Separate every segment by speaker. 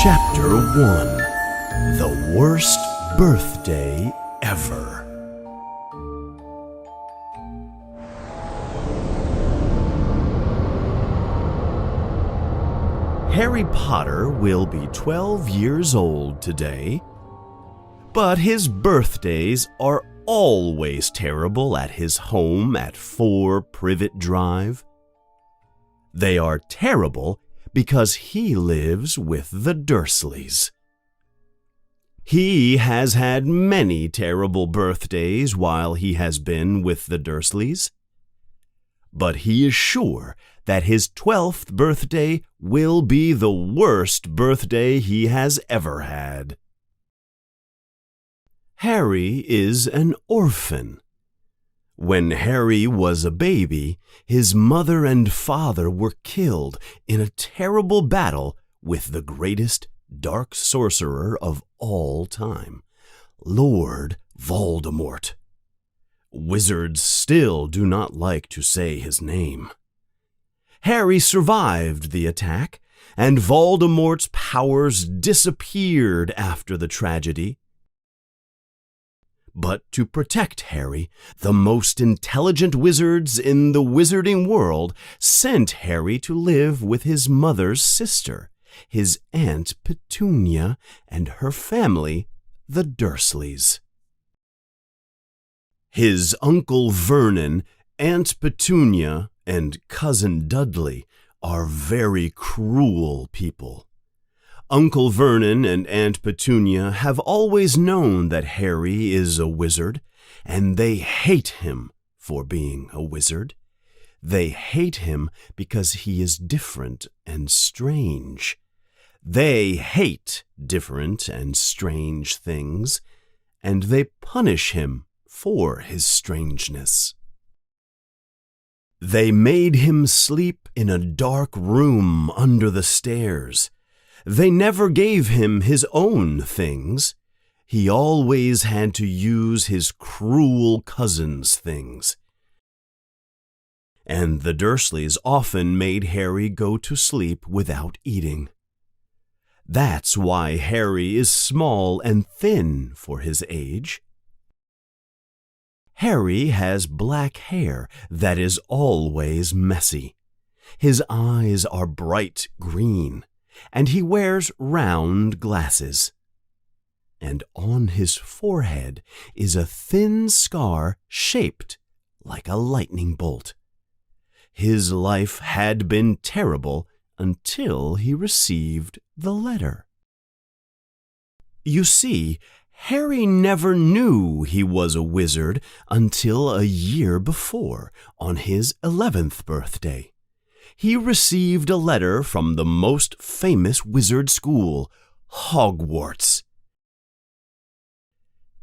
Speaker 1: Chapter 1: The Worst Birthday Ever. Harry Potter will be 12 years old today, but his birthdays are always terrible at his home at 4 Privet Drive. They are terrible because he lives with the Dursleys. He has had many terrible birthdays while he has been with the Dursleys, but he is sure that his 12th birthday will be the worst birthday he has ever had. Harry is an orphan. When Harry was a baby, his mother and father were killed in a terrible battle with the greatest dark sorcerer of all time, Lord Voldemort. Wizards still do not like to say his name. Harry survived the attack, and Voldemort's powers disappeared after the tragedy. But to protect Harry, the most intelligent wizards in the wizarding world sent Harry to live with his mother's sister, his Aunt Petunia, and her family, the Dursleys. His Uncle Vernon, Aunt Petunia, and Cousin Dudley are very cruel people. Uncle Vernon and Aunt Petunia have always known that Harry is a wizard, and they hate him for being a wizard. They hate him because he is different and strange. They hate different and strange things, and they punish him for his strangeness. They made him sleep in a dark room under the stairs. They never gave him his own things. He always had to use his cruel cousin's things. And the Dursleys often made Harry go to sleep without eating. That's why Harry is small and thin for his age. Harry has black hair that is always messy. His eyes are bright green, and he wears round glasses. And on his forehead is a thin scar shaped like a lightning bolt. His life had been terrible until he received the letter. You see, Harry never knew he was a wizard until a year before, on his 11th birthday. He received a letter from the most famous wizard school, Hogwarts.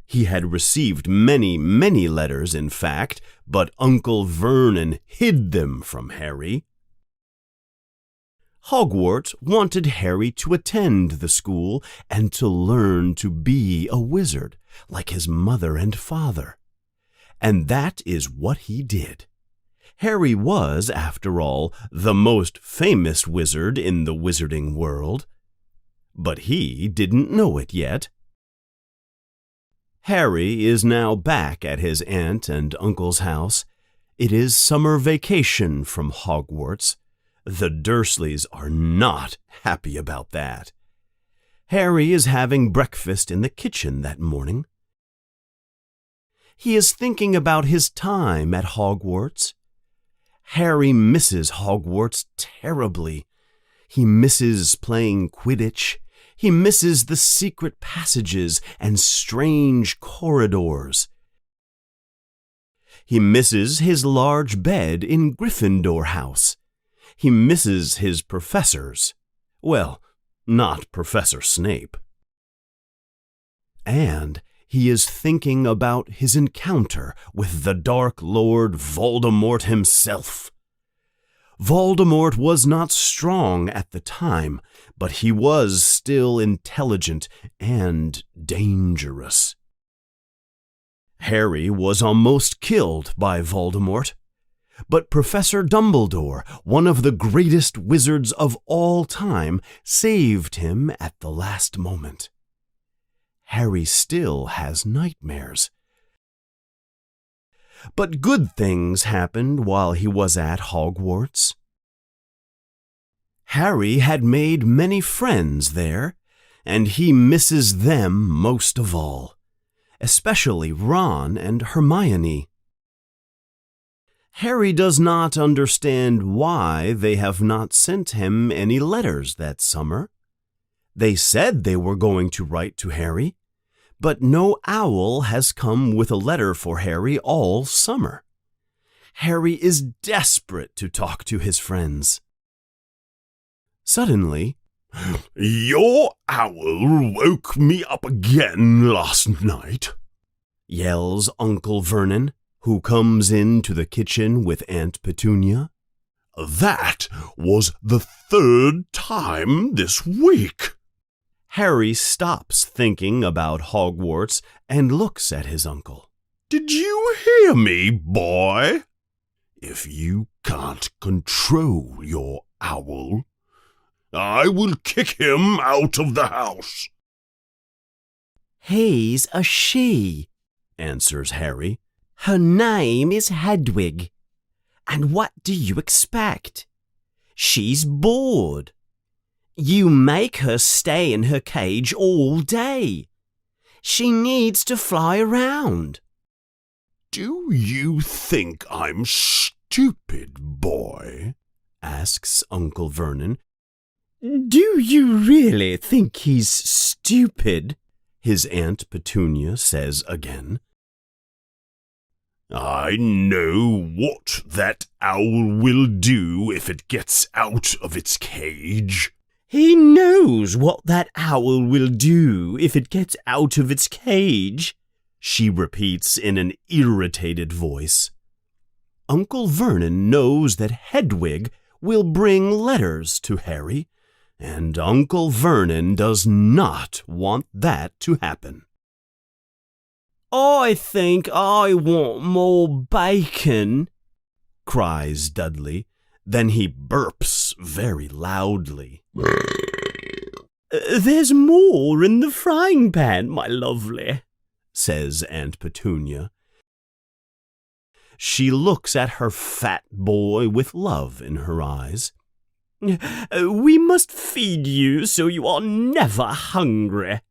Speaker 1: He had received many letters, in fact, but Uncle Vernon hid them from Harry. Hogwarts wanted Harry to attend the school and to learn to be a wizard, like his mother and father. And that is what he did. Harry was, after all, the most famous wizard in the wizarding world. But he didn't know it yet. Harry is now back at his aunt and uncle's house. It is summer vacation from Hogwarts. The Dursleys are not happy about that. Harry is having breakfast in the kitchen that morning. He is thinking about his time at Hogwarts. Harry misses Hogwarts terribly. He misses playing Quidditch. He misses the secret passages and strange corridors. He misses his large bed in Gryffindor House. He misses his professors. Well, not Professor Snape. And he is thinking about his encounter with the Dark Lord Voldemort himself. Voldemort was not strong at the time, but he was still intelligent and dangerous. Harry was almost killed by Voldemort. But Professor Dumbledore, one of the greatest wizards of all time, saved him at the last moment. Harry still has nightmares. But good things happened while he was at Hogwarts. Harry had made many friends there, and he misses them most of all, especially Ron and Hermione. Harry does not understand why they have not sent him any letters that summer. They said they were going to write to Harry, but no owl has come with a letter for Harry all summer. Harry is desperate to talk to his friends. Suddenly,
Speaker 2: "Your owl woke me up again last night,"
Speaker 1: yells Uncle Vernon, who comes into the kitchen with Aunt Petunia.
Speaker 2: "That was the 3rd time this week."
Speaker 1: Harry stops thinking about Hogwarts and looks at his uncle.
Speaker 2: "Did you hear me, boy? If you can't control your owl, I will kick him out of the house."
Speaker 3: "He's a she,"
Speaker 1: answers Harry.
Speaker 3: "Her name is Hedwig. And what do you expect? She's bored. You make her stay in her cage all day. She needs to fly around."
Speaker 2: "Do you think I'm stupid, boy?"
Speaker 1: asks Uncle Vernon.
Speaker 3: "Do you really think he's stupid?"
Speaker 1: his Aunt Petunia says again.
Speaker 2: "I know what that owl will do if it gets out of its cage."
Speaker 3: "He knows what that owl will do if it gets out of its cage,"
Speaker 1: she repeats in an irritated voice. Uncle Vernon knows that Hedwig will bring letters to Harry, and Uncle Vernon does not want that to happen.
Speaker 3: "I think I want more bacon,"
Speaker 1: cries Dudley. Then he burps very loudly.
Speaker 3: "There's more in the frying pan, my lovely,"
Speaker 1: says Aunt Petunia. She looks at her fat boy with love in her eyes.
Speaker 3: "We must feed you so you are never hungry."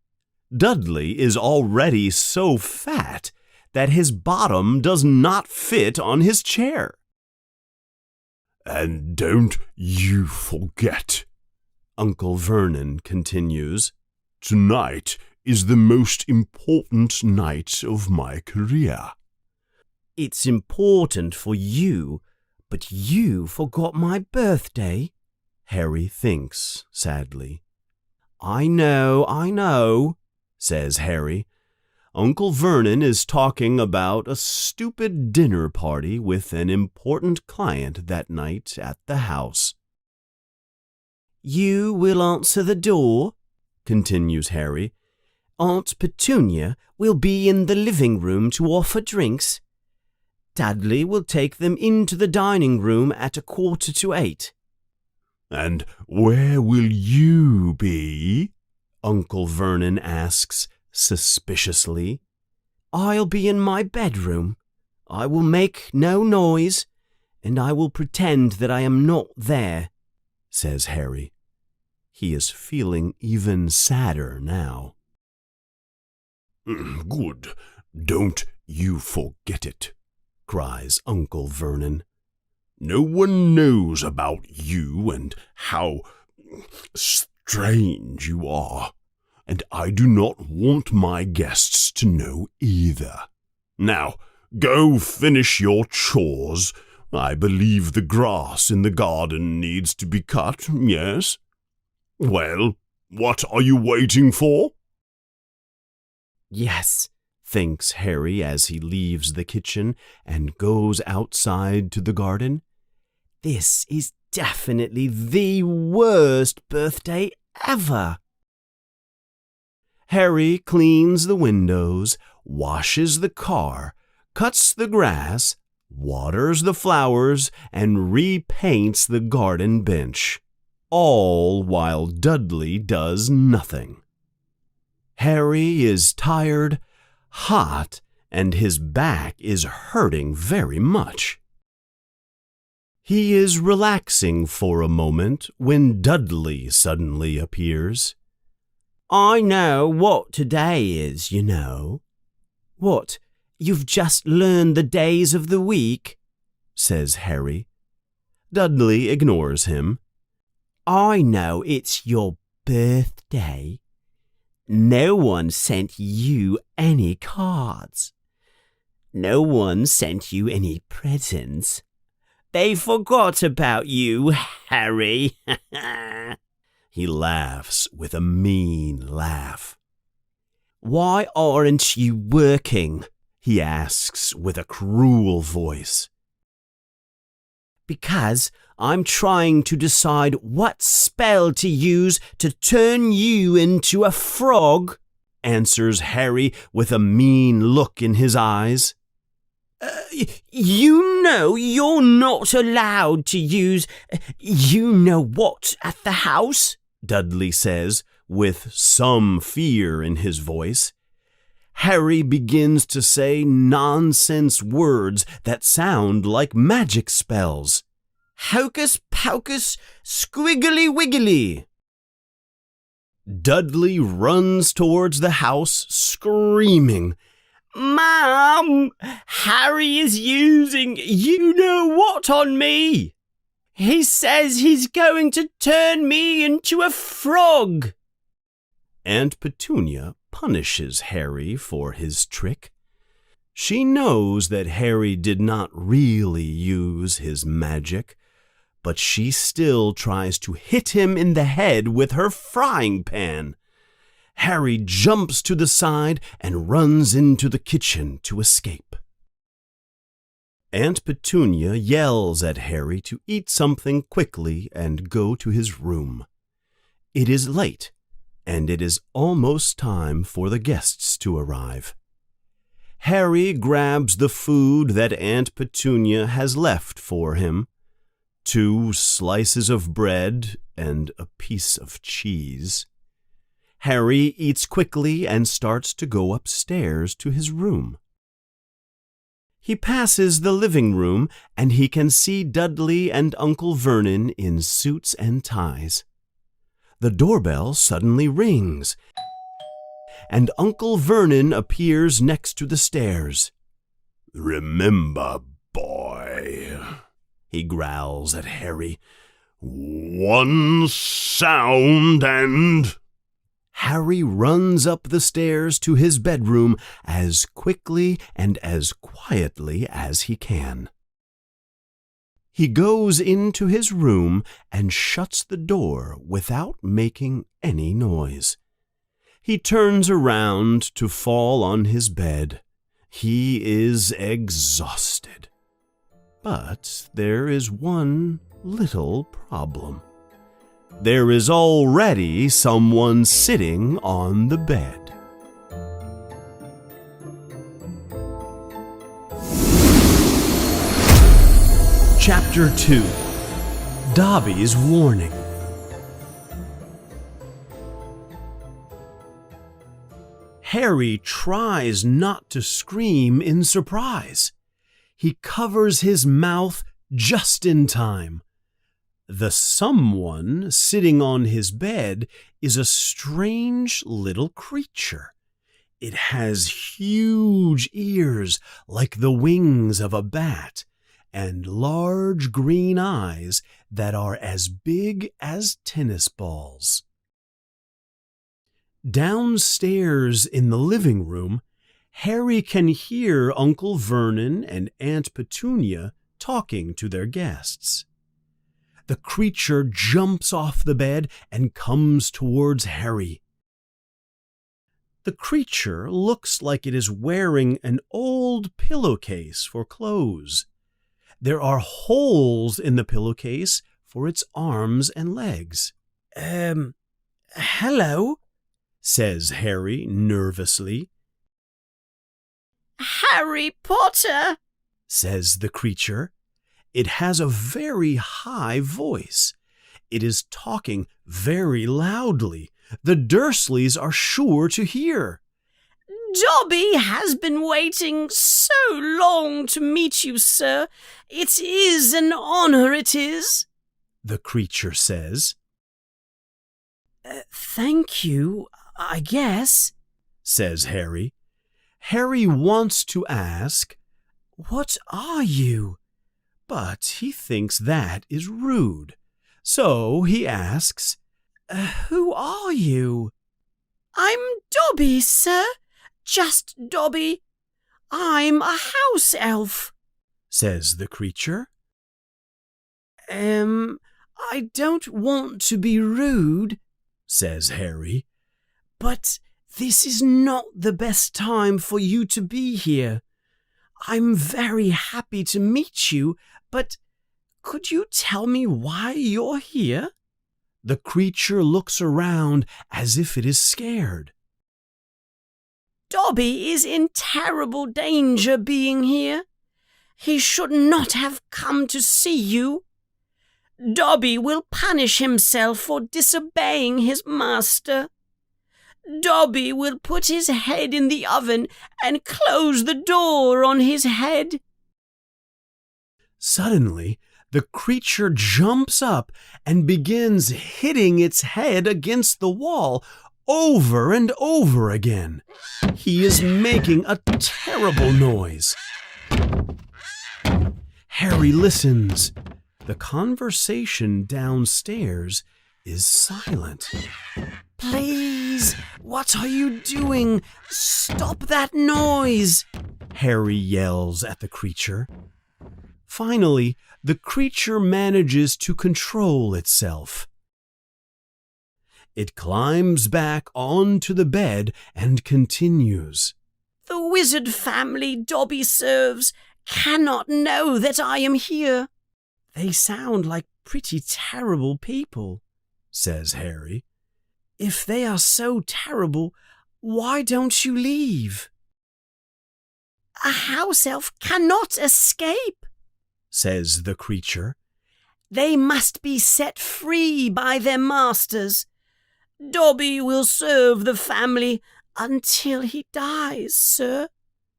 Speaker 1: Dudley is already so fat that his bottom does not fit on his chair.
Speaker 2: "And don't you forget,"
Speaker 1: Uncle Vernon continues,
Speaker 2: "tonight is the most important night of my career."
Speaker 3: "It's important for you, but you forgot my birthday,"
Speaker 1: Harry thinks sadly.
Speaker 3: I know,
Speaker 1: says Harry. Uncle Vernon is talking about a stupid dinner party with an important client that night at the house.
Speaker 3: "You will answer the door,"
Speaker 1: continues Harry.
Speaker 3: "Aunt Petunia will be in the living room to offer drinks. Dudley will take them into the dining room at 7:15.
Speaker 2: "And where will you be?"
Speaker 1: Uncle Vernon asks suspiciously.
Speaker 3: "I'll be in my bedroom. I will make no noise, and I will pretend that I am not there,"
Speaker 1: says Harry. He is feeling even sadder now.
Speaker 2: "Good. Don't you forget it,"
Speaker 1: cries Uncle Vernon.
Speaker 2: "No one knows about you and how strange you are, and I do not want my guests to know either. Now, go finish your chores. I believe the grass in the garden needs to be cut, yes? Well, what are you waiting for?"
Speaker 3: "Yes,"
Speaker 1: thinks Harry as he leaves the kitchen and goes outside to the garden.
Speaker 3: "This is definitely the worst birthday ever."
Speaker 1: Harry cleans the windows, washes the car, cuts the grass, waters the flowers, and repaints the garden bench, all while Dudley does nothing. Harry is tired, hot, and his back is hurting very much. He is relaxing for a moment when Dudley suddenly appears.
Speaker 3: I know what today is, you know. What, you've just learned the days of the week? Says Harry.
Speaker 1: Dudley ignores him.
Speaker 3: I know it's your birthday. No one sent you any cards. No one sent you any presents. They forgot about you, Harry.
Speaker 1: He laughs with a mean laugh.
Speaker 3: Why aren't you working?
Speaker 1: He asks with a cruel voice.
Speaker 3: Because I'm trying to decide what spell to use to turn you into a frog,
Speaker 1: answers Harry with a mean look in his eyes.
Speaker 3: You know you're not allowed to use you-know-what at the house,
Speaker 1: Dudley says, with some fear in his voice. Harry begins to say nonsense words that sound like magic spells.
Speaker 3: Hocus pocus, squiggly wiggly.
Speaker 1: Dudley runs towards the house, screaming,
Speaker 3: Mom, Harry is using you-know-what on me. He says he's going to turn me into a frog.
Speaker 1: Aunt Petunia punishes Harry for his trick. She knows that Harry did not really use his magic, but she still tries to hit him in the head with her frying pan. Harry jumps to the side and runs into the kitchen to escape. Aunt Petunia yells at Harry to eat something quickly and go to his room. It is late, and it is almost time for the guests to arrive. Harry grabs the food that Aunt Petunia has left for him, 2 slices of bread and a piece of cheese. Harry eats quickly and starts to go upstairs to his room. He passes the living room and he can see Dudley and Uncle Vernon in suits and ties. The doorbell suddenly rings, and Uncle Vernon appears next to the stairs.
Speaker 2: "Remember, boy,"
Speaker 1: he growls at Harry,
Speaker 2: "one sound and—"
Speaker 1: Harry runs up the stairs to his bedroom as quickly and as quietly as he can. He goes into his room and shuts the door without making any noise. He turns around to fall on his bed. He is exhausted. But there is one little problem. There is already someone sitting on the bed. Chapter 2. Dobby's Warning. Harry tries not to scream in surprise. He covers his mouth just in time. The someone sitting on his bed is a strange little creature. It has huge ears like the wings of a bat and large green eyes that are as big as tennis balls. Downstairs in the living room, Harry can hear Uncle Vernon and Aunt Petunia talking to their guests. The creature jumps off the bed and comes towards Harry. The creature looks like it is wearing an old pillowcase for clothes. There are holes in the pillowcase for its arms and legs. Hello, says Harry nervously.
Speaker 3: Harry Potter,
Speaker 1: says the creature. It has a very high voice. It is talking very loudly. The Dursleys are sure to hear.
Speaker 3: Dobby has been waiting so long to meet you, sir. It is an honour, it is,
Speaker 1: the creature says.
Speaker 3: Thank you, I guess,
Speaker 1: says Harry. Harry wants to ask, "What are you?" But he thinks that is rude. So he asks, "Who are you?"
Speaker 3: I'm Dobby, sir. Just Dobby. I'm a house elf,
Speaker 1: says the creature. I don't want to be rude, says Harry, but this is not the best time for you to be here. I'm very happy to meet you, but could you tell me why you're here? The creature looks around as if it is scared.
Speaker 3: Dobby is in terrible danger being here. He should not have come to see you. Dobby will punish himself for disobeying his master. Dobby will put his head in the oven and close the door on his head.
Speaker 1: Suddenly, the creature jumps up and begins hitting its head against the wall over and over again. He is making a terrible noise. Harry listens. The conversation downstairs is silent. "Please, what are you doing? Stop that noise!" Harry yells at the creature. Finally, the creature manages to control itself. It climbs back onto the bed and continues. "The wizard family Dobby serves cannot know that I am here." "They sound like pretty terrible people," says Harry. "If they are so terrible, why don't you leave?" "A house elf cannot escape," says the creature. "They must be set free by their masters. Dobby will serve the family until he dies, sir."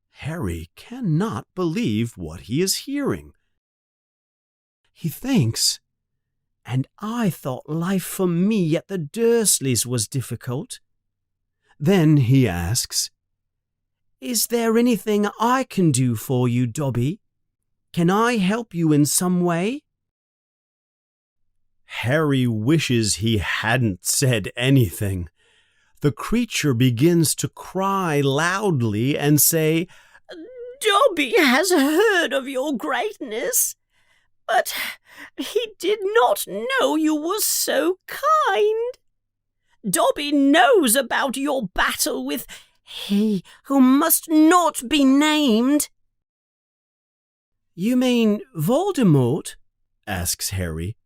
Speaker 1: Harry cannot believe what he is hearing. He thinks, "And I thought life for me at the Dursleys was difficult." Then he asks, "Is there anything I can do for you, Dobby? Can I help you in some way?" Harry wishes he hadn't said anything. The creature begins to cry loudly and say, "Dobby has heard of your greatness, but he did not know you were so kind. Dobby knows about your battle with he who must not be named." "You mean Voldemort?" asks Harry.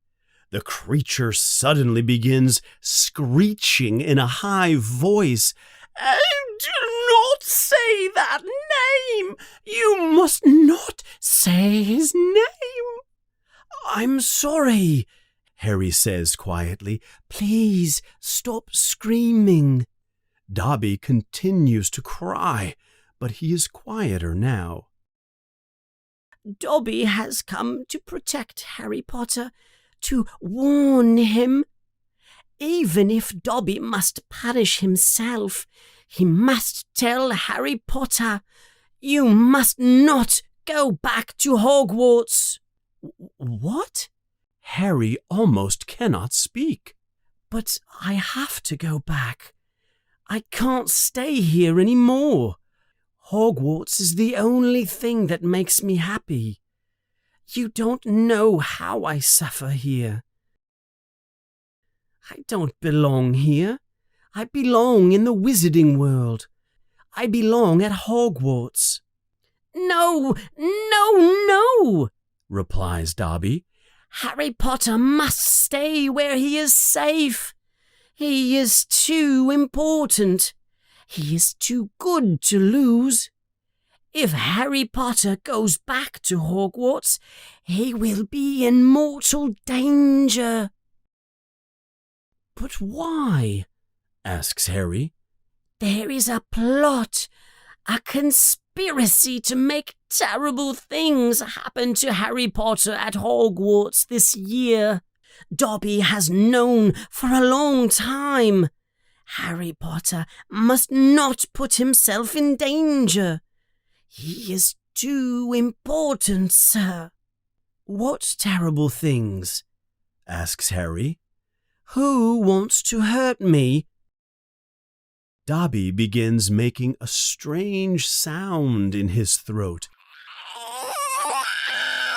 Speaker 1: The creature suddenly begins screeching in a high voice. "Do not say that name! You must not say his name!" "I'm sorry," Harry says quietly. "Please stop screaming." Dobby continues to cry, but he is quieter now. "Dobby has come to protect Harry Potter, to warn him. Even if Dobby must punish himself, he must tell Harry Potter, 'You must not go back to Hogwarts.'" "What?" Harry almost cannot speak. "But I have to go back. I can't stay here any more. Hogwarts is the only thing that makes me happy. You don't know how I suffer here. I don't belong here. I belong in the wizarding world. I belong at Hogwarts." "No, no, no," replies Dobby. "Harry Potter must stay where he is safe. He is too important. He is too good to lose.
Speaker 3: If Harry Potter goes back to Hogwarts, he will be in mortal danger. But why? Asks Harry. There is a plot, a conspiracy to make terrible things happen to Harry Potter at Hogwarts this year. Dobby has known for a long time. Harry Potter must not put himself in danger. He is too important, sir. What terrible things? Asks Harry. Who wants to hurt me? Dobby begins making a strange sound in his throat,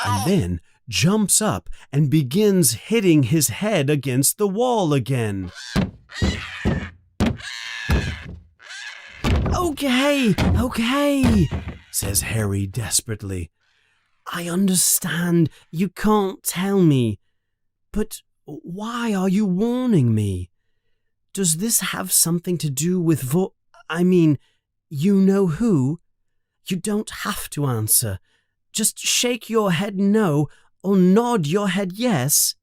Speaker 3: and then jumps up and begins hitting his head against the wall again. Okay, says Harry desperately. I understand you can't tell me, but why are you warning me? Does this have something to do with you know who? You don't have to answer. Just shake your head no or nod your head yes.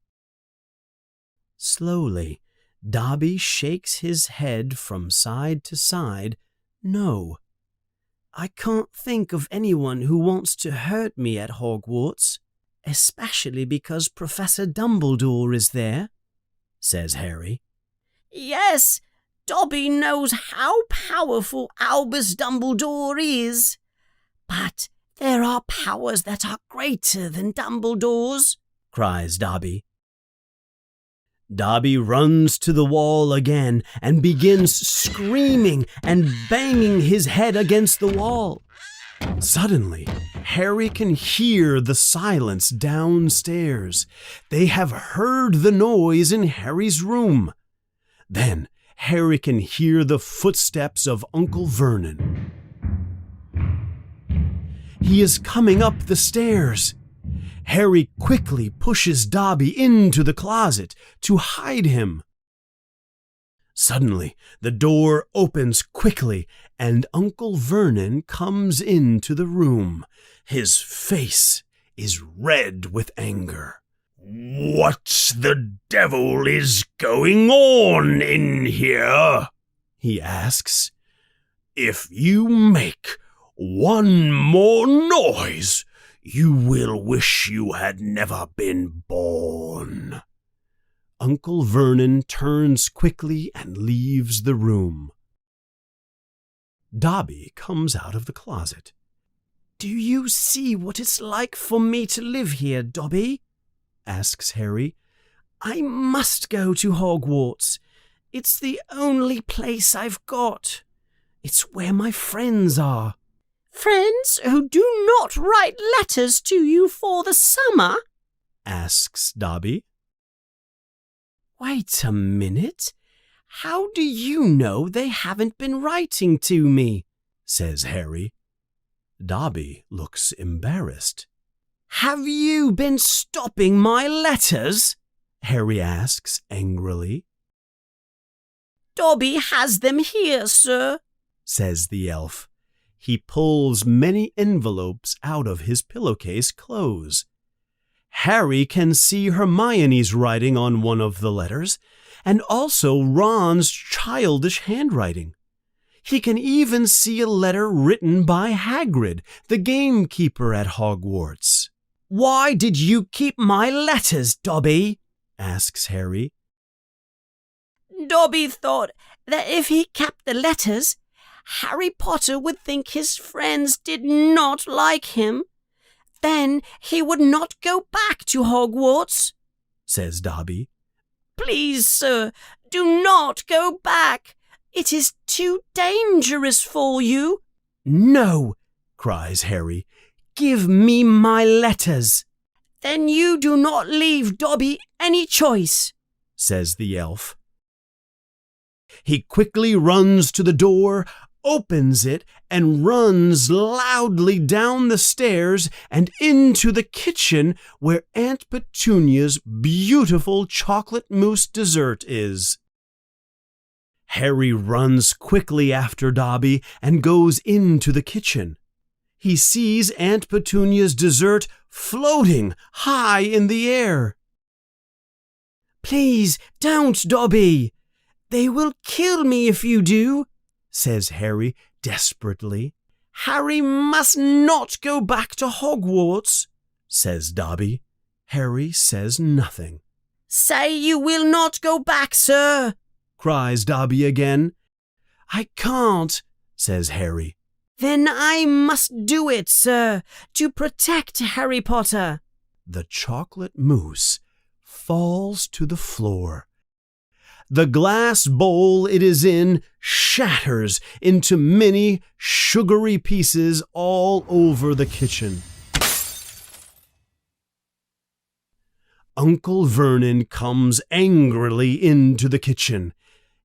Speaker 3: Slowly, Dobby shakes his head from side to side, no. I can't think of anyone who wants to hurt me at Hogwarts, especially because Professor Dumbledore is there, says Harry. Yes, Dobby knows how powerful Albus Dumbledore is. But there are powers that are greater than Dumbledore's, cries Dobby. Dobby runs to the wall again and begins screaming and banging his head against the wall. Suddenly, Harry can hear the silence downstairs. They have heard the noise in Harry's room. Then Harry can hear the footsteps of Uncle Vernon. He is coming up the stairs. Harry quickly pushes Dobby into the closet to hide him. Suddenly, the door opens quickly and Uncle Vernon comes into the room. His face is red with anger.
Speaker 2: What the devil is going on in here?
Speaker 1: He asks.
Speaker 2: If you make one more noise, you will wish you had never been born.
Speaker 1: Uncle Vernon turns quickly and leaves the room. Dobby comes out of the closet. Do you see what it's like for me to live here, Dobby? Asks Harry. I must go to Hogwarts. It's the only place I've got. It's where my friends are. Friends who do not write letters to you for the summer? Asks Dobby. Wait a minute. How do you know they haven't been writing to me? Says Harry. Dobby looks embarrassed. Have you been stopping my letters? Harry asks angrily. Dobby has them here, sir, says the elf. He pulls many envelopes out of his pillowcase clothes. Harry can see Hermione's writing on one of the letters, and also Ron's childish handwriting. He can even see a letter written by Hagrid, the gamekeeper at Hogwarts. Why did you keep my letters, Dobby? Asks Harry. Dobby thought that if he kept the letters, Harry Potter would think his friends did not like him. Then he would not go back to Hogwarts, says Dobby. Please, sir, do not go back. It is too dangerous for you. No, cries Harry. Give me my letters. Then you do not leave Dobby any choice, says the elf. He quickly runs to the door, opens it, and runs loudly down the stairs and into the kitchen where Aunt Petunia's beautiful chocolate mousse dessert is. Harry runs quickly after Dobby and goes into the kitchen. He sees Aunt Petunia's dessert floating high in the air.
Speaker 3: "Please don't, Dobby. They will kill me if you do," says Harry desperately.
Speaker 1: "Harry must not go back to Hogwarts," says Dobby. Harry says nothing.
Speaker 3: "Say you will not go back, sir,"
Speaker 1: cries Dobby again. "I can't," says Harry.
Speaker 3: "Then I must do it, sir, to protect Harry Potter."
Speaker 1: The chocolate mousse falls to the floor. The glass bowl it is in shatters into many sugary pieces all over the kitchen. Uncle Vernon comes angrily into the kitchen.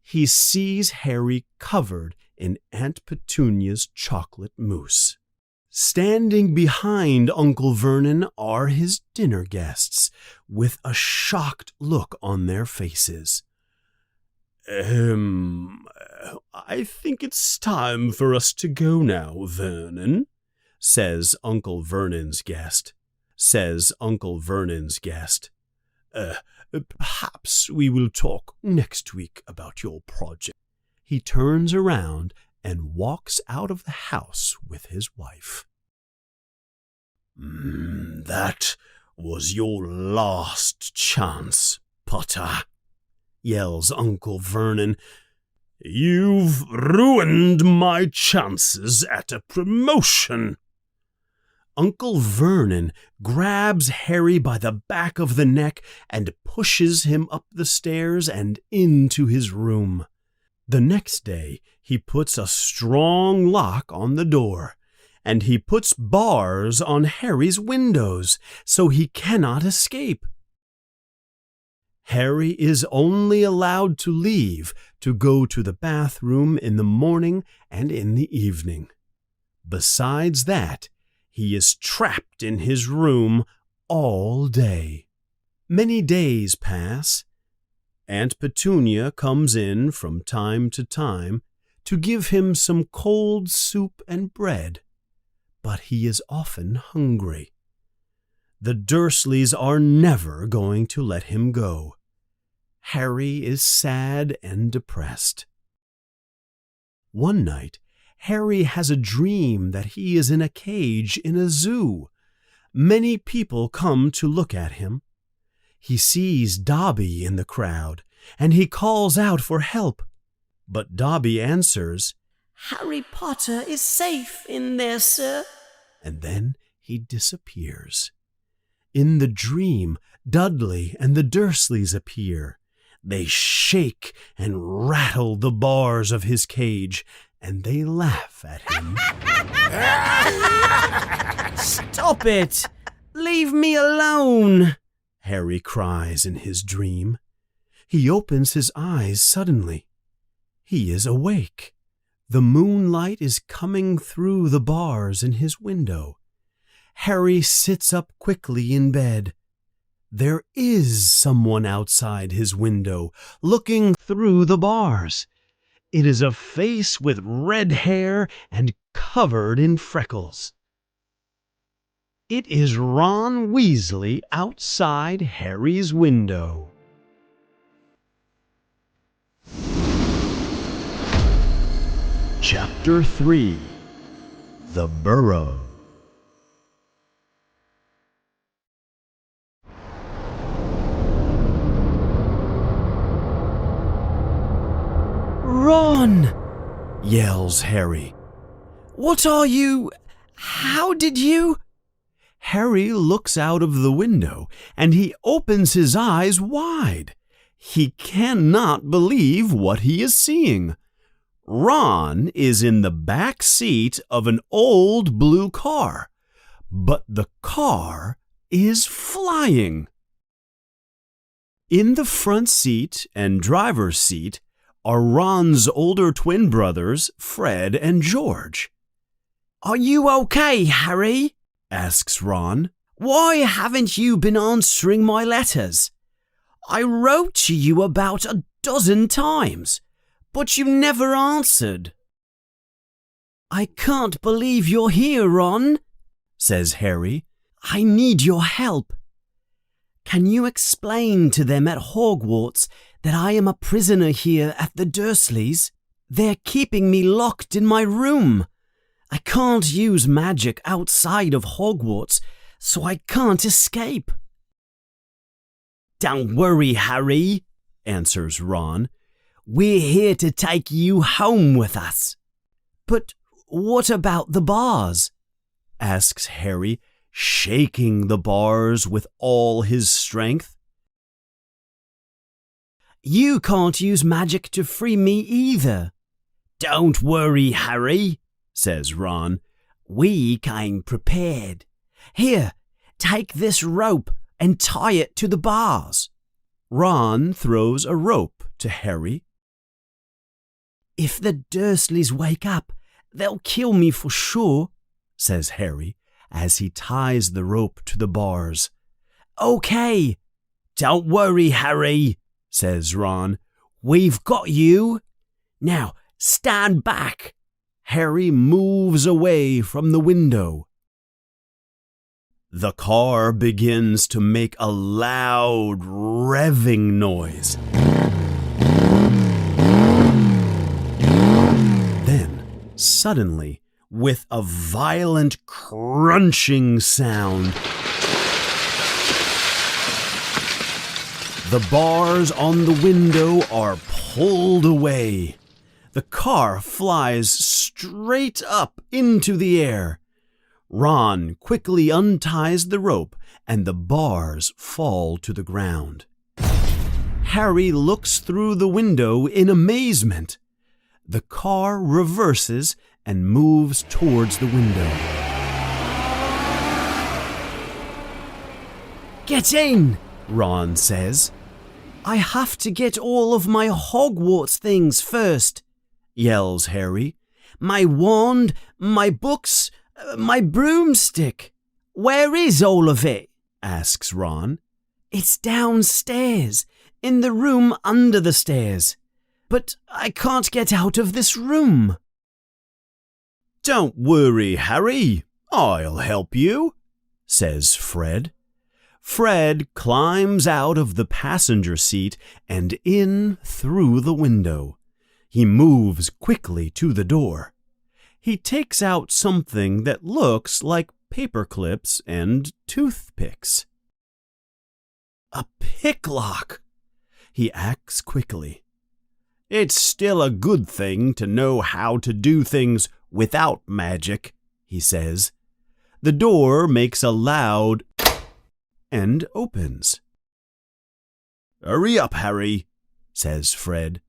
Speaker 1: He sees Harry covered in Aunt Petunia's chocolate mousse. Standing behind Uncle Vernon are his dinner guests, with a shocked look on their faces. I think it's time for us to go now, Vernon," says Uncle Vernon's guest. Perhaps we will talk next week about your project." He turns around and walks out of the house with his wife. "That was your last chance, Potter," yells Uncle Vernon. "You've ruined my chances at a promotion." Uncle Vernon grabs Harry by the back of the neck and pushes him up the stairs and into his room. The next day, he puts a strong lock on the door, and he puts bars on Harry's windows so he cannot escape. Harry is only allowed to leave to go to the bathroom in the morning and in the evening. Besides that, he is trapped in his room all day. Many days pass. Aunt Petunia comes in from time to time to give him some cold soup and bread, but he is often hungry. The Dursleys are never going to let him go. Harry is sad and depressed. One night, Harry has a dream that he is in a cage in a zoo. Many people come to look at him. He sees Dobby in the crowd, and he calls out for help. But Dobby answers,
Speaker 3: "Harry Potter is safe in there, sir."
Speaker 1: And then he disappears. In the dream, Dudley and the Dursleys appear. They shake and rattle the bars of his cage, and they laugh at him.
Speaker 3: "Stop it! Leave me alone!"
Speaker 1: Harry cries in his dream. He opens his eyes suddenly. He is awake. The moonlight is coming through the bars in his window. Harry sits up quickly in bed. There is someone outside his window, looking through the bars. It is a face with red hair and covered in freckles. It is Ron Weasley outside Harry's window. Chapter 3. The Burrow.
Speaker 3: "Ron!"
Speaker 1: yells Harry.
Speaker 3: "What are you? How did you?"
Speaker 1: Harry looks out of the window, and he opens his eyes wide. He cannot believe what he is seeing. Ron is in the back seat of an old blue car, but the car is flying. In the front seat and driver's seat are Ron's older twin brothers, Fred and George.
Speaker 3: "Are you okay, Harry?"
Speaker 1: asks Ron.
Speaker 3: "Why haven't you been answering my letters? I wrote to you about 12 times, but you never answered." I can't believe you're here, Ron, says Harry. I need your help. Can you explain to them at Hogwarts that I am a prisoner here at the Dursleys? They're keeping me locked in my room. I can't use magic outside of Hogwarts, so I can't escape. Don't worry, Harry, answers Ron. We're here to take you home with us. But what about the bars? Asks Harry, shaking the bars with all his strength. You can't use magic to free me either. Don't worry, Harry, says Ron. We came prepared. Here, take this rope and tie it to the bars. Ron throws a rope to Harry. If the Dursleys wake up, they'll kill me for sure, says Harry as he ties the rope to the bars. Okay, don't worry, Harry, says Ron. We've got you. Now, stand back. Harry moves away from the window. The car begins to make a loud, revving noise. Then, suddenly, with a violent crunching sound, the bars on the window are pulled away. The car flies straight up into the air. Ron quickly unties the rope and the bars fall to the ground. Harry looks through the window in amazement. The car reverses and moves towards the window. Get in, Ron says. I have to get all of my Hogwarts things first, yells Harry. My wand, my books, my broomstick. Where is all of it? Asks Ron. It's downstairs, in the room under the stairs. But I can't get out of this room. Don't worry, Harry. I'll help you, says Fred. Fred climbs out of the passenger seat and in through the window. He moves quickly to the door. He takes out something that looks like paper clips and toothpicks. A picklock! He acts quickly. It's still a good thing to know how to do things without magic, he says. The door makes a loud and opens. Hurry up, Harry, says Fred.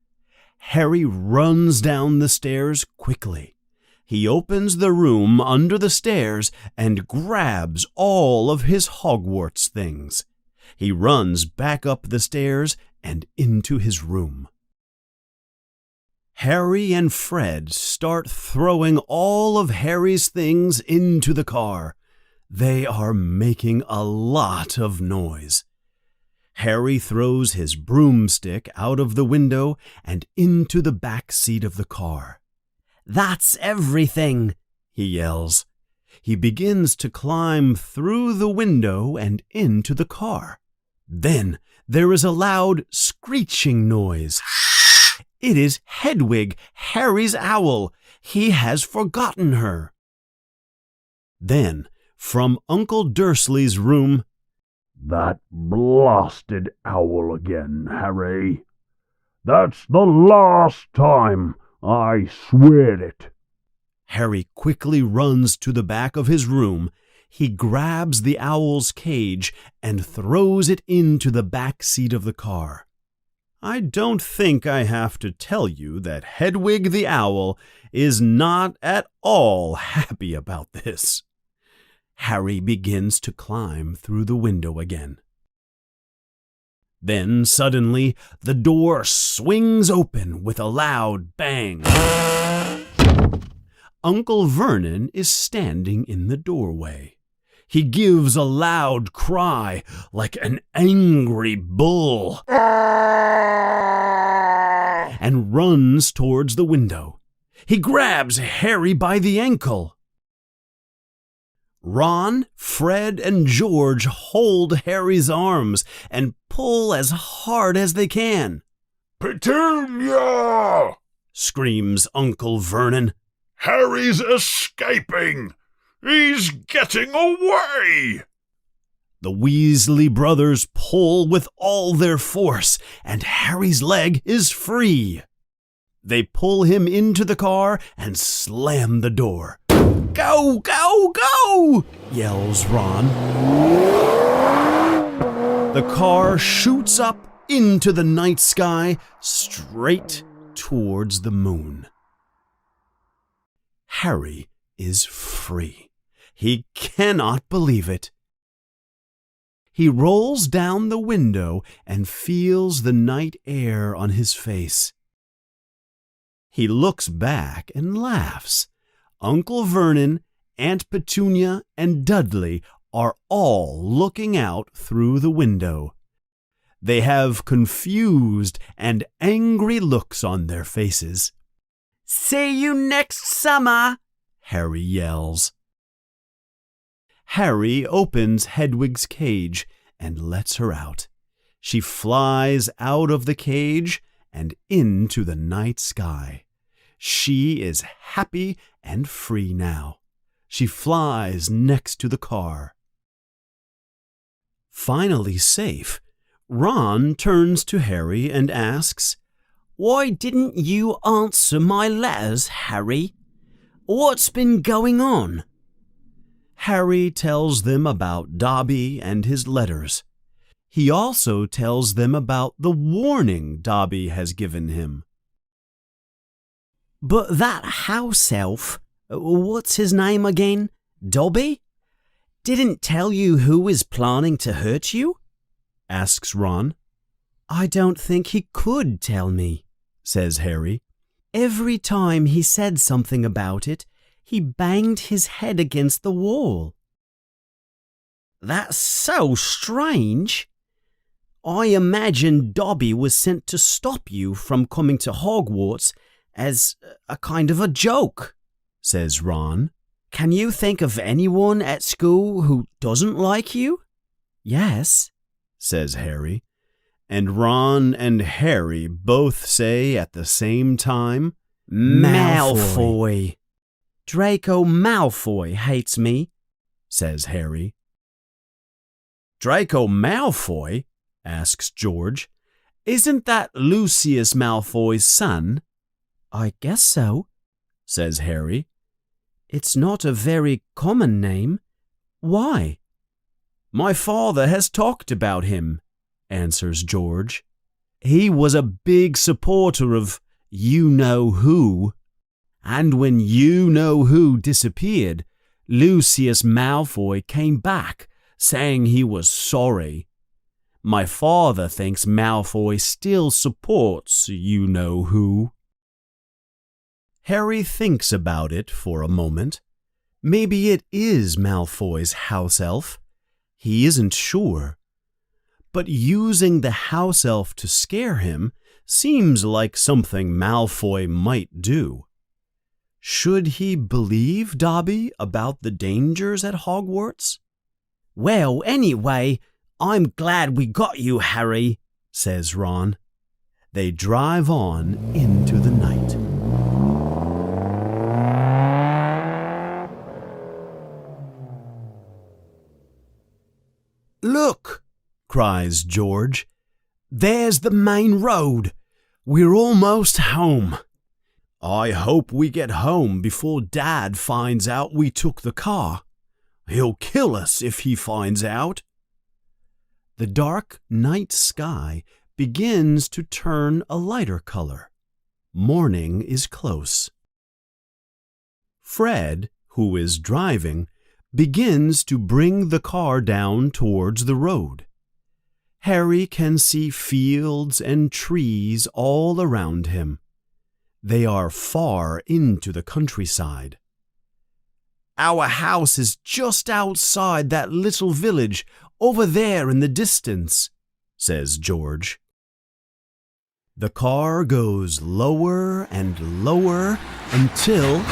Speaker 3: Harry runs down the stairs quickly. He opens the room under the stairs and grabs all of his Hogwarts things. He runs back up the stairs and into his room. Harry and Fred start throwing all of Harry's things into the car. They are making a lot of noise. Harry throws his broomstick out of the window and into the back seat of the car. That's everything, he yells. He begins to climb through the window and into the car. Then there is a loud screeching noise. It is Hedwig, Harry's owl. He has forgotten her. Then, from Uncle Dursley's room,
Speaker 2: That blasted owl again, Harry. That's the last time, I swear it.
Speaker 1: Harry quickly runs to the back of his room. He grabs the owl's cage and throws it into the back seat of the car. I don't think I have to tell you that Hedwig the owl is not at all happy about this. Harry begins to climb through the window again. Then suddenly the door swings open with a loud bang. Uncle Vernon is standing in the doorway. He gives a loud cry like an angry bull and runs towards the window. He grabs Harry by the ankle. Ron, Fred, and George hold Harry's arms and pull as hard as they can.
Speaker 2: "Petunia!"
Speaker 1: screams Uncle Vernon.
Speaker 2: "Harry's escaping! He's getting away!"
Speaker 1: The Weasley brothers pull with all their force, and Harry's leg is free. They pull him into the car and slam the door. "Go, go, go!" yells Ron. The car shoots up into the night sky, straight towards the moon. Harry is free. He cannot believe it. He rolls down the window and feels the night air on his face. He looks back and laughs. Uncle Vernon, Aunt Petunia, and Dudley are all looking out through the window. They have confused and angry looks on their faces. "See you next summer," Harry yells. Harry opens Hedwig's cage and lets her out. She flies out of the cage and into the night sky. She is happy and free now. She flies next to the car. Finally safe, Ron turns to Harry and asks, "Why didn't you answer my letters, Harry? What's been going on?" Harry tells them about Dobby and his letters. He also tells them about the warning Dobby has given him. "But that house elf, what's his name again? Dobby? Didn't tell you who is planning to hurt you?" asks Ron. "I don't think he could tell me," says Harry. "Every time he said something about it, he banged his head against the wall." "That's so strange. I imagine Dobby was sent to stop you from coming to Hogwarts as a kind of a joke," says Ron. "Can you think of anyone at school who doesn't like you?" "Yes," says Harry. And Ron and Harry both say at the same time, "Malfoy. Draco Malfoy hates me," says Harry. "Draco Malfoy?" asks George. "Isn't that Lucius Malfoy's son?" "I guess so," says Harry. "It's not a very common name. Why?" "My father has talked about him," answers George. "He was a big supporter of you-know-who. And when you-know-who disappeared, Lucius Malfoy came back, saying he was sorry. My father thinks Malfoy still supports you-know-who." Harry thinks about it for a moment. Maybe it is Malfoy's house elf. He isn't sure. But using the house elf to scare him seems like something Malfoy might do. Should he believe Dobby about the dangers at Hogwarts? "Well, anyway, I'm glad we got you, Harry," says Ron. They drive on into the night. "Look!" cries George. "There's the main road. We're almost home. I hope we get home before Dad finds out we took the car. He'll kill us if he finds out." The dark night sky begins to turn a lighter color. Morning is close. Fred, who is driving, begins to bring the car down towards the road. Harry can see fields and trees all around him. They are far into the countryside. "Our house is just outside that little village over there in the distance," says George. The car goes lower and lower until...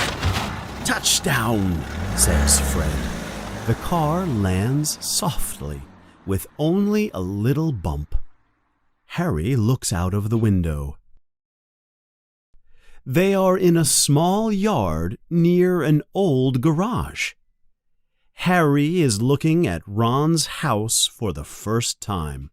Speaker 1: "Touchdown," says Fred. The car lands softly, with only a little bump. Harry looks out of the window. They are in a small yard near an old garage. Harry is looking at Ron's house for the first time.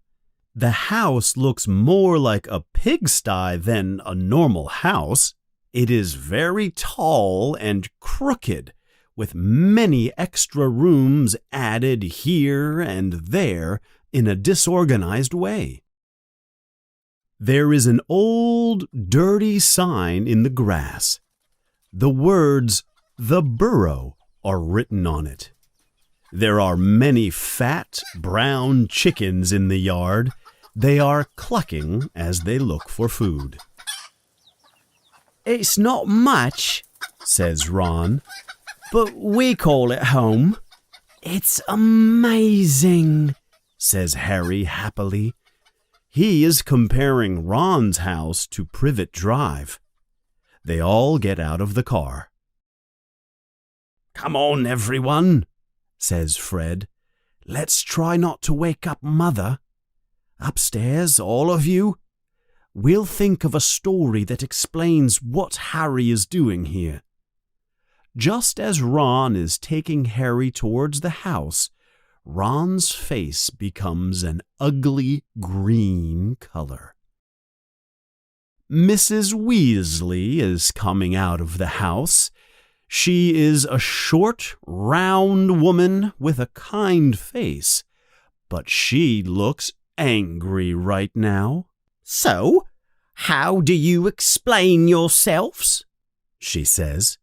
Speaker 1: The house looks more like a pigsty than a normal house. It is very tall and crooked, with many extra rooms added here and there in a disorganized way. There is an old, dirty sign in the grass. The words, "The Burrow," are written on it. There are many fat, brown chickens in the yard. They are clucking as they look for food.
Speaker 3: "It's not much," says Ron, "but we call it home." "It's amazing," says Harry happily.
Speaker 1: He is comparing Ron's house to Privet Drive. They all get out of the car. "Come on, everyone," says Fred. "Let's try not to wake up Mother. Upstairs, all of you. We'll think of a story that explains what Harry is doing here." Just as Ron is taking Harry towards the house, Ron's face becomes an ugly green color. Mrs. Weasley is coming out of the house. She is a short, round woman with a kind face, but she looks angry right now.
Speaker 3: "So, how do you explain yourselves?"
Speaker 1: she says.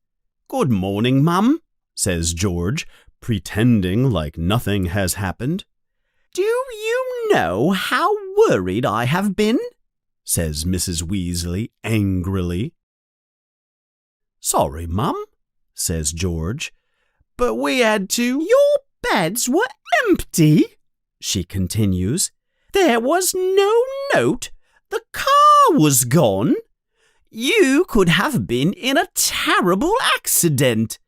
Speaker 1: "Good morning, Mum," says George, pretending like nothing has happened.
Speaker 3: "Do you know how worried I have been?"
Speaker 1: says Mrs. Weasley angrily. "Sorry, Mum," says George, "but we had to—"
Speaker 3: "Your beds were empty," she continues. "There was no note. The car was gone. You could have been in a terrible accident.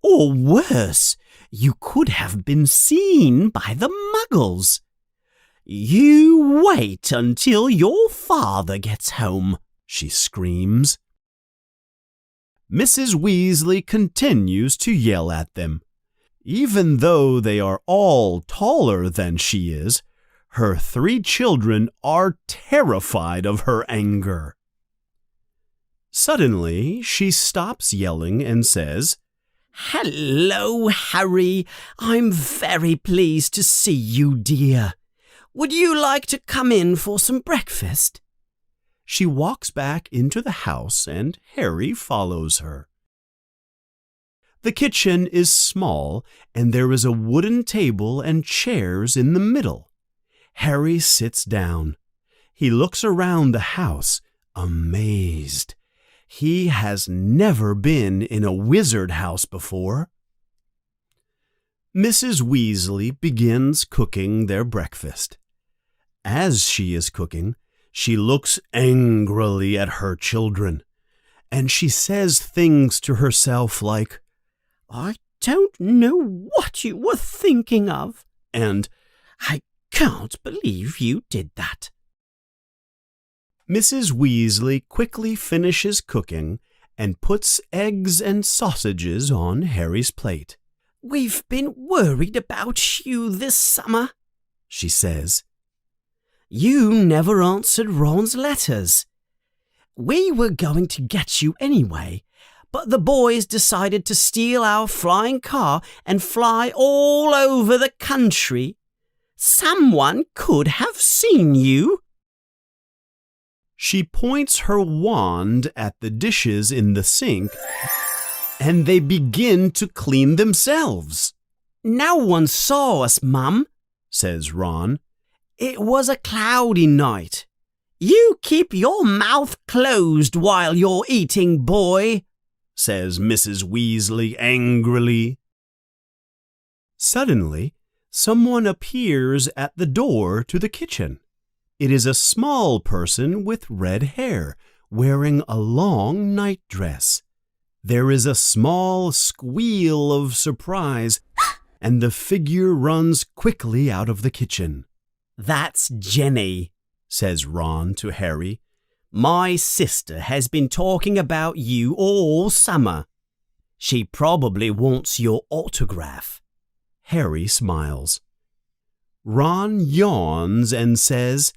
Speaker 3: Or worse, you could have been seen by the Muggles. You wait until your father gets home," she screams.
Speaker 1: Mrs. Weasley continues to yell at them. Even though they are all taller than she is, her 3 children are terrified of her anger. Suddenly, she stops yelling and says,
Speaker 3: "Hello, Harry. I'm very pleased to see you, dear. Would you like to come in for some breakfast?"
Speaker 1: She walks back into the house and Harry follows her. The kitchen is small and there is a wooden table and chairs in the middle. Harry sits down. He looks around the house, amazed. He has never been in a wizard house before. Mrs. Weasley begins cooking their breakfast. As she is cooking, she looks angrily at her children, and she says things to herself like,
Speaker 3: "I don't know what you were thinking of,"
Speaker 1: and
Speaker 3: "I can't believe you did that."
Speaker 1: Mrs. Weasley quickly finishes cooking and puts eggs and sausages on Harry's plate.
Speaker 3: "We've been worried about you this summer," she says. "You never answered Ron's letters. We were going to get you anyway, but the boys decided to steal our flying car and fly all over the country. Someone could have seen you."
Speaker 1: She points her wand at the dishes in the sink, and they begin to clean themselves.
Speaker 3: "No one saw us, Mum," says Ron. "It was a cloudy night. You keep your mouth closed while you're eating, boy,"
Speaker 1: says Mrs. Weasley angrily. Suddenly, someone appears at the door to the kitchen. It is a small person with red hair, wearing a long nightdress. There is a small squeal of surprise, and the figure runs quickly out of the kitchen.
Speaker 3: "That's Jenny," says Ron to Harry. "My sister has been talking about you all summer. She probably wants your autograph."
Speaker 1: Harry smiles. Ron yawns and says,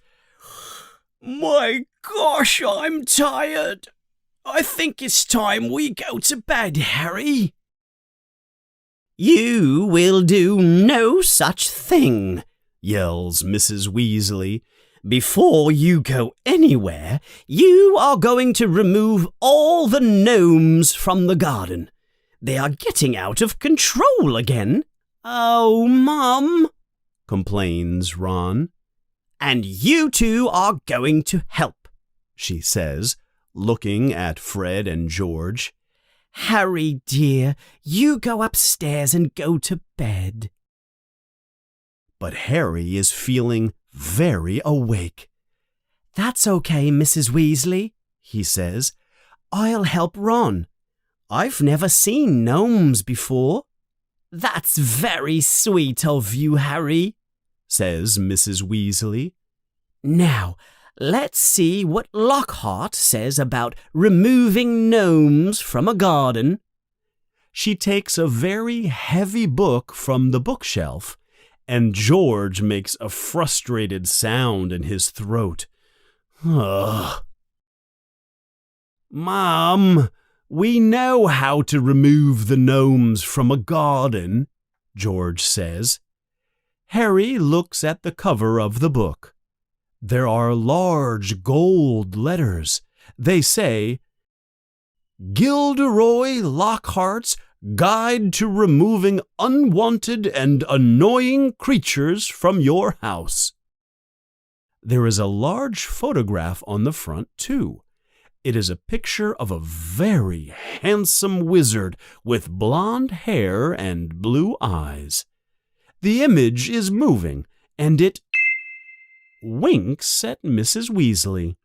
Speaker 3: "My gosh, I'm tired. I think it's time we go to bed, Harry." "You will do no such thing," yells Mrs. Weasley. "Before you go anywhere, you are going to remove all the gnomes from the garden. They are getting out of control again." "Oh, Mum," complains Ron. "And you two are going to help," she says, looking at Fred and George. "Harry, dear, you go upstairs and go to bed."
Speaker 1: But Harry is feeling very awake.
Speaker 3: "That's okay, Mrs. Weasley," he says. "I'll help Ron. I've never seen gnomes before." "That's very sweet of you, Harry," says Mrs. Weasley. "Now, let's see what Lockhart says about removing gnomes from a garden."
Speaker 1: She takes a very heavy book from the bookshelf, and George makes a frustrated sound in his throat. Ugh. "Mom, we know how to remove the gnomes from a garden," George says. Harry looks at the cover of the book. There are large gold letters. They say, "Gilderoy Lockhart's Guide to Removing Unwanted and Annoying Creatures from Your House." There is a large photograph on the front, too. It is a picture of a very handsome wizard with blonde hair and blue eyes. The image is moving, and it winks at Mrs. Weasley.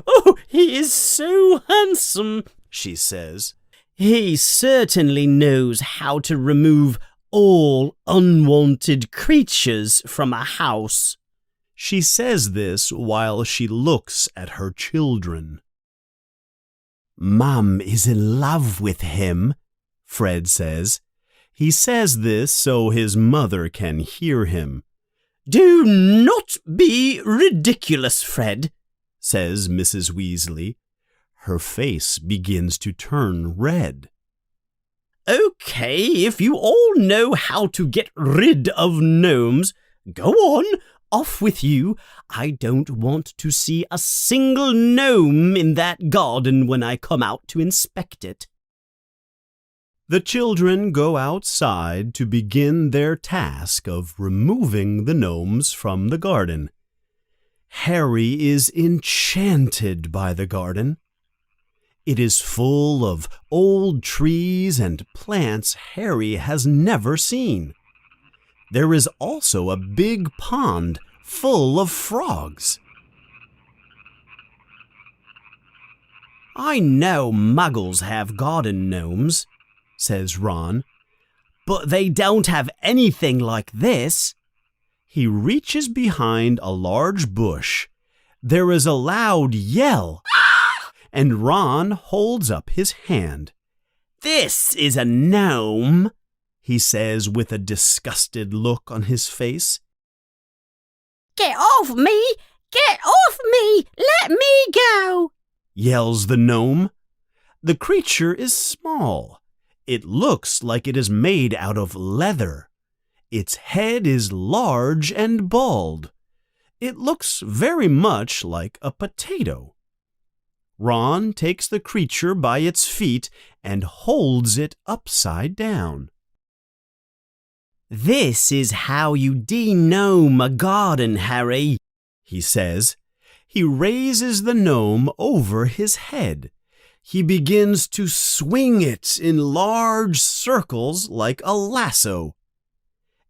Speaker 3: Oh, he is so handsome," she says. "He certainly knows how to remove all unwanted creatures from a house."
Speaker 1: She says this while she looks at her children. "Mum is in love with him," Fred says. He says this so his mother can hear him.
Speaker 3: "Do not be ridiculous, Fred," says Mrs. Weasley.
Speaker 1: Her face begins to turn red.
Speaker 3: "Okay, if you all know how to get rid of gnomes, go on, off with you. I don't want to see a single gnome in that garden when I come out to inspect it."
Speaker 1: The children go outside to begin their task of removing the gnomes from the garden. Harry is enchanted by the garden. It is full of old trees and plants Harry has never seen. There is also a big pond full of frogs.
Speaker 3: "I know muggles have garden gnomes," says Ron, "but they don't have anything like this."
Speaker 1: He reaches behind a large bush. There is a loud yell, and Ron holds up his hand.
Speaker 3: "This is a gnome,"
Speaker 1: he says with a disgusted look on his face.
Speaker 4: "Get off me! Get off me! Let me go!"
Speaker 1: yells the gnome. The creature is small. It looks like it is made out of leather. Its head is large and bald. It looks very much like a potato. Ron takes the creature by its feet and holds it upside down.
Speaker 3: "This is how you de-gnome a garden, Harry," he says. He raises the gnome over his head. He begins to swing it in large circles like a lasso.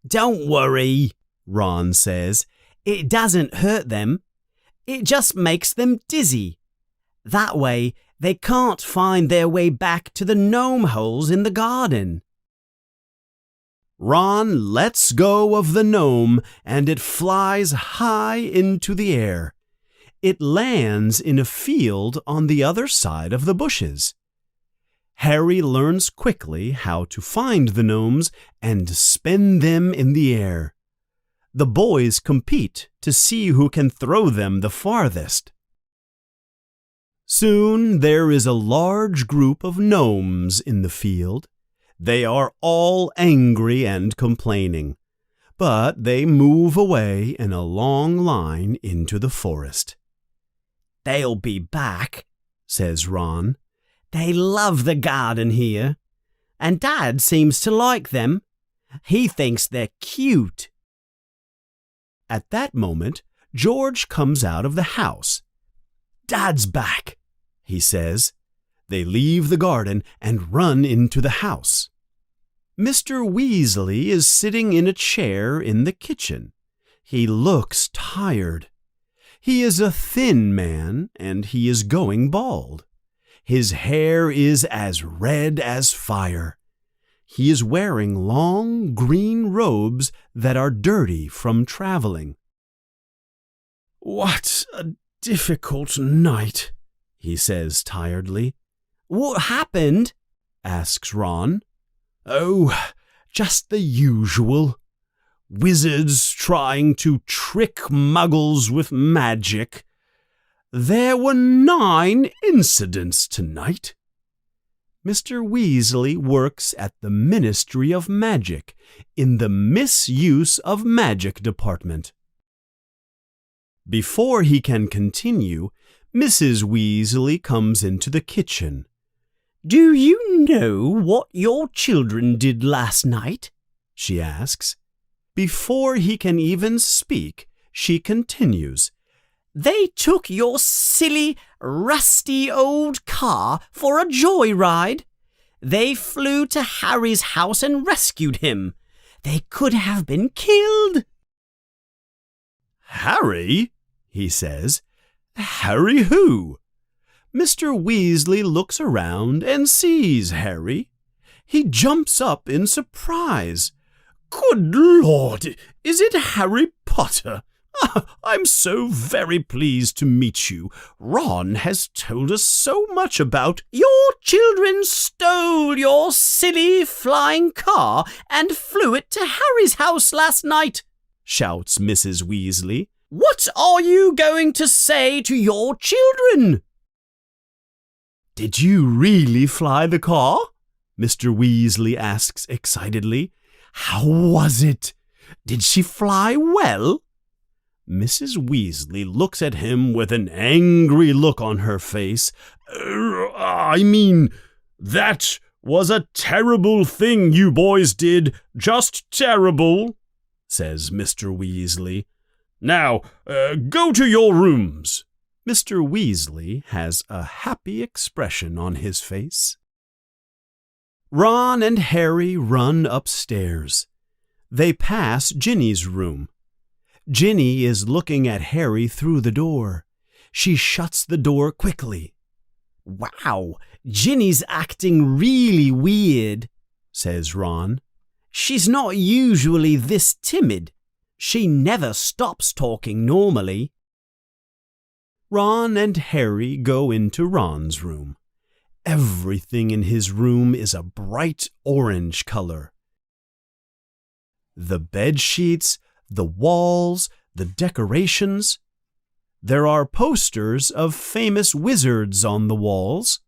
Speaker 3: "Don't worry," Ron says. It doesn't hurt them. It just makes them dizzy. That way, they can't find their way back to the gnome holes in the garden.
Speaker 1: Ron lets go of the gnome and it flies high into the air. It lands in a field on the other side of the bushes. Harry learns quickly how to find the gnomes and spin them in the air. The boys compete to see who can throw them the farthest. Soon there is a large group of gnomes in the field. They are all angry and complaining, but they move away in a long line into the forest.
Speaker 3: They'll be back, says Ron. They love the garden here, and Dad seems to like them. He thinks they're cute.
Speaker 1: At that moment, George comes out of the house. "Dad's back," he says. They leave the garden and run into the house. Mr. Weasley is sitting in a chair in the kitchen. He looks tired. He is a thin man, and he is going bald. His hair is as red as fire. He is wearing long green robes that are dirty from traveling. "What a difficult night," he says tiredly.
Speaker 3: What happened?
Speaker 1: Asks Ron. "Oh, just the usual. Wizards trying to trick muggles with magic. There were 9 incidents tonight." Mr. Weasley works at the Ministry of Magic in the Misuse of Magic department. Before he can continue, Mrs. Weasley comes into the kitchen.
Speaker 3: Do you know what your children did last night? She asks.
Speaker 1: Before he can even speak, she continues.
Speaker 3: They took your silly, rusty old car for a joyride. They flew to Harry's house and rescued him. They could have been killed.
Speaker 1: "Harry?" he says. "Harry who?" Mr. Weasley looks around and sees Harry. He jumps up in surprise. "Good Lord, is it Harry Potter? I'm so very pleased to meet you. Ron has told us so much about—"
Speaker 3: "Your children stole your silly flying car and flew it to Harry's house last night," shouts Mrs. Weasley. "What are you going to say to your children?"
Speaker 1: "Did you really fly the car?" Mr. Weasley asks excitedly. "How was it? Did she fly well?" Mrs. Weasley looks at him with an angry look on her face.
Speaker 2: I mean, that was a terrible thing you boys did. Just terrible," says Mr. Weasley. "Now, go to your rooms."
Speaker 1: Mr. Weasley has a happy expression on his face. Ron and Harry run upstairs. They pass Ginny's room. Ginny is looking at Harry through the door. She shuts the door quickly.
Speaker 3: "Wow, Ginny's acting really weird," says Ron. "She's not usually this timid. She never stops talking normally."
Speaker 1: Ron and Harry go into Ron's room. Everything in his room is a bright orange color. The bed sheets, the walls, the decorations. There are posters of famous wizards on the walls.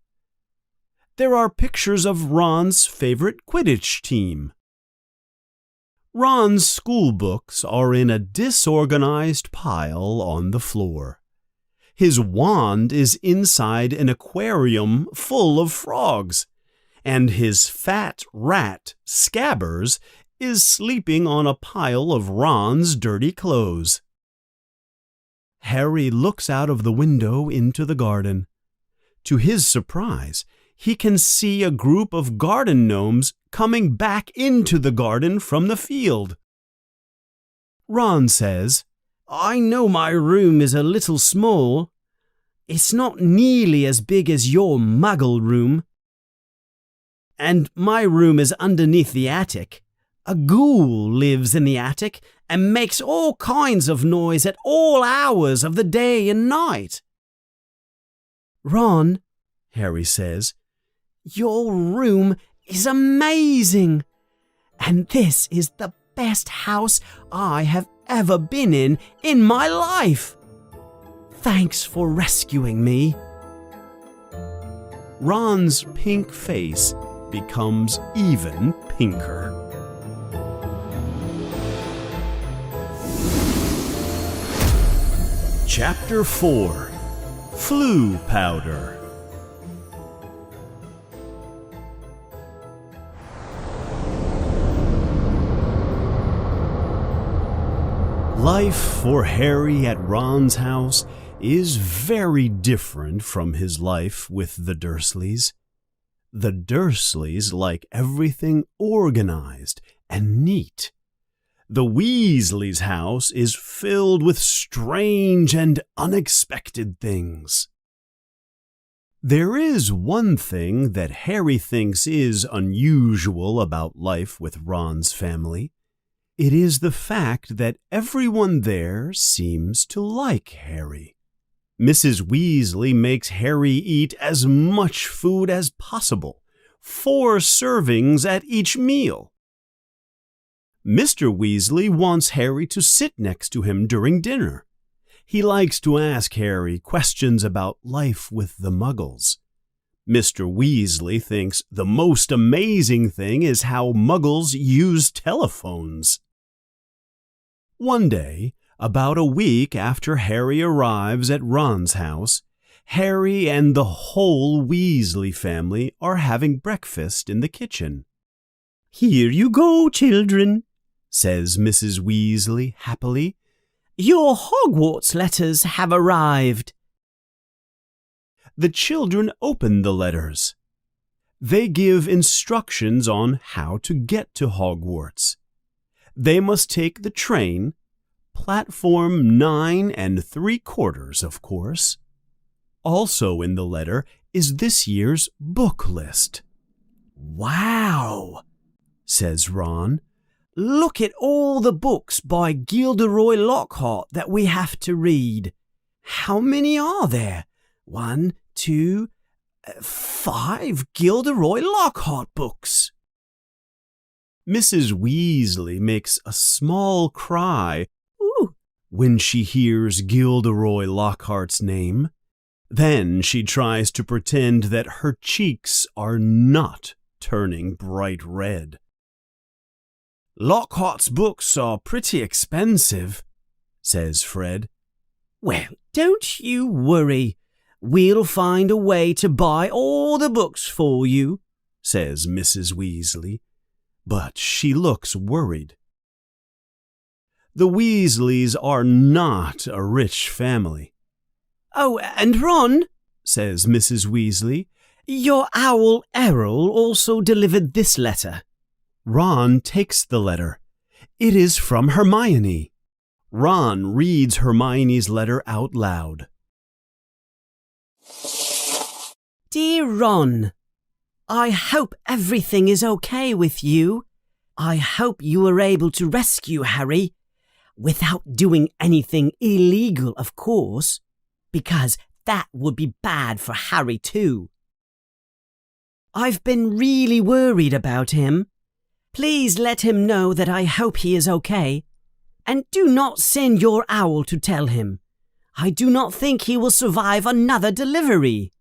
Speaker 1: There are pictures of Ron's favorite Quidditch team. Ron's school books are in a disorganized pile on the floor. His wand is inside an aquarium full of frogs, and his fat rat, Scabbers, is sleeping on a pile of Ron's dirty clothes. Harry looks out of the window into the garden. To his surprise, he can see a group of garden gnomes coming back into the garden from the field. Ron says,
Speaker 3: I know my room is a little small. It's not nearly as big as your muggle room. And my room is underneath the attic. A ghoul lives in the attic and makes all kinds of noise at all hours of the day and night. Ron, Harry says, your room is amazing. And this is the best house I have ever been in my life. Thanks for rescuing me.
Speaker 1: Ron's pink face becomes even pinker. Chapter 4: Flu Powder. Life for Harry at Ron's house is very different from his life with the Dursleys. The Dursleys like everything organized and neat. The Weasleys' house is filled with strange and unexpected things. There is one thing that Harry thinks is unusual about life with Ron's family. It is the fact that everyone there seems to like Harry. Mrs. Weasley makes Harry eat as much food as possible, 4 servings at each meal. Mr. Weasley wants Harry to sit next to him during dinner. He likes to ask Harry questions about life with the Muggles. Mr. Weasley thinks the most amazing thing is how Muggles use telephones. One day, about a week after Harry arrives at Ron's house, Harry and the whole Weasley family are having breakfast in the kitchen.
Speaker 3: Here you go, children,
Speaker 1: says Mrs. Weasley happily.
Speaker 3: Your Hogwarts letters have arrived.
Speaker 1: The children open the letters. They give instructions on how to get to Hogwarts. They must take the train, platform 9 3/4, of course. Also in the letter is this year's book list.
Speaker 3: Wow, says Ron. Look at all the books by Gilderoy Lockhart that we have to read. How many are there? 1, 2, 5 Gilderoy Lockhart books.
Speaker 1: Mrs. Weasley makes a small cry when she hears Gilderoy Lockhart's name. Then she tries to pretend that her cheeks are not turning bright red.
Speaker 3: Lockhart's books are pretty expensive, says Fred. Well, don't you worry. We'll find a way to buy all the books for you, says Mrs. Weasley.
Speaker 1: But she looks worried. The Weasleys are not a rich family.
Speaker 3: Oh, and Ron, says Mrs. Weasley, your owl Errol also delivered this letter.
Speaker 1: Ron takes the letter. It is from Hermione. Ron reads Hermione's letter out loud.
Speaker 3: Dear Ron, I hope everything is okay with you. I hope you were able to rescue Harry, without doing anything illegal, of course, because that would be bad for Harry too. I've been really worried about him. Please let him know that I hope he is okay, and do not send your owl to tell him. I do not think he will survive another delivery.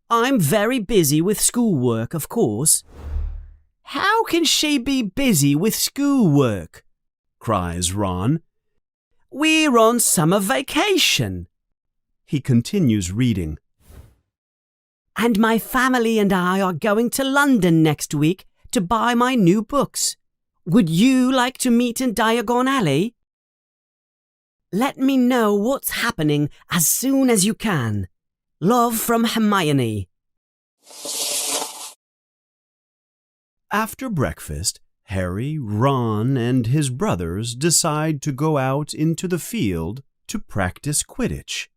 Speaker 3: I'm very busy with schoolwork, of course. How can she be busy with schoolwork? Cries Ron. We're on summer vacation.
Speaker 1: He continues reading.
Speaker 3: And my family and I are going to London next week to buy my new books. Would you like to meet in Diagon Alley? Let me know what's happening as soon as you can. Love from Hermione.
Speaker 1: After breakfast, Harry, Ron, and his brothers decide to go out into the field to practice Quidditch.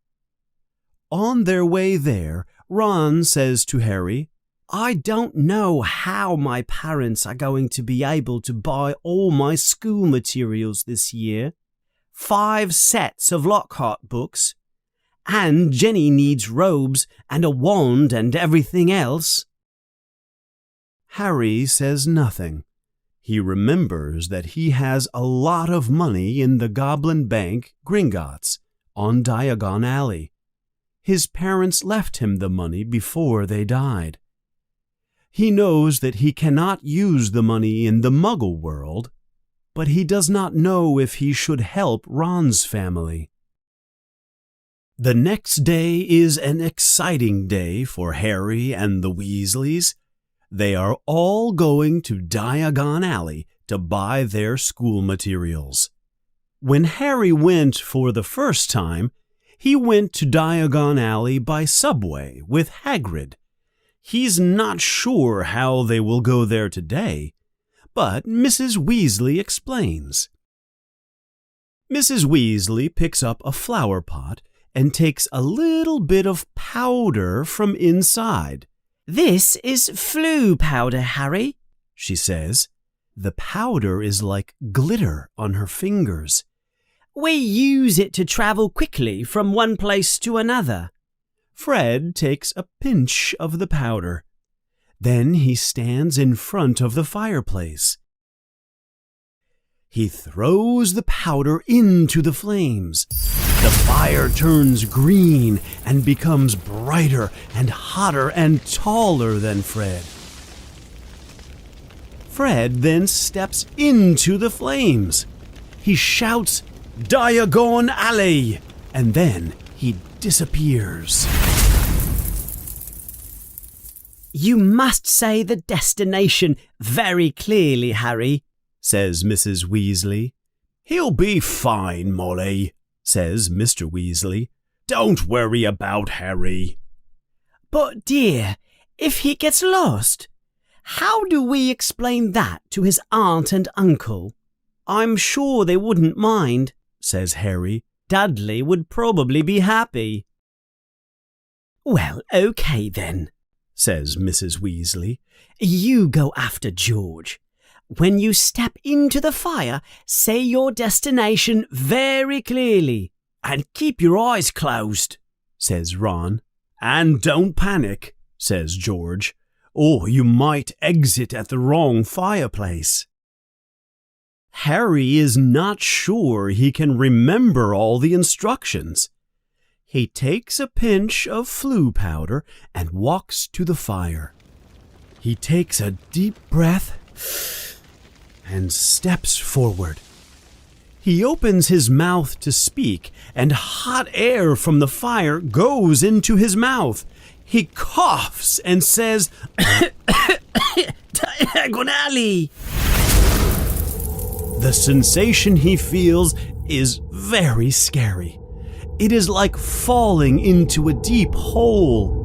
Speaker 1: On their way there, Ron says to Harry,
Speaker 3: I don't know how my parents are going to be able to buy all my school materials this year. 5 sets of Lockhart books. And Jenny needs robes and a wand and everything else.
Speaker 1: Harry says nothing. He remembers that he has a lot of money in the Goblin Bank, Gringotts, on Diagon Alley. His parents left him the money before they died. He knows that he cannot use the money in the Muggle world, but he does not know if he should help Ron's family. The next day is an exciting day for Harry and the Weasleys. They are all going to Diagon Alley to buy their school materials. When Harry went for the first time, he went to Diagon Alley by subway with Hagrid. He's not sure how they will go there today, but Mrs. Weasley explains. Mrs. Weasley picks up a flower pot and takes a little bit of powder from inside.
Speaker 3: This is flu powder, Harry,
Speaker 1: she says. The powder is like glitter on her fingers.
Speaker 3: We use it to travel quickly from one place to another.
Speaker 1: Fred takes a pinch of the powder. Then he stands in front of the fireplace. He throws the powder into the flames. The fire turns green and becomes brighter and hotter and taller than Fred. Fred then steps into the flames. He shouts, "Diagon Alley!" and then he disappears.
Speaker 3: You must say the destination very clearly, Harry,
Speaker 1: says Mrs. Weasley.
Speaker 2: He'll be fine, Molly, says Mr. Weasley. Don't worry about Harry.
Speaker 3: But, dear, if he gets lost, how do we explain that to his aunt and uncle? I'm sure they wouldn't mind, says Harry. Dudley would probably be happy. Well, okay then, says Mrs. Weasley. You go after George. When you step into the fire, say your destination very clearly and keep your eyes closed, says Ron.
Speaker 1: And don't panic, says George, or you might exit at the wrong fireplace. Harry is not sure he can remember all the instructions. He takes a pinch of flu powder and walks to the fire. He takes a deep breath and steps forward. He opens his mouth to speak, and hot air from the fire goes into his mouth. He coughs and says, "Diagon Alley!" The sensation he feels is very scary. It is like falling into a deep hole.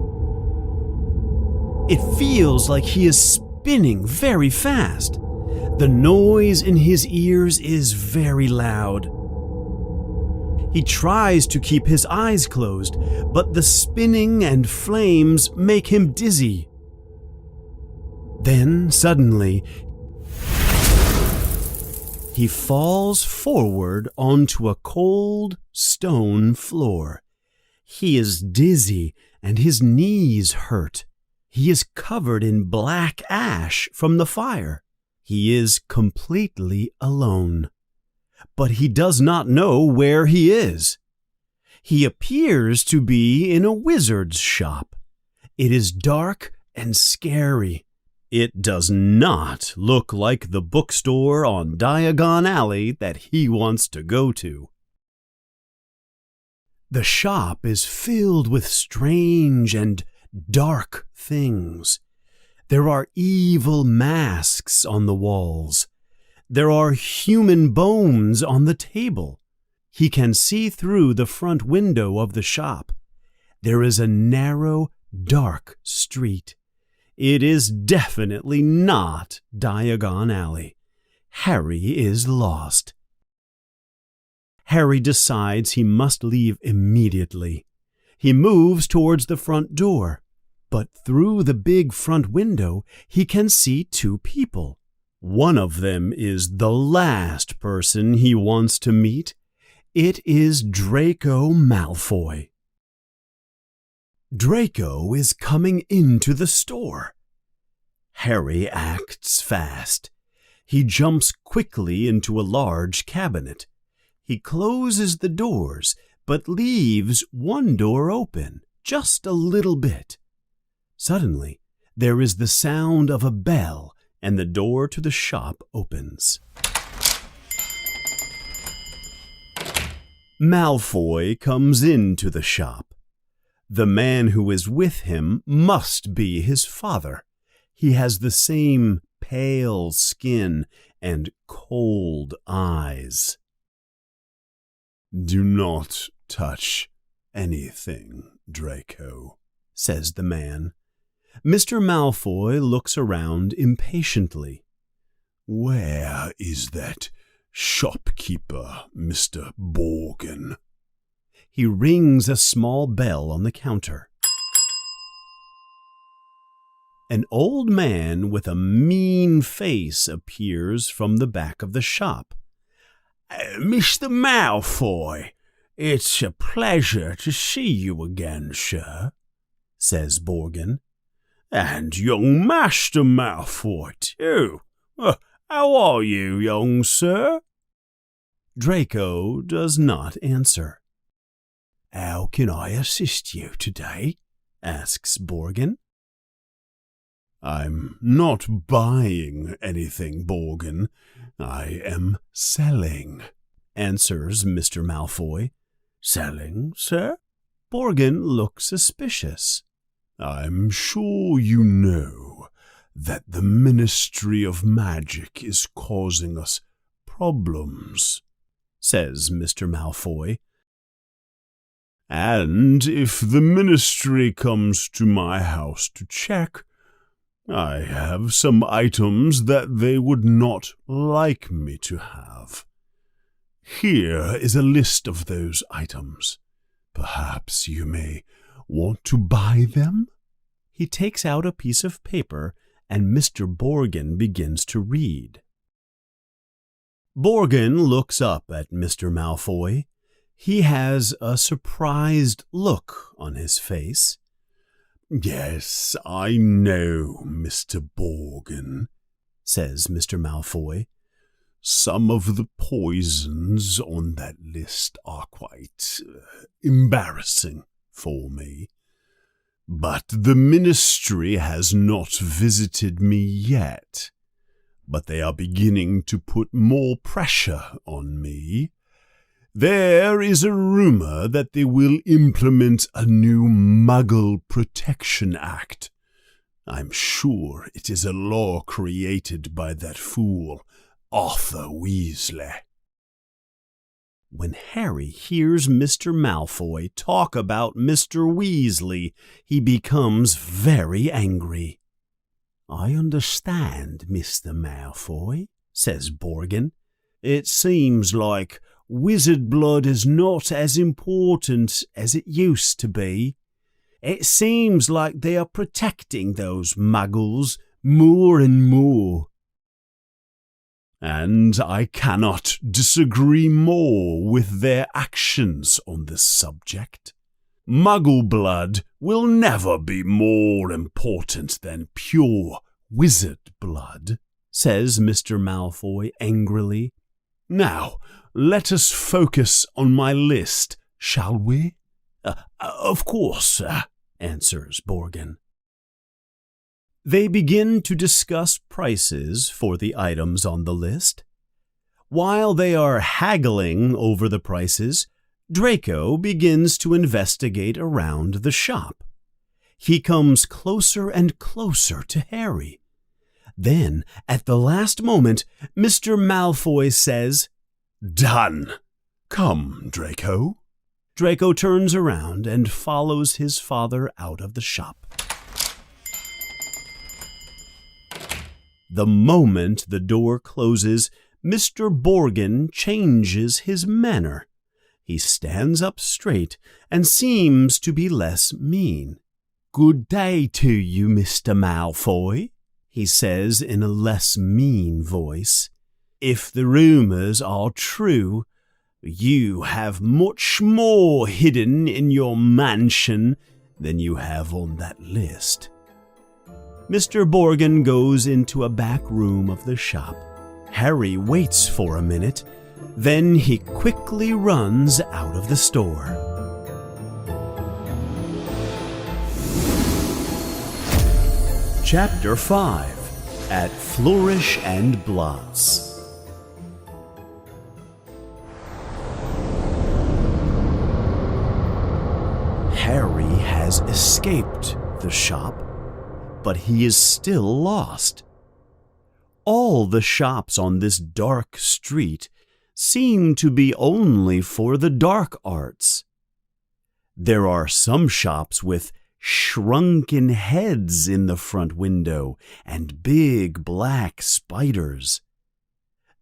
Speaker 1: It feels like he is spinning very fast. The noise in his ears is very loud. He tries to keep his eyes closed, but the spinning and flames make him dizzy. Then, suddenly, he falls forward onto a cold stone floor. He is dizzy and his knees hurt. He is covered in black ash from the fire. He is completely alone. But he does not know where he is. He appears to be in a wizard's shop. It is dark and scary. It does not look like the bookstore on Diagon Alley that he wants to go to. The shop is filled with strange and dark things. There are evil masks on the walls. There are human bones on the table. He can see through the front window of the shop. There is a narrow, dark street. It is definitely not Diagon Alley. Harry is lost. Harry decides he must leave immediately. He moves towards the front door, but through the big front window he can see two people. One of them is the last person he wants to meet. It is Draco Malfoy. Draco is coming into the store. Harry acts fast. He jumps quickly into a large cabinet. He closes the doors, but leaves one door open, just a little bit. Suddenly, there is the sound of a bell, and the door to the shop opens. Malfoy comes into the shop. The man who is with him must be his father. He has the same pale skin and cold eyes.
Speaker 2: "Do not touch anything, Draco,"
Speaker 1: says the man. Mr. Malfoy looks around impatiently.
Speaker 2: "Where is that shopkeeper, Mr. Borgin?"
Speaker 1: He rings a small bell on the counter. An old man with a mean face appears from the back of the shop.
Speaker 2: "Mr. Malfoy, it's a pleasure to see you again, sir," says Borgin. "And young Master Malfoy, too. How are you, young sir?"
Speaker 1: Draco does not answer.
Speaker 2: "How can I assist you today?"
Speaker 1: asks Borgin.
Speaker 2: "I'm not buying anything, Borgin. I am selling,"
Speaker 1: answers Mr. Malfoy.
Speaker 2: "Selling, sir?"
Speaker 1: Borgin looks suspicious.
Speaker 2: "I'm sure you know that the Ministry of Magic is causing us problems,"
Speaker 1: says Mr. Malfoy.
Speaker 2: "And if the Ministry comes to my house to check, I have some items that they would not like me to have. Here is a list of those items. Perhaps you may want to buy them?"
Speaker 1: He takes out a piece of paper and Mr. Borgin begins to read. Borgin looks up at Mr. Malfoy. He has a surprised look on his face.
Speaker 2: "Yes, I know, Mr. Borgin,"
Speaker 1: says Mr. Malfoy.
Speaker 2: "Some of the poisons on that list are quite embarrassing for me. But the Ministry has not visited me yet. But they are beginning to put more pressure on me. There is a rumor that they will implement a new Muggle Protection Act. I'm sure it is a law created by that fool, Arthur Weasley."
Speaker 1: When Harry hears Mr. Malfoy talk about Mr. Weasley, he becomes very angry.
Speaker 3: "I understand, Mr. Malfoy,"
Speaker 1: says Borgin.
Speaker 3: "It seems like wizard blood is not as important as it used to be. It seems like they are protecting those muggles more and more."
Speaker 2: "And I cannot disagree more with their actions on this subject. Muggle blood will never be more important than pure wizard blood,"
Speaker 1: says Mr. Malfoy angrily.
Speaker 2: "Now, let us focus on my list, shall we?"
Speaker 3: Of course, sir," answers Borgin.
Speaker 1: They begin to discuss prices for the items on the list. While they are haggling over the prices, Draco begins to investigate around the shop. He comes closer and closer to Harry. Then, at the last moment, Mr. Malfoy says,
Speaker 2: "Done. Come, Draco."
Speaker 1: Draco turns around and follows his father out of the shop. The moment the door closes, Mr. Borgin changes his manner. He stands up straight and seems to be less mean. "Good day to you, Mr. Malfoy," he says in a less mean voice. "If the rumors are true, you have much more hidden in your mansion than you have on that list." Mr. Borgin goes into a back room of the shop. Harry waits for a minute, then he quickly runs out of the store. Chapter 5 At Flourish and Blotts. Harry has escaped the shop, but he is still lost. All the shops on this dark street seem to be only for the dark arts. There are some shops with shrunken heads in the front window and big black spiders.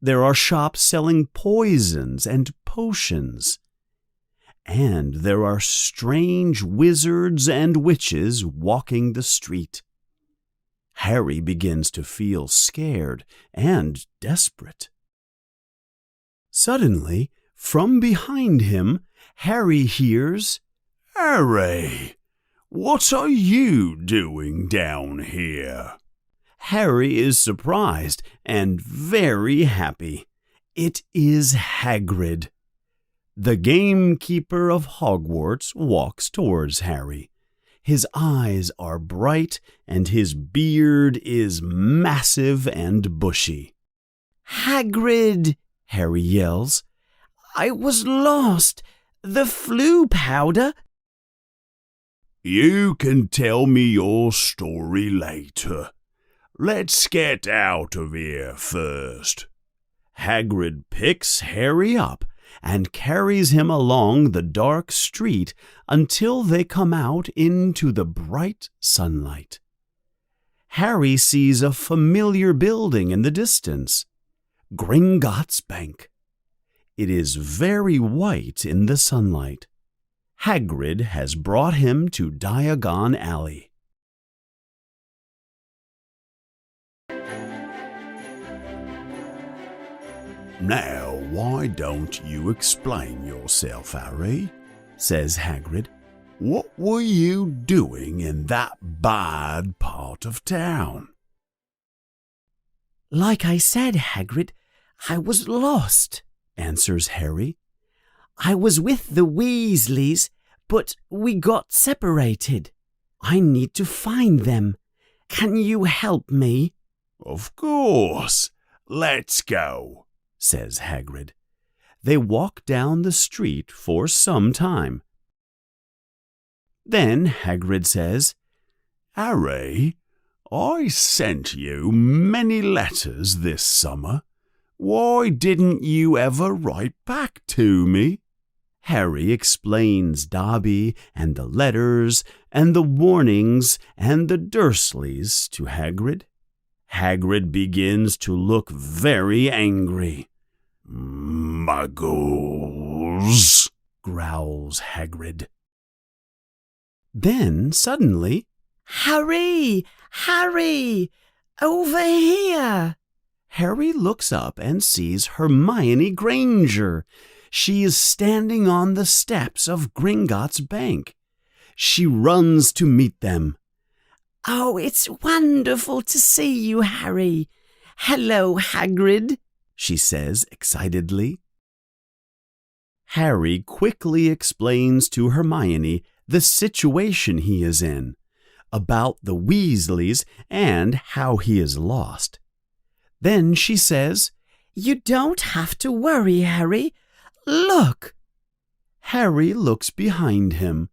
Speaker 1: There are shops selling poisons and potions. And there are strange wizards and witches walking the street. Harry begins to feel scared and desperate. Suddenly, from behind him, Harry hears,
Speaker 2: "Harry, what are you doing down here?"
Speaker 1: Harry is surprised and very happy. It is Hagrid. The gamekeeper of Hogwarts walks towards Harry. His eyes are bright and his beard is massive and bushy.
Speaker 3: "Hagrid," Harry yells, "I was lost. The flu powder—"
Speaker 2: "You can tell me your story later. Let's get out of here first."
Speaker 1: Hagrid picks Harry up and carries him along the dark street until they come out into the bright sunlight. Harry sees a familiar building in the distance, Gringotts Bank. It is very white in the sunlight. Hagrid has brought him to Diagon Alley.
Speaker 2: "Now, why don't you explain yourself, Harry?"
Speaker 1: says Hagrid.
Speaker 2: "What were you doing in that bad part of town?"
Speaker 3: "Like I said, Hagrid, I was lost," answers Harry. "I was with the Weasleys, but we got separated. I need to find them. Can you help me?"
Speaker 2: "Of course. Let's go,"
Speaker 1: says Hagrid. They walk down the street for some time. Then Hagrid says,
Speaker 2: "Harry, I sent you many letters this summer. Why didn't you ever write back to me?"
Speaker 1: Harry explains Dobby and the letters and the warnings and the Dursleys to Hagrid. Hagrid begins to look very angry.
Speaker 2: "Muggles,"
Speaker 1: growls Hagrid. Then suddenly,
Speaker 3: "Harry! Harry! Over here!"
Speaker 1: Harry looks up and sees Hermione Granger. She is standing on the steps of Gringotts Bank. She runs to meet them.
Speaker 3: "Oh, it's wonderful to see you, Harry. Hello, Hagrid,"
Speaker 1: she says excitedly. Harry quickly explains to Hermione the situation he is in, about the Weasleys and how he is lost. Then she says,
Speaker 3: "You don't have to worry, Harry. Look!"
Speaker 1: Harry looks behind him.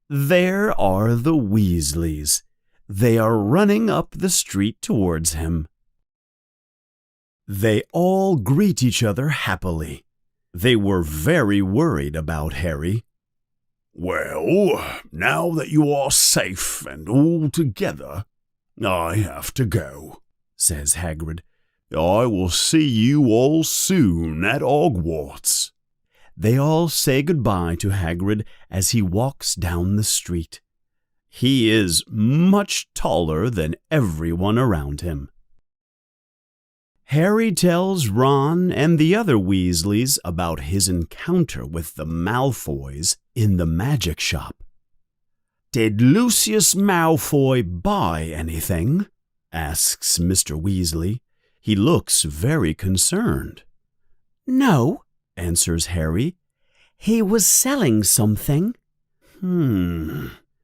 Speaker 1: There are the Weasleys. They are running up the street towards him. They all greet each other happily. They were very worried about Harry.
Speaker 2: "Well, now that you are safe and all together, I have to go,"
Speaker 1: says Hagrid.
Speaker 2: I will see you all soon at Hogwarts.
Speaker 1: They all say goodbye to Hagrid as he walks down the street. He is much taller than everyone around him. Harry tells Ron and the other Weasleys about his encounter with the Malfoys in the magic shop. "Did Lucius Malfoy buy anything?" asks Mr. Weasley. He looks very concerned.
Speaker 3: "No,"
Speaker 1: answers Harry.
Speaker 3: "he was selling something."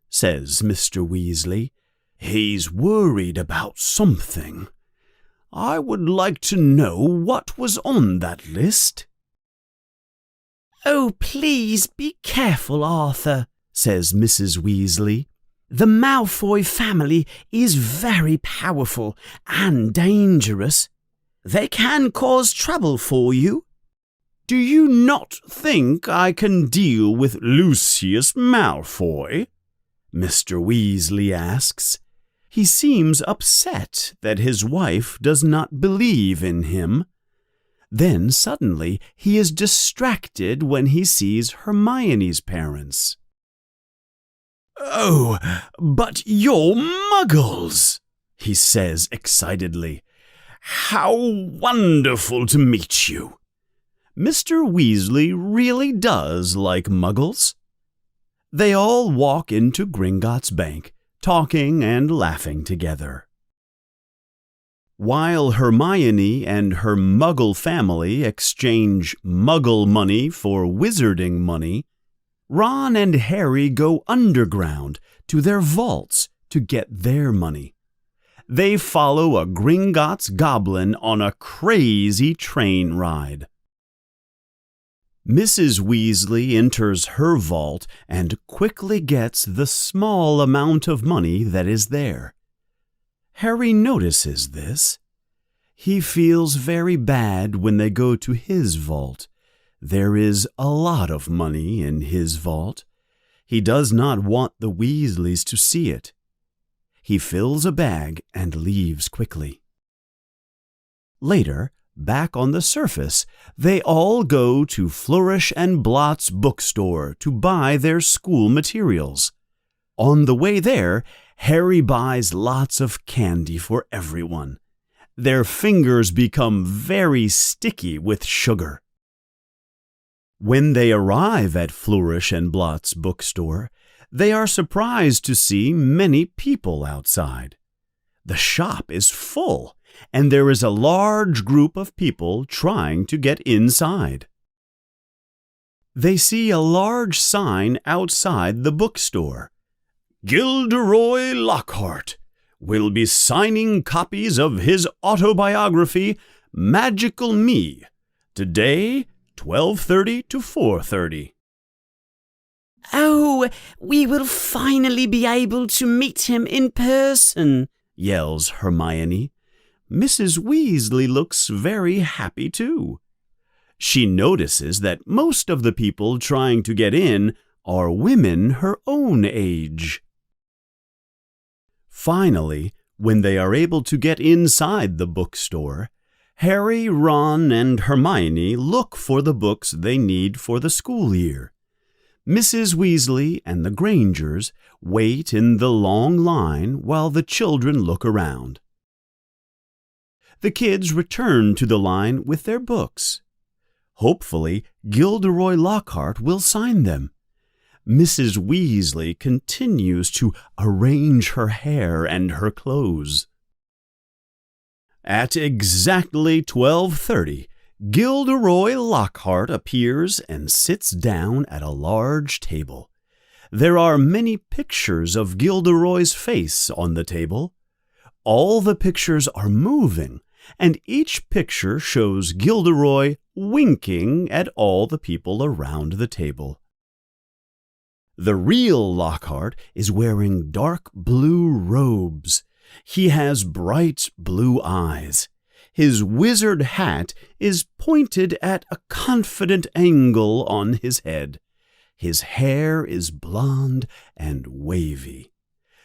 Speaker 1: Says Mr. Weasley. "He's worried about something. I would like to know what was on that list."
Speaker 3: "Oh, please be careful, Arthur," says Mrs. Weasley. "The Malfoy family is very powerful and dangerous. They can cause trouble for you."
Speaker 1: "Do you not think I can deal with Lucius Malfoy?" Mr. Weasley asks. He seems upset that his wife does not believe in him. Then suddenly he is distracted when he sees Hermione's parents. "Oh, but you're Muggles!" he says excitedly. "How wonderful to meet you!" Mr. Weasley really does like Muggles. They all walk into Gringotts Bank, talking and laughing together. While Hermione and her Muggle family exchange Muggle money for wizarding money, Ron and Harry go underground to their vaults to get their money. They follow a Gringotts goblin on a crazy train ride. Mrs. Weasley enters her vault and quickly gets the small amount of money that is there. Harry notices this. He feels very bad when they go to his vault. There is a lot of money in his vault. He does not want the Weasleys to see it. He fills a bag and leaves quickly. Later, back on the surface, they all go to Flourish and Blott's bookstore to buy their school materials. On the way there, Harry buys lots of candy for everyone. Their fingers become very sticky with sugar. When they arrive at Flourish and Blott's bookstore, they are surprised to see many people outside. The shop is full, and there is a large group of people trying to get inside. They see a large sign outside the bookstore. "Gilderoy Lockhart will be signing copies of his autobiography, Magical Me, today, 12:30 to 4:30.
Speaker 3: "Oh, we will finally be able to meet him in person,"
Speaker 1: yells Hermione. Mrs. Weasley looks very happy too. She notices that most of the people trying to get in are women her own age. Finally, when they are able to get inside the bookstore, Harry, Ron, and Hermione look for the books they need for the school year. Mrs. Weasley and the Grangers wait in the long line while the children look around. The kids return to the line with their books. Hopefully, Gilderoy Lockhart will sign them. Mrs. Weasley continues to arrange her hair and her clothes. At exactly 12:30, Gilderoy Lockhart appears and sits down at a large table. There are many pictures of Gilderoy's face on the table. All the pictures are moving, and each picture shows Gilderoy winking at all the people around the table. The real Lockhart is wearing dark blue robes. He has bright blue eyes. His wizard hat is pointed at a confident angle on his head. His hair is blonde and wavy.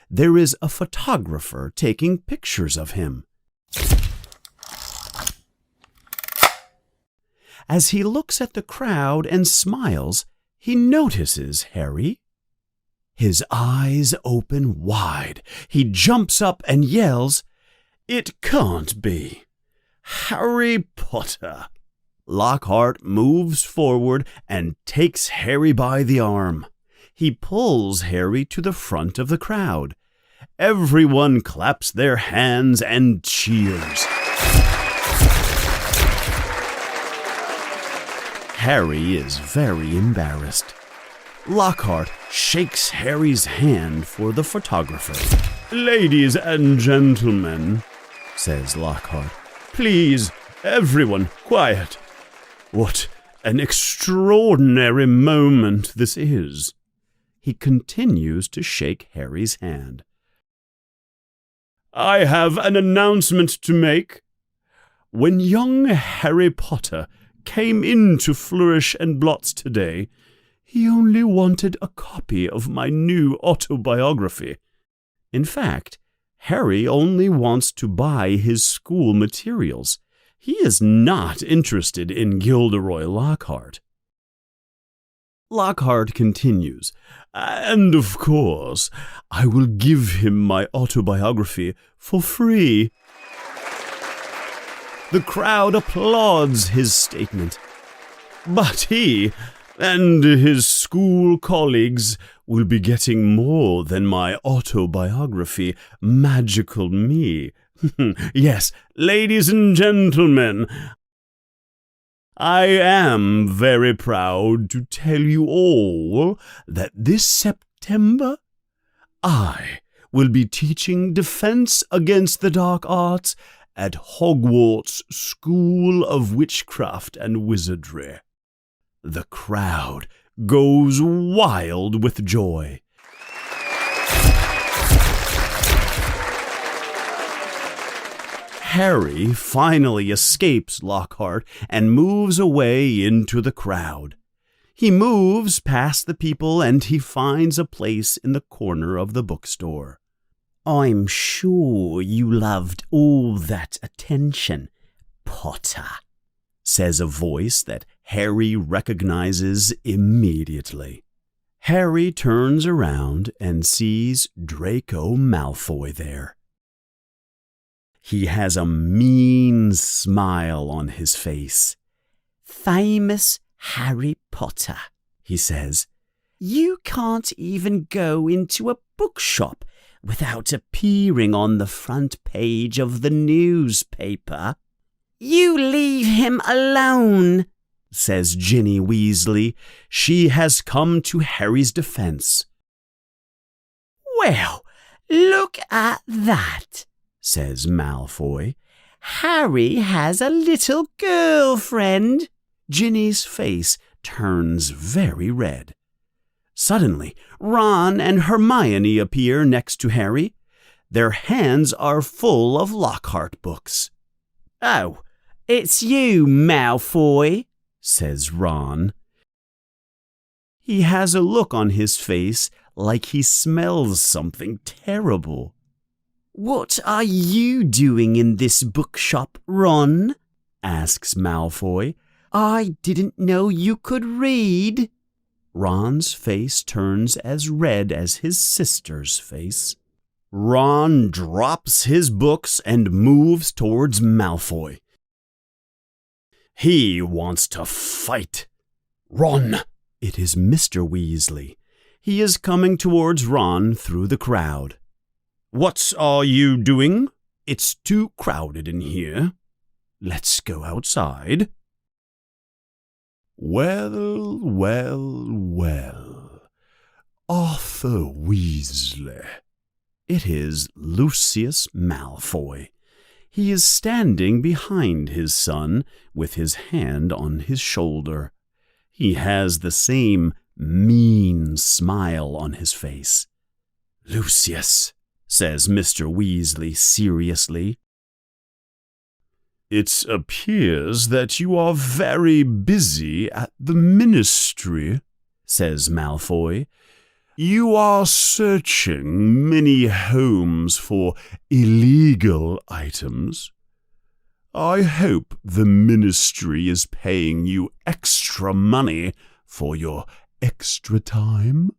Speaker 1: There is a photographer taking pictures of him. As he looks at the crowd and smiles, he notices Harry. His eyes open wide. He jumps up and yells, "It can't be! Harry Potter!" Lockhart moves forward and takes Harry by the arm. He pulls Harry to the front of the crowd. Everyone claps their hands and cheers. Harry is very embarrassed. Lockhart shakes Harry's hand for the photographer. "Ladies and gentlemen," says Lockhart, "please, everyone, quiet. What an extraordinary moment this is." He continues to shake Harry's hand. "I have an announcement to make. When young Harry Potter came into Flourish and Blots today, he only wanted a copy of my new autobiography. In fact, Harry only wants to buy his school materials. He is not interested in Gilderoy Lockhart." Lockhart continues, "And of course, I will give him my autobiography for free." The crowd applauds his statement. But he and his school colleagues will be getting more than my autobiography, Magical Me. Yes, ladies and gentlemen, I am very proud to tell you all that this September I will be teaching Defense Against the Dark Arts at Hogwarts School of Witchcraft and Wizardry. The crowd goes wild with joy. Harry finally escapes Lockhart and moves away into the crowd. He moves past the people and he finds a place in the corner of the bookstore. "I'm sure you loved all that attention, Potter," says a voice that Harry recognizes immediately. Harry turns around and sees Draco Malfoy there. He has a mean smile on his face. "Famous Harry Potter," he says. "You can't even go into a bookshop without appearing on the front page of the newspaper." "You leave him alone," says Ginny Weasley. She has come to Harry's defense. "Well, look at that," says Malfoy. "Harry has a little girlfriend." Ginny's face turns very red. Suddenly, Ron and Hermione appear next to Harry. Their hands are full of Lockhart books. "Oh, it's you, Malfoy," says Ron. He has a look on his face like he smells something terrible. "What are you doing in this bookshop, Ron?" asks Malfoy. "I didn't know you could read." Ron's face turns as red as his sister's face. Ron drops his books and moves towards Malfoy. He wants to fight. "Ron!" It is Mr. Weasley. He is coming towards Ron through the crowd. "What are you doing? It's too crowded in here. Let's go outside." Well, well, well. Arthur Weasley. It is Lucius Malfoy. He is standing behind his son with his hand on his shoulder. He has the same mean smile on his face. "Lucius," says Mr. Weasley seriously, "it appears that you are very busy at the ministry," says Malfoy. "You are searching many homes for illegal items.
Speaker 2: I hope the ministry is paying you extra money for your extra time."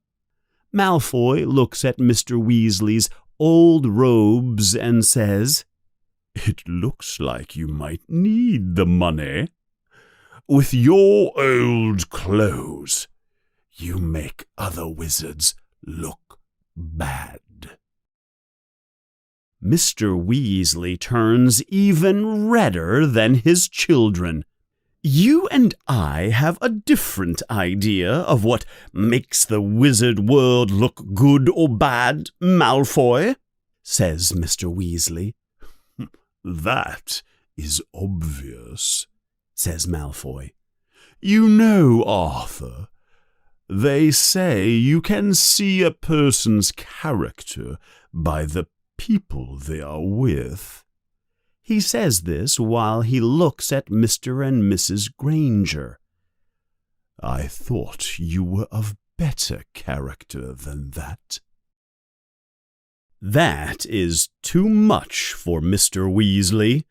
Speaker 1: Malfoy looks at Mr. Weasley's old robes and says,
Speaker 2: "It looks like you might need the money. With your old clothes, you make other wizards look bad."
Speaker 1: Mr. Weasley turns even redder than his children. "You and I have a different idea of what makes the wizard world look good or bad, Malfoy," says Mr. Weasley.
Speaker 2: "That is obvious,"
Speaker 1: says Malfoy.
Speaker 2: "You know, Arthur, they say you can see a person's character by the people they are with."
Speaker 1: He says this while he looks at Mr. and Mrs. Granger.
Speaker 2: "I thought you were of better character than that."
Speaker 1: That is too much for Mr. Weasley.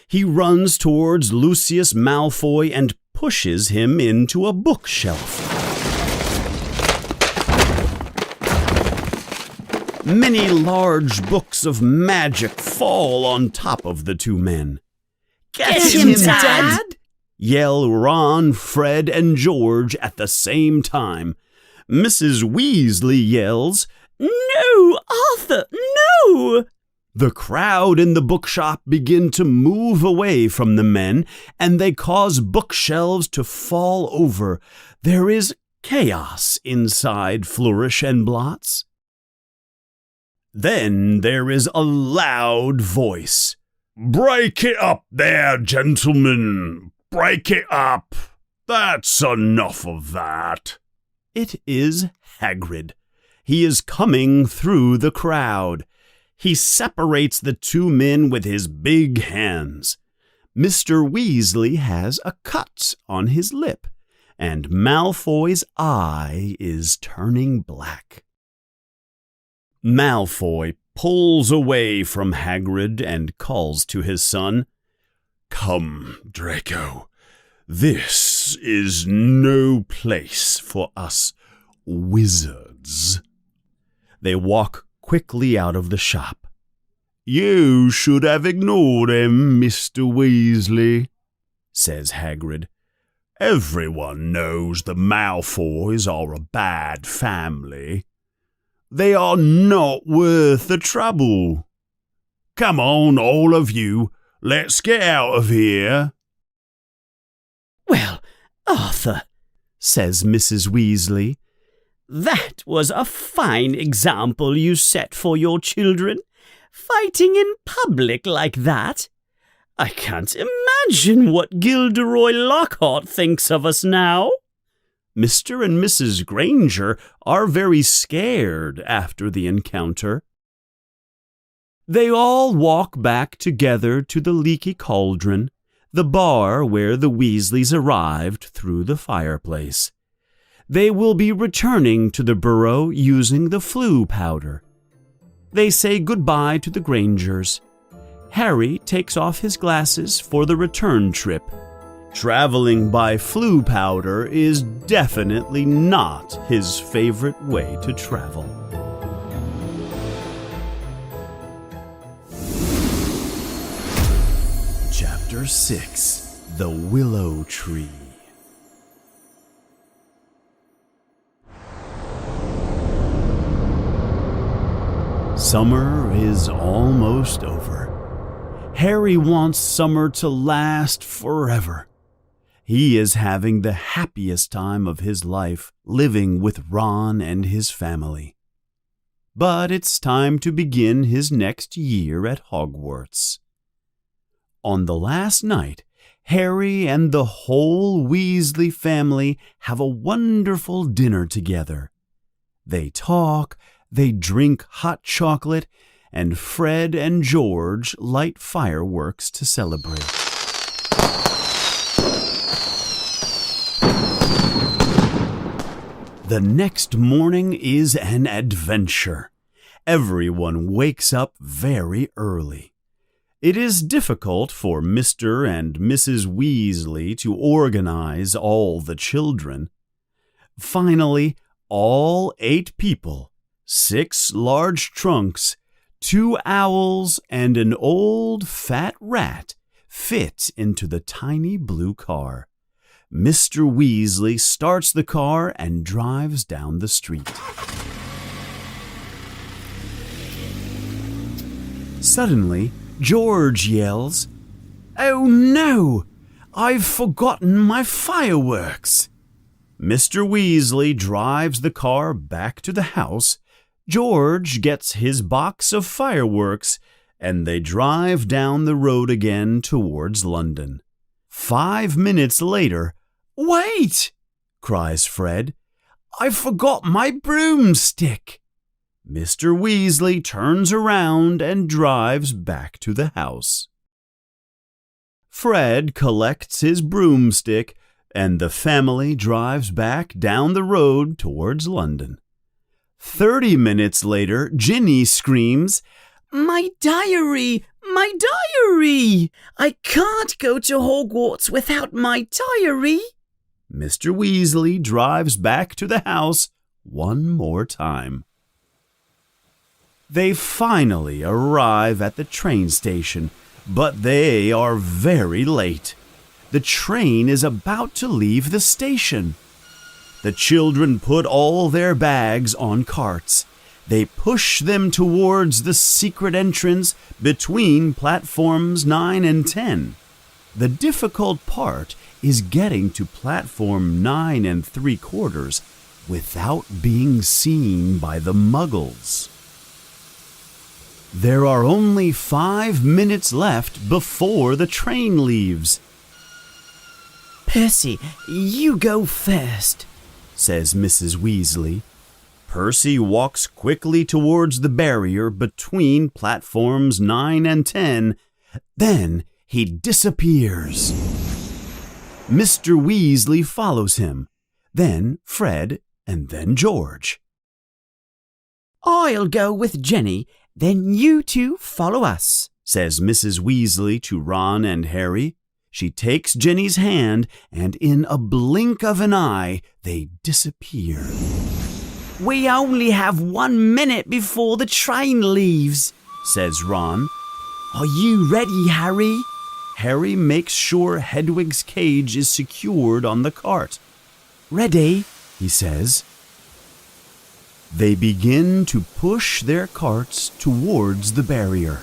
Speaker 1: He runs towards Lucius Malfoy and pushes him into a bookshelf. Many large books of magic fall on top of the two men.
Speaker 4: Get him, Dad!
Speaker 1: Yell Ron, Fred, and George at the same time. Mrs. Weasley yells,
Speaker 4: "No, Arthur, no!"
Speaker 1: The crowd in the bookshop begin to move away from the men, and they cause bookshelves to fall over. There is chaos inside Flourish and Blots. Then there is a loud voice.
Speaker 2: "Break it up there, gentlemen! Break it up! That's enough of that!"
Speaker 1: It is Hagrid. He is coming through the crowd. He separates the two men with his big hands. Mr. Weasley has a cut on his lip, and Malfoy's eye is turning black. Malfoy pulls away from Hagrid and calls to his son,
Speaker 2: "Come, Draco. This is no place for us wizards."
Speaker 1: They walk quickly out of the shop.
Speaker 2: "You should have ignored him, Mr. Weasley,"
Speaker 1: says Hagrid.
Speaker 2: "Everyone knows the Malfoys are a bad family. They are not worth the trouble. Come on, all of you. Let's get out of here."
Speaker 3: "Well, Arthur," says Mrs. Weasley, "that was a fine example you set for your children, fighting in public like that. I can't imagine what Gilderoy Lockhart thinks of us now."
Speaker 1: Mr. and Mrs. Granger are very scared after the encounter. They all walk back together to the Leaky Cauldron, the bar where the Weasleys arrived through the fireplace. They will be returning to the burrow using the flu powder. They say goodbye to the Grangers. Harry takes off his glasses for the return trip. Traveling by flu powder is definitely not his favorite way to travel. Chapter 6: The Willow Tree. Summer is almost over. Harry wants summer to last forever. He is having the happiest time of his life living with Ron and his family. But it's time to begin his next year at Hogwarts. On the last night, Harry and the whole Weasley family have a wonderful dinner together. They talk, they drink hot chocolate, and Fred and George light fireworks to celebrate. The next morning is an adventure. Everyone wakes up very early. It is difficult for Mr. and Mrs. Weasley to organize all the children. Finally, all 8 people, 6 large trunks, 2 owls, and an old fat rat fit into the tiny blue car. Mr. Weasley starts the car and drives down the street. Suddenly, George yells, "Oh no! I've forgotten my fireworks!" Mr. Weasley drives the car back to the house. George gets his box of fireworks, and they drive down the road again towards London. 5 minutes later, "Wait!" cries Fred. "I forgot my broomstick." Mr. Weasley turns around and drives back to the house. Fred collects his broomstick, and the family drives back down the road towards London. 30 minutes later, Ginny screams,
Speaker 3: My diary! My diary! I can't go to Hogwarts without my diary!
Speaker 1: Mr. Weasley drives back to the house one more time. They finally arrive at the train station, but they are very late. The train is about to leave the station. The children put all their bags on carts. They push them towards the secret entrance between platforms 9 and 10. The difficult part is getting to platform 9 3/4 without being seen by the Muggles. There are only 5 minutes left before the train leaves.
Speaker 3: Percy, you go first,
Speaker 1: says Mrs. Weasley. Percy walks quickly towards the barrier between platforms 9 and 10. Then he disappears. Mr. Weasley follows him, then Fred, and then George.
Speaker 3: I'll go with Jenny, then you two follow us,
Speaker 1: says Mrs. Weasley to Ron and Harry. She takes Jenny's hand, and in a blink of an eye, they disappear.
Speaker 3: We only have 1 minute before the train leaves, says Ron. Are you ready, Harry?
Speaker 1: Harry makes sure Hedwig's cage is secured on the cart.
Speaker 3: Ready,
Speaker 1: he says. They begin to push their carts towards the barrier.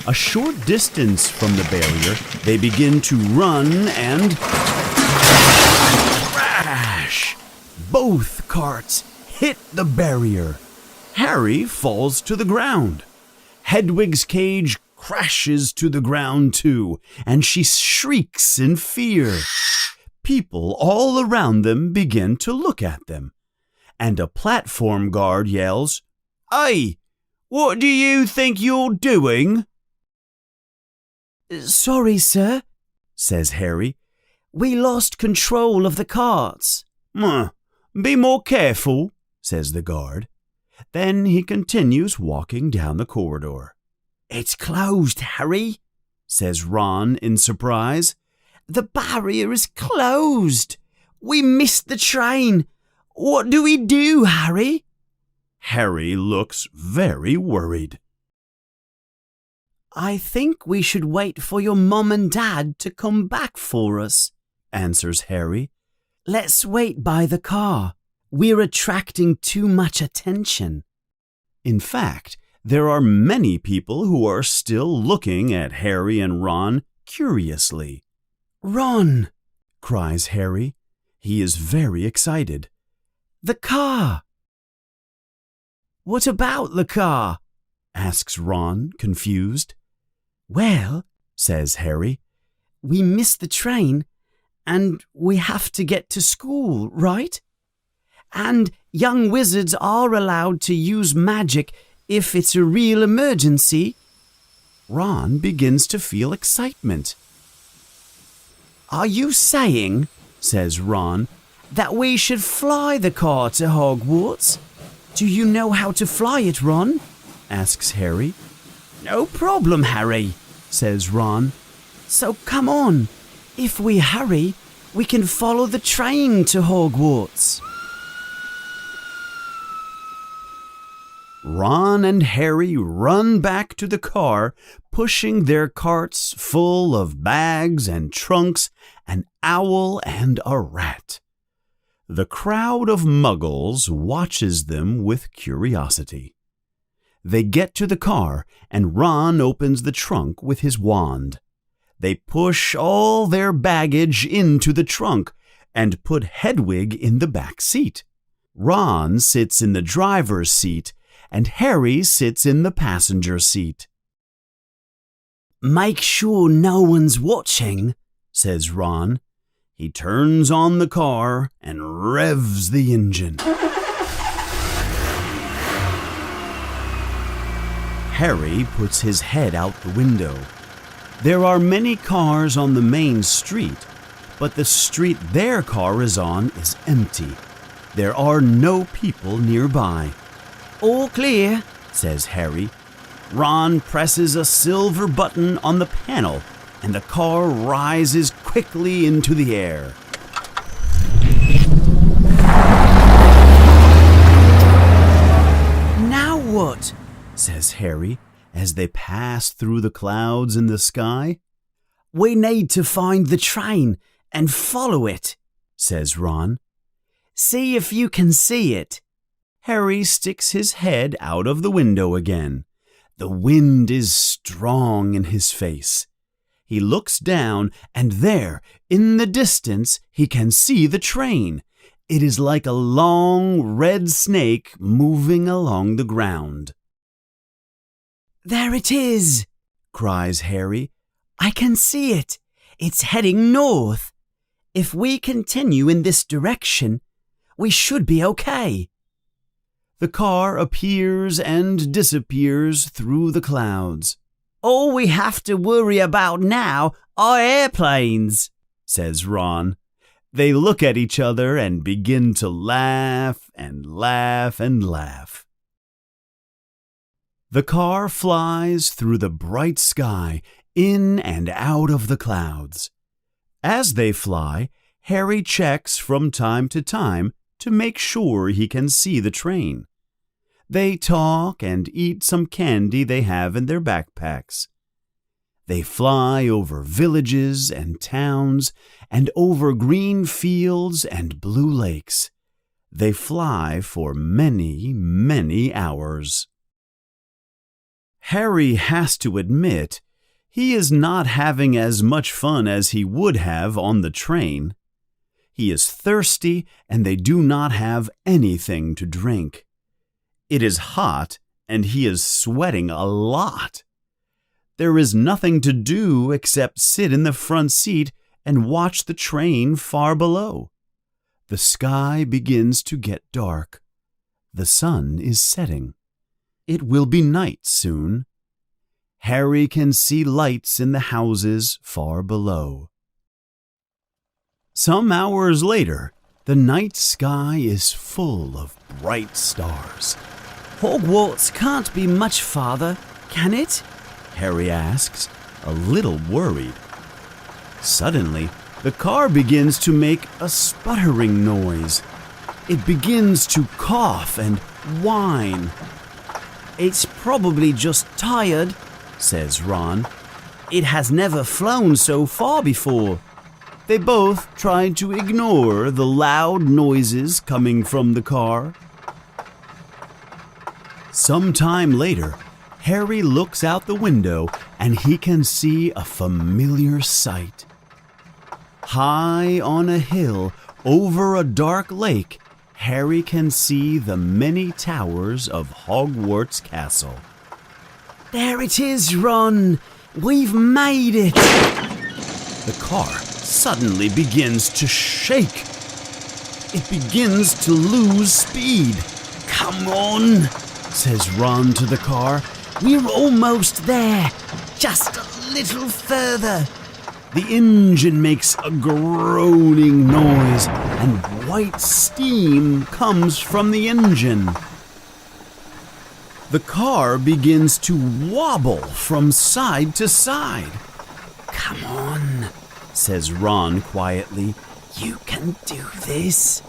Speaker 1: A short distance from the barrier, they begin to run and crash! Both carts hit the barrier. Harry falls to the ground. Hedwig's cage crashes to the ground too, and she shrieks in fear. People all around them begin to look at them, and a platform guard yells, "Hey, what do you think you're doing?"
Speaker 3: Sorry, sir, says Harry. We lost control of the carts.
Speaker 1: Be more careful, says the guard. Then he continues walking down the corridor.
Speaker 3: It's closed, Harry, says Ron in surprise. The barrier is closed. We missed the train. What do we do, Harry?
Speaker 1: Harry looks very worried.
Speaker 3: I think we should wait for your mum and dad to come back for us, answers Harry. Let's wait by the car. We're attracting too much attention.
Speaker 1: In fact, there are many people who are still looking at Harry and Ron curiously.
Speaker 3: Ron,
Speaker 1: cries Harry. He is very excited.
Speaker 3: The car!
Speaker 1: What about the car? Asks Ron, confused.
Speaker 3: Well,
Speaker 1: says Harry,
Speaker 3: we missed the train and we have to get to school, right? And young wizards are allowed to use magic if it's a real emergency.
Speaker 1: Ron begins to feel excitement.
Speaker 3: Are you saying, says Ron, that we should fly the car to Hogwarts? Do you know how to fly it, Ron? Asks Harry. No problem, Harry, says Ron. So come on. If we hurry, we can follow the train to Hogwarts.
Speaker 1: Ron and Harry run back to the car, pushing their carts full of bags and trunks, an owl and a rat. The crowd of muggles watches them with curiosity. They get to the car, and Ron opens the trunk with his wand. They push all their baggage into the trunk and put Hedwig in the back seat. Ron sits in the driver's seat, and Harry sits in the passenger seat.
Speaker 3: Make sure no one's watching,
Speaker 1: says Ron. He turns on the car and revs the engine. Harry puts his head out the window. There are many cars on the main street, but the street their car is on is empty. There are no people nearby.
Speaker 3: All clear,
Speaker 1: says Harry. Ron presses a silver button on the panel, and the car rises quickly into the air.
Speaker 3: Now what?
Speaker 1: says Harry as they pass through the clouds in the sky.
Speaker 3: We need to find the train and follow it,
Speaker 1: says Ron.
Speaker 3: See if you can see it.
Speaker 1: Harry sticks his head out of the window again. The wind is strong in his face. He looks down, and there, in the distance, he can see the train. It is like a long red snake moving along the ground.
Speaker 3: There it is, cries Harry. I can see it. It's heading north. If we continue in this direction, we should be okay.
Speaker 1: The car appears and disappears through the clouds.
Speaker 3: All we have to worry about now are airplanes,
Speaker 1: says Ron. They look at each other and begin to laugh and laugh and laugh. The car flies through the bright sky, in and out of the clouds. As they fly, Harry checks from time to make sure he can see the train. They talk and eat some candy they have in their backpacks. They fly over villages and towns and over green fields and blue lakes. They fly for many, many hours. Harry has to admit he is not having as much fun as he would have on the train. He is thirsty, and they do not have anything to drink. It is hot, and he is sweating a lot. There is nothing to do except sit in the front seat and watch the train far below. The sky begins to get dark. The sun is setting. It will be night soon. Harry can see lights in the houses far below. Some hours later, the night sky is full of bright stars.
Speaker 3: Hogwarts can't be much farther, can it?
Speaker 1: Harry asks, a little worried. Suddenly, the car begins to make a sputtering noise. It begins to cough and whine.
Speaker 3: It's probably just tired, says Ron. It has never flown so far before.
Speaker 1: They both try to ignore the loud noises coming from the car. Some time later, Harry looks out the window and he can see a familiar sight. High on a hill over a dark lake, Harry can see the many towers of Hogwarts Castle.
Speaker 3: There it is, Ron! We've made it!
Speaker 1: The car suddenly begins to shake. It begins to lose speed.
Speaker 3: Come on,
Speaker 1: says Ron to the car.
Speaker 3: We're almost there. Just a little further.
Speaker 1: The engine makes a groaning noise, and white steam comes from the engine. The car begins to wobble from side to side.
Speaker 3: Come on, says Ron quietly. You can do this.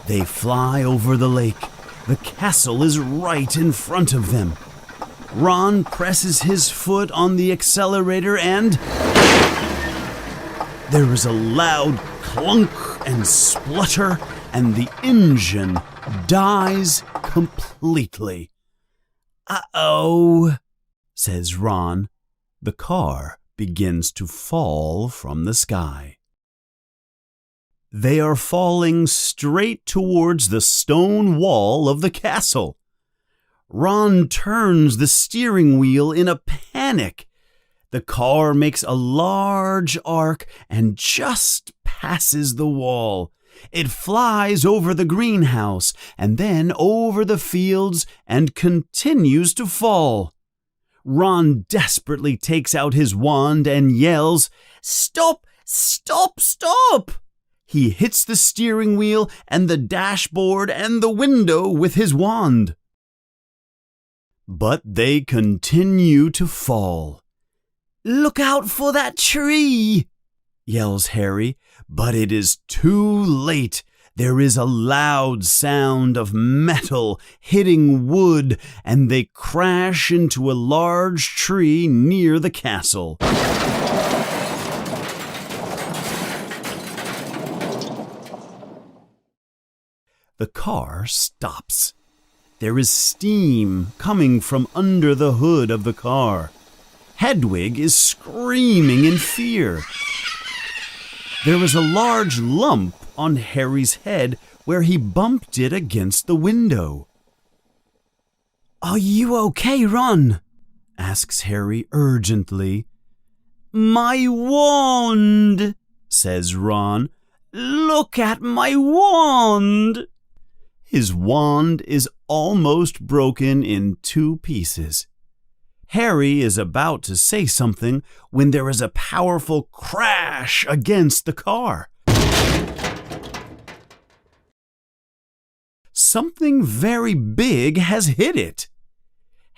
Speaker 1: They fly over the lake. The castle is right in front of them. Ron presses his foot on the accelerator and there is a loud clunk and splutter, and the engine dies completely.
Speaker 3: Uh-oh,
Speaker 1: says Ron. The car begins to fall from the sky. They are falling straight towards the stone wall of the castle. Ron turns the steering wheel in a panic. The car makes a large arc and just passes the wall. It flies over the greenhouse and then over the fields and continues to fall. Ron desperately takes out his wand and yells,
Speaker 3: "Stop! Stop! Stop!"
Speaker 1: He hits the steering wheel and the dashboard and the window with his wand. But they continue to fall.
Speaker 3: "Look out for that tree!"
Speaker 1: yells Harry, but it is too late. There is a loud sound of metal hitting wood, and they crash into a large tree near the castle. The car stops. There is steam coming from under the hood of the car. Hedwig is screaming in fear. There is a large lump on Harry's head where he bumped it against the window.
Speaker 3: "Are you okay, Ron?"
Speaker 1: asks Harry urgently.
Speaker 3: "My wand," says Ron. "Look at my wand."
Speaker 1: His wand is almost broken in 2 pieces. Harry is about to say something when there is a powerful crash against the car. Something very big has hit it.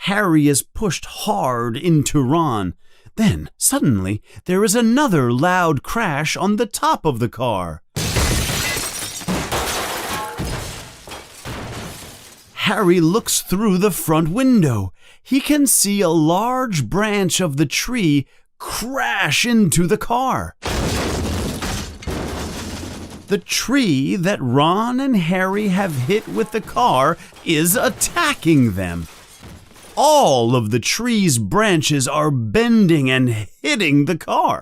Speaker 1: Harry is pushed hard into Ron. Then, suddenly, there is another loud crash on the top of the car. Harry looks through the front window. He can see a large branch of the tree crash into the car. The tree that Ron and Harry have hit with the car is attacking them. All of the tree's branches are bending and hitting the car.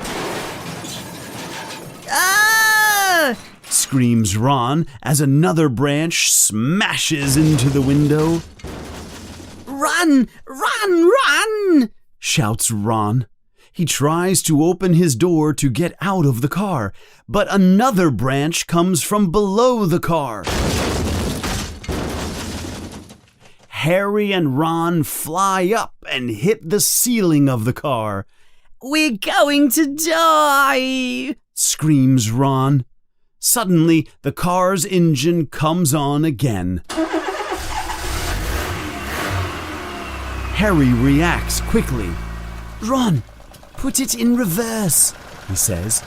Speaker 3: "Ah!"
Speaker 1: screams Ron as another branch smashes into the window.
Speaker 3: "Run! Run! Run!"
Speaker 1: shouts Ron. He tries to open his door to get out of the car, but another branch comes from below the car. Harry and Ron fly up and hit the ceiling of the car.
Speaker 3: "We're going to die!"
Speaker 1: screams Ron. Suddenly, the car's engine comes on again. Harry reacts quickly.
Speaker 3: "Ron, put it in reverse," he says.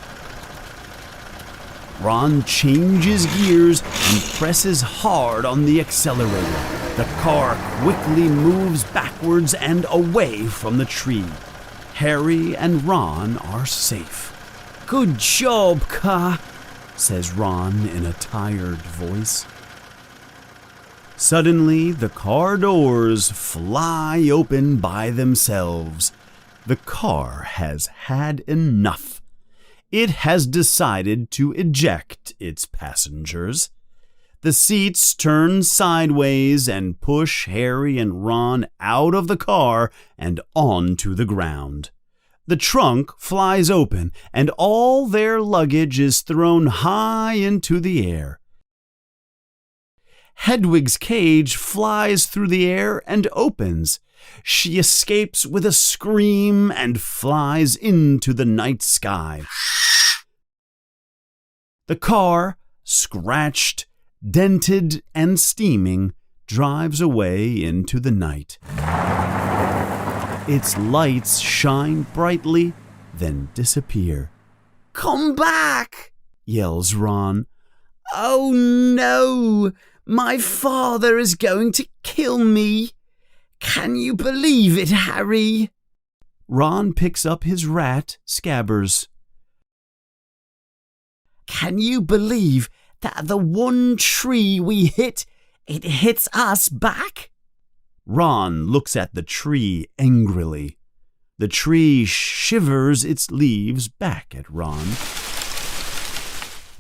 Speaker 1: Ron changes gears and presses hard on the accelerator. The car quickly moves backwards and away from the tree. Harry and Ron are safe.
Speaker 3: "Good job, car,"
Speaker 1: says Ron in a tired voice. Suddenly, the car doors fly open by themselves. The car has had enough. It has decided to eject its passengers. The seats turn sideways and push Harry and Ron out of the car and onto the ground. The trunk flies open and all their luggage is thrown high into the air. Hedwig's cage flies through the air and opens. She escapes with a scream and flies into the night sky. The car, scratched, dented, and steaming, drives away into the night. Its lights shine brightly, then disappear.
Speaker 3: "Come back!"
Speaker 1: yells Ron.
Speaker 3: "Oh no! My father is going to kill me! Can you believe it, Harry?"
Speaker 1: Ron picks up his rat, Scabbers.
Speaker 3: "Can you believe that the one tree we hit, it hits us back?"
Speaker 1: Ron looks at the tree angrily. The tree shivers its leaves back at Ron.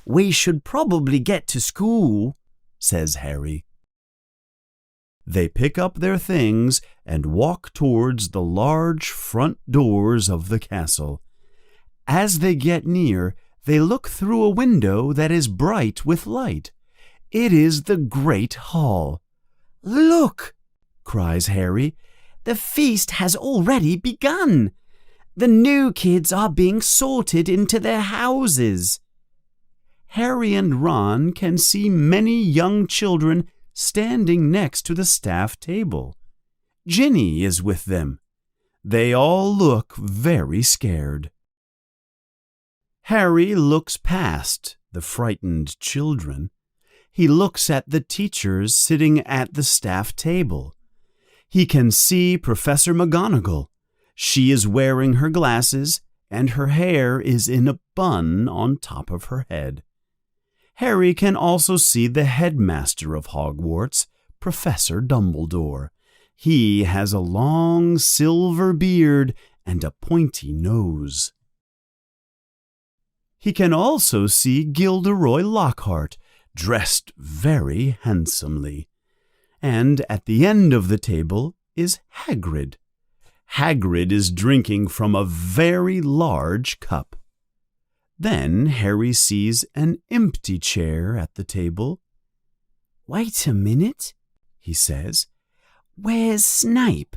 Speaker 3: "We should probably get to school," says Harry.
Speaker 1: They pick up their things and walk towards the large front doors of the castle. As they get near, they look through a window that is bright with light. It is the great hall.
Speaker 3: "Look!"
Speaker 1: cries Harry.
Speaker 3: "The feast has already begun. The new kids are being sorted into their houses."
Speaker 1: Harry and Ron can see many young children standing next to the staff table. Ginny is with them. They all look very scared. Harry looks past the frightened children. He looks at the teachers sitting at the staff table. He can see Professor McGonagall. She is wearing her glasses, and her hair is in a bun on top of her head. Harry can also see the headmaster of Hogwarts, Professor Dumbledore. He has a long silver beard and a pointy nose. He can also see Gilderoy Lockhart, dressed very handsomely. And at the end of the table is Hagrid. Hagrid is drinking from a very large cup. Then Harry sees an empty chair at the table.
Speaker 3: "Wait a minute," he says. "Where's Snape?"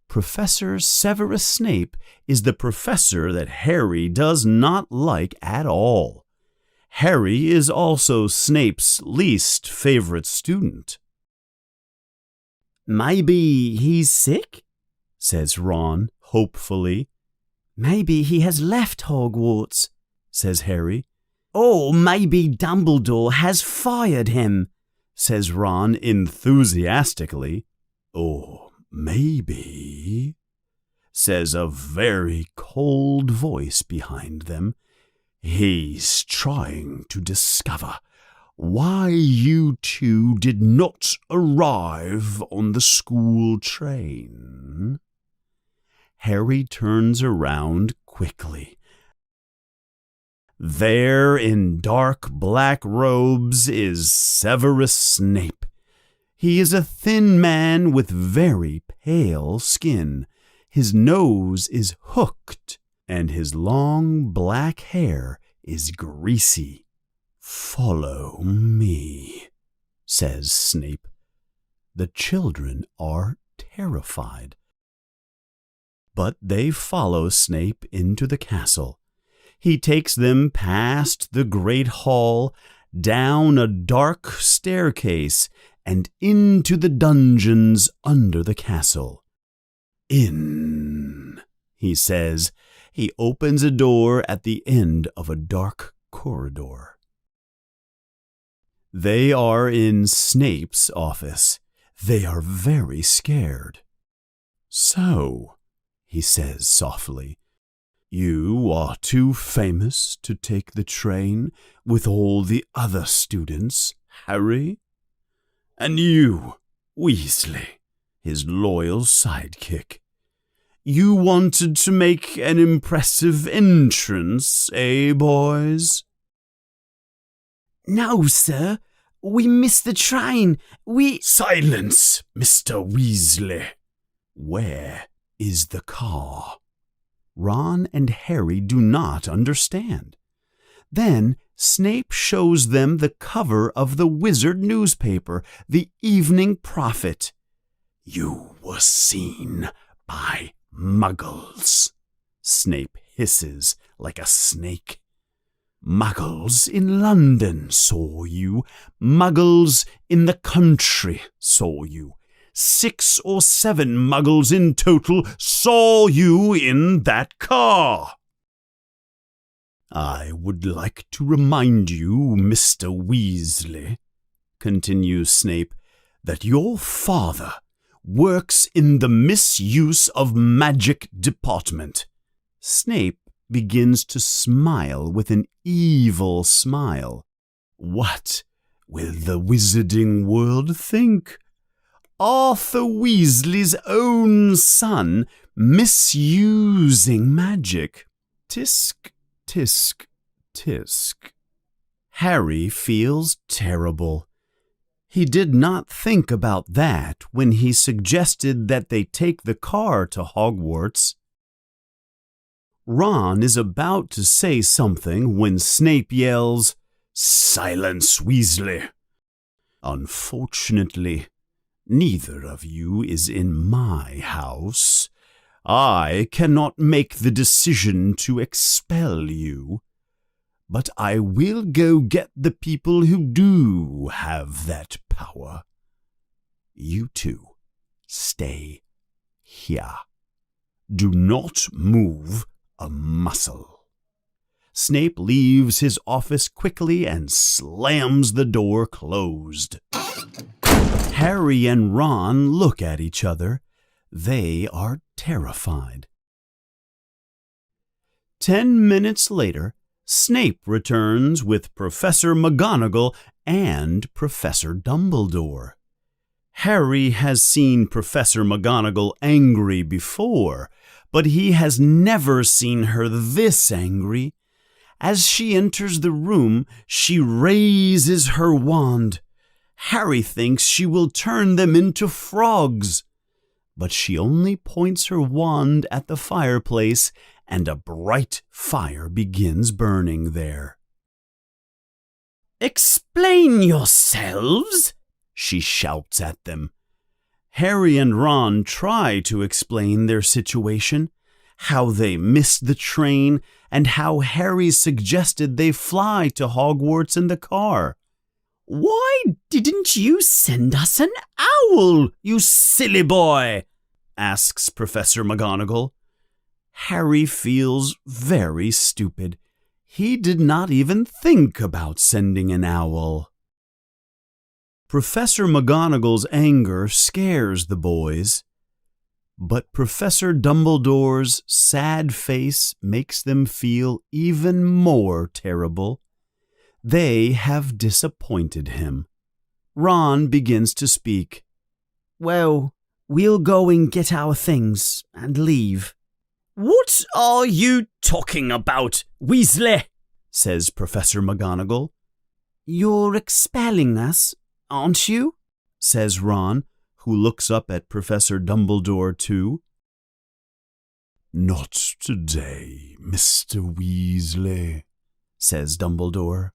Speaker 1: Professor Severus Snape is the professor that Harry does not like at all. Harry is also Snape's least favorite student.
Speaker 3: "Maybe he's sick?"
Speaker 1: says Ron hopefully.
Speaker 3: "Maybe he has left Hogwarts," says Harry. "Or maybe Dumbledore has fired him,"
Speaker 1: says Ron enthusiastically. "Oh, maybe," says a very cold voice behind them. "He's trying to discover why you two did not arrive on the school train." Harry turns around quickly. There in dark black robes is Severus Snape. He is a thin man with very pale skin. His nose is hooked, and his long black hair is greasy. "Follow me," says Snape. The children are terrified. But they follow Snape into the castle. He takes them past the great hall, down a dark staircase, and into the dungeons under the castle. "In," he says. He opens a door at the end of a dark corridor. They are in Snape's office. They are very scared. "So," he says softly, "you are too famous to take the train with all the other students, Harry? And you, Weasley, his loyal sidekick. You wanted to make an impressive entrance, eh, boys?"
Speaker 3: "No, sir. We missed the train.
Speaker 2: Silence, Mr. Weasley. Where is the car?"
Speaker 1: Ron and Harry do not understand. Then Snape shows them the cover of the wizard newspaper, the Evening Prophet.
Speaker 2: "You were seen by Muggles," Snape hisses like a snake.
Speaker 1: Muggles in London saw you. Muggles in the country saw you. 6 or 7 Muggles in total saw you in that car. I would like to remind you, Mr. Weasley, continues Snape, that your father works in the misuse of magic department. Snape begins to smile with an evil smile. What will the wizarding world think? Arthur Weasley's own son misusing magic. Tisk, tisk, tisk. Harry feels terrible. He did not think about that when he suggested that they take the car to Hogwarts. Ron is about to say something when Snape yells, "Silence, Weasley!" Unfortunately, neither of you is in my house. I cannot make the decision to expel you. But I will go get the people who do have that power. You two, stay here. Do not move a muscle. Snape leaves his office quickly and slams the door closed. Harry and Ron look at each other. They are terrified. 10 minutes later, Snape returns with Professor McGonagall and Professor Dumbledore. Harry has seen Professor McGonagall angry before, but he has never seen her this angry. As she enters the room, she raises her wand. Harry thinks she will turn them into frogs, but she only points her wand at the fireplace, and a bright fire begins burning there. "Explain yourselves!" she shouts at them. Harry and Ron try to explain their situation, how they missed the train, and how Harry suggested they fly to Hogwarts in the car. "Why didn't you send us an owl, you silly boy?" asks Professor McGonagall. Harry feels very stupid. He did not even think about sending an owl. Professor McGonagall's anger scares the boys, but Professor Dumbledore's sad face makes them feel even more terrible. They have disappointed him. Ron begins to speak. "Well, we'll go and get our things and leave." "What are you talking about, Weasley?" says Professor McGonagall. "You're expelling us, aren't you?" says Ron, who looks up at Professor Dumbledore too.
Speaker 2: "Not today, Mr. Weasley,"
Speaker 1: says Dumbledore.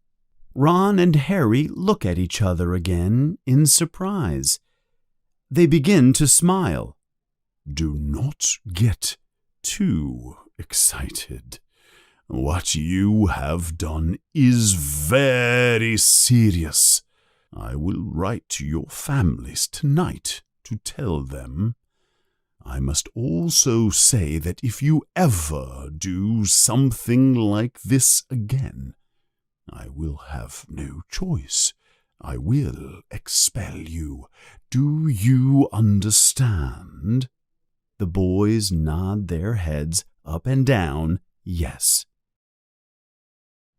Speaker 1: Ron and Harry look at each other again in surprise. They begin to smile.
Speaker 2: "Do not get too excited. What you have done is very serious. I will write to your families tonight to tell them. I must also say that if you ever do something like this again, I will have no choice. I will expel you. Do you understand?" The boys nod their heads up and down, yes.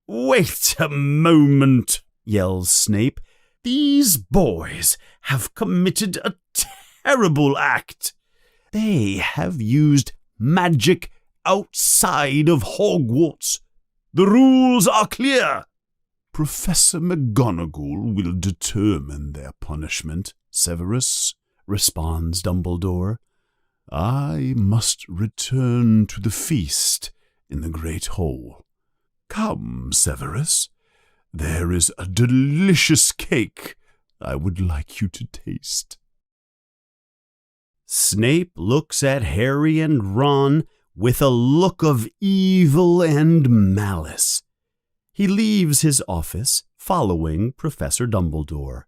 Speaker 2: "Wait a moment," yells Snape. "These boys have committed a terrible act. They have used magic outside of Hogwarts. The rules are clear." "Professor McGonagall will determine their punishment, Severus," responds Dumbledore. "I must return to the feast in the Great Hall. Come, Severus, there is a delicious cake I would like you to taste."
Speaker 1: Snape looks at Harry and Ron with a look of evil and malice. He leaves his office, following Professor Dumbledore.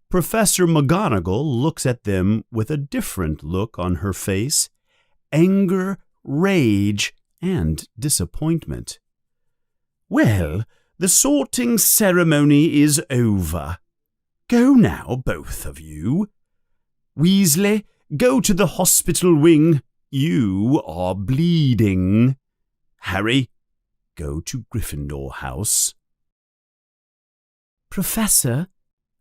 Speaker 1: Professor McGonagall looks at them with a different look on her face: anger, rage, and disappointment. "Well, the sorting ceremony is over. Go now, both of you. Weasley, go to the hospital wing. You are bleeding. Harry, go to Gryffindor House."
Speaker 3: "Professor,"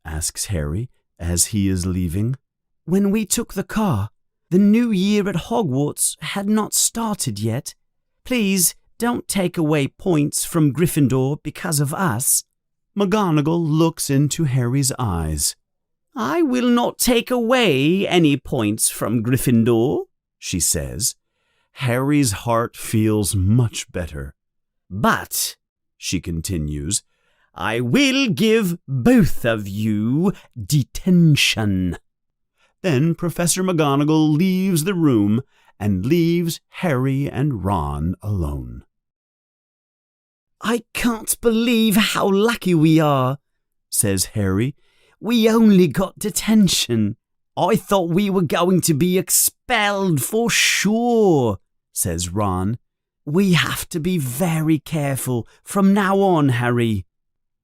Speaker 3: asks Harry as he is leaving, "when we took the car, the new year at Hogwarts had not started yet. Please don't take away points from Gryffindor because of us."
Speaker 1: McGonagall looks into Harry's eyes.
Speaker 3: "I will not take away any points from Gryffindor," she says.
Speaker 1: Harry's heart feels much better.
Speaker 3: "But," she continues, "I will give both of you detention."
Speaker 1: Then Professor McGonagall leaves the room and leaves Harry and Ron alone.
Speaker 3: "I can't believe how lucky we are," says Harry. "We only got detention. I thought we were going to be expelled for sure," says Ron. "We have to be very careful from now on, Harry."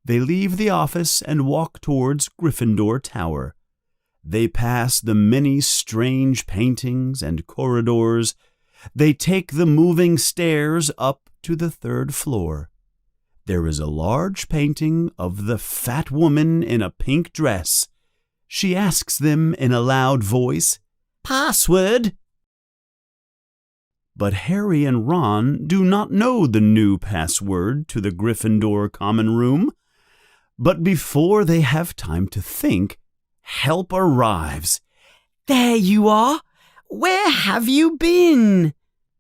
Speaker 1: They leave the office and walk towards Gryffindor Tower. They pass the many strange paintings and corridors. They take the moving stairs up to the 3rd floor. There is a large painting of the fat woman in a pink dress. She asks them in a loud voice, "Password?" But Harry and Ron do not know the new password to the Gryffindor common room. But before they have time to think, help arrives.
Speaker 3: "There you are! Where have you been?"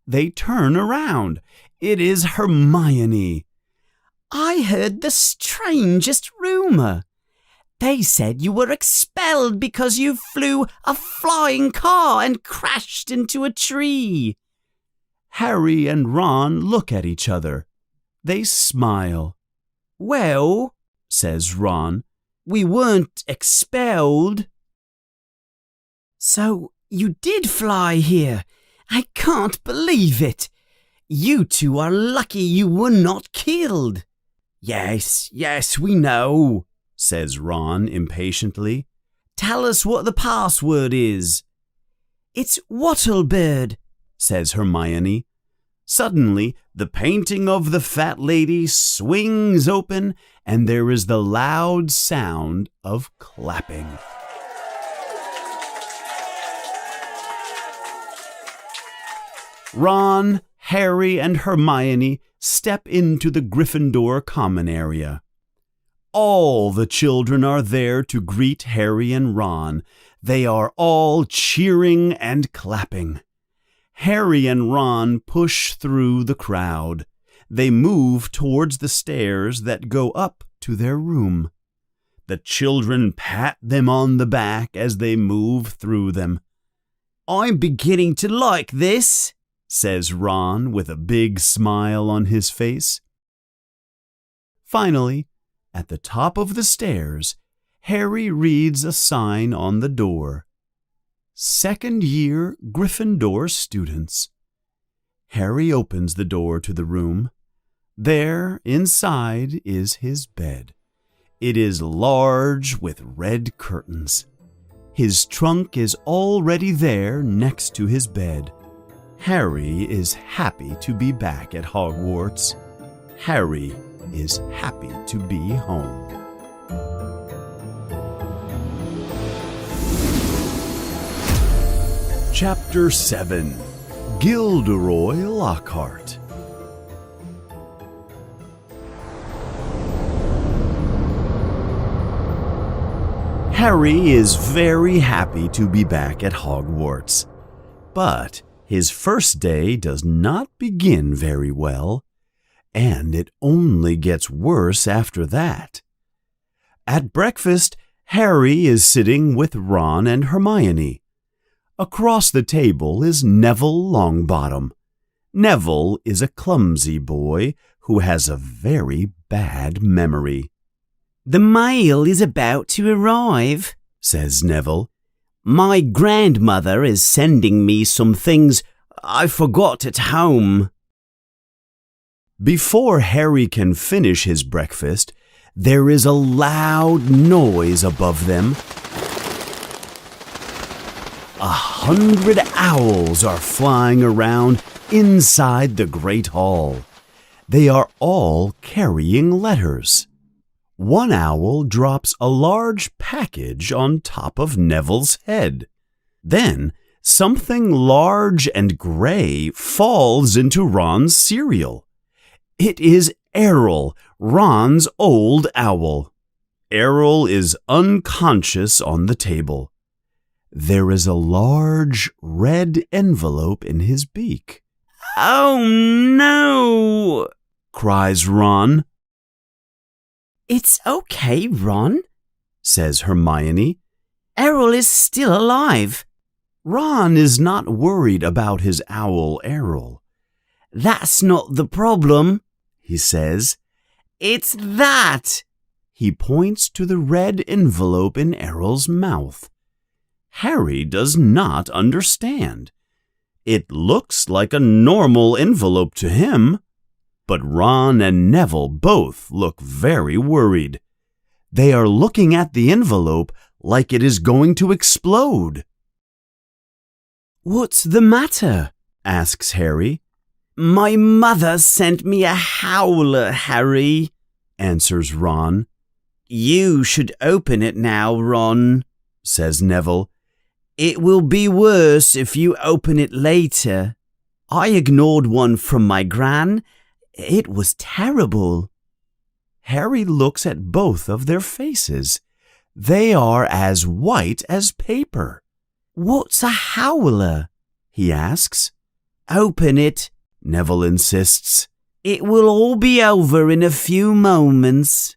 Speaker 1: They turn around. It is Hermione.
Speaker 3: "I heard the strangest rumor. They said you were expelled because you flew a flying car and crashed into a tree."
Speaker 1: Harry and Ron look at each other. They smile.
Speaker 3: "Well," says Ron, "we weren't expelled." "So you did fly here? I can't believe it. You two are lucky you were not killed." Yes, we know," says Ron impatiently. "Tell us what the password is." "It's Wattlebird," says Hermione.
Speaker 1: Suddenly, the painting of the fat lady swings open, and there is the loud sound of clapping. Ron, Harry, and Hermione step into the Gryffindor common area. All the children are there to greet Harry and Ron. They are all cheering and clapping. Harry and Ron push through the crowd. They move towards the stairs that go up to their room. The children pat them on the back as they move through them.
Speaker 3: "I'm beginning to like this,"
Speaker 1: says Ron with a big smile on his face. Finally, at the top of the stairs, Harry reads a sign on the door. "Second year Gryffindor students." Harry opens the door to the room. There, inside, is his bed. It is large with red curtains. His trunk is already there next to his bed. Harry is happy to be back at Hogwarts. Harry is happy to be home. Chapter 7. Gilderoy Lockhart. Harry is very happy to be back at Hogwarts. But his first day does not begin very well, and it only gets worse after that. At breakfast, Harry is sitting with Ron and Hermione. Across the table is Neville Longbottom. Neville is a clumsy boy who has a very bad memory.
Speaker 3: The mail is about to arrive,
Speaker 1: says Neville.
Speaker 3: My grandmother is sending me some things I forgot at home.
Speaker 1: Before Harry can finish his breakfast, there is a loud noise above them. 100 owls are flying around inside the great hall. They are all carrying letters. One owl drops a large package on top of Neville's head. Then something large and gray falls into Ron's cereal. It is Errol, Ron's old owl. Errol is unconscious on the table. There is a large red envelope in his beak.
Speaker 3: Oh no!
Speaker 1: Cries Ron.
Speaker 3: It's okay, Ron,
Speaker 1: says Hermione.
Speaker 3: Errol is still alive.
Speaker 1: Ron is not worried about his owl Errol.
Speaker 3: That's not the problem,
Speaker 1: he says.
Speaker 3: It's that.
Speaker 1: He points to the red envelope in Errol's mouth. Harry does not understand. It looks like a normal envelope to him, but Ron and Neville both look very worried. They are looking at the envelope like it is going to explode.
Speaker 3: What's the matter?
Speaker 1: Asks Harry.
Speaker 3: My mother sent me a howler, Harry,
Speaker 1: answers Ron.
Speaker 3: You should open it now, Ron,
Speaker 1: says Neville.
Speaker 3: It will be worse if you open it later. I ignored one from my gran. It was terrible.
Speaker 1: Harry looks at both of their faces. They are as white as paper.
Speaker 3: What's a howler?
Speaker 1: He asks.
Speaker 3: Open it,
Speaker 1: Neville insists.
Speaker 3: It will all be over in a few moments.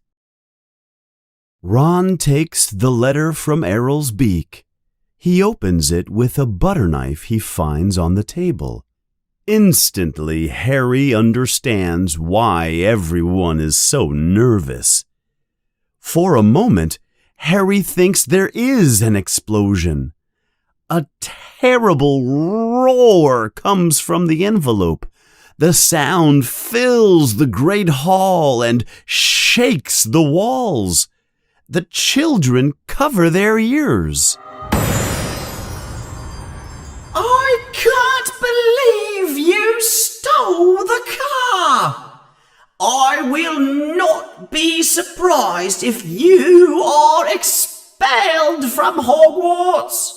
Speaker 1: Ron takes the letter from Errol's beak. He opens it with a butter knife he finds on the table. Instantly, Harry understands why everyone is so nervous. For a moment, Harry thinks there is an explosion. A terrible roar comes from the envelope. The sound fills the great hall and shakes the walls. The children cover their ears.
Speaker 5: I can't believe you stole the car. I will not be surprised if you are expelled from Hogwarts.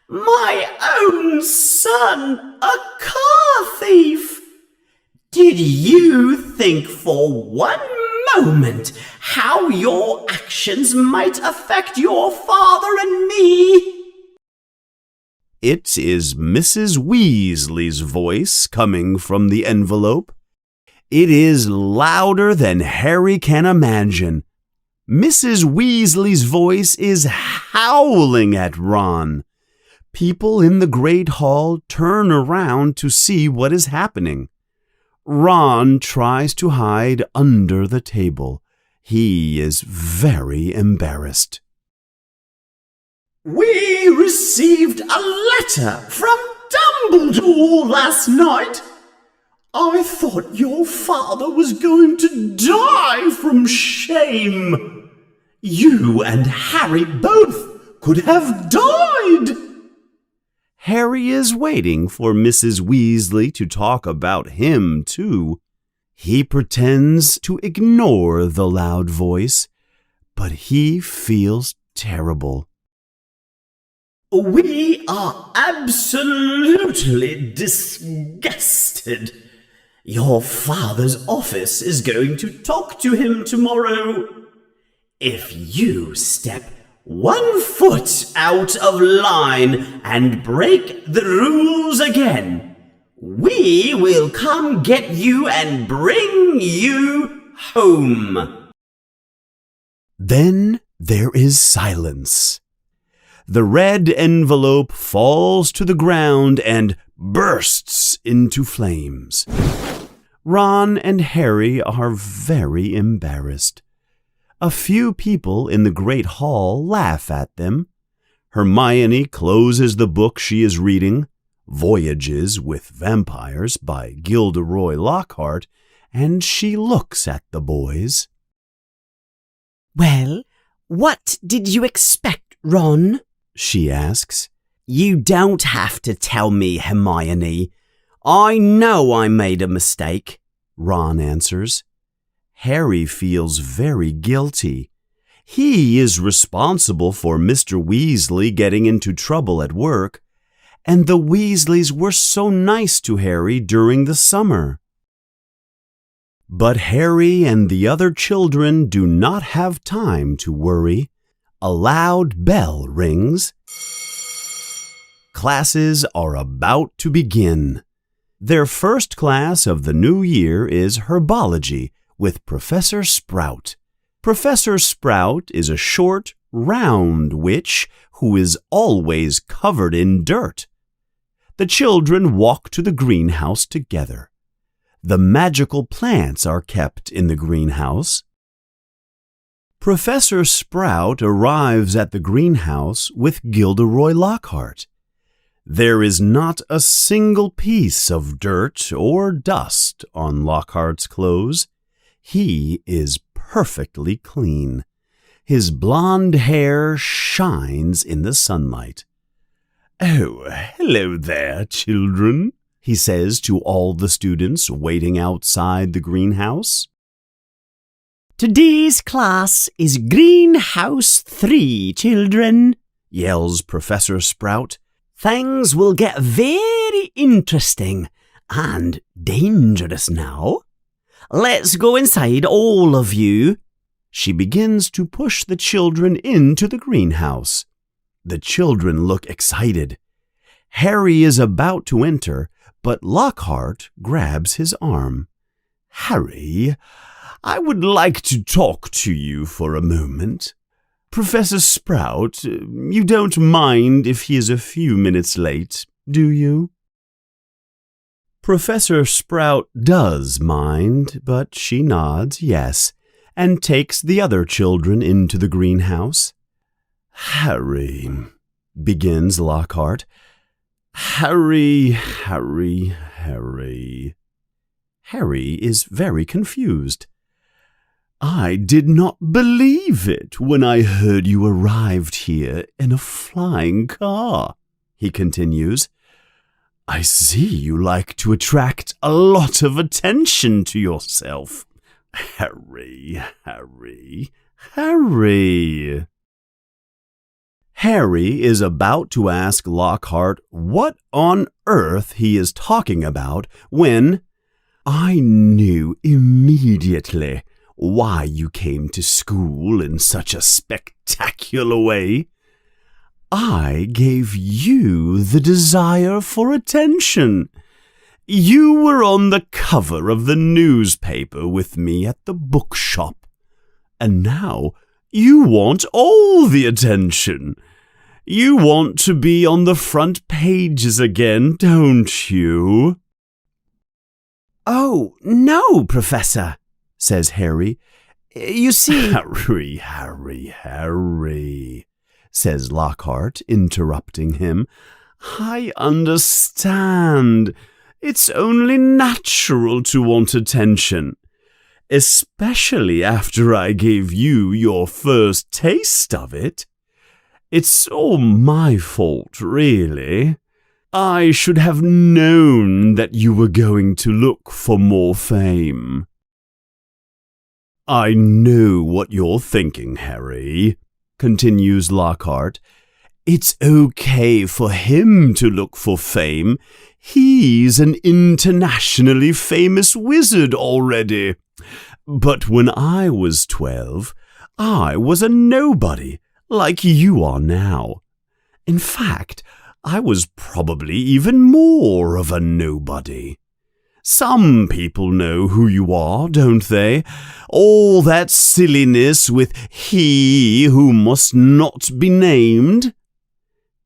Speaker 5: My own son, a car thief. Did you think for one moment how your actions might affect your father and me?
Speaker 1: It is Mrs. Weasley's voice coming from the envelope. It is louder than Harry can imagine. Mrs. Weasley's voice is howling at Ron. People in the great hall turn around to see what is happening. Ron tries to hide under the table. He is very embarrassed.
Speaker 5: We received a letter from Dumbledore last night. I thought your father was going to die from shame. You and Harry both could have died.
Speaker 1: Harry is waiting for Mrs. Weasley to talk about him, too. He pretends to ignore the loud voice, but he feels terrible.
Speaker 5: We are absolutely disgusted. Your father's office is going to talk to him tomorrow. If you step 1 foot out of line and break the rules again, we will come get you and bring you home.
Speaker 1: Then there is silence. The red envelope falls to the ground and bursts into flames. Ron and Harry are very embarrassed. A few people in the great hall laugh at them. Hermione closes the book she is reading, Voyages with Vampires by Gilderoy Lockhart, and she looks at the boys.
Speaker 3: Well, what did you expect, Ron?
Speaker 1: She asks.
Speaker 3: You don't have to tell me, Hermione. I know I made a mistake,
Speaker 1: Ron answers. Harry feels very guilty. He is responsible for Mr. Weasley getting into trouble at work, and the Weasleys were so nice to Harry during the summer. But Harry and the other children do not have time to worry. A loud bell rings. Classes are about to begin. Their first class of the new year is herbology with Professor Sprout. Professor Sprout is a short, round witch who is always covered in dirt. The children walk to the greenhouse together. The magical plants are kept in the greenhouse. Professor Sprout arrives at the greenhouse with Gilderoy Lockhart. There is not a single piece of dirt or dust on Lockhart's clothes. He is perfectly clean. His blonde hair shines in the sunlight. "Oh, hello there, children," he says to all the students waiting outside the greenhouse.
Speaker 3: Today's class is Greenhouse 3, children,
Speaker 1: yells Professor Sprout.
Speaker 3: Things will get very interesting and dangerous now. Let's go inside, all of you.
Speaker 1: She begins to push the children into the greenhouse. The children look excited. Harry is about to enter, but Lockhart grabs his arm. "Harry, I would like to talk to you for a moment. Professor Sprout, you don't mind if he is a few minutes late, do you?" Professor Sprout does mind, but she nods yes, and takes the other children into the greenhouse. "Harry," begins Lockhart. Harry is very confused. "I did not believe it when I heard you arrived here in a flying car," he continues. "I see you like to attract a lot of attention to yourself. Harry. Harry is about to ask Lockhart what on earth he is talking about when "I knew immediately why you came to school in such a spectacular way. I gave you the desire for attention. You were on the cover of the newspaper with me at the bookshop, and now you want all the attention. You want to be on the front pages again, don't you?"
Speaker 3: "Oh, no, Professor," says Harry. "You see—"
Speaker 1: Harry, says Lockhart, interrupting him. "I understand. It's only natural to want attention, especially after I gave you your first taste of it. It's all my fault, really. I should have known that you were going to look for more fame." "I know what you're thinking, Harry," continues Lockhart. "It's okay for him to look for fame. He's an internationally famous wizard already. But when I was 12, I was a nobody, like you are now. In fact, I was probably even more of a nobody. Some people know who you are, don't they? All that silliness with he who must not be named."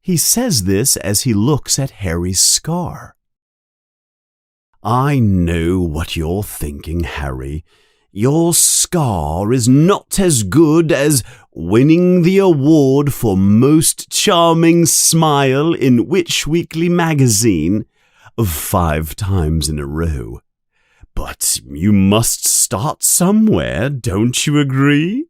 Speaker 1: He says this as he looks at Harry's scar. I know what you're thinking, Harry. Your scar is not as good as winning the award for Most Charming Smile in Which Weekly Magazine 5 times in a row. But you must start somewhere, don't you agree?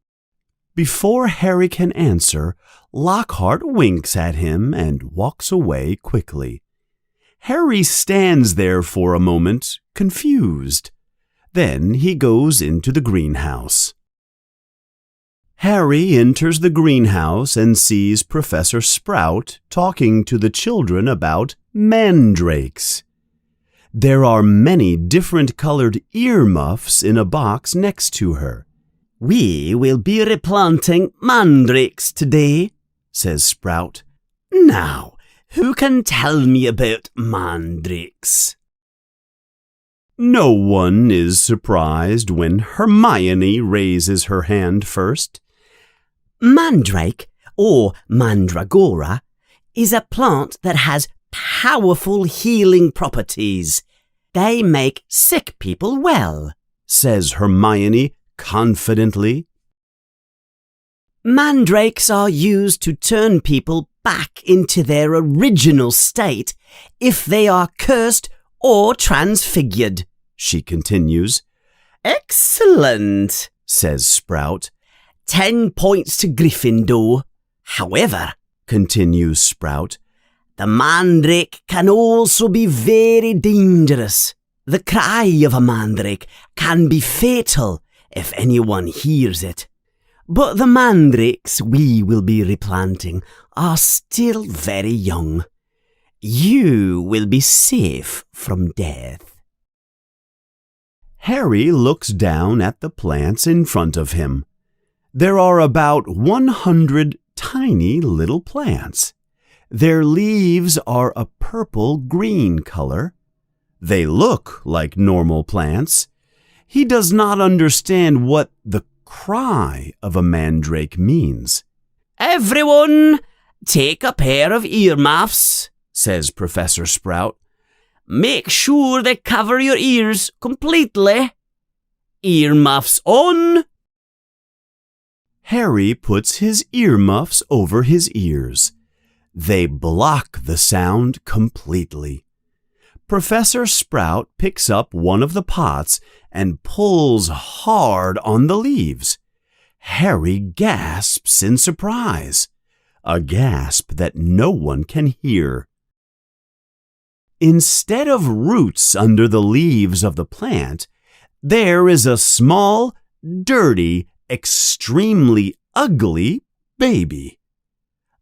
Speaker 1: Before Harry can answer, Lockhart winks at him and walks away quickly. Harry stands there for a moment, confused. Then he goes into the greenhouse. Harry enters the greenhouse and sees Professor Sprout talking to the children about mandrakes. There are many different colored earmuffs in a box next to her.
Speaker 3: We will be replanting mandrakes today, says Sprout. Now, who can tell me about mandrakes?
Speaker 1: No one is surprised when Hermione raises her hand first.
Speaker 3: Mandrake, or mandragora, is a plant that has powerful healing properties. They make sick people well,
Speaker 1: says Hermione confidently.
Speaker 3: Mandrakes are used to turn people back into their original state if they are cursed or transfigured,
Speaker 1: she continues.
Speaker 3: Excellent,
Speaker 1: says Sprout.
Speaker 3: 10 points to Gryffindor. However,
Speaker 1: continues Sprout,
Speaker 3: the mandrake can also be very dangerous. The cry of a mandrake can be fatal if anyone hears it. But the mandrakes we will be replanting are still very young. You will be safe from death.
Speaker 1: Harry looks down at the plants in front of him. There are about 100 tiny little plants. Their leaves are a purple-green color. They look like normal plants. He does not understand what the cry of a mandrake means.
Speaker 3: Everyone, take a pair of earmuffs, says Professor Sprout. Make sure they cover your ears completely. Earmuffs on.
Speaker 1: Harry puts his earmuffs over his ears. They block the sound completely. Professor Sprout picks up one of the pots and pulls hard on the leaves. Harry gasps in surprise, a gasp that no one can hear. Instead of roots under the leaves of the plant, there is a small, dirty, extremely ugly baby.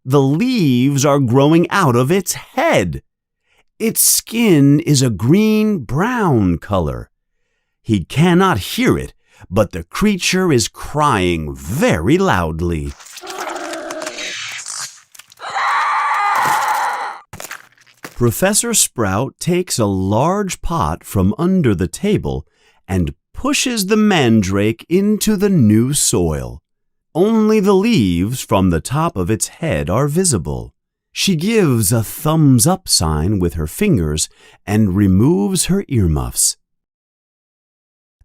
Speaker 1: The leaves are growing out of its head. Its skin is a green-brown color. He cannot hear it, but the creature is crying very loudly. Professor Sprout takes a large pot from under the table and pushes the mandrake into the new soil. Only the leaves from the top of its head are visible. She gives a thumbs-up sign with her fingers and removes her earmuffs.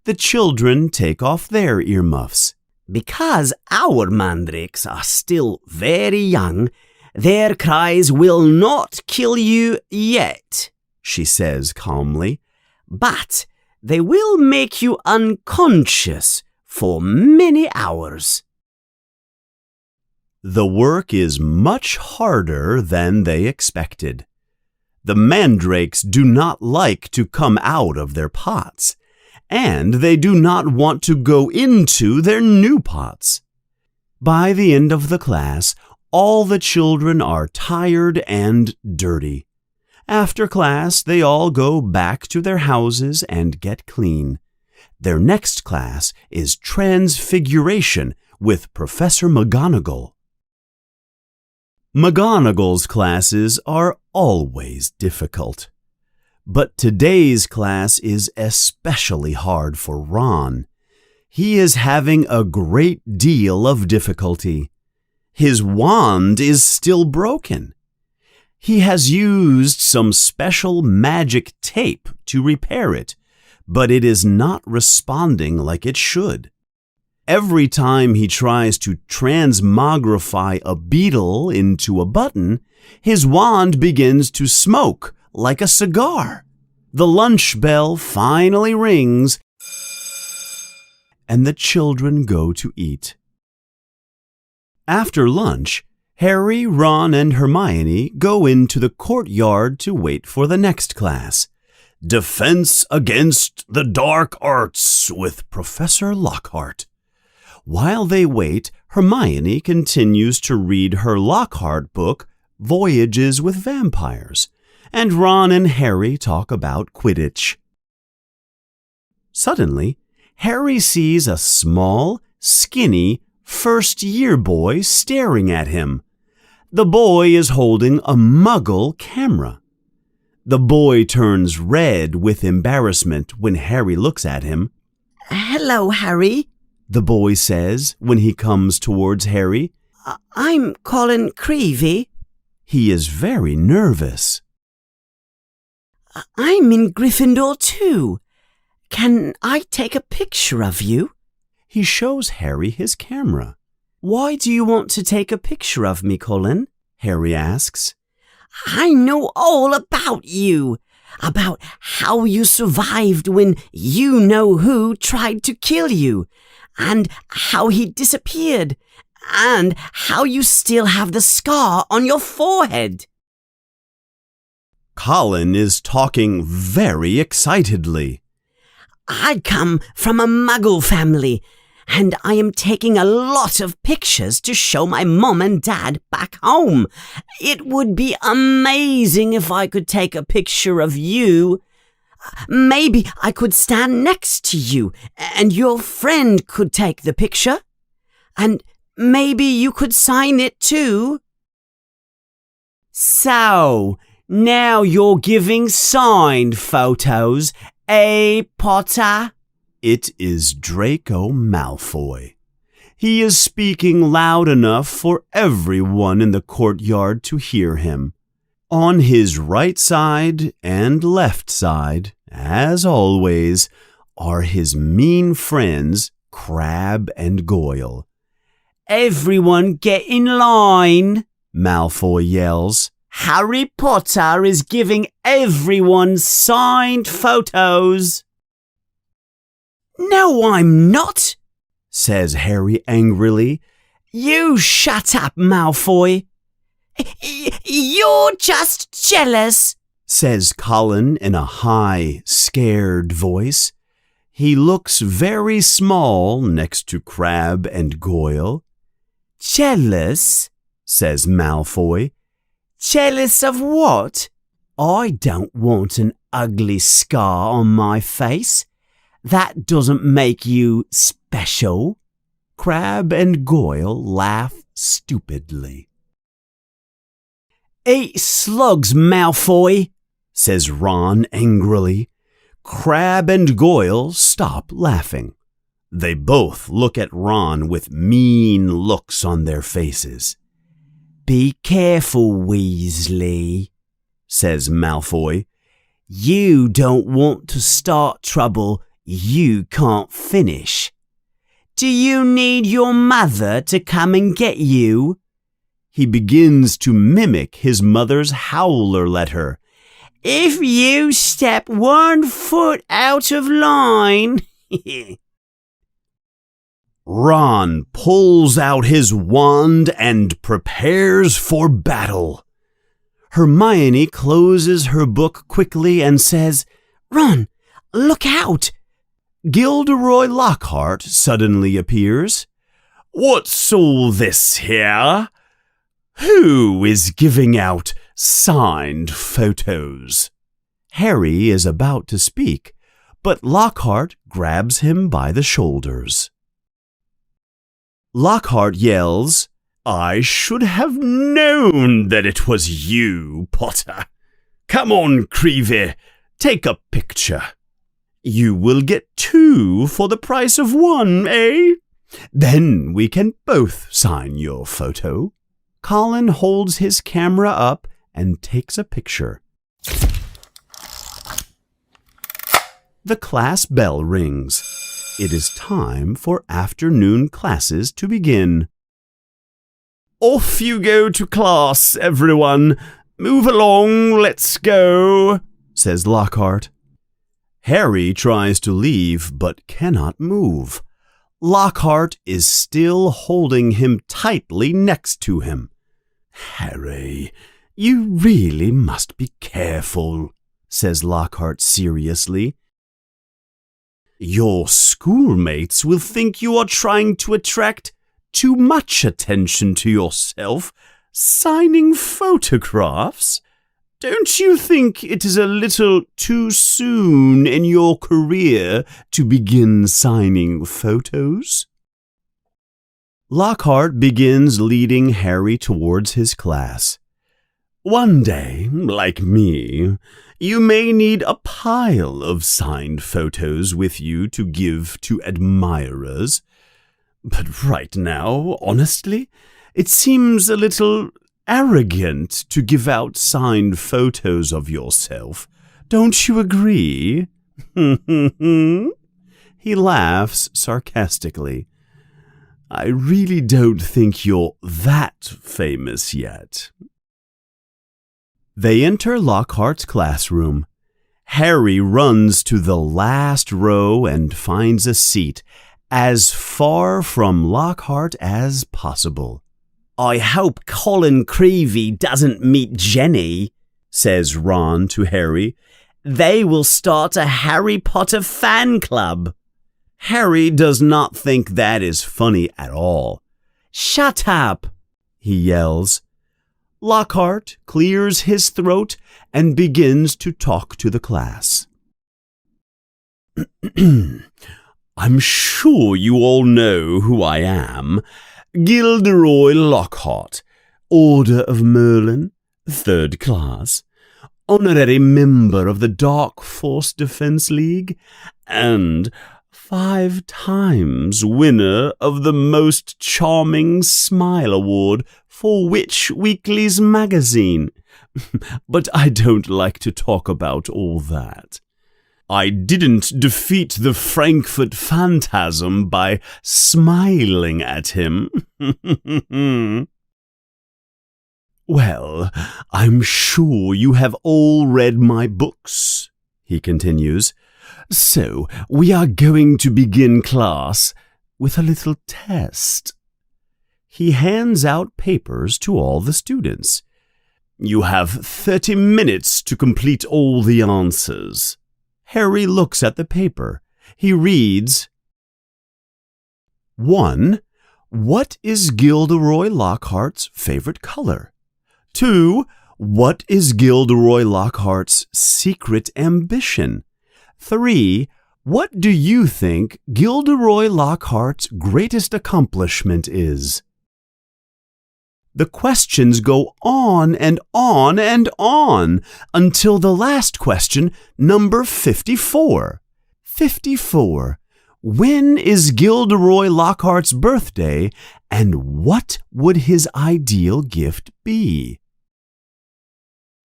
Speaker 1: The children take off their earmuffs.
Speaker 3: Because our mandrakes are still very young, their cries will not kill you yet, she says calmly, but they will make you unconscious for many hours.
Speaker 1: The work is much harder than they expected. The mandrakes do not like to come out of their pots, and they do not want to go into their new pots. By the end of the class, all the children are tired and dirty. After class, they all go back to their houses and get clean. Their next class is Transfiguration with Professor McGonagall. McGonagall's classes are always difficult. But today's class is especially hard for Ron. He is having a great deal of difficulty. His wand is still broken. He has used some special magic tape to repair it, but it is not responding like it should. Every time he tries to transmogrify a beetle into a button, his wand begins to smoke like a cigar. The lunch bell finally rings, and the children go to eat. After lunch, Harry, Ron, and Hermione go into the courtyard to wait for the next class. Defense Against the Dark Arts with Professor Lockhart. While they wait, Hermione continues to read her Lockhart book, Voyages with Vampires, and Ron and Harry talk about Quidditch. Suddenly, Harry sees a small, skinny, first-year boy staring at him. The boy is holding a Muggle camera. The boy turns red with embarrassment when Harry looks at him.
Speaker 3: "Hello, Harry,"
Speaker 1: the boy says when he comes towards Harry.
Speaker 3: "I'm Colin Creevy."
Speaker 1: He is very nervous.
Speaker 3: "I'm in Gryffindor too. Can I take a picture of you?"
Speaker 1: He shows Harry his camera.
Speaker 3: "Why do you want to take a picture of me, Colin?"
Speaker 1: Harry asks.
Speaker 3: "I know all about you. About how you survived when you-know-who tried to kill you, and how he disappeared, and how you still have the scar on your forehead."
Speaker 1: Colin is talking very excitedly.
Speaker 3: "I come from a Muggle family, and I am taking a lot of pictures to show my mom and dad back home. It would be amazing if I could take a picture of you. Maybe I could stand next to you, and your friend could take the picture. And maybe you could sign it too." "So, now you're giving signed photos, eh, Potter?"
Speaker 1: It is Draco Malfoy. He is speaking loud enough for everyone in the courtyard to hear him. On his right side and left side, as always, are his mean friends, Crabbe and Goyle.
Speaker 3: "Everyone get in line,"
Speaker 1: Malfoy yells.
Speaker 3: "Harry Potter is giving everyone signed photos." "No, I'm not,"
Speaker 1: says Harry angrily.
Speaker 3: "You shut up, Malfoy." "You're just jealous,"
Speaker 1: says Colin in a high, scared voice. He looks very small next to Crabbe and Goyle.
Speaker 3: "Jealous?"
Speaker 1: says Malfoy.
Speaker 3: "Jealous of what? I don't want an ugly scar on my face. That doesn't make you special."
Speaker 1: Crabbe and Goyle laugh stupidly.
Speaker 3: "Eat slugs, Malfoy,"
Speaker 1: says Ron angrily. Crabbe and Goyle stop laughing. They both look at Ron with mean looks on their faces.
Speaker 3: "Be careful, Weasley," says Malfoy. "You don't want to start trouble you can't finish. Do you need your mother to come and get you?"
Speaker 1: He begins to mimic his mother's howler letter.
Speaker 3: "If you step 1 foot out of line..."
Speaker 1: Ron pulls out his wand and prepares for battle. Hermione closes her book quickly and says,
Speaker 3: "Ron, look out!"
Speaker 1: Gilderoy Lockhart suddenly appears.
Speaker 2: "What's all this here? Who is giving out signed photos?"
Speaker 1: Harry is about to speak, but Lockhart grabs him by the shoulders. Lockhart yells,
Speaker 2: "I should have known that it was you, Potter. Come on, Creevy, take a picture. You will get 2 for the price of 1, eh?
Speaker 1: Then we can both sign your photo." Colin holds his camera up and takes a picture. The class bell rings. It is time for afternoon classes to begin.
Speaker 5: Off you go to class, everyone. Move along, let's go,
Speaker 1: says Lockhart. Harry tries to leave but cannot move. Lockhart is still holding him tightly next to him.
Speaker 2: Harry, you really must be careful,
Speaker 1: says Lockhart seriously. Your schoolmates will think you are trying to attract too much attention to yourself, signing photographs. Don't you think it is a little too soon in your career to begin signing photos? Lockhart begins leading Harry towards his class. One day, like me, you may need a pile of signed photos with you to give to admirers. But right now, honestly, it seems a little arrogant to give out signed photos of yourself. Don't you agree? He laughs sarcastically. I really don't think you're that famous yet. They enter Lockhart's classroom. Harry runs to the last row and finds a seat as far from Lockhart as possible.
Speaker 3: I hope Colin Creevey doesn't meet Jenny, says Ron to Harry. They will start a Harry Potter fan club.
Speaker 1: Harry does not think that is funny at all.
Speaker 3: Shut up,
Speaker 1: he yells. Lockhart clears his throat and begins to talk to the class. I'm sure you all know who I am. Gilderoy Lockhart, Order of Merlin, 3rd class, honorary member of the Dark Force Defense League, and 5 times winner of the Most Charming Smile Award for Witch Weekly's magazine. But I don't like to talk about all that. I didn't defeat the Frankfurt Phantasm by smiling at him. Well, I'm sure you have all read my books, he continues. So we are going to begin class with a little test. He hands out papers to all the students. You have 30 minutes to complete all the answers. Harry looks at the paper. He reads, 1. What is Gilderoy Lockhart's favorite color? 2. What is Gilderoy Lockhart's secret ambition? 3. What do you think Gilderoy Lockhart's greatest accomplishment is? The questions go on and on and on until the last question, number 54. 54. When is Gilderoy Lockhart's birthday, and what would his ideal gift be?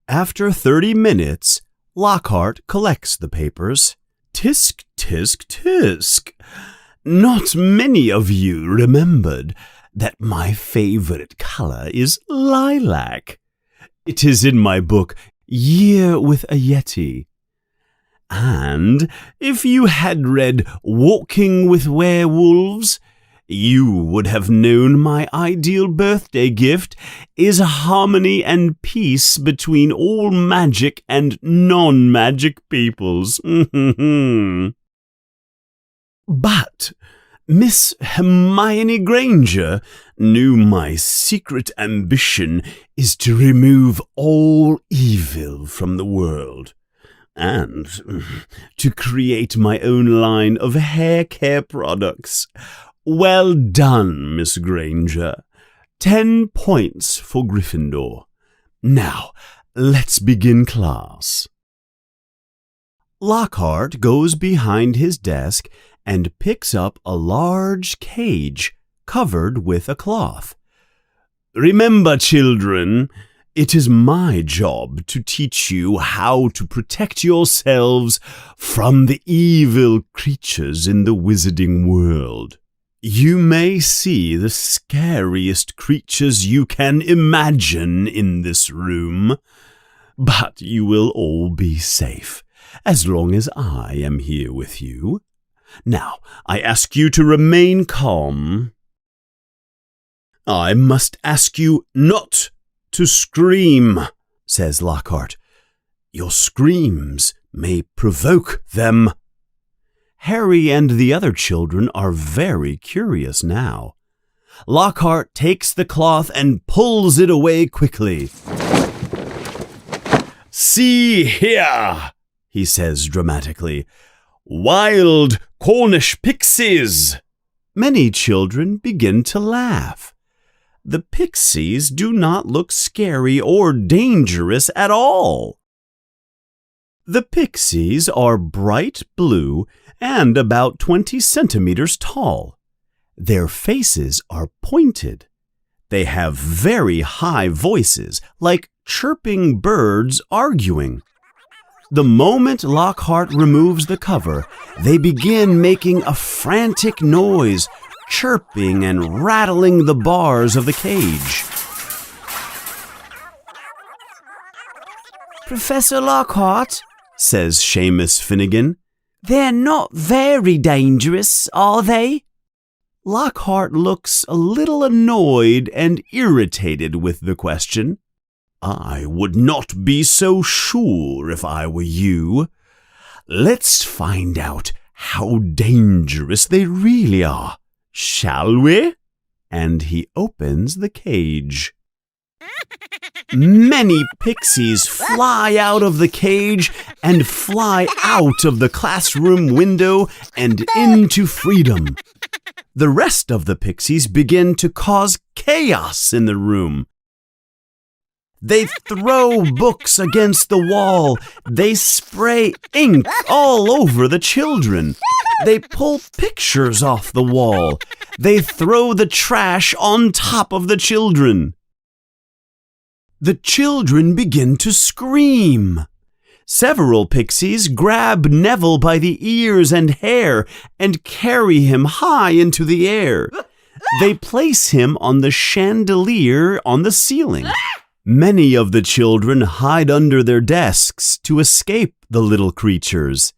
Speaker 1: After 30 minutes, Lockhart collects the papers. Tisk, tisk, tisk. Not many of you remembered that my favorite color is lilac. It is in my book, Year with a Yeti. And if you had read Walking with Werewolves, you would have known my ideal birthday gift is harmony and peace between all magic and non-magic peoples. But Miss Hermione Granger knew my secret ambition is to remove all evil from the world and to create my own line of hair care products. Well done, Miss Granger. 10 points for Gryffindor. Now, let's begin class. Lockhart goes behind his desk and picks up a large cage covered with a cloth. Remember, children, It is my job to teach you how to protect yourselves from the evil creatures in the wizarding world. You may see the scariest creatures you can imagine in this room, but you will all be safe as long as I am here with you. Now, I ask you to remain calm. I must ask you not to scream, says Lockhart. Your screams may provoke them. Harry and the other children are very curious now. Lockhart takes the cloth and pulls it away quickly. See here, he says dramatically. Wild Cornish pixies! Many children begin to laugh. The pixies do not look scary or dangerous at all. The pixies are bright blue and about 20 centimeters tall. Their faces are pointed. They have very high voices, like chirping birds arguing. The moment Lockhart removes the cover, they begin making a frantic noise, chirping and rattling the bars of the cage.
Speaker 3: Professor Lockhart,
Speaker 1: says Seamus Finnegan,
Speaker 3: they're not very dangerous, are they?
Speaker 1: Lockhart looks a little annoyed and irritated with the question. I would not be so sure if I were you. Let's find out how dangerous they really are, shall we? And he opens the cage. Many pixies fly out of the cage and fly out of the classroom window and into freedom. The rest of the pixies begin to cause chaos in the room. They throw books against the wall. They spray ink all over the children. They pull pictures off the wall. They throw the trash on top of the children. The children begin to scream. Several pixies grab Neville by the ears and hair and carry him high into the air. They place him on the chandelier on the ceiling. Many of the children hide under their desks to escape the little creatures.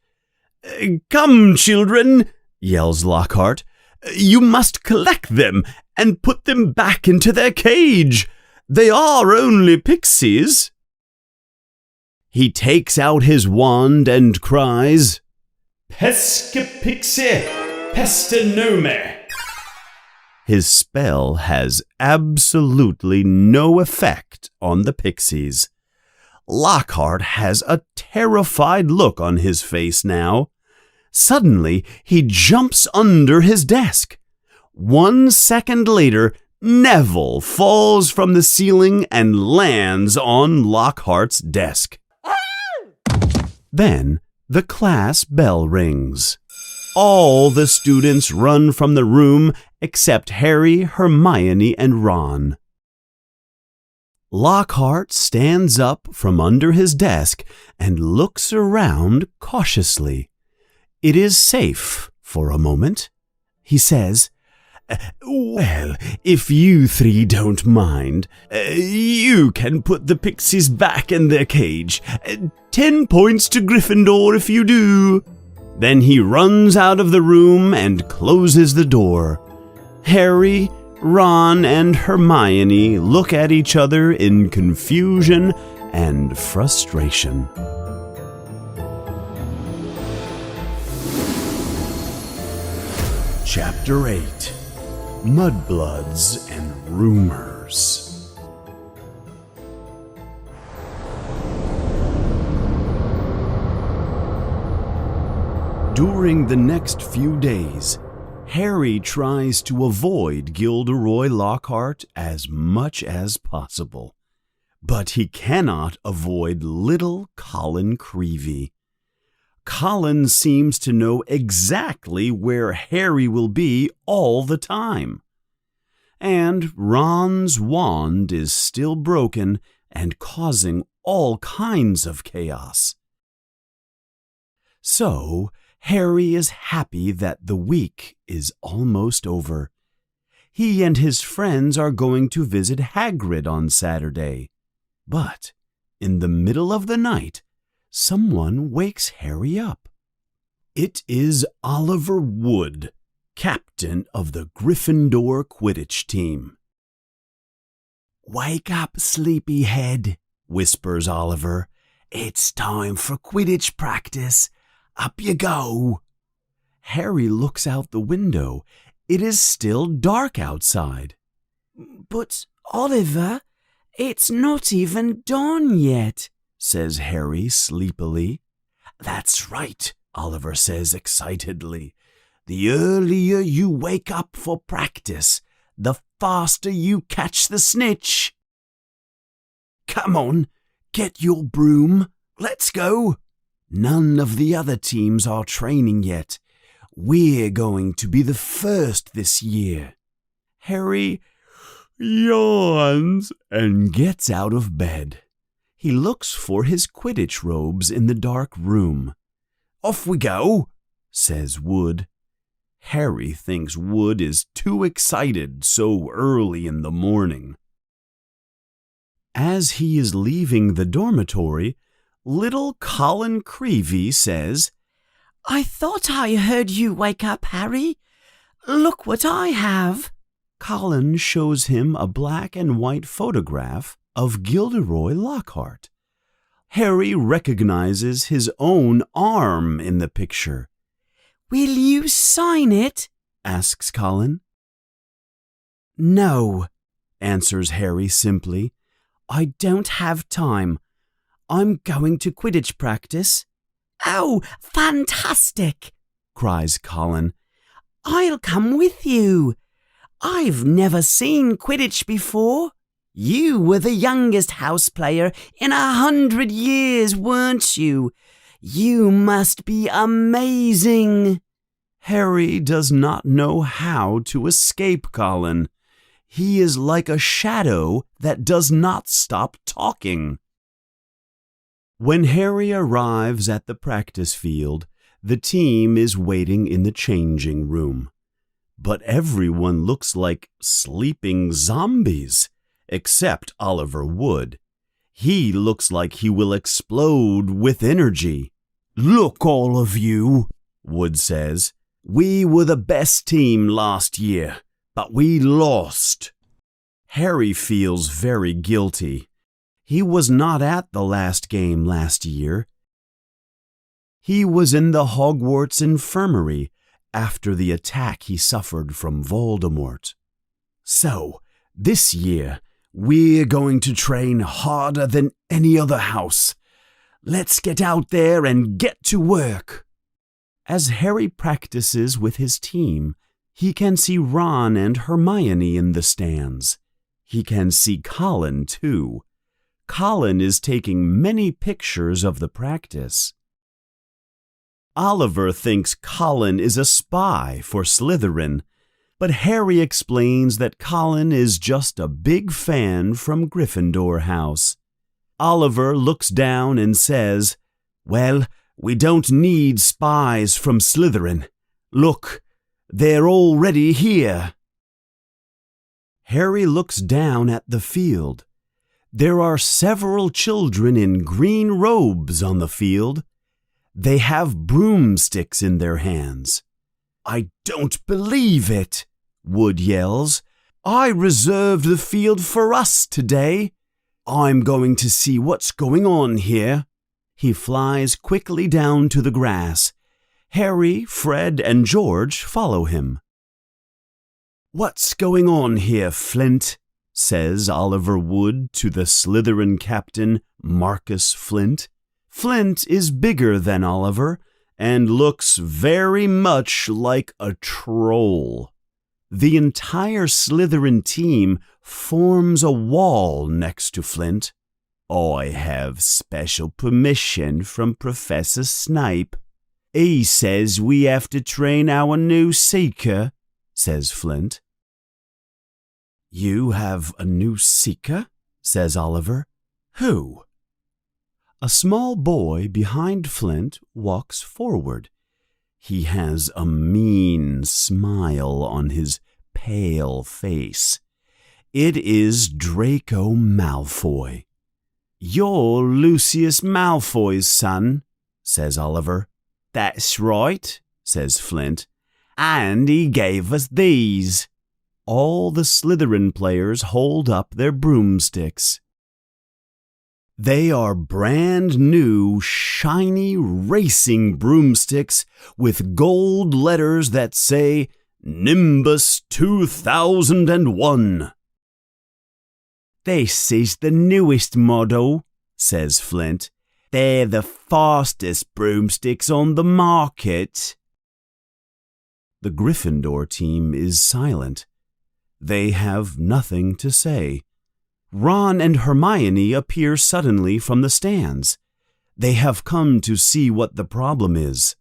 Speaker 1: Come, children, yells Lockhart. You must collect them and put them back into their cage. They are only pixies. He takes out his wand and cries, Pesca pixie, pesta nome. His spell has absolutely no effect on the pixies. Lockhart has a terrified look on his face now. Suddenly, he jumps under his desk. 1 second later, Neville falls from the ceiling and lands on Lockhart's desk. Then the class bell rings. All the students run from the room except Harry, Hermione, and Ron. Lockhart stands up from under his desk and looks around cautiously. It is safe for a moment. He says, Well, if you three don't mind, you can put the pixies back in their cage. 10 points to Gryffindor if you do. Then he runs out of the room and closes the door. Harry, Ron, and Hermione look at each other in confusion and frustration. Chapter 8: Mudbloods and Rumors. During the next few days, Harry tries to avoid Gilderoy Lockhart as much as possible. But he cannot avoid little Colin Creevey. Colin seems to know exactly where Harry will be all the time. And Ron's wand is still broken and causing all kinds of chaos. So, Harry is happy that the week is almost over. He and his friends are going to visit Hagrid on Saturday. But, in the middle of the night, someone wakes Harry up. It is Oliver Wood, captain of the Gryffindor Quidditch team. "Wake up, sleepyhead," whispers Oliver. "It's time for Quidditch practice. Up you go." Harry looks out the window. It is still dark outside.
Speaker 3: "But, Oliver, it's not even dawn yet," says Harry sleepily.
Speaker 1: "That's right," Oliver says excitedly. "The earlier you wake up for practice, the faster you catch the snitch. Come on, get your broom. Let's go. None of the other teams are training yet. We're going to be the first this year." Harry yawns and gets out of bed. He looks for his Quidditch robes in the dark room. "Off we go," says Wood. Harry thinks Wood is too excited so early in the morning. As he is leaving the dormitory, little Colin Creevy says,
Speaker 3: "I thought I heard you wake up, Harry. Look what I have."
Speaker 1: Colin shows him a black and white photograph of Gilderoy Lockhart. Harry recognizes his own arm in the picture.
Speaker 3: "Will you sign it?"
Speaker 1: asks Colin.
Speaker 3: "No,"
Speaker 1: answers Harry simply.
Speaker 3: "I don't have time. I'm going to Quidditch practice." "Oh, fantastic!"
Speaker 1: cries Colin.
Speaker 3: "I'll come with you. I've never seen Quidditch before. You were the youngest house player in 100 years, weren't you? You must be amazing."
Speaker 1: Harry does not know how to escape Colin. He is like a shadow that does not stop talking. When Harry arrives at the practice field, the team is waiting in the changing room. But everyone looks like sleeping zombies, except Oliver Wood. He looks like he will explode with energy. "Look, all of you," Wood says. "We were the best team last year, but we lost." Harry feels very guilty. He was not at the last game last year. He was in the Hogwarts infirmary after the attack he suffered from Voldemort. "So, this year, we're going to train harder than any other house. Let's get out there and get to work." As Harry practices with his team, he can see Ron and Hermione in the stands. He can see Colin, too. Colin is taking many pictures of the practice. Oliver thinks Colin is a spy for Slytherin, but Harry explains that Colin is just a big fan from Gryffindor House. Oliver looks down and says, "Well, we don't need spies from Slytherin. Look, they're already here." Harry looks down at the field. There are several children in green robes on the field. They have broomsticks in their hands. "I don't believe it," Wood yells. "I reserved the field for us today. I'm going to see what's going on here." He flies quickly down to the grass. Harry, Fred, and George follow him. "What's going on here, Flint?" says Oliver Wood to the Slytherin captain, Marcus Flint. Flint is bigger than Oliver and looks very much like a troll. The entire Slytherin team forms a wall next to Flint. "I have special permission from Professor Snape. He says we have to train our new seeker," says Flint. "You have a new seeker?" says Oliver. Who? A small boy behind Flint walks forward. He has a mean smile on his pale face. It is Draco Malfoy. "You're Lucius Malfoy's son," says Oliver. "That's right," says Flint. "And he gave us these." All the Slytherin players hold up their broomsticks. They are brand new, shiny racing broomsticks with gold letters that say Nimbus 2001. "This is the newest model," says Flint. "They're the fastest broomsticks on the market." The Gryffindor team is silent. They have nothing to say. Ron and Hermione appear suddenly from the stands. They have come to see what the problem is.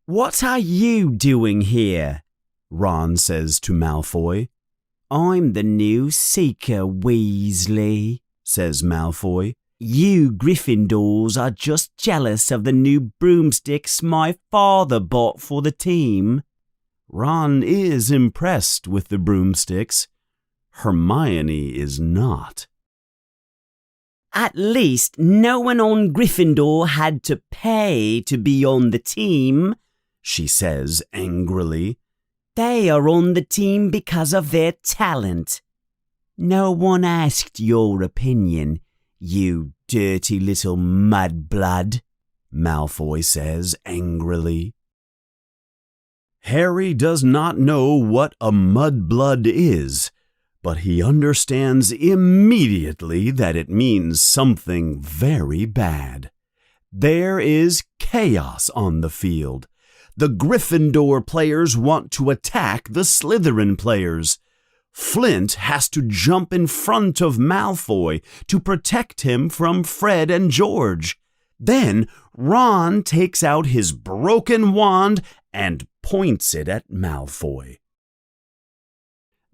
Speaker 1: "What are you doing here?" Ron says to Malfoy. "I'm the new Seeker, Weasley," says Malfoy. "You Gryffindors are just jealous of the new broomsticks my father bought for the team." Ron is impressed with the broomsticks. Hermione is not.
Speaker 3: At least no one on Gryffindor had to pay to be on the team, she says angrily. They are on the team because of their talent. No one asked your opinion, you dirty little mudblood, Malfoy says angrily.
Speaker 1: Harry does not know what a mudblood is, but he understands immediately that it means something very bad. There is chaos on the field. The Gryffindor players want to attack the Slytherin players. Flint has to jump in front of Malfoy to protect him from Fred and George. Then Ron takes out his broken wand and points it at Malfoy.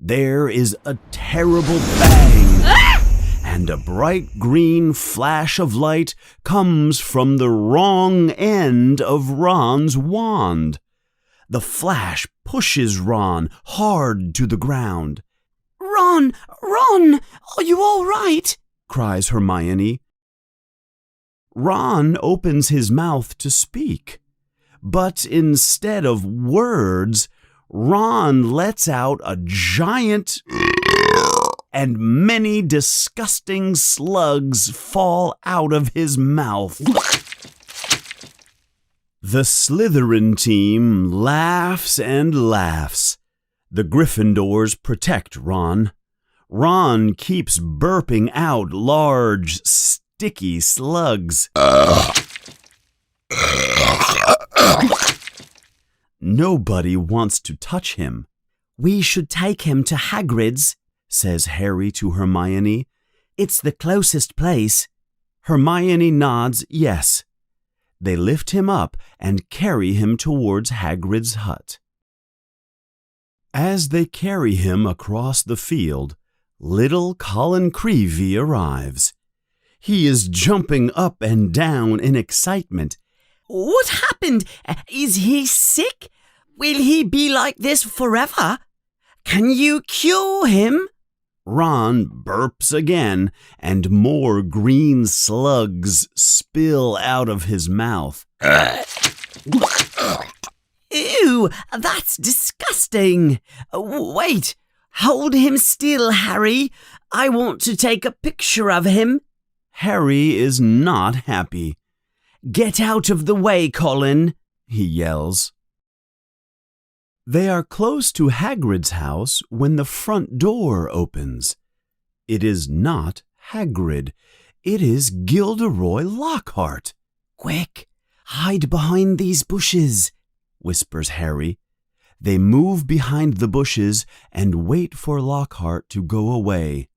Speaker 1: There is a terrible bang, and a bright green flash of light comes from the wrong end of Ron's wand. The flash pushes Ron hard to the ground.
Speaker 4: Ron, are you all right?
Speaker 1: Cries Hermione. Ron opens his mouth to speak, but instead of words, Ron lets out a giant and many disgusting slugs fall out of his mouth. The Slytherin team laughs and laughs. The Gryffindors protect Ron. Ron keeps burping out large, sticky slugs. Nobody wants to touch him.
Speaker 3: We should take him to Hagrid's, says Harry to Hermione. It's the closest place.
Speaker 1: Hermione nods yes. They lift him up and carry him towards Hagrid's hut. As they carry him across the field, little Colin Creevey arrives. He is jumping up and down in excitement.
Speaker 4: What happened? Is he sick? Will he be like this forever? Can you cure him?
Speaker 1: Ron burps again, and more green slugs spill out of his mouth.
Speaker 4: Ew, that's disgusting. Wait, hold him still, Harry. I want to take a picture of him.
Speaker 1: Harry is not happy. "Get out of the way, Colin," he yells. They are close to Hagrid's house when the front door opens. It is not Hagrid. It is Gilderoy Lockhart.
Speaker 3: "Quick, hide behind these bushes," whispers Harry. They move behind the bushes and wait for Lockhart to go away.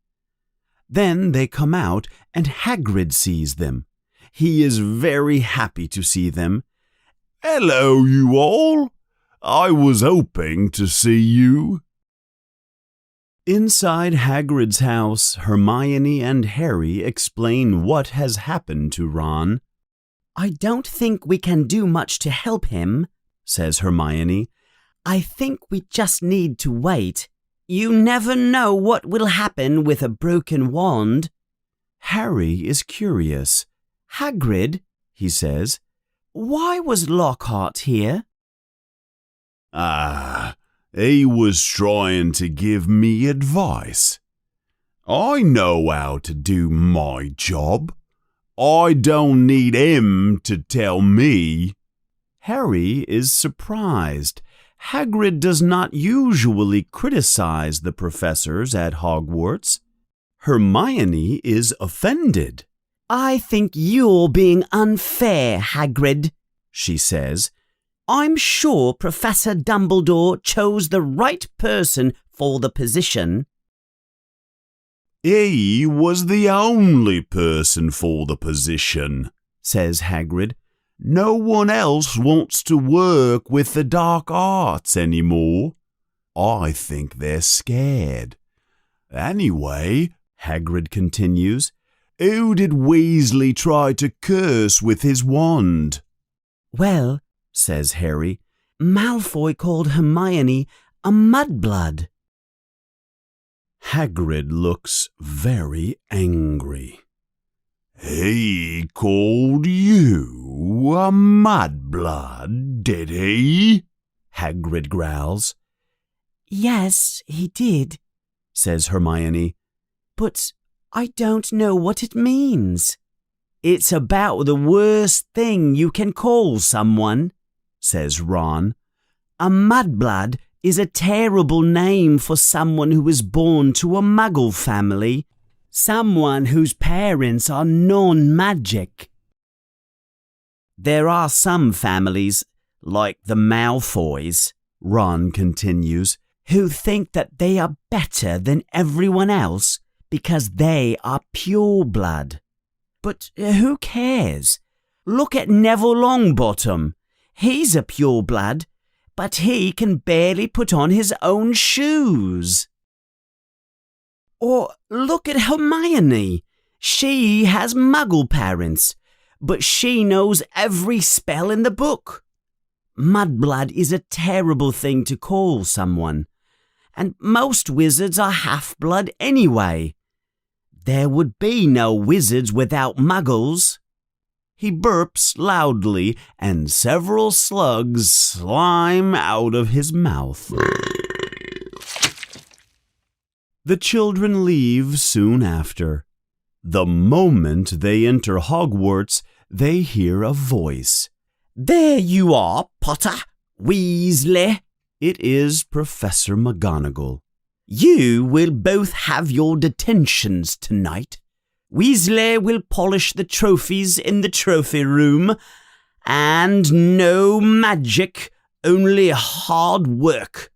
Speaker 3: Then they come out and Hagrid sees them. He is very happy to see them.
Speaker 2: "Hello, you all. I was hoping to see you."
Speaker 1: Inside Hagrid's house, Hermione and Harry explain what has happened to Ron.
Speaker 4: I don't think we can do much to help him,
Speaker 1: says Hermione.
Speaker 4: I think we just need to wait. You never know what will happen with a broken wand.
Speaker 1: Harry is curious.
Speaker 4: Hagrid,
Speaker 1: he says,
Speaker 4: why was Lockhart here?
Speaker 2: He was trying to give me advice. I know how to do my job. I don't need him to tell me.
Speaker 1: Harry is surprised. Hagrid does not usually criticize the professors at Hogwarts. Hermione is offended.
Speaker 4: I think you're being unfair, Hagrid,
Speaker 1: she says.
Speaker 4: I'm sure Professor Dumbledore chose the right person for the position.
Speaker 2: He was the only person for the position,
Speaker 1: says Hagrid.
Speaker 2: No one else wants to work with the dark arts anymore. I think they're scared. Anyway,
Speaker 1: Hagrid continues,
Speaker 2: who did Weasley try to curse with his wand?
Speaker 4: Well,
Speaker 1: says Harry,
Speaker 4: Malfoy called Hermione a mudblood.
Speaker 1: Hagrid looks very angry.
Speaker 2: He called you a mudblood, did he?
Speaker 1: Hagrid growls.
Speaker 4: Yes, he did,
Speaker 1: says Hermione.
Speaker 4: But I don't know what it means.
Speaker 3: It's about the worst thing you can call someone, says Ron. A mudblood is a terrible name for someone who was born to a muggle family, someone whose parents are non-magic. There are some families, like the Malfoys,
Speaker 1: Ron continues,
Speaker 3: who think that they are better than everyone else because they are pure blood. But who cares? Look at Neville Longbottom. He's a pure blood, but he can barely put on his own shoes. Or look at Hermione. She has muggle parents, but she knows every spell in the book. Mudblood is a terrible thing to call someone, and most wizards are half-blood anyway. There would be no wizards without muggles.
Speaker 1: He burps loudly, and several slugs slime out of his mouth. The children leave soon after. The moment they enter Hogwarts, they hear a voice.
Speaker 3: There you are, Potter, Weasley.
Speaker 1: It is Professor McGonagall.
Speaker 3: You will both have your detentions tonight. Weasley will polish the trophies in the trophy room. And no magic, only hard work.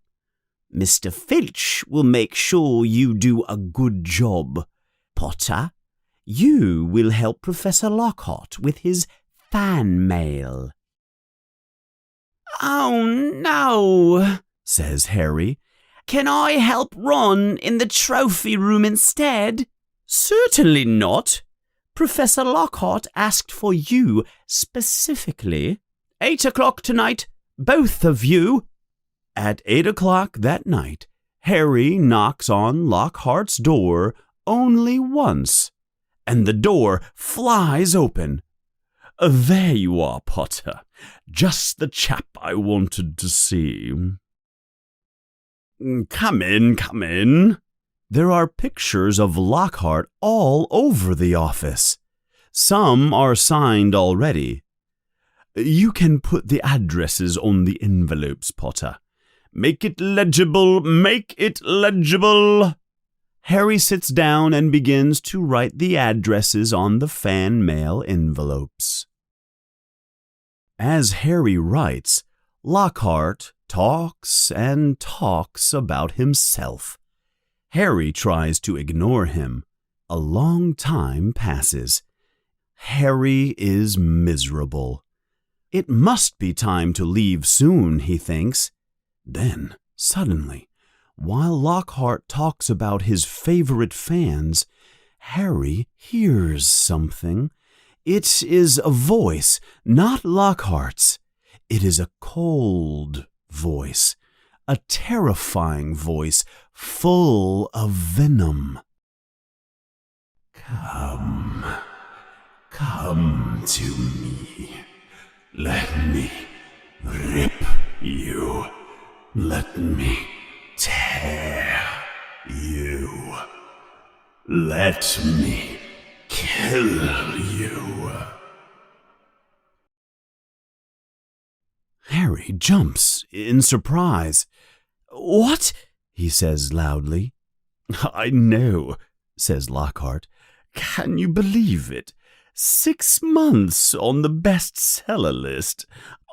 Speaker 3: Mr. Filch will make sure you do a good job. Potter, you will help Professor Lockhart with his fan mail. Oh, no, says Harry. Can I help Ron in the trophy room instead? Certainly not. Professor Lockhart asked for you specifically. 8 o'clock tonight, both of you.
Speaker 1: At 8 o'clock that night, Harry knocks on Lockhart's door only once, and the door flies open. There you are, Potter. Just the chap I wanted to see. Come in, come in. There are pictures of Lockhart all over the office. Some are signed already. You can put the addresses on the envelopes, Potter. Make it legible, make it legible. Harry sits down and begins to write the addresses on the fan mail envelopes. As Harry writes, Lockhart talks and talks about himself. Harry tries to ignore him. A long time passes. Harry is miserable. It must be time to leave soon, he thinks. Then, suddenly, While Lockhart talks about his favorite fans, Harry hears something. It is a voice, not Lockhart's. It is a cold voice, a terrifying voice, full of venom.
Speaker 2: Come to me. Let me rip you. Let me tear you. Let me kill you.
Speaker 1: Harry jumps in surprise. "What?" he says loudly. "I know," says Lockhart. "Can you believe it? 6 months on the bestseller list.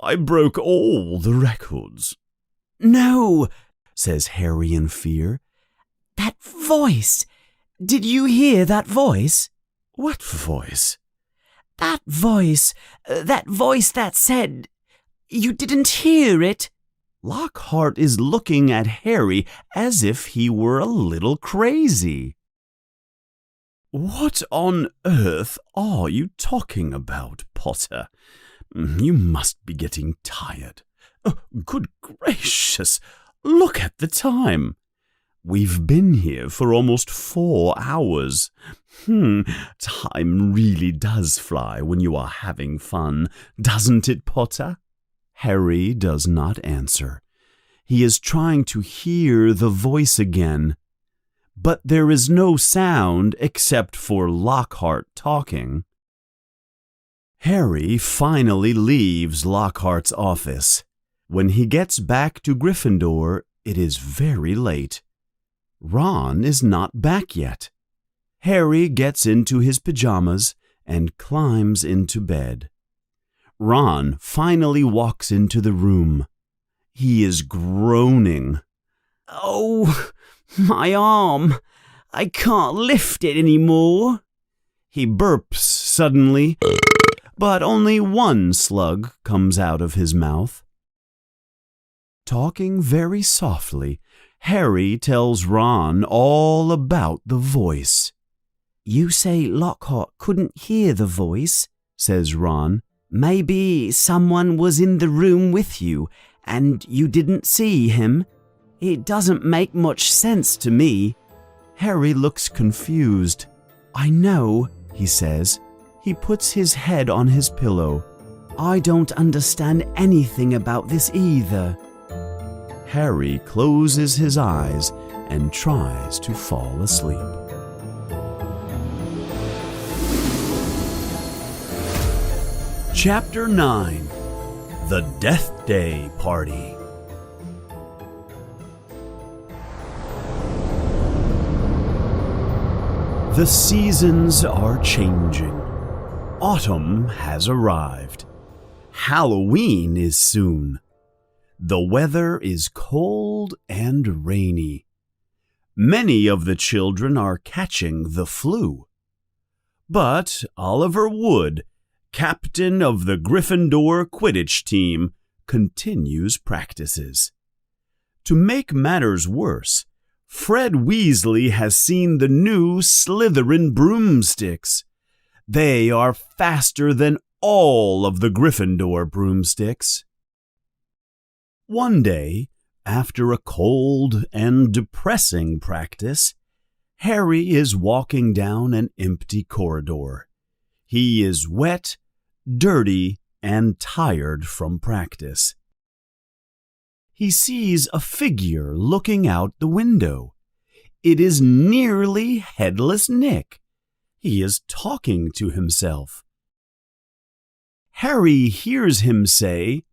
Speaker 1: I broke all the records."
Speaker 3: No,
Speaker 1: says Harry in fear.
Speaker 3: that voice. Did you hear that voice?
Speaker 1: "What voice?"
Speaker 3: That voice that said, you didn't hear it?
Speaker 1: Lockhart is looking at Harry as if he were a little crazy. "What on earth are you talking about, Potter? You must be getting tired. Oh, good gracious, look at the time. We've been here for almost 4 hours. Time really does fly when you are having fun, doesn't it, Potter?" Harry does not answer. He is trying to hear the voice again, but there is no sound except for Lockhart talking. Harry finally leaves Lockhart's office. When he gets back to Gryffindor, it is very late. Ron is not back yet. Harry gets into his pajamas and climbs into bed. Ron finally walks into the room. He is groaning.
Speaker 3: Oh, my arm. I can't lift it anymore.
Speaker 1: He burps suddenly, but only one slug comes out of his mouth. Talking very softly, Harry tells Ron all about the voice.
Speaker 3: You say Lockhart couldn't hear the voice, says Ron. Maybe someone was in the room with you and you didn't see him. It doesn't make much sense to me.
Speaker 1: Harry looks confused. "I know," he says. He puts his head on his pillow.
Speaker 3: "I don't understand anything about this either."
Speaker 1: Harry closes his eyes and tries to fall asleep. Chapter 9. The Death Day Party. The seasons are changing. Autumn has arrived. Halloween is soon. The weather is cold and rainy. Many of the children are catching the flu. But Oliver Wood, captain of the Gryffindor Quidditch team, continues practices. To make matters worse, Fred Weasley has seen the new Slytherin broomsticks. They are faster than all of the Gryffindor broomsticks. One day, after a cold and depressing practice, Harry is walking down an empty corridor. He is wet, dirty, and tired from practice. He sees a figure looking out the window. It is nearly Headless Nick. He is talking to himself. Harry hears him say,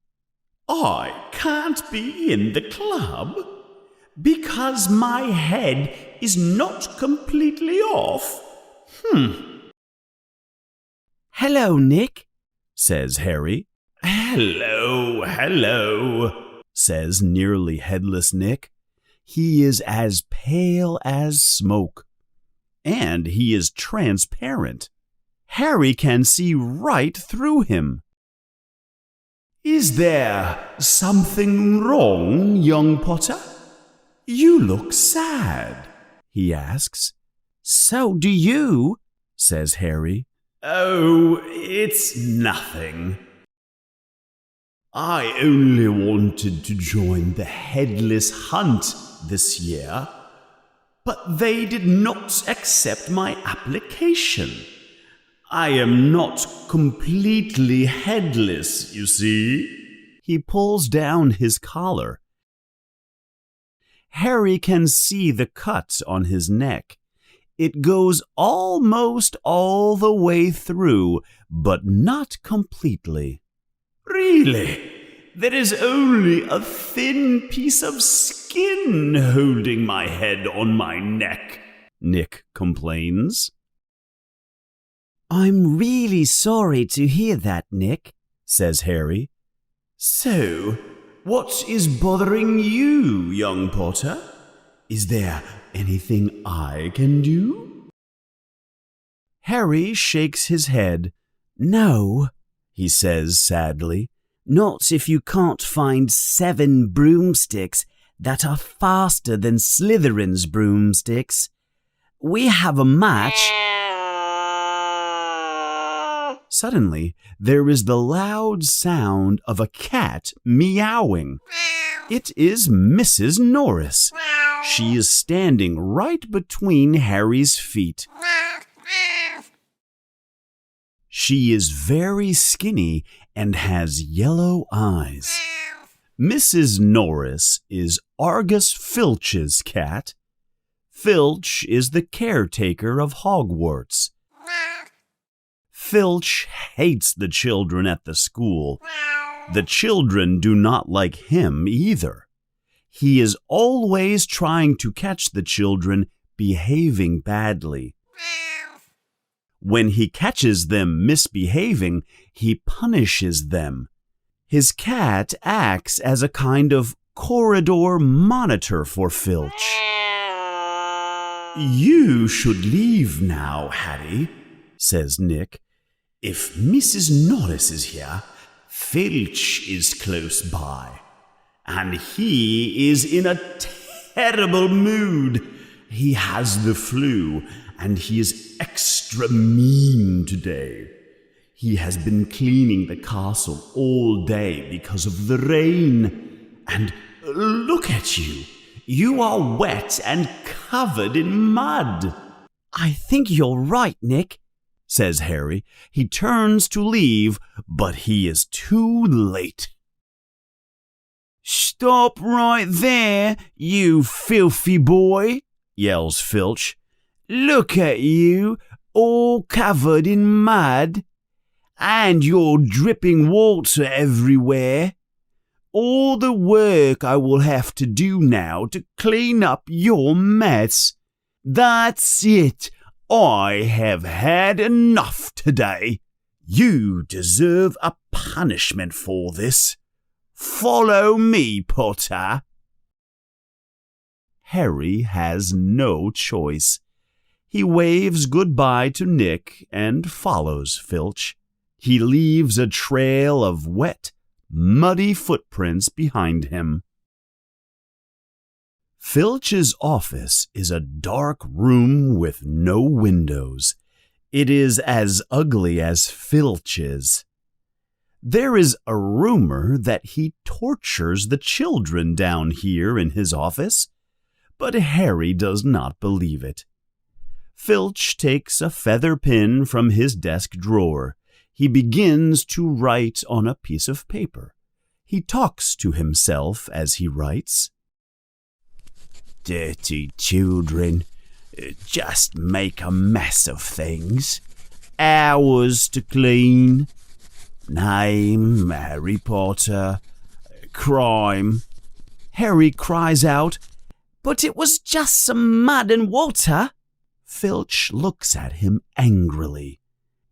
Speaker 5: "I can't be in the club because my head is not completely off.
Speaker 3: "Hello, Nick,"
Speaker 1: says Harry.
Speaker 5: Hello,
Speaker 1: says nearly Headless Nick. He is as pale as smoke, and he is transparent. Harry can see right through him.
Speaker 5: Is there something wrong, young Potter?
Speaker 1: You look sad, he asks.
Speaker 3: So do you,
Speaker 1: says Harry.
Speaker 5: Oh, it's nothing. I only wanted to join the headless hunt this year, but they did not accept my application. I am not completely headless, you see.
Speaker 1: He pulls down his collar. Harry can see the cut on his neck. It goes almost all the way through, but not completely.
Speaker 5: Really? There is only a thin piece of skin holding my head on my neck,
Speaker 1: Nick complains.
Speaker 3: I'm really sorry to hear that, Nick,
Speaker 1: says Harry.
Speaker 5: So, what is bothering you, young Potter? Is there anything I can do?
Speaker 1: Harry shakes his head.
Speaker 3: No,
Speaker 1: He says sadly.
Speaker 3: not if you can't find 7 broomsticks that are faster than Slytherin's broomsticks. We have a match.
Speaker 1: Suddenly, there is the loud sound of a cat meowing. It is Mrs. Norris. She is standing right between Harry's feet. She is very skinny and has yellow eyes. Mrs. Norris is Argus Filch's cat. Filch is the caretaker of Hogwarts. Filch hates the children at the school. The children do not like him either. He is always trying to catch the children behaving badly. When he catches them misbehaving, he punishes them. His cat acts as a kind of corridor monitor for Filch.
Speaker 5: You should leave now, Harry, says Nick. If Mrs. Norris is here, Filch is close by, and he is in a terrible mood. He has the flu, and he is extra mean today. He has been cleaning the castle all day because of the rain. And look at you. You are wet and covered in mud.
Speaker 3: I think you're right, Nick,
Speaker 1: says Harry. He turns to leave, but he is too late.
Speaker 3: Stop right there, you filthy boy,
Speaker 1: yells Filch.
Speaker 3: Look at you, all covered in mud, and you're dripping water everywhere. All the work I will have to do now to clean up your mess. That's it. I have had enough today.
Speaker 1: You deserve a punishment for this.
Speaker 3: Follow me, Potter.
Speaker 1: Harry has no choice. He waves goodbye to Nick and follows Filch. He leaves a trail of wet, muddy footprints behind him. Filch's office is a dark room with no windows. It is as ugly as Filch's. There is a rumor that he tortures the children down here in his office, but Harry does not believe it. Filch takes a feather pen from his desk drawer. He begins to write on a piece of paper. He talks to himself as he writes.
Speaker 3: Dirty children just make a mess of things. Hours to clean. Name, Harry Potter. Crime.
Speaker 1: Harry cries out,
Speaker 3: But it was just some mud and water.
Speaker 1: Filch looks at him angrily.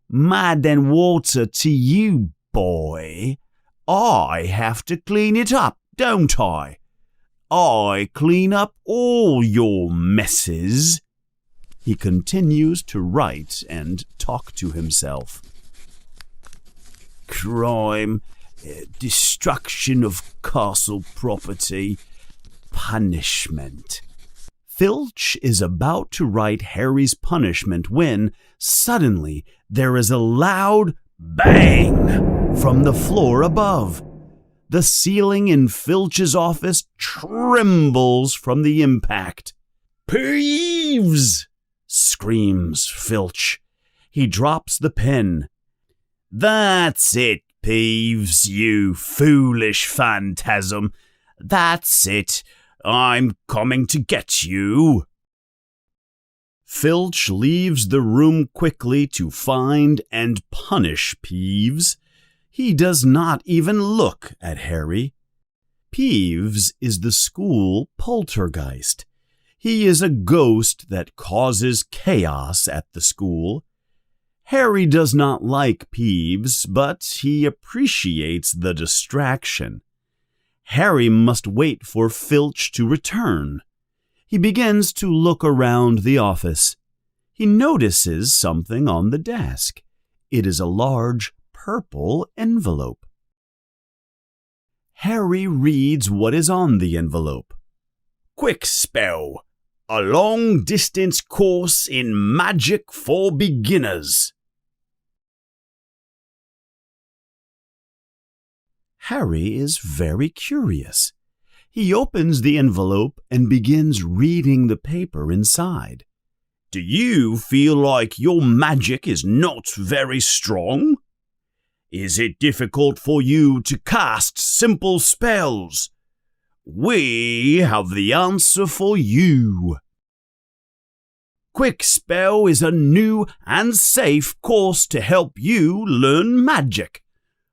Speaker 3: Mud and water to you, boy. I have to clean it up, don't I? I clean up all your messes.
Speaker 1: He continues to write and talk to himself.
Speaker 3: Crime, destruction of castle property,
Speaker 1: punishment. Filch is about to write Harry's punishment when, suddenly, there is a loud bang from the floor above. The ceiling in Filch's office trembles from the impact. "Peeves!" screams Filch. He drops the pen. "That's it, Peeves, you foolish phantasm. That's it. I'm coming to get you." Filch leaves the room quickly to find and punish Peeves. He does not even look at Harry. Peeves is the school poltergeist. He is a ghost that causes chaos at the school. Harry does not like Peeves, but he appreciates the distraction. Harry must wait for Filch to return. He begins to look around the office. He notices something on the desk. It is a large purple envelope. Harry reads what is on the envelope. "Quick spell. A long-distance course in magic for beginners." Harry is very curious. He opens the envelope and begins reading the paper inside. "Do you feel like your magic is not very strong? Is it difficult for you to cast simple spells? We have the answer for you. Quick Spell is a new and safe course to help you learn magic.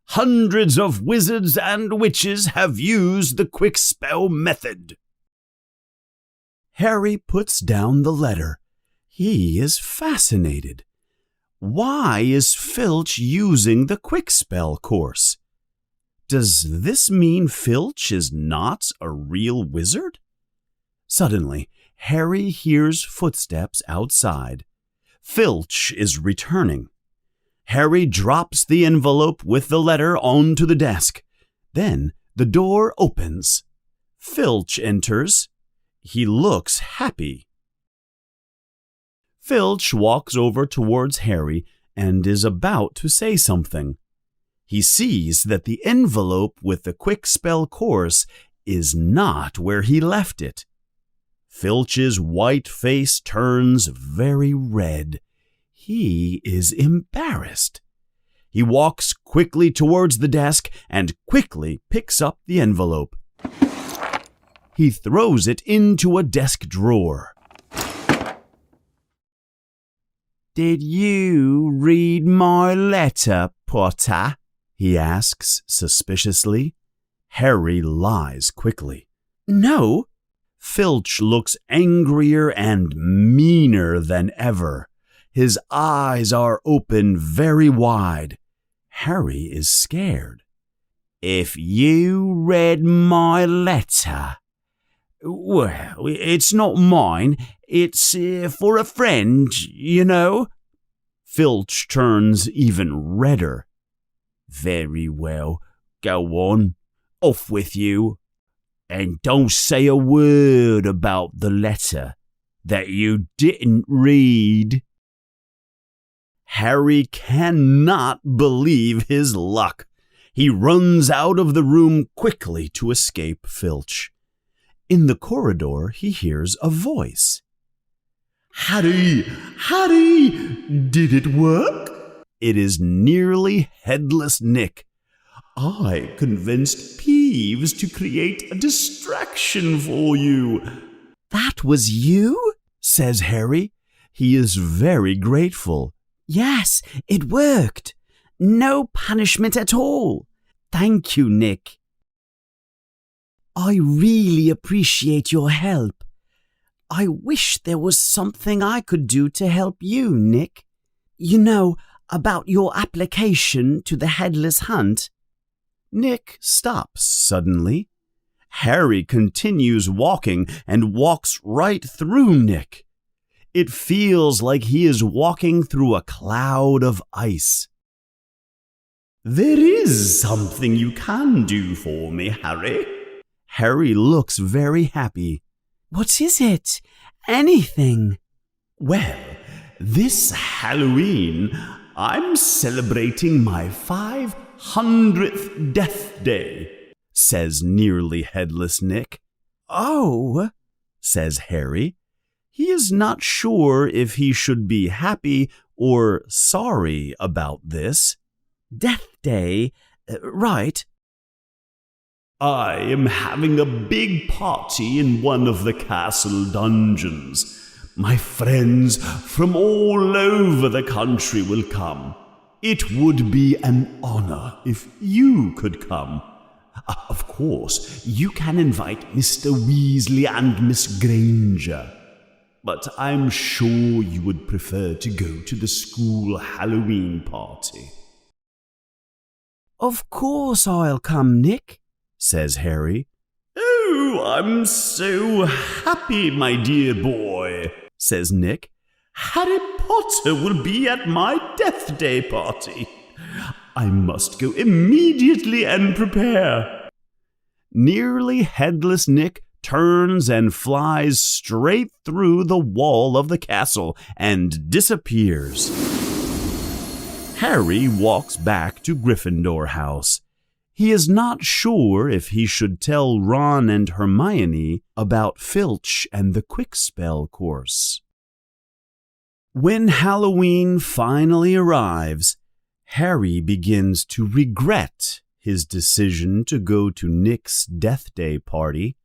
Speaker 1: Hundreds of wizards and witches have used the Quick Spell method." Harry puts down the letter. He is fascinated. Why is Filch using the Quick Spell course? Does this mean Filch is not a real wizard? Suddenly, Harry hears footsteps outside. Filch is returning. Harry drops the envelope with the letter onto the desk. Then the door opens. Filch enters. He looks happy. Filch walks over towards Harry and is about to say something. He sees that the envelope with the Quick Spell course is not where he left it. Filch's white face turns very red. He is embarrassed. He walks quickly towards the desk and quickly picks up the envelope. He throws it into a desk drawer. "Did you read my letter, Potter?" he asks suspiciously. Harry lies quickly. "No." Filch looks angrier and meaner than ever. His eyes are open very wide. Harry is scared. "If you read my letter..." "Well, it's not mine. It's for a friend, you know." Filch turns even redder. "Very well. Go on. Off with you. And don't say a word about the letter that you didn't read." Harry cannot believe his luck. He runs out of the room quickly to escape Filch. In the corridor, he hears a voice.
Speaker 2: Harry, did it work?"
Speaker 1: It is nearly Headless Nick.
Speaker 2: "I convinced Peeves to create a distraction for you."
Speaker 1: "That was you?" says Harry. He is very grateful.
Speaker 4: Yes, it worked. No punishment at all. Thank you, Nick. I really appreciate your help. I wish there was something I could do to help you, Nick. You know, about your application to the Headless Hunt."
Speaker 1: Nick stops suddenly. Harry continues walking and walks right through Nick. It feels like he is walking through a cloud of ice.
Speaker 5: "There is something you can do for me, Harry."
Speaker 1: Harry looks very happy.
Speaker 4: What is it? Anything?
Speaker 5: Well, this Halloween, I'm celebrating my 500th death day,
Speaker 1: says nearly headless Nick.
Speaker 4: Oh,
Speaker 1: says Harry. He is not sure if he should be happy or sorry about this.
Speaker 4: Death Day, right.
Speaker 5: I am having a big party in one of the castle dungeons. My friends from all over the country will come. It would be an honor if you could come. Of course, you can invite Mr. Weasley and Miss Granger. But I'm sure you would prefer to go to the school Halloween party.
Speaker 4: Of course I'll come, Nick,
Speaker 1: says Harry.
Speaker 5: Oh, I'm so happy, my dear boy, says Nick. Harry Potter will be at my death day party. I must go immediately and prepare.
Speaker 1: Nearly headless Nick turns and flies straight through the wall of the castle and disappears. Harry walks back to Gryffindor House. He is not sure if he should tell Ron and Hermione about Filch and the Quickspell course. When Halloween finally arrives, Harry begins to regret his decision to go to Nick's Death Day party.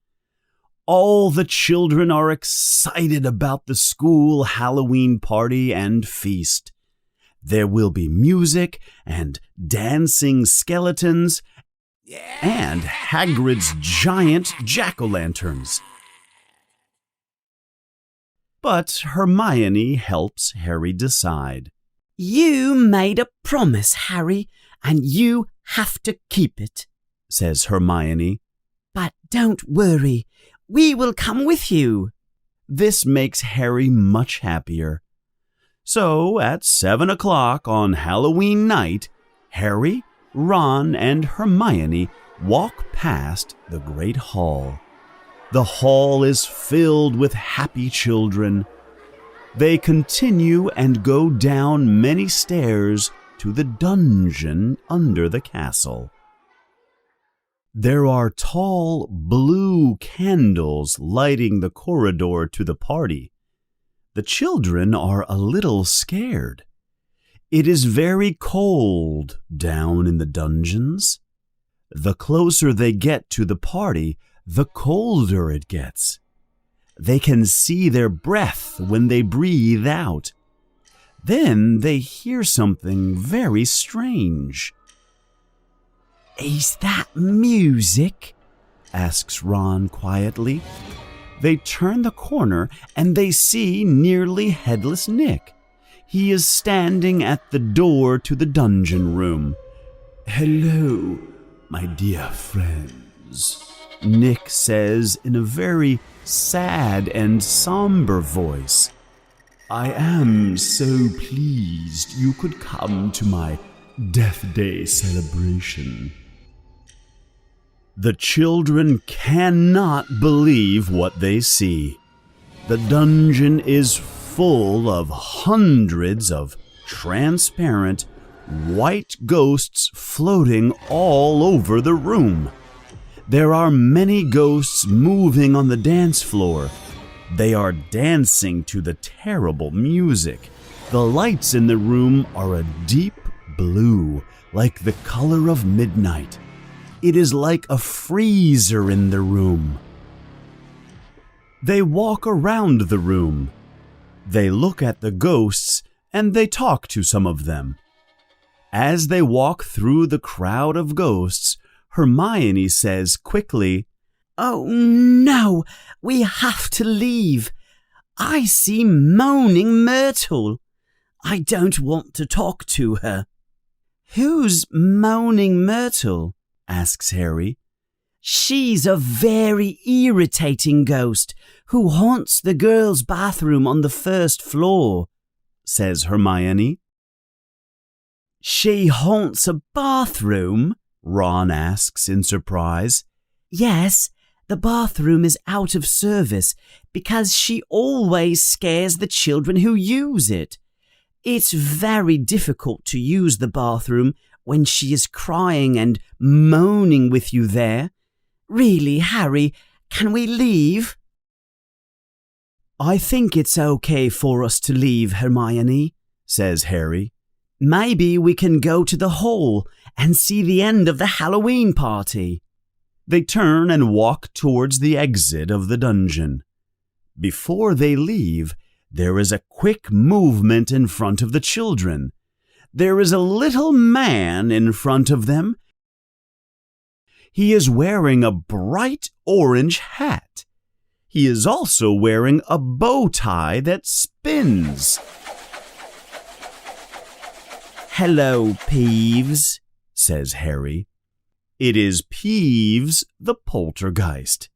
Speaker 1: All the children are excited about the school Halloween party and feast. There will be music and dancing skeletons and Hagrid's giant jack-o'-lanterns. But Hermione helps Harry decide.
Speaker 4: You made a promise, Harry, and you have to keep it,
Speaker 1: says Hermione.
Speaker 4: But don't worry, we will come with you.
Speaker 1: This makes Harry much happier. So, at 7 o'clock on Halloween night, Harry, Ron, and Hermione walk past the Great Hall. The hall is filled with happy children. They continue and go down many stairs to the dungeon under the castle. There are tall blue candles lighting the corridor to the party. The children are a little scared. It is very cold down in the dungeons. The closer they get to the party, the colder it gets. They can see their breath when they breathe out. Then they hear something very strange.
Speaker 4: Is that music?
Speaker 1: asks Ron quietly. They turn the corner and they see nearly headless Nick. He is standing at the door to the dungeon room.
Speaker 5: Hello, my dear friends,
Speaker 1: Nick says in a very sad and somber voice.
Speaker 5: I am so pleased you could come to my Death Day celebration.
Speaker 1: The children cannot believe what they see. The dungeon is full of hundreds of transparent white ghosts floating all over the room. There are many ghosts moving on the dance floor. They are dancing to the terrible music. The lights in the room are a deep blue, like the color of midnight. It is like a freezer in the room. They walk around the room. They look at the ghosts and they talk to some of them. As they walk through the crowd of ghosts, Hermione says quickly,
Speaker 4: Oh no, we have to leave. I see Moaning Myrtle. I don't want to talk to her.
Speaker 1: Who's Moaning Myrtle? asks Harry.
Speaker 4: She's a very irritating ghost who haunts the girls' bathroom on the first floor,
Speaker 1: says Hermione.
Speaker 4: She haunts a bathroom?
Speaker 1: Ron asks in surprise.
Speaker 4: Yes, The bathroom is out of service because she always scares the children who use it. It's very difficult to use the bathroom when she is crying and moaning with you there. Really, Harry, can we leave?
Speaker 1: I think it's okay for us to leave, Hermione, says Harry.
Speaker 4: Maybe we can go to the hall and see the end of the Halloween party.
Speaker 1: They turn and walk towards the exit of the dungeon. Before they leave, there is a quick movement in front of the children. There is a little man in front of them. He is wearing a bright orange hat. He is also wearing a bow tie that spins.
Speaker 4: Hello, Peeves,
Speaker 1: says Harry. It is Peeves the poltergeist.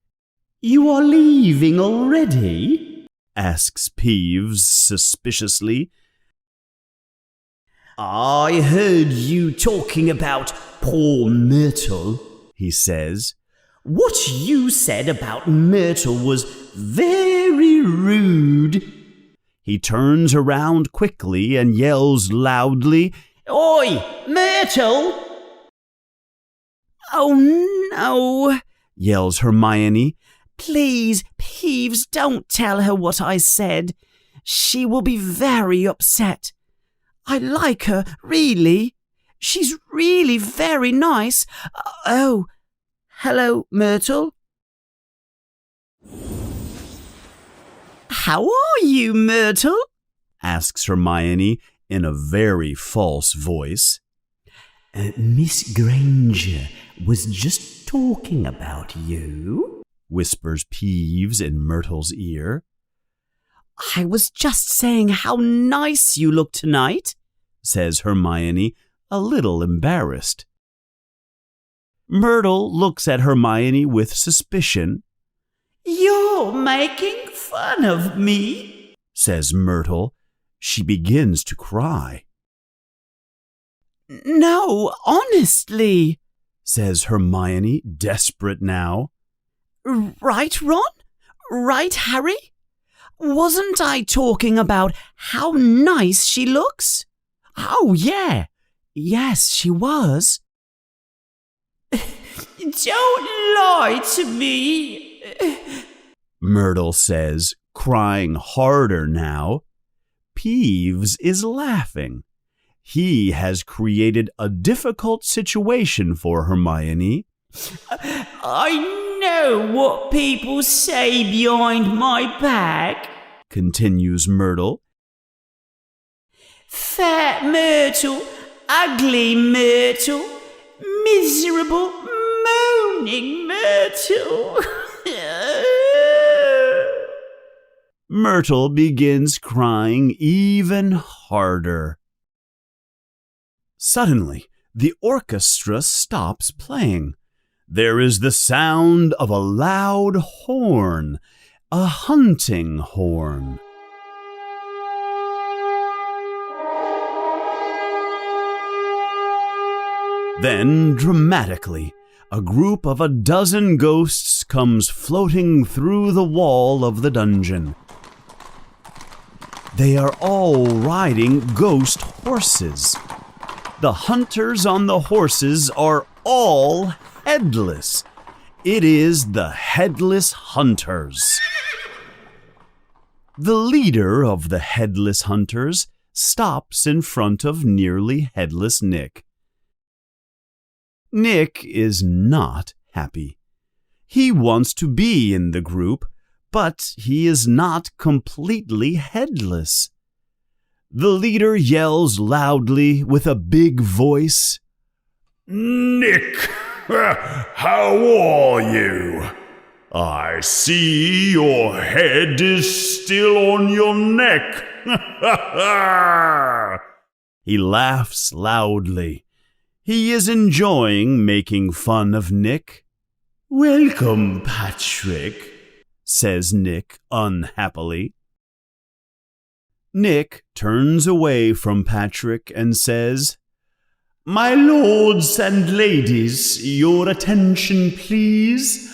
Speaker 5: You are leaving already?
Speaker 1: Asks Peeves suspiciously.
Speaker 5: I heard you talking about poor Myrtle,
Speaker 1: he says.
Speaker 5: What you said about Myrtle was very rude.
Speaker 1: He turns around quickly and yells loudly,
Speaker 5: Oi, Myrtle!
Speaker 4: Oh no,
Speaker 1: yells Hermione.
Speaker 4: Please, Peeves, don't tell her what I said. She will be very upset. I like her, really. She's really very nice. Oh, hello, Myrtle. How are you, Myrtle?
Speaker 1: Asks Hermione in a very false voice.
Speaker 5: Miss Granger was just talking about you,
Speaker 1: whispers Peeves in Myrtle's ear.
Speaker 4: I was just saying how nice you look tonight,
Speaker 1: says Hermione, a little embarrassed. Myrtle looks at Hermione with suspicion.
Speaker 5: You're making fun of me,
Speaker 1: says Myrtle. She begins to cry.
Speaker 4: No, honestly,
Speaker 1: says Hermione, desperate now.
Speaker 4: Right, Ron? Right, Harry? Wasn't I talking about how nice she looks? Oh, yeah. Yes, she was.
Speaker 5: Don't lie to me,
Speaker 1: Myrtle says, crying harder now. Peeves is laughing. He has created a difficult situation for Hermione.
Speaker 5: I know what people say behind my back, continues Myrtle. Fat Myrtle, ugly Myrtle, miserable, moaning Myrtle.
Speaker 1: Myrtle begins crying even harder. Suddenly, the orchestra stops playing. There is the sound of a loud horn, a hunting horn. Then, dramatically, a group of 12 ghosts comes floating through the wall of the dungeon. They are all riding ghost horses. The hunters on the horses are all headless. It is the Headless Hunters. The leader of the Headless Hunters stops in front of nearly headless Nick. Nick is not happy. He wants to be in the group, but he is not completely headless. The leader yells loudly with a big voice,
Speaker 2: Nick, how are you? I see your head is still on your neck.
Speaker 1: He laughs loudly. He is enjoying making fun of Nick.
Speaker 5: Welcome, Patrick,
Speaker 1: says Nick unhappily. Nick turns away from Patrick and says,
Speaker 5: My lords and ladies, your attention, please.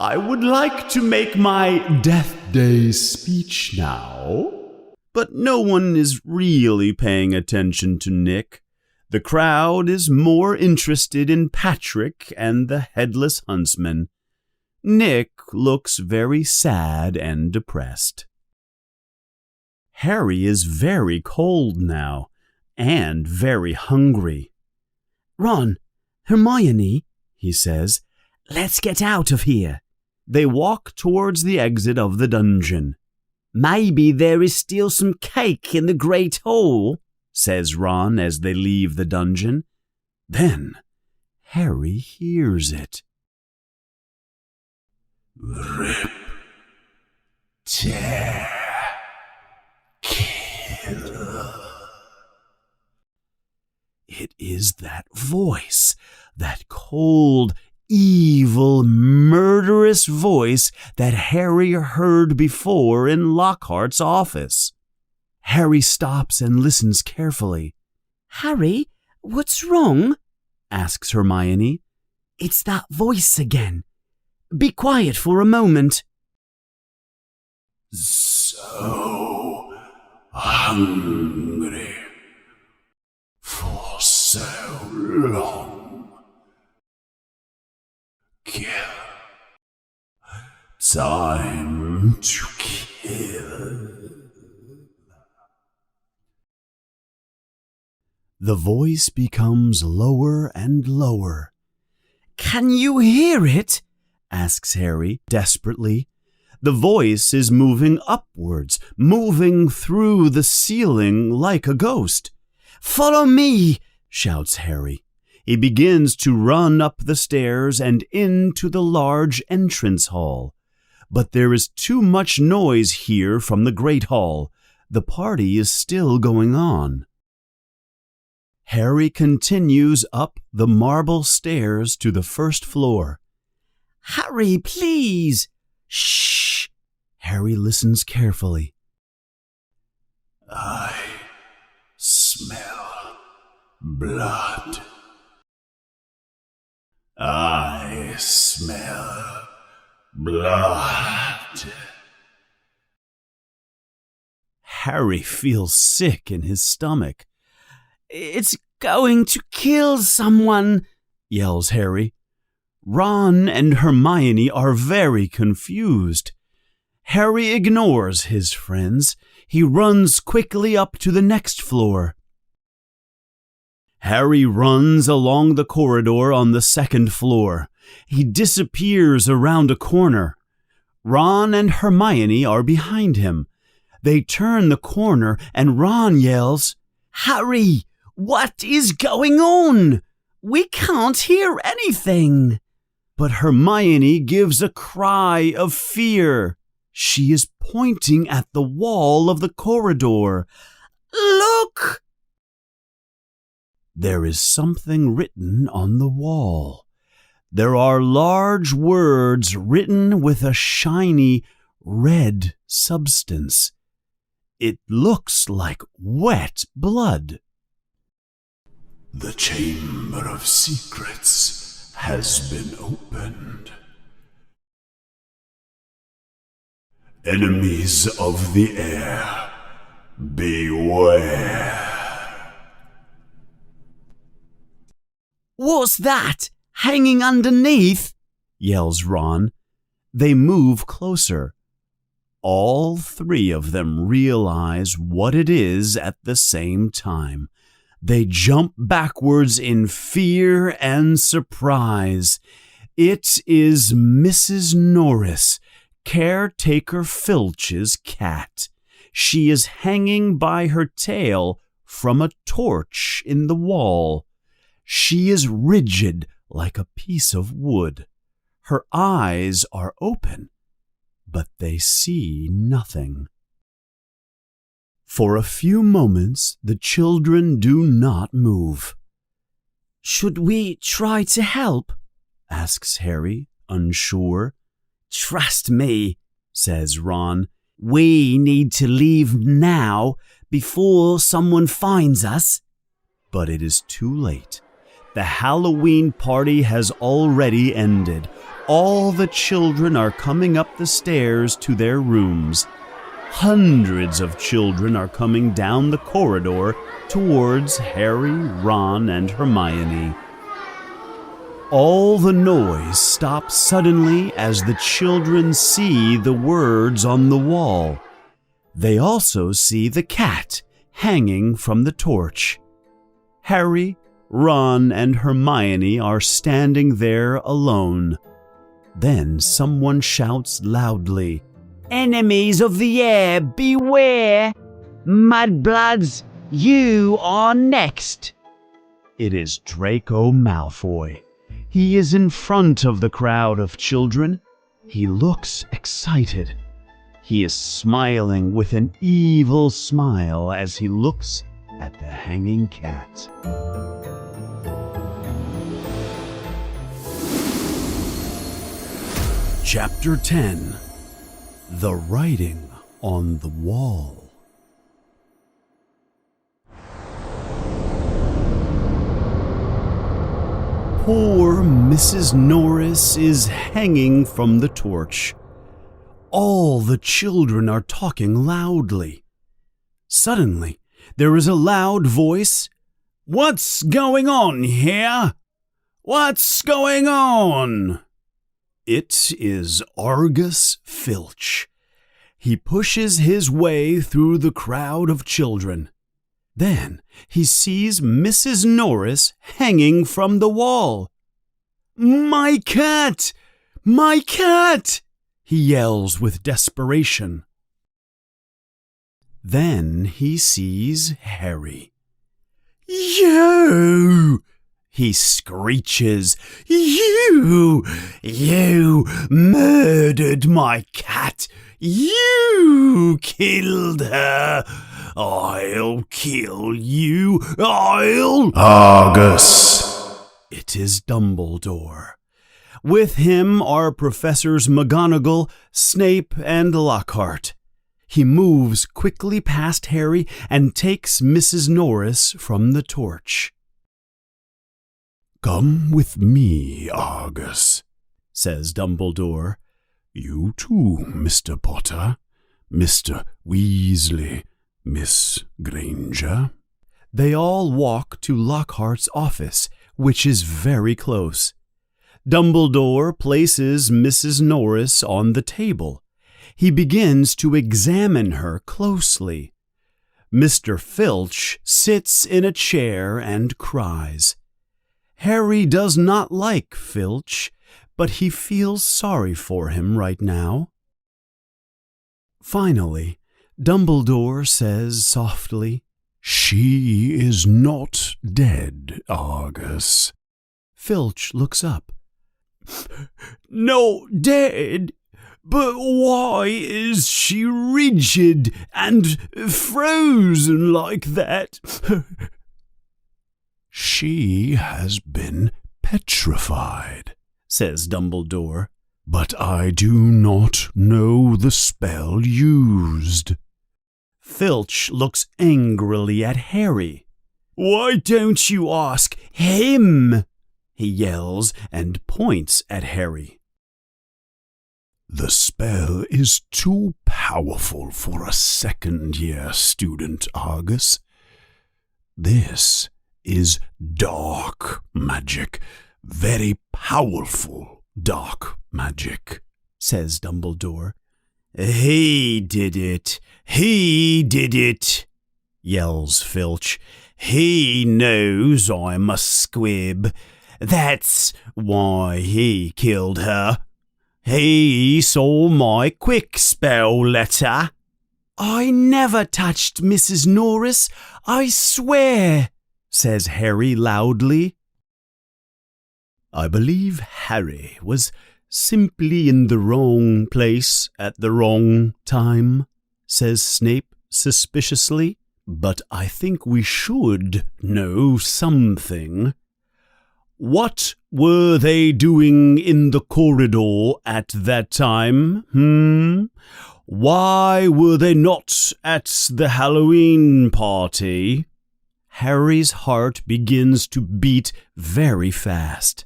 Speaker 1: I would like to make my Death Day speech now. But no one is really paying attention to Nick. The crowd is more interested in Patrick and the headless huntsman. Nick looks very sad and depressed. Harry is very cold now and very hungry.
Speaker 4: Ron, Hermione, he says, let's get out of here.
Speaker 1: They walk towards the exit of the dungeon.
Speaker 4: Maybe there is still some cake in the Great Hall,
Speaker 1: says Ron as they leave the dungeon. Then Harry hears it.
Speaker 2: Rip, tear, kill.
Speaker 1: It is that voice, that cold, evil, murderous voice that Harry heard before in Lockhart's office. Harry stops and listens carefully.
Speaker 4: Harry, what's wrong?
Speaker 1: asks Hermione.
Speaker 4: It's that voice again. Be quiet for a moment.
Speaker 2: So hungry for so long. Kill. Time to kill.
Speaker 1: The voice becomes lower and lower.
Speaker 4: Can you hear it?
Speaker 1: asks Harry desperately. The voice is moving upwards, moving through the ceiling like a ghost.
Speaker 4: Follow me,
Speaker 1: shouts Harry. He begins to run up the stairs and into the large entrance hall. But there is too much noise here from the Great Hall. The party is still going on. Harry continues up the marble stairs to the first floor.
Speaker 4: Harry, please.
Speaker 1: Shh. Harry listens carefully.
Speaker 2: I smell blood. I smell blood.
Speaker 1: Harry feels sick in his stomach.
Speaker 4: It's going to kill someone,
Speaker 1: yells Harry. Ron and Hermione are very confused. Harry ignores his friends. He runs quickly up to the next floor. Harry runs along the corridor on the second floor. He disappears around a corner. Ron and Hermione are behind him. They turn the corner and Ron yells,
Speaker 4: Harry, what is going on? We can't hear anything.
Speaker 1: But Hermione gives a cry of fear. She is pointing at the wall of the corridor.
Speaker 4: Look!
Speaker 1: There is something written on the wall. There are large words written with a shiny red substance. It looks like wet blood.
Speaker 2: The Chamber of Secrets has been opened. Enemies of the air, beware.
Speaker 4: What's that? Hanging underneath?
Speaker 1: Yells Ron. They move closer. All three of them realize what it is at the same time. They jump backwards in fear and surprise. It is Mrs. Norris, Caretaker Filch's cat. She is hanging by her tail from a torch in the wall. She is rigid like a piece of wood. Her eyes are open, but they see nothing. For a few moments, the children do not move.
Speaker 4: Should we try to help?
Speaker 1: asks Harry, unsure.
Speaker 4: Trust me, says Ron. We need to leave now before someone finds us.
Speaker 1: But it is too late. The Halloween party has already ended. all the children are coming up the stairs to their rooms. Hundreds of children are coming down the corridor towards Harry, Ron, and Hermione. All the noise stops suddenly as the children see the words on the wall. They also see the cat hanging from the torch. Harry, Ron, and Hermione are standing there alone. Then someone shouts loudly,
Speaker 4: Enemies of the air, beware! Mudbloods, you are next!
Speaker 1: It is Draco Malfoy. He is in front of the crowd of children. He looks excited. He is smiling with an evil smile as he looks at the hanging cat. Chapter 10. The Writing on the Wall. Poor Mrs. Norris is hanging from the torch. All the children are talking loudly. Suddenly, there is a loud voice. "What's going on here? What's going on?" It is Argus Filch. He pushes his way through the crowd of children. Then he sees Mrs. Norris hanging from the wall. "My cat! My cat!" he yells with desperation. Then he sees Harry. "You!" he screeches. You murdered my cat. You killed her. I'll kill you.
Speaker 2: Argus.
Speaker 1: It is Dumbledore. With him are Professors McGonagall, Snape, and Lockhart. He moves quickly past Harry and takes Mrs. Norris from the torch.
Speaker 2: "Come with me, Argus,"
Speaker 1: says Dumbledore.
Speaker 2: "You too, Mr. Potter, Mr. Weasley, Miss Granger."
Speaker 1: They all walk to Lockhart's office, which is very close. Dumbledore places Mrs. Norris on the table. He begins to examine her closely. Mr. Filch sits in a chair and cries. Harry does not like Filch, but he feels sorry for him right now. Finally, Dumbledore says softly,
Speaker 2: "She is not dead, Argus."
Speaker 1: Filch looks up. "Not dead? But why is she rigid and frozen like that?"
Speaker 2: "She has been petrified,"
Speaker 1: says Dumbledore.
Speaker 2: "But I do not know the spell used."
Speaker 1: Filch looks angrily at Harry. "Why don't you ask him?" he yells and points at Harry.
Speaker 2: "The spell is too powerful for a second-year student, Argus. This is dark magic, very powerful dark magic,"
Speaker 1: says Dumbledore. "He did it! He did it!" yells Filch. "He knows I'm a squib. That's why he killed her. He saw my quick spell letter." "I never touched Mrs. Norris, I swear," says Harry loudly. "I believe Harry was simply in the wrong place at the wrong time," says Snape suspiciously. "But I think we should know something. What were they doing in the corridor at that time? Why were they not at the Halloween party?" Harry's heart begins to beat very fast.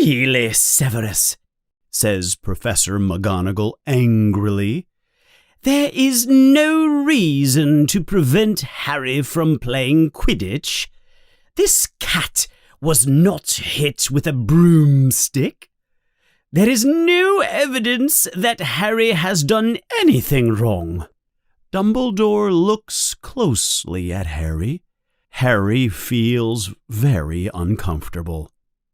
Speaker 4: Really, Severus, says Professor McGonagall angrily, there is no reason to prevent Harry from playing Quidditch. This cat was not hit with a broomstick. There is no evidence that Harry has done anything wrong.
Speaker 1: Dumbledore looks closely at Harry. Harry feels very uncomfortable.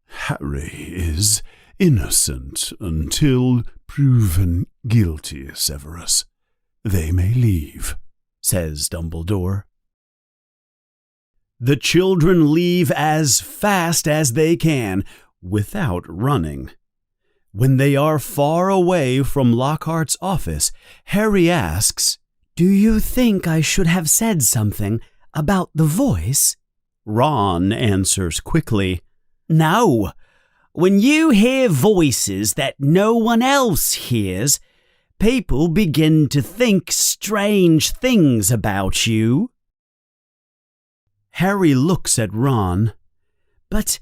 Speaker 2: Harry is innocent until proven guilty, Severus. They may leave,
Speaker 1: says Dumbledore. The children leave as fast as they can, without running. When they are far away from Lockhart's office, Harry asks,
Speaker 4: Do you think I should have said something about the voice?
Speaker 1: Ron answers quickly,
Speaker 4: No. When you hear voices that no one else hears, people begin to think strange things about you.
Speaker 1: Harry looks at Ron.
Speaker 4: But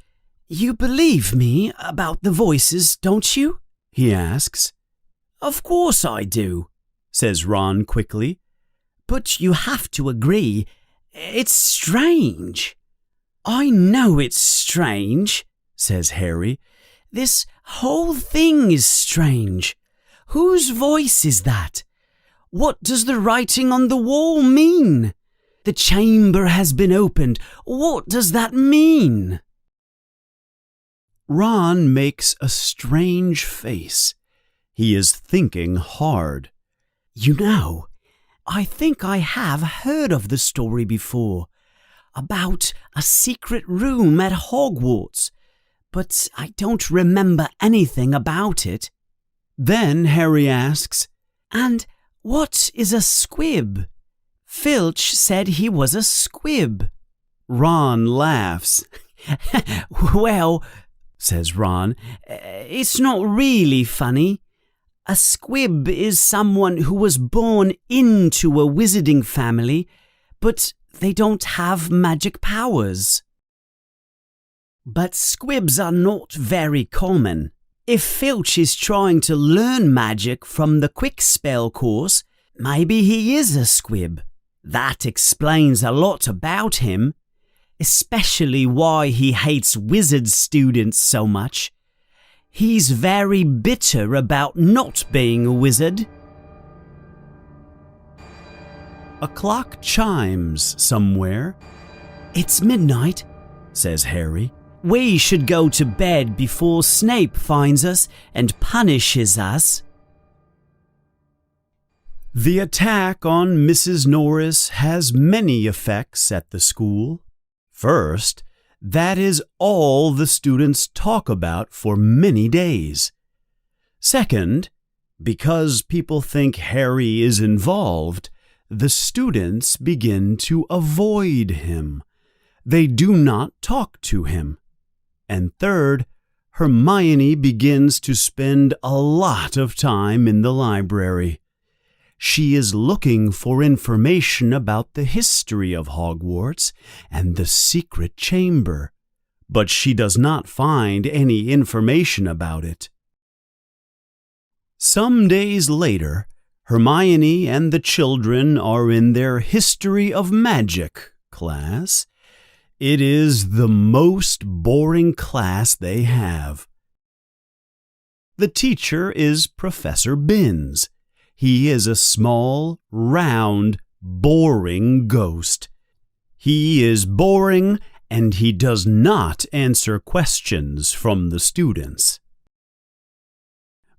Speaker 4: you believe me about the voices, don't you?
Speaker 1: He asks.
Speaker 4: Of course I do, says Ron quickly. But you have to agree, it's strange. I know it's strange, says Harry. This whole thing is strange. Whose voice is that? What does the writing on the wall mean? The chamber has been opened. What does that mean?
Speaker 1: Ron makes a strange face. He is thinking hard.
Speaker 4: You know, I think I have heard of the story before, about a secret room at Hogwarts, but I don't remember anything about it.
Speaker 1: Then Harry asks,
Speaker 4: And what is a squib? Filch said he was a squib.
Speaker 1: Ron laughs.
Speaker 4: Well, says Ron, it's not really funny. A squib is someone who was born into a wizarding family, but they don't have magic powers. But squibs are not very common. If Filch is trying to learn magic from the quick spell course, maybe he is a squib. That explains a lot about him, especially why he hates wizard students so much. He's very bitter about not being a wizard.
Speaker 1: A clock chimes somewhere.
Speaker 4: It's midnight, says Harry. We should go to bed before Snape finds us and punishes us.
Speaker 1: The attack on Mrs. Norris has many effects at the school. First, that is all the students talk about for many days. Second, because people think Harry is involved, the students begin to avoid him. They do not talk to him. And third, Hermione begins to spend a lot of time in the library. She is looking for information about the history of Hogwarts and the secret chamber, but she does not find any information about it. Some days later, Hermione and the children are in their History of Magic class. It is the most boring class they have. The teacher is Professor Binns. He is a small, round, boring ghost. He is boring and he does not answer questions from the students.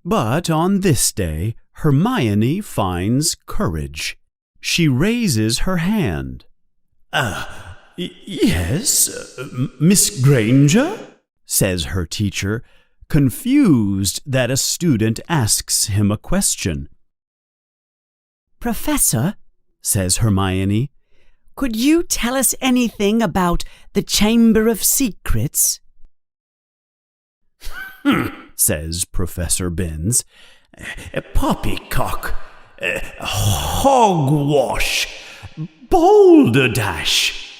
Speaker 1: But on this day, Hermione finds courage. She raises her hand.
Speaker 2: Yes, Miss Granger?
Speaker 1: Says her teacher, confused that a student asks him a question.
Speaker 4: Professor,
Speaker 1: says Hermione,
Speaker 4: could you tell us anything about the Chamber of Secrets?
Speaker 1: Says Professor Binns.
Speaker 2: Poppycock, hogwash, boulderdash,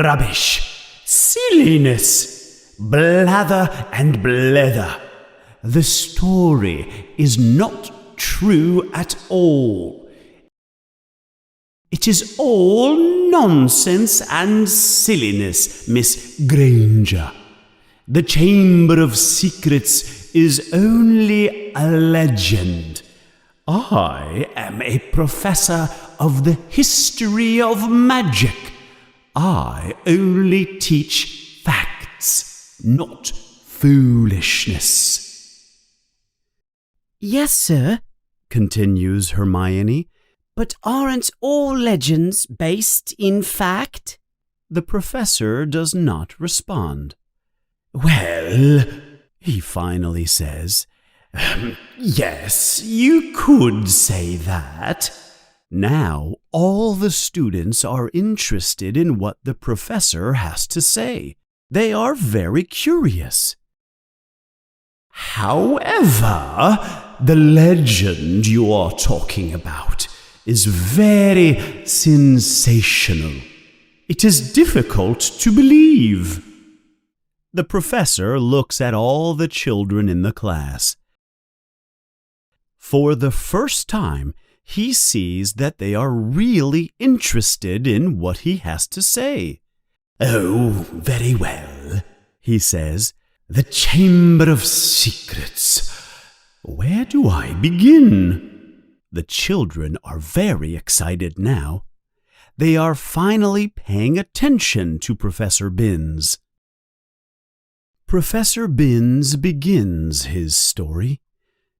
Speaker 2: rubbish, silliness,
Speaker 5: blather and blether. The story is not true at all. It is all nonsense and silliness, Miss Granger. The Chamber of Secrets is only a legend. I am a professor of the history of magic. I only teach facts, not foolishness.
Speaker 4: Yes, sir, continues Hermione, but aren't all legends based in fact?
Speaker 1: The professor does not respond.
Speaker 5: Well, he finally says, yes, you could say that.
Speaker 1: Now all the students are interested in what the professor has to say. They are very curious.
Speaker 5: However, the legend you are talking about is very sensational. It is difficult to believe.
Speaker 1: The professor looks at all the children in the class. For the first time, he sees that they are really interested in what he has to say.
Speaker 5: Oh, very well, he says. The Chamber of Secrets. Where do I begin?
Speaker 1: The children are very excited now. They are finally paying attention to Professor Binns. Professor Binns begins his story.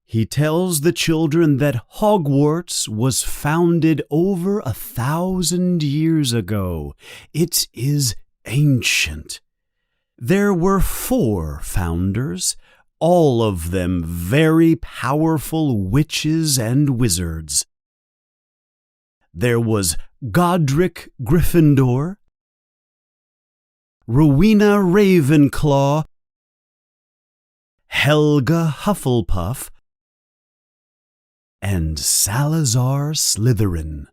Speaker 1: He tells the children that Hogwarts was founded over 1,000 years ago. It is ancient. There were 4 founders, all of them very powerful witches and wizards. There was Godric Gryffindor, Rowena Ravenclaw, Helga Hufflepuff, and Salazar Slytherin.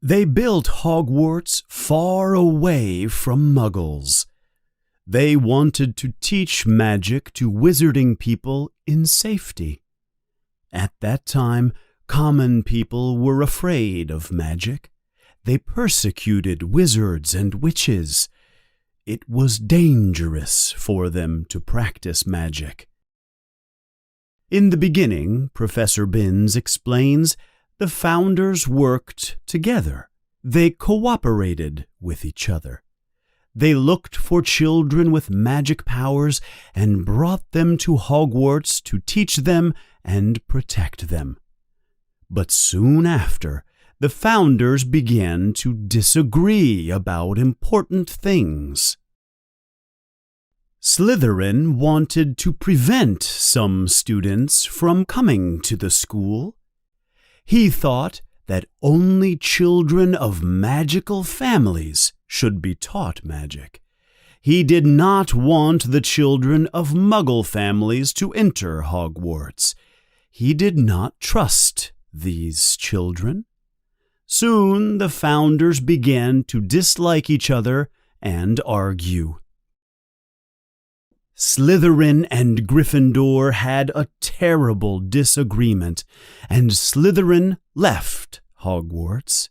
Speaker 1: They built Hogwarts far away from Muggles. They wanted to teach magic to wizarding people in safety. At that time, common people were afraid of magic. They persecuted wizards and witches. It was dangerous for them to practice magic. In the beginning, Professor Binns explains, the founders worked together. They cooperated with each other. They looked for children with magic powers and brought them to Hogwarts to teach them and protect them. But soon after, the founders began to disagree about important things. Slytherin wanted to prevent some students from coming to the school. He thought that only children of magical families should be taught magic. He did not want the children of Muggle families to enter Hogwarts. He did not trust these children. Soon the founders began to dislike each other and argue. Slytherin and Gryffindor had a terrible disagreement, and Slytherin left Hogwarts.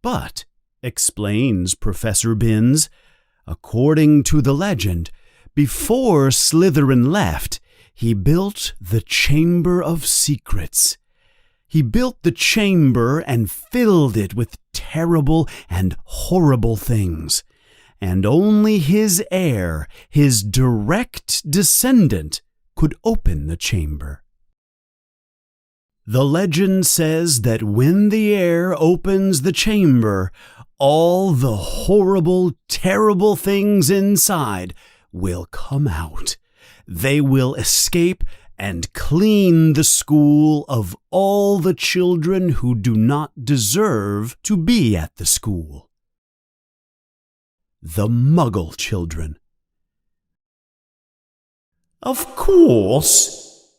Speaker 1: But, explains Professor Binns, according to the legend, before Slytherin left, he built the Chamber of Secrets. He built the chamber and filled it with terrible and horrible things. And only his heir, his direct descendant, could open the chamber. The legend says that when the heir opens the chamber, all the horrible, terrible things inside will come out. They will escape and clean the school of all the children who do not deserve to be at the school. The Muggle children.
Speaker 5: Of course,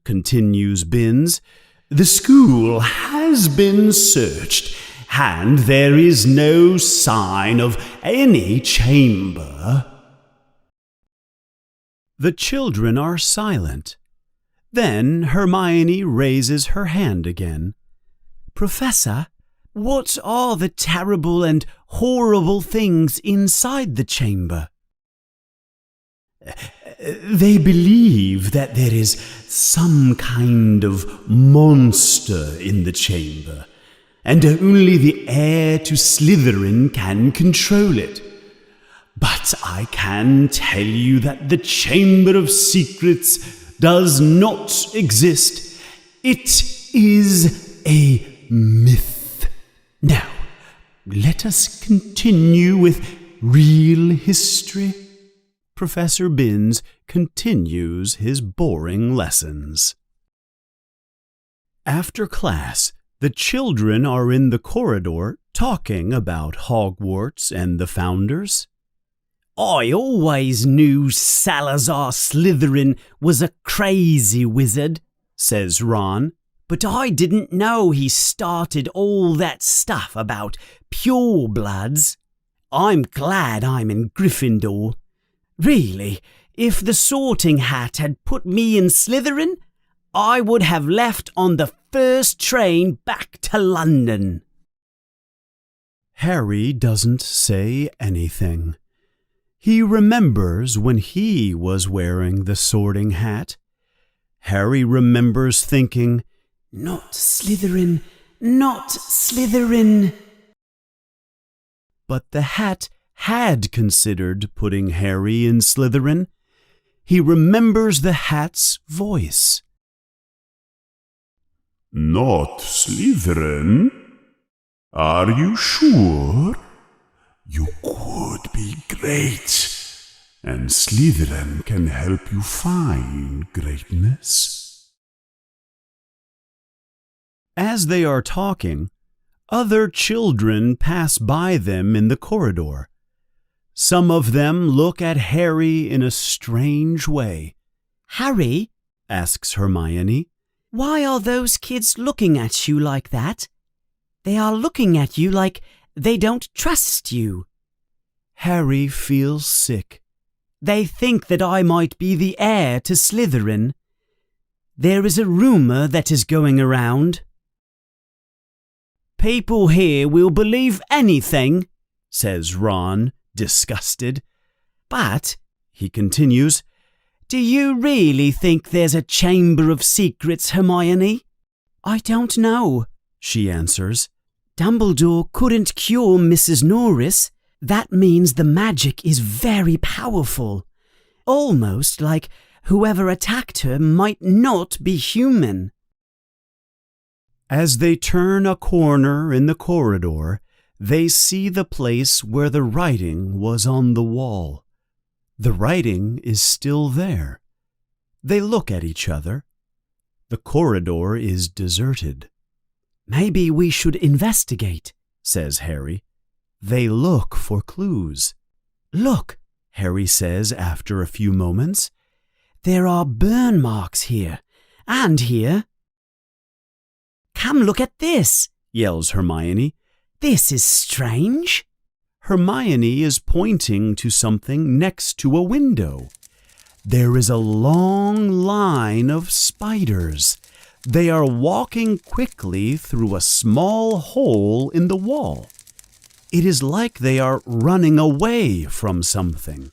Speaker 5: continues Binns, the school has been searched, and there is no sign of any chamber."
Speaker 1: The children are silent. Then Hermione raises her hand again. "Professor, what are the terrible and horrible things inside the chamber?"
Speaker 5: "They believe that there is some kind of monster in the chamber, and only the heir to Slytherin can control it. But I can tell you that the Chamber of Secrets does not exist. It is a myth. Now, let us continue with real history."
Speaker 1: Professor Binns continues his boring lessons. After class, the children are in the corridor talking about Hogwarts and the founders.
Speaker 3: "I always knew Salazar Slytherin was a crazy wizard," says Ron, "but I didn't know he started all that stuff about purebloods. I'm glad I'm in Gryffindor. Really, if the Sorting Hat had put me in Slytherin, I would have left on the first train back to London."
Speaker 1: Harry doesn't say anything. He remembers when he was wearing the Sorting Hat. Harry remembers thinking,
Speaker 4: "Not Slytherin, not Slytherin."
Speaker 1: But the hat had considered putting Harry in Slytherin. He remembers the hat's voice.
Speaker 2: "Not Slytherin? Are you sure? You could be great, and Slytherin can help you find greatness."
Speaker 1: As they are talking, other children pass by them in the corridor. Some of them look at Harry in a strange way.
Speaker 3: "Harry,"
Speaker 1: asks Hermione,
Speaker 3: "why are those kids looking at you like that? They are looking at you like they don't trust you."
Speaker 1: Harry feels sick.
Speaker 3: "They think that I might be the heir to Slytherin. There is a rumour that is going around." "People here will believe anything," says Ron, disgusted. "But," he continues, "do you really think there's a Chamber of Secrets, Hermione?" "I don't know," she answers. "Dumbledore couldn't cure Mrs. Norris. That means the magic is very powerful. Almost like whoever attacked her might not be human."
Speaker 1: As they turn a corner in the corridor, they see the place where the writing was on the wall. The writing is still there. They look at each other. The corridor is deserted.
Speaker 3: "Maybe we should investigate,"
Speaker 1: says Harry. They look for clues.
Speaker 3: "Look,"
Speaker 1: Harry says after a few moments.
Speaker 3: "there are burn marks here, and here." "Come look at this," yells Hermione. "This is strange."
Speaker 1: Hermione is pointing to something next to a window. There is a long line of spiders. They are walking quickly through a small hole in the wall. It is like they are running away from something.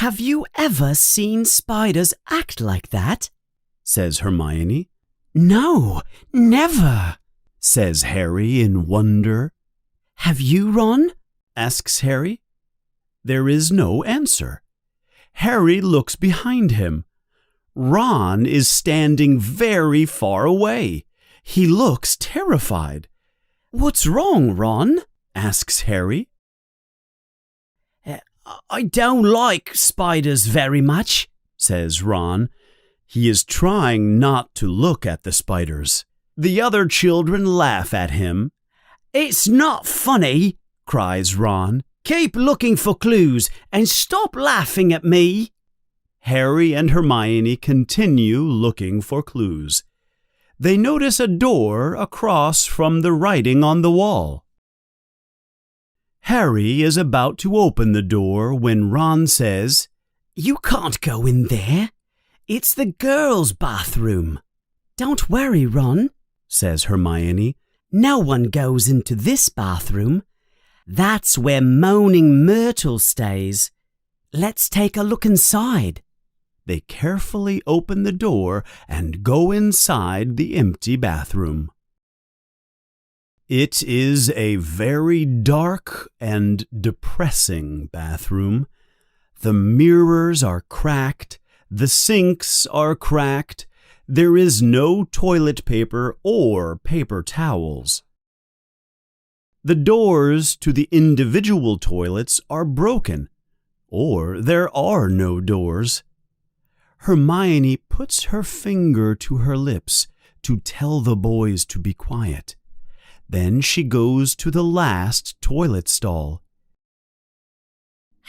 Speaker 3: "Have you ever seen spiders act like that?"
Speaker 1: says Hermione.
Speaker 3: "No, never,"
Speaker 1: says Harry in wonder.
Speaker 3: "Have you, Ron?"
Speaker 1: asks Harry. There is no answer. Harry looks behind him. Ron is standing very far away. He looks terrified.
Speaker 3: "What's wrong, Ron?"
Speaker 1: asks Harry.
Speaker 3: "I don't like spiders very much," says Ron.
Speaker 1: He is trying not to look at the spiders. The other children laugh at him.
Speaker 3: "It's not funny," cries Ron. "Keep looking for clues and stop laughing at me."
Speaker 1: Harry and Hermione continue looking for clues. They notice a door across from the writing on the wall. Harry is about to open the door when Ron says,
Speaker 4: "You can't go in there. It's the girls' bathroom." "Don't worry, Ron," says Hermione. "No one goes into this bathroom. That's where Moaning Myrtle stays. Let's take a look inside."
Speaker 1: They carefully open the door and go inside the empty bathroom. It is a very dark and depressing bathroom. The mirrors are cracked, the sinks are cracked, there is no toilet paper or paper towels. The doors to the individual toilets are broken, or there are no doors. Hermione puts her finger to her lips to tell the boys to be quiet. Then she goes to the last toilet stall.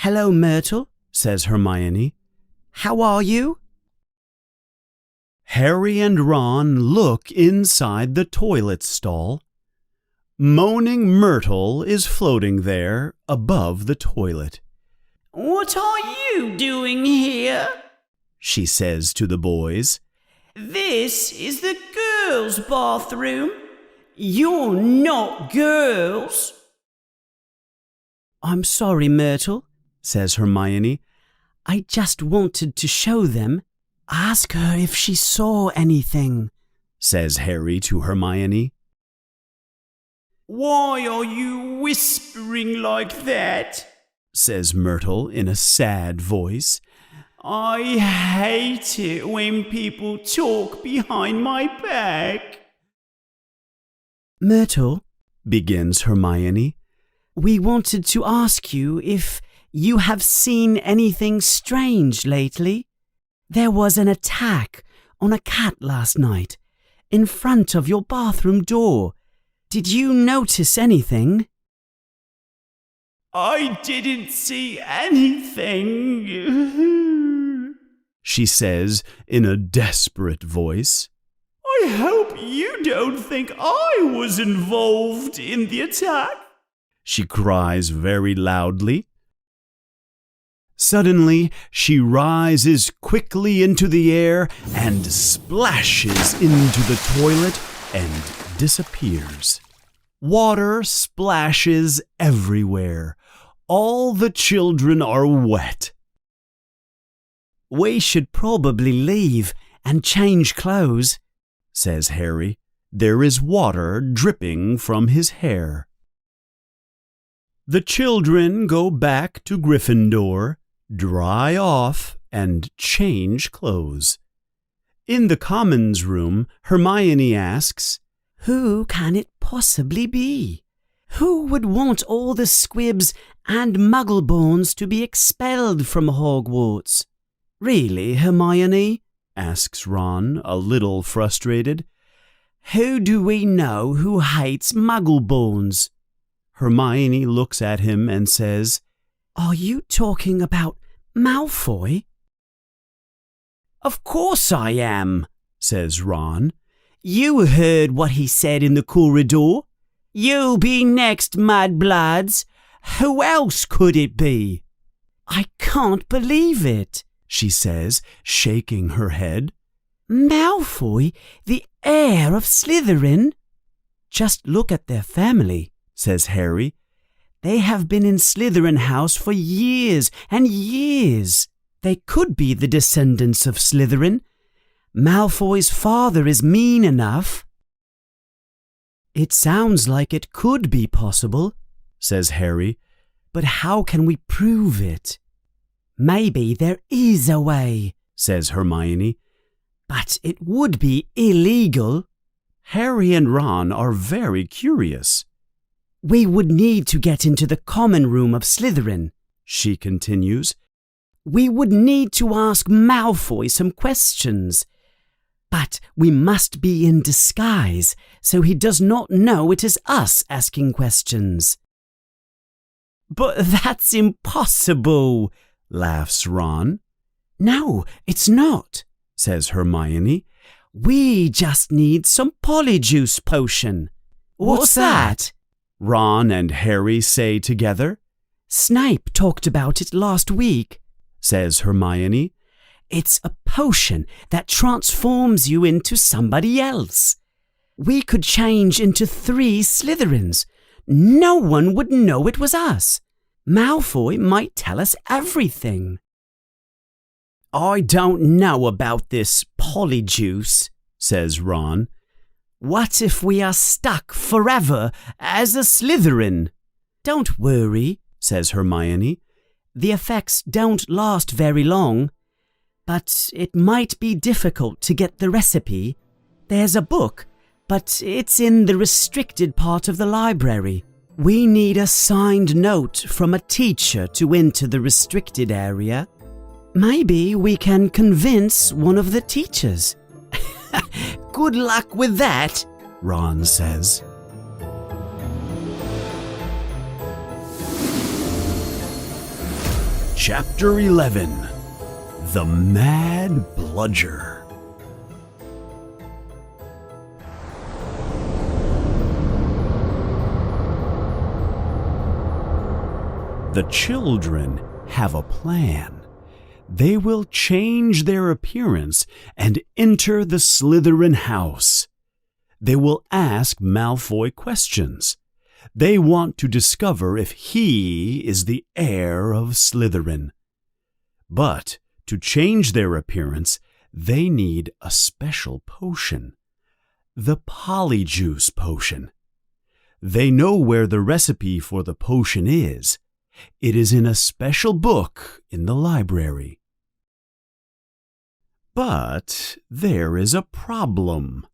Speaker 4: "Hello, Myrtle," says Hermione. "How are you?"
Speaker 1: Harry and Ron look inside the toilet stall. Moaning Myrtle is floating there above the toilet.
Speaker 5: What are you doing here?
Speaker 1: She says to the boys.
Speaker 5: This is the girls' bathroom. You're not girls.
Speaker 4: "I'm sorry, Myrtle," says Hermione. "I just wanted to show them. Ask her if she saw anything,"
Speaker 1: says Harry to Hermione.
Speaker 5: Why are you whispering like that? Says Myrtle in a sad voice. I hate it when people talk behind my back.
Speaker 4: "Myrtle,"
Speaker 1: begins Hermione,
Speaker 4: "we wanted to ask you if you have seen anything strange lately. There was an attack on a cat last night in front of your bathroom door. Did you notice anything?"
Speaker 5: I didn't see anything,
Speaker 1: she says in a desperate voice.
Speaker 5: I hope you don't think I was involved in the attack,
Speaker 1: she cries very loudly. Suddenly, she rises quickly into the air and splashes into the toilet and disappears. Water splashes everywhere. All the children are wet.
Speaker 4: "We should probably leave and change clothes,"
Speaker 1: says Harry. There is water dripping from his hair. The children go back to Gryffindor, dry off, and change clothes. In the Commons room, Hermione asks,
Speaker 4: "Who can it possibly be? Who would want all the squibs and muggleborns to be expelled from Hogwarts?"
Speaker 1: "Really, Hermione?" asks Ron, a little frustrated.
Speaker 4: "Who do we know who hates muggleborns?"
Speaker 1: Hermione looks at him and says,
Speaker 4: "Are you talking about Malfoy?"
Speaker 5: Of course I am,
Speaker 1: says Ron.
Speaker 5: You heard what he said in the corridor. You'll be next, mudbloods. Who else could it be?
Speaker 4: "I can't believe it,"
Speaker 1: she says, shaking her head.
Speaker 4: "Malfoy, the heir of Slytherin?"
Speaker 1: "Just look at their family," says Harry. "They have been in Slytherin House for years and years. They could be the descendants of Slytherin. Malfoy's father is mean enough." "It sounds like it could be possible," says Harry, "but how can we prove it?"
Speaker 4: "Maybe there is a way,"
Speaker 1: says Hermione.
Speaker 4: "but it would be illegal."
Speaker 1: Harry and Ron are very curious.
Speaker 4: "We would need to get into the common room of Slytherin,"
Speaker 1: she continues.
Speaker 4: "We would need to ask Malfoy some questions. But we must be in disguise, so he does not know it is us asking questions."
Speaker 5: "But that's impossible,"
Speaker 1: laughs Ron.
Speaker 4: "No, it's not,"
Speaker 1: says Hermione.
Speaker 4: We just need some polyjuice potion. What's that?
Speaker 1: Ron and Harry say together.
Speaker 4: Snape talked about it last week,
Speaker 1: says Hermione.
Speaker 4: It's a potion that transforms you into somebody else. We could change into 3 Slytherins. No one would know it was us. Malfoy might tell us everything.
Speaker 3: I don't know about this polyjuice, says Ron.
Speaker 4: What if we are stuck forever as a Slytherin?
Speaker 3: Don't worry, says Hermione.
Speaker 4: The effects don't last very long, but it might be difficult to get the recipe. There's a book, but it's in the restricted part of the library. We need a signed note from a teacher to enter the restricted area. Maybe we can convince one of the teachers.
Speaker 3: Good luck with that,
Speaker 1: Ron says. Chapter 11. The Mad Bludger. The children have a plan. They will change their appearance and enter the Slytherin house. They will ask Malfoy questions. They want to discover if he is the heir of Slytherin. But to change their appearance, they need a special potion. The Polyjuice potion. They know where the recipe for the potion is. It is in a special book in the library. But there is a problem.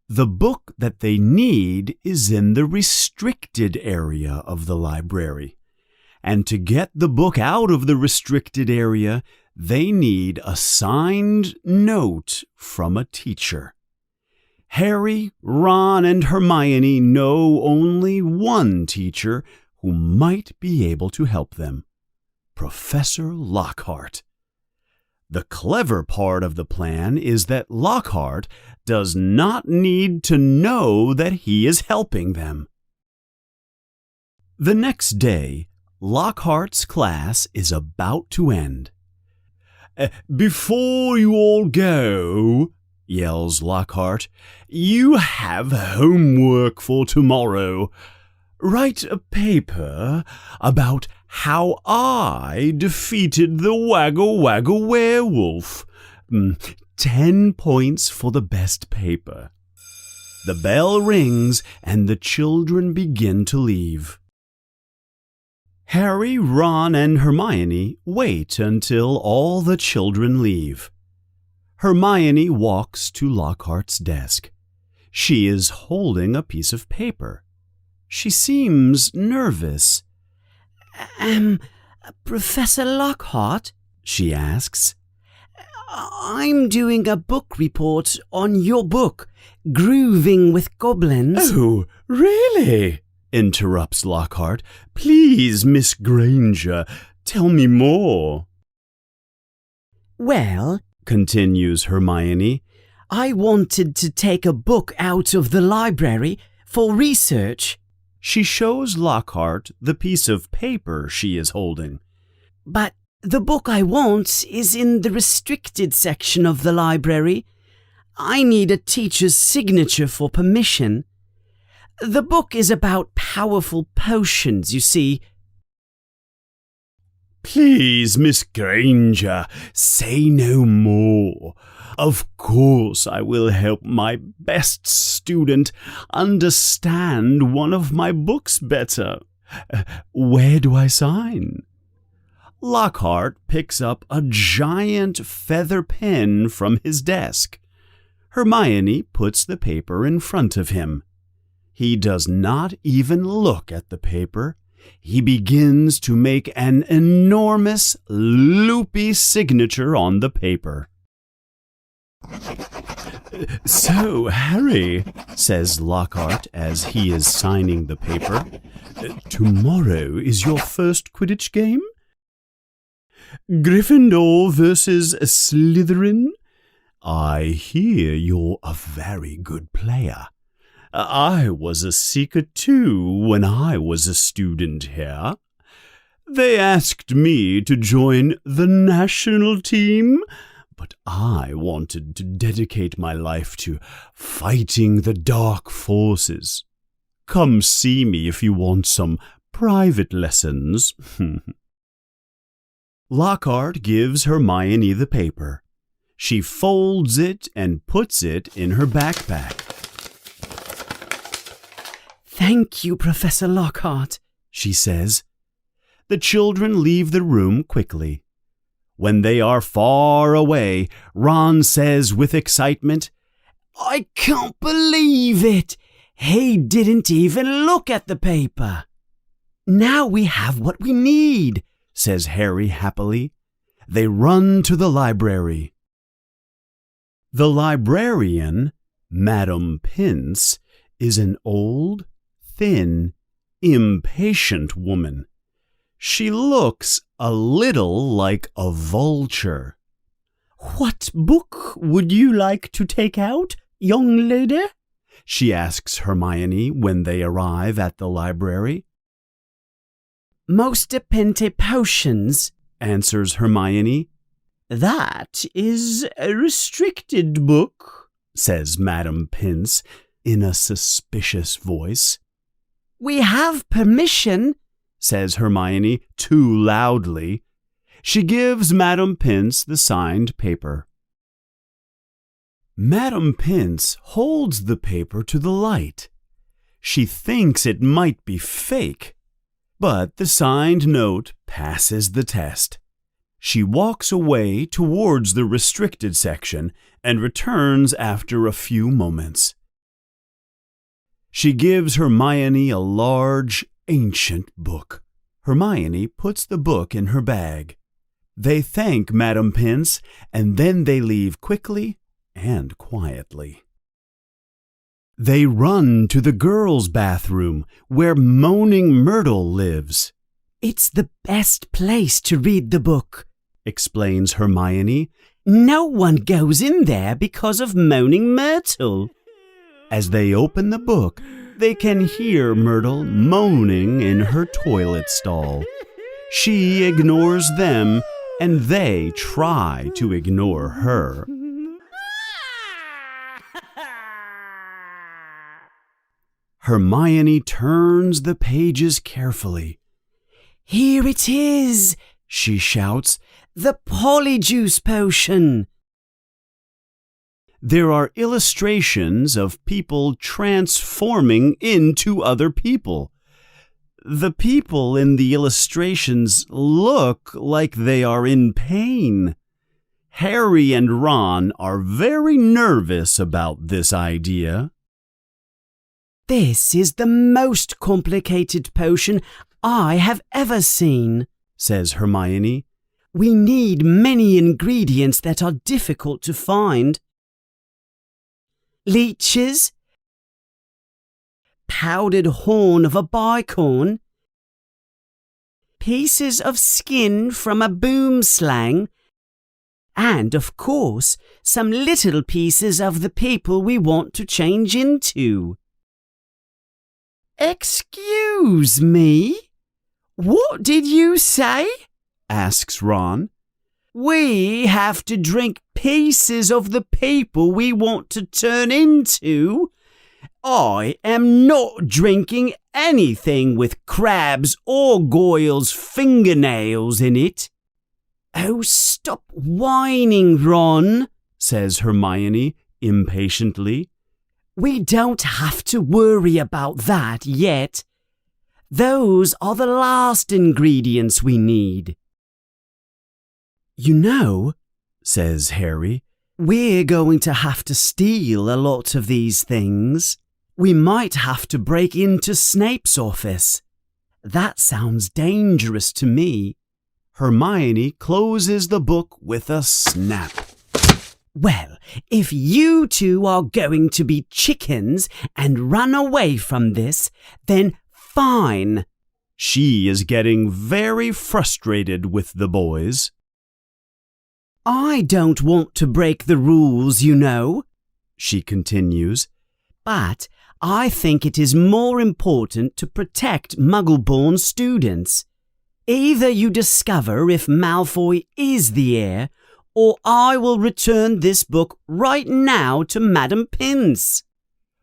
Speaker 1: The book that they need is in the restricted area of the library. And to get the book out of the restricted area, they need a signed note from a teacher. Harry, Ron, and Hermione know only one teacher who might be able to help them, Professor Lockhart. The clever part of the plan is that Lockhart does not need to know that he is helping them. The next day, Lockhart's class is about to end.
Speaker 2: Before you all go, yells Lockhart, you have homework for tomorrow. Write a paper about how I defeated the Waggle Waggle werewolf. 10 points for the best paper. The bell rings and the children begin to leave.
Speaker 1: Harry, Ron, and Hermione wait until all the children leave. Hermione walks to Lockhart's desk. She is holding a piece of paper. She seems nervous.
Speaker 4: Professor Lockhart?
Speaker 1: She asks.
Speaker 4: I'm doing a book report on your book, Grooving with Goblins.
Speaker 2: Oh, really?
Speaker 1: Interrupts Lockhart. Please, Miss Granger, tell me more.
Speaker 4: Well,
Speaker 1: continues Hermione,
Speaker 4: I wanted to take a book out of the library for research.
Speaker 1: She shows Lockhart the piece of paper she is holding.
Speaker 4: But the book I want is in the restricted section of the library. I need a teacher's signature for permission. The book is about powerful potions, you see.
Speaker 2: Please, Miss Granger, say no more. Of course I will help my best student understand one of my books better. Where do I sign?
Speaker 1: Lockhart picks up a giant feather pen from his desk. Hermione puts the paper in front of him. He does not even look at the paper. He begins to make an enormous, loopy signature on the paper.
Speaker 2: So, Harry,
Speaker 1: says Lockhart as he is signing the paper,
Speaker 2: tomorrow is your first Quidditch game? Gryffindor versus Slytherin? I hear you're a very good player. I was a seeker too when I was a student here. They asked me to join the national team, but I wanted to dedicate my life to fighting the dark forces. Come see me if you want some private lessons.
Speaker 1: Lockhart gives Hermione the paper. She folds it and puts it in her backpack.
Speaker 4: Thank you, Professor Lockhart,
Speaker 1: she says. The children leave the room quickly. When they are far away, Ron says with excitement,
Speaker 4: I can't believe it! He didn't even look at the paper.
Speaker 1: Now we have what we need, says Harry happily. They run to the library. The librarian, Madame Pince, is an old, thin, impatient woman. She looks a little like a vulture.
Speaker 3: What book would you like to take out, young lady?
Speaker 1: She asks Hermione when they arrive at the library.
Speaker 4: Most Pente potions,
Speaker 1: answers Hermione.
Speaker 3: That is a restricted book,
Speaker 1: says Madame Pince in a suspicious voice.
Speaker 4: We have permission,
Speaker 1: says Hermione too loudly. She gives Madame Pince the signed paper. Madame Pince holds the paper to the light. She thinks it might be fake, but the signed note passes the test. She walks away towards the restricted section and returns after a few moments. She gives Hermione a large, ancient book. Hermione puts the book in her bag. They thank Madame Pince, and then they leave quickly and quietly. They run to the girls' bathroom where Moaning Myrtle lives.
Speaker 4: It's the best place to read the book,
Speaker 1: explains Hermione.
Speaker 4: No one goes in there because of Moaning Myrtle.
Speaker 1: As they open the book, they can hear Myrtle moaning in her toilet stall. She ignores them, and they try to ignore her. Hermione turns the pages carefully.
Speaker 4: Here it is,
Speaker 1: she shouts,
Speaker 4: the Polyjuice potion.
Speaker 1: There are illustrations of people transforming into other people. The people in the illustrations look like they are in pain. Harry and Ron are very nervous about this idea.
Speaker 4: This is the most complicated potion I have ever seen,
Speaker 1: says Hermione.
Speaker 4: We need many ingredients that are difficult to find. Leeches, powdered horn of a bicorn, pieces of skin from a boomslang, and, of course, some little pieces of the people we want to change into. Excuse me? What did you say?
Speaker 1: Asks Ron.
Speaker 4: We have to drink pieces of the people we want to turn into. I am not drinking anything with crabs or Goyle's fingernails in it. Oh, stop whining, Ron, says Hermione impatiently. We don't have to worry about that yet. Those are the last ingredients we need.
Speaker 1: You know, says Harry, we're going to have to steal a lot of these things. We might have to break into Snape's office. That sounds dangerous to me. Hermione closes the book with a snap.
Speaker 4: Well, if you two are going to be chickens and run away from this, then fine.
Speaker 1: She is getting very frustrated with the boys.
Speaker 4: I don't want to break the rules, you know, she continues, but I think it is more important to protect Muggle-born students. Either you discover if Malfoy is the heir, or I will return this book right now to Madam Pince.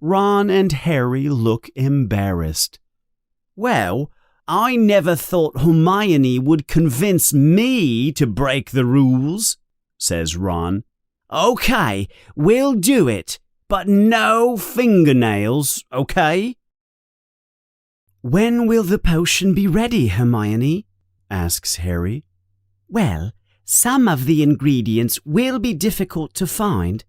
Speaker 1: Ron and Harry look embarrassed.
Speaker 4: Well, I never thought Hermione would convince me to break the rules, says Ron. Okay, we'll do it, but no fingernails, okay? When will the potion be ready, Hermione? Asks Harry. Well, some of the ingredients will be difficult to find,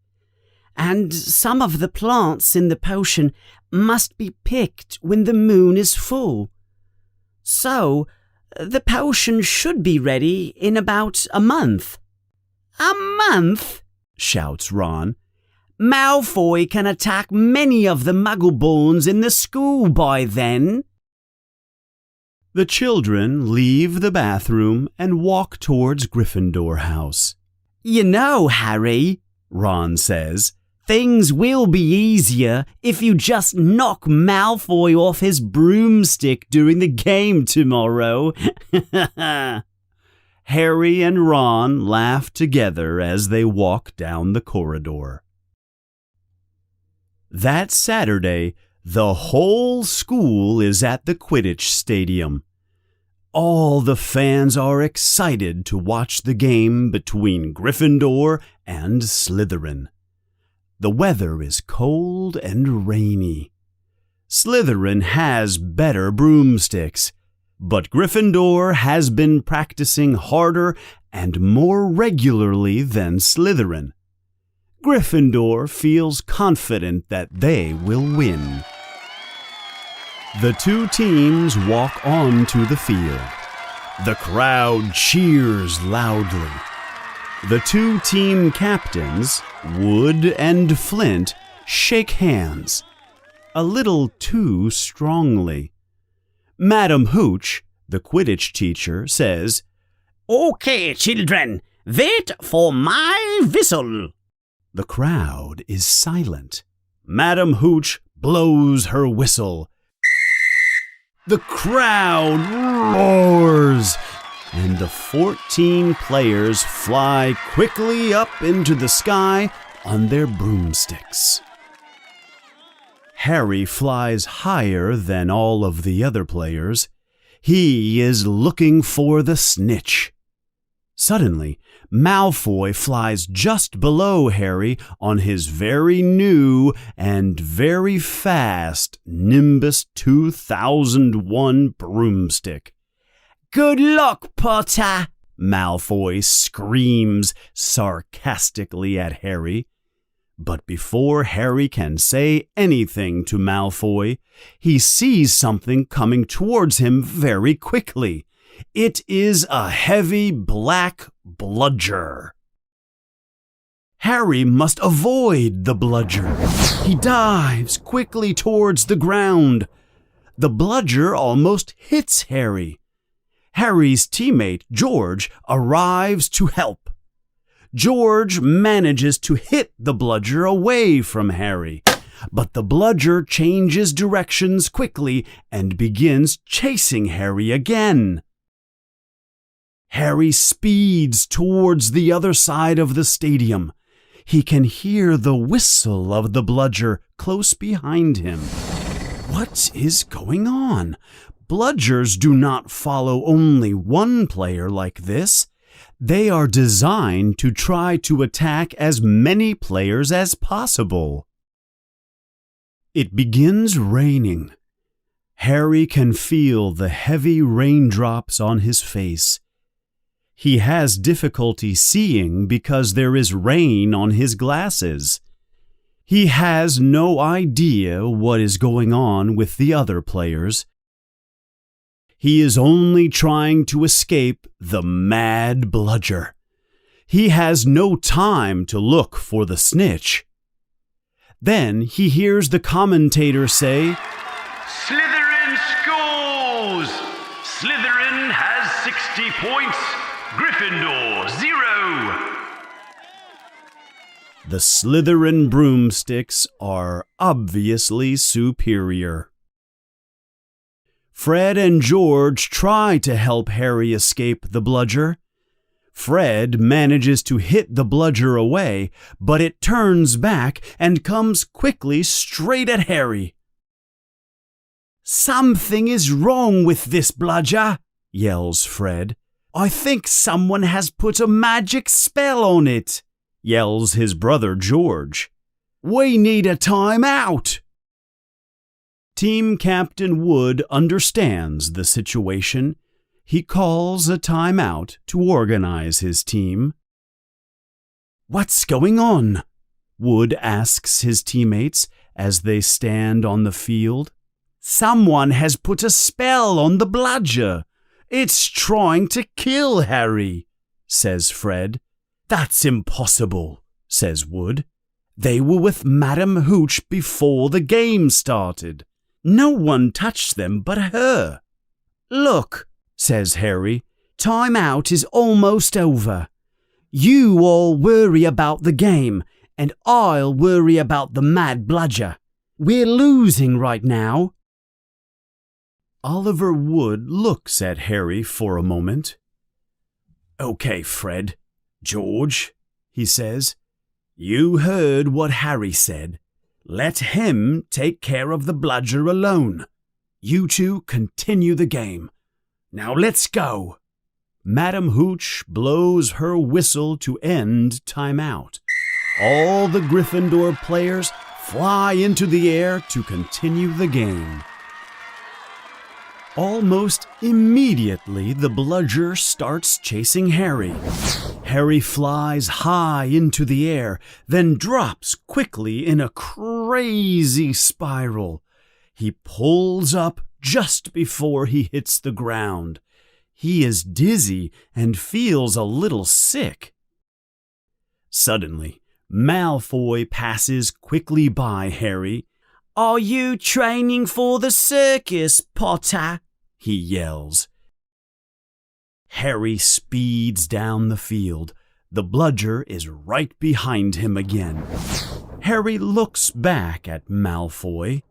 Speaker 4: and some of the plants in the potion must be picked when the moon is full. So, the potion should be ready in about a month. A month? Shouts Ron. Malfoy can attack many of the Muggle-borns in the school by then.
Speaker 1: The children leave the bathroom and walk towards Gryffindor House.
Speaker 4: You know, Harry, Ron says, things will be easier if you just knock Malfoy off his broomstick during the game tomorrow.
Speaker 1: Harry and Ron laugh together as they walk down the corridor. That Saturday, the whole school is at the Quidditch Stadium. All the fans are excited to watch the game between Gryffindor and Slytherin. The weather is cold and rainy. Slytherin has better broomsticks, but Gryffindor has been practicing harder and more regularly than Slytherin. Gryffindor feels confident that they will win. The two teams walk onto the field. The crowd cheers loudly. The two team captains, Wood and Flint, shake hands, a little too strongly. Madam Hooch, the Quidditch teacher, says,
Speaker 3: Okay, children, wait for my whistle.
Speaker 1: The crowd is silent. Madam Hooch blows her whistle. The crowd roars, and the 14 players fly quickly up into the sky on their broomsticks. Harry flies higher than all of the other players. He is looking for the snitch. Suddenly, Malfoy flies just below Harry on his very new and very fast Nimbus 2001 broomstick.
Speaker 4: Good luck, Potter,
Speaker 1: Malfoy screams sarcastically at Harry. But before Harry can say anything to Malfoy, he sees something coming towards him very quickly. It is a heavy black bludger. Harry must avoid the bludger. He dives quickly towards the ground. The bludger almost hits Harry. Harry's teammate, George, arrives to help. George manages to hit the bludger away from Harry, but the bludger changes directions quickly and begins chasing Harry again. Harry speeds towards the other side of the stadium. He can hear the whistle of the bludger close behind him. What is going on? Bludgers do not follow only one player like this. They are designed to try to attack as many players as possible. It begins raining. Harry can feel the heavy raindrops on his face. He has difficulty seeing because there is rain on his glasses. He has no idea what is going on with the other players. He is only trying to escape the mad bludger. He has no time to look for the snitch. Then he hears the commentator say,
Speaker 6: Slytherin scores! Slytherin has 60 points, Gryffindor 0.
Speaker 1: The Slytherin broomsticks are obviously superior. Fred and George try to help Harry escape the bludger. Fred manages to hit the bludger away, but it turns back and comes quickly straight at Harry.
Speaker 4: "Something is wrong with this bludger," yells Fred. "I think someone has put a magic spell on it," yells his brother George. "We need a timeout."
Speaker 1: Team Captain Wood understands the situation. He calls a timeout to organize his team.
Speaker 4: "What's going on?"
Speaker 1: Wood asks his teammates as they stand on the field.
Speaker 4: "Someone has put a spell on the bludger. It's trying to kill Harry," says Fred.
Speaker 1: "That's impossible," says Wood. "They were with Madam Hooch before the game started. No one touched them but her."
Speaker 4: "Look," says Harry, "time out is almost over. You all worry about the game, and I'll worry about the mad bludger. We're losing right now."
Speaker 1: Oliver Wood looks at Harry for a moment. "Okay, Fred, George," he says. "You heard what Harry said. Let him take care of the bludger alone. You two continue the game. Now let's go." Madam Hooch blows her whistle to end timeout. All the Gryffindor players fly into the air to continue the game. Almost immediately, the bludger starts chasing Harry. Harry flies high into the air, then drops quickly in a crazy spiral. He pulls up just before he hits the ground. He is dizzy and feels a little sick. Suddenly, Malfoy passes quickly by Harry.
Speaker 3: "Are you training for the circus, Potter?"
Speaker 1: he yells. Harry speeds down the field. The bludger is right behind him again. Harry looks back at Malfoy.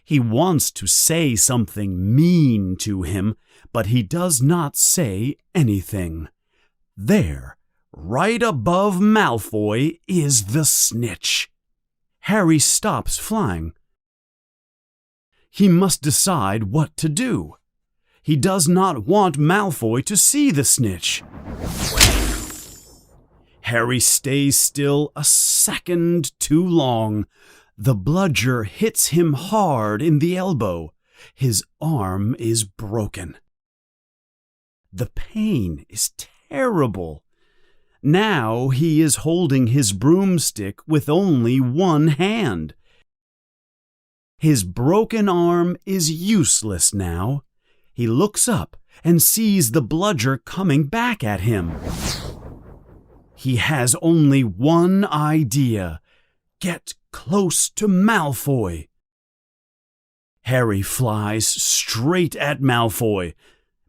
Speaker 1: He wants to say something mean to him, but he does not say anything. There, right above Malfoy, is the snitch. Harry stops flying. He must decide what to do. He does not want Malfoy to see the snitch. Harry stays still a second too long. The bludger hits him hard in the elbow. His arm is broken. The pain is terrible. Now he is holding his broomstick with only one hand. His broken arm is useless now. He looks up and sees the bludger coming back at him. He has only one idea: get close to Malfoy. Harry flies straight at Malfoy.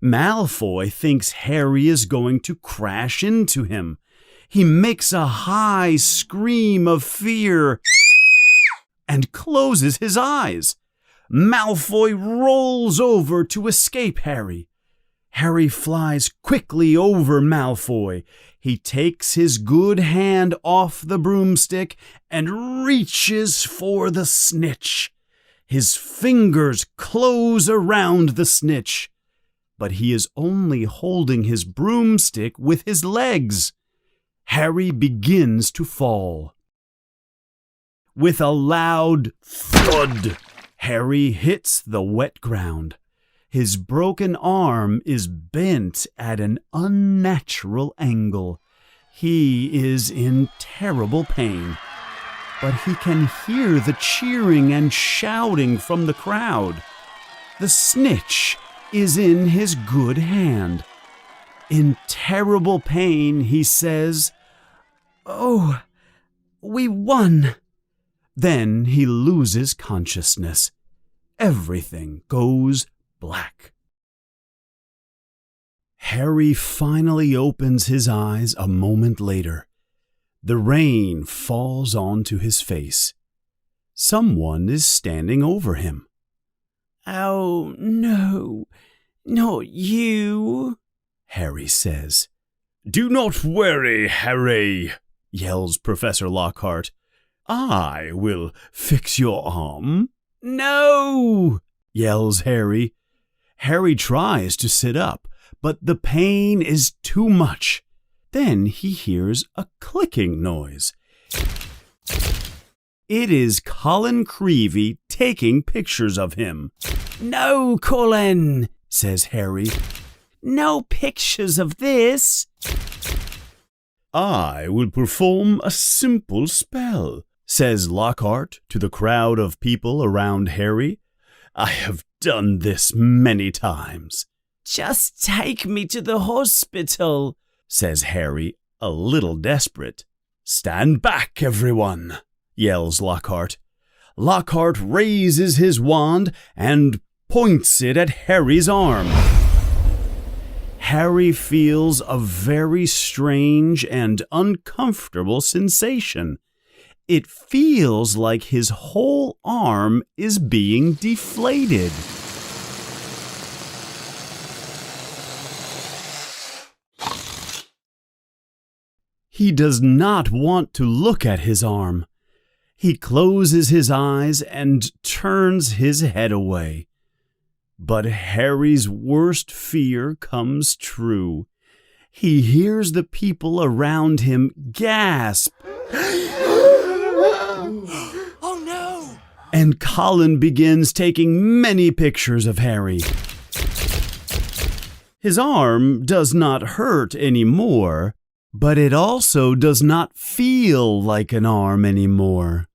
Speaker 1: Malfoy thinks Harry is going to crash into him. He makes a high scream of fear and closes his eyes. Malfoy rolls over to escape Harry. Harry flies quickly over Malfoy. He takes his good hand off the broomstick and reaches for the snitch. His fingers close around the snitch, but he is only holding his broomstick with his legs. Harry begins to fall. With a loud thud, Harry hits the wet ground. His broken arm is bent at an unnatural angle. He is in terrible pain, but he can hear the cheering and shouting from the crowd. The snitch is in his good hand. In terrible pain, he says, "Oh, we won." Then he loses consciousness. Everything goes black. Harry finally opens his eyes a moment later. The rain falls onto his face. Someone is standing over him.
Speaker 4: "Oh, no, not you,"
Speaker 1: Harry says. "Do not worry, Harry," yells Professor Lockhart. "I will fix your arm."
Speaker 4: "No!"
Speaker 1: yells Harry. Harry tries to sit up, but the pain is too much. Then he hears a clicking noise. It is Colin Creevy taking pictures of him.
Speaker 4: "No, Colin,"
Speaker 1: says Harry.
Speaker 4: "no pictures of this."
Speaker 1: "I will perform a simple spell," says Lockhart to the crowd of people around Harry. "I have done this many times."
Speaker 4: "Just take me to the hospital,"
Speaker 1: says Harry, a little desperate. "Stand back, everyone," yells Lockhart. Lockhart raises his wand and points it at Harry's arm. Harry feels a very strange and uncomfortable sensation. It feels like his whole arm is being deflated. He does not want to look at his arm. He closes his eyes and turns his head away. But Harry's worst fear comes true. He hears the people around him gasp.
Speaker 3: Oh no!
Speaker 1: And Colin begins taking many pictures of Harry. His arm does not hurt anymore, but it also does not feel like an arm anymore.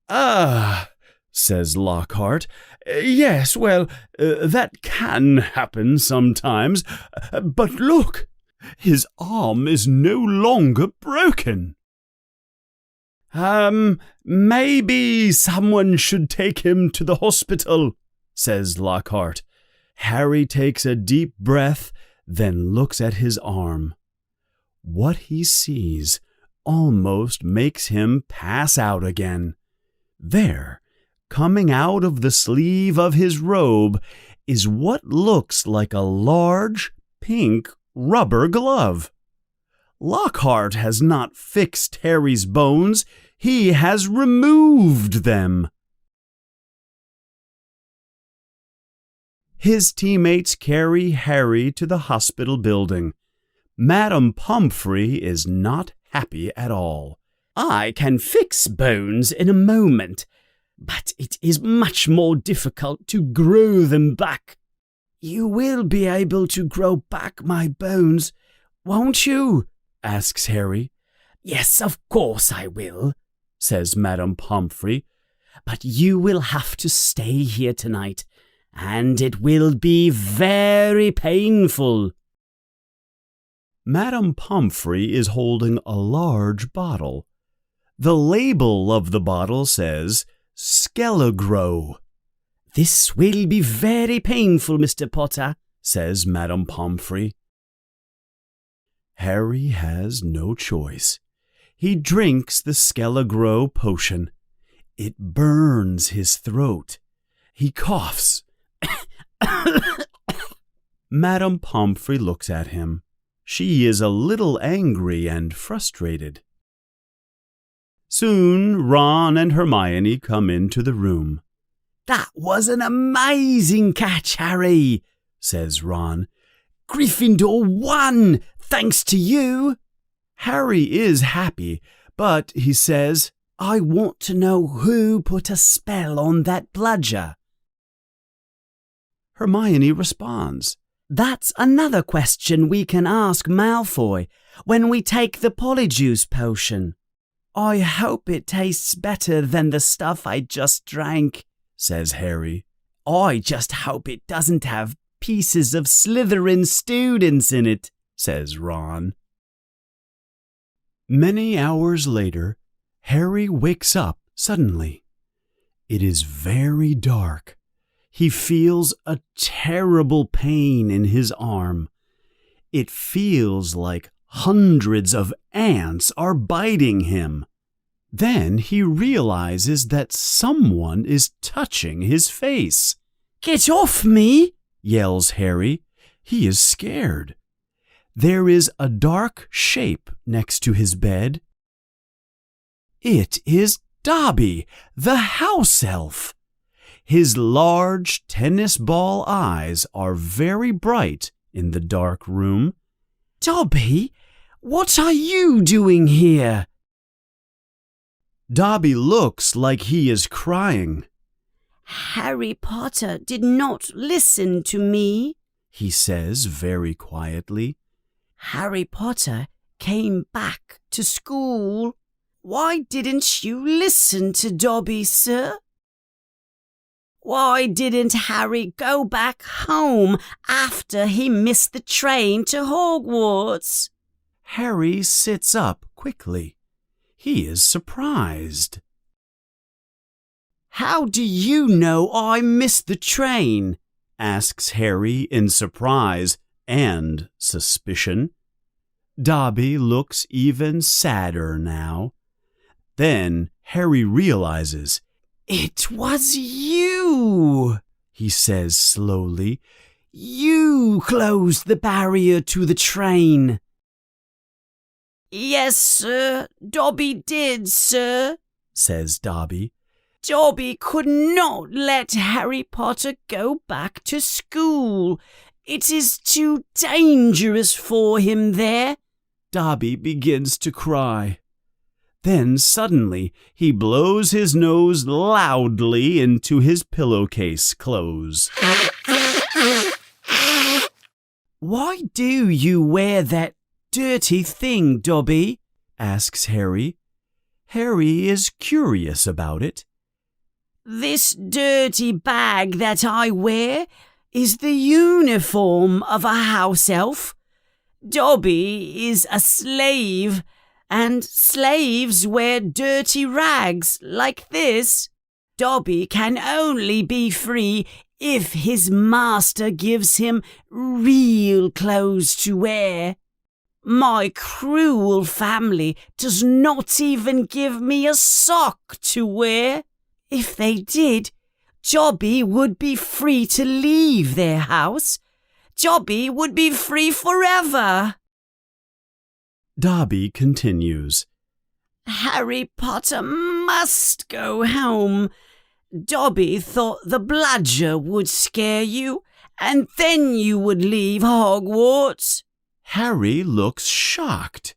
Speaker 1: "Ah," says Lockhart. "Yes, well, that can happen sometimes. But look, his arm is no longer broken." Maybe someone should take him to the hospital," says Lockhart. Harry takes a deep breath, then looks at his arm. What he sees almost makes him pass out again. There, coming out of the sleeve of his robe, is what looks like a large, pink rubber glove. Lockhart has not fixed Harry's bones, he has removed them. His teammates carry Harry to the hospital building. Madame Pomfrey is not happy at all.
Speaker 4: "I can fix bones in a moment, but it is much more difficult to grow them back." "You will be able to grow back my bones, won't you?" asks Harry. "Yes, of course I will," says Madame Pomfrey. "But you will have to stay here tonight, and it will be very painful."
Speaker 1: Madame Pomfrey is holding a large bottle. The label of the bottle says Skelligro.
Speaker 4: "This will be very painful, Mr. Potter,"
Speaker 1: says Madame Pomfrey. Harry has no choice. He drinks the Skelligro potion. It burns his throat. He coughs. Madame Pomfrey looks at him. She is a little angry and frustrated. Soon Ron and Hermione come into the room.
Speaker 4: "That was an amazing catch, Harry," says Ron. "Gryffindor won, thanks to you."
Speaker 1: Harry is happy, but he says,
Speaker 4: "I want to know who put a spell on that bludger."
Speaker 1: Hermione responds,
Speaker 4: "That's another question we can ask Malfoy when we take the Polyjuice potion." "I hope it tastes better than the stuff I just drank," says Harry. "I just hope it doesn't have pieces of Slytherin students in it," says Ron. Many hours later, Harry wakes up suddenly. It is very dark. He feels a terrible pain in his arm. It feels like
Speaker 1: Hundreds of ants are biting him. Then he realizes that someone is touching his face.
Speaker 4: Get off me!
Speaker 1: Yells Harry. He is scared. There is a dark shape next to his bed. It is Dobby, the house elf. His large tennis ball eyes are very bright in the dark room.
Speaker 4: Dobby, what are you doing here?
Speaker 1: Dobby looks like he is crying.
Speaker 7: Harry Potter did not listen to me,
Speaker 1: He says very quietly.
Speaker 7: Harry Potter came back to school. Why didn't you listen to Dobby, sir? Why didn't Harry go back home after he missed the train to Hogwarts?
Speaker 1: Harry sits up quickly. He is surprised.
Speaker 4: How do you know I missed the train?
Speaker 1: Asks Harry in surprise and suspicion. Dobby looks even sadder now. Then Harry realizes,
Speaker 4: It was you, he says slowly. You closed the barrier to the train.
Speaker 7: Yes, sir, Dobby did, sir,
Speaker 1: says Dobby.
Speaker 7: Dobby could not let Harry Potter go back to school. It is too dangerous for him there.
Speaker 1: Dobby begins to cry. Then suddenly he blows his nose loudly into his pillowcase clothes.
Speaker 4: Why do you wear that dirty thing, Dobby?
Speaker 1: Asks Harry. Harry is curious about it.
Speaker 7: This dirty bag that I wear is the uniform of a house elf. Dobby is a slave, and slaves wear dirty rags like this. Dobby can only be free if his master gives him real clothes to wear. My cruel family does not even give me a sock to wear. If they did, Dobby would be free to leave their house. Dobby would be free forever.
Speaker 1: Dobby continues.
Speaker 7: Harry Potter must go home. Dobby thought the bludger would scare you, and then you would leave Hogwarts.
Speaker 1: Harry looks shocked.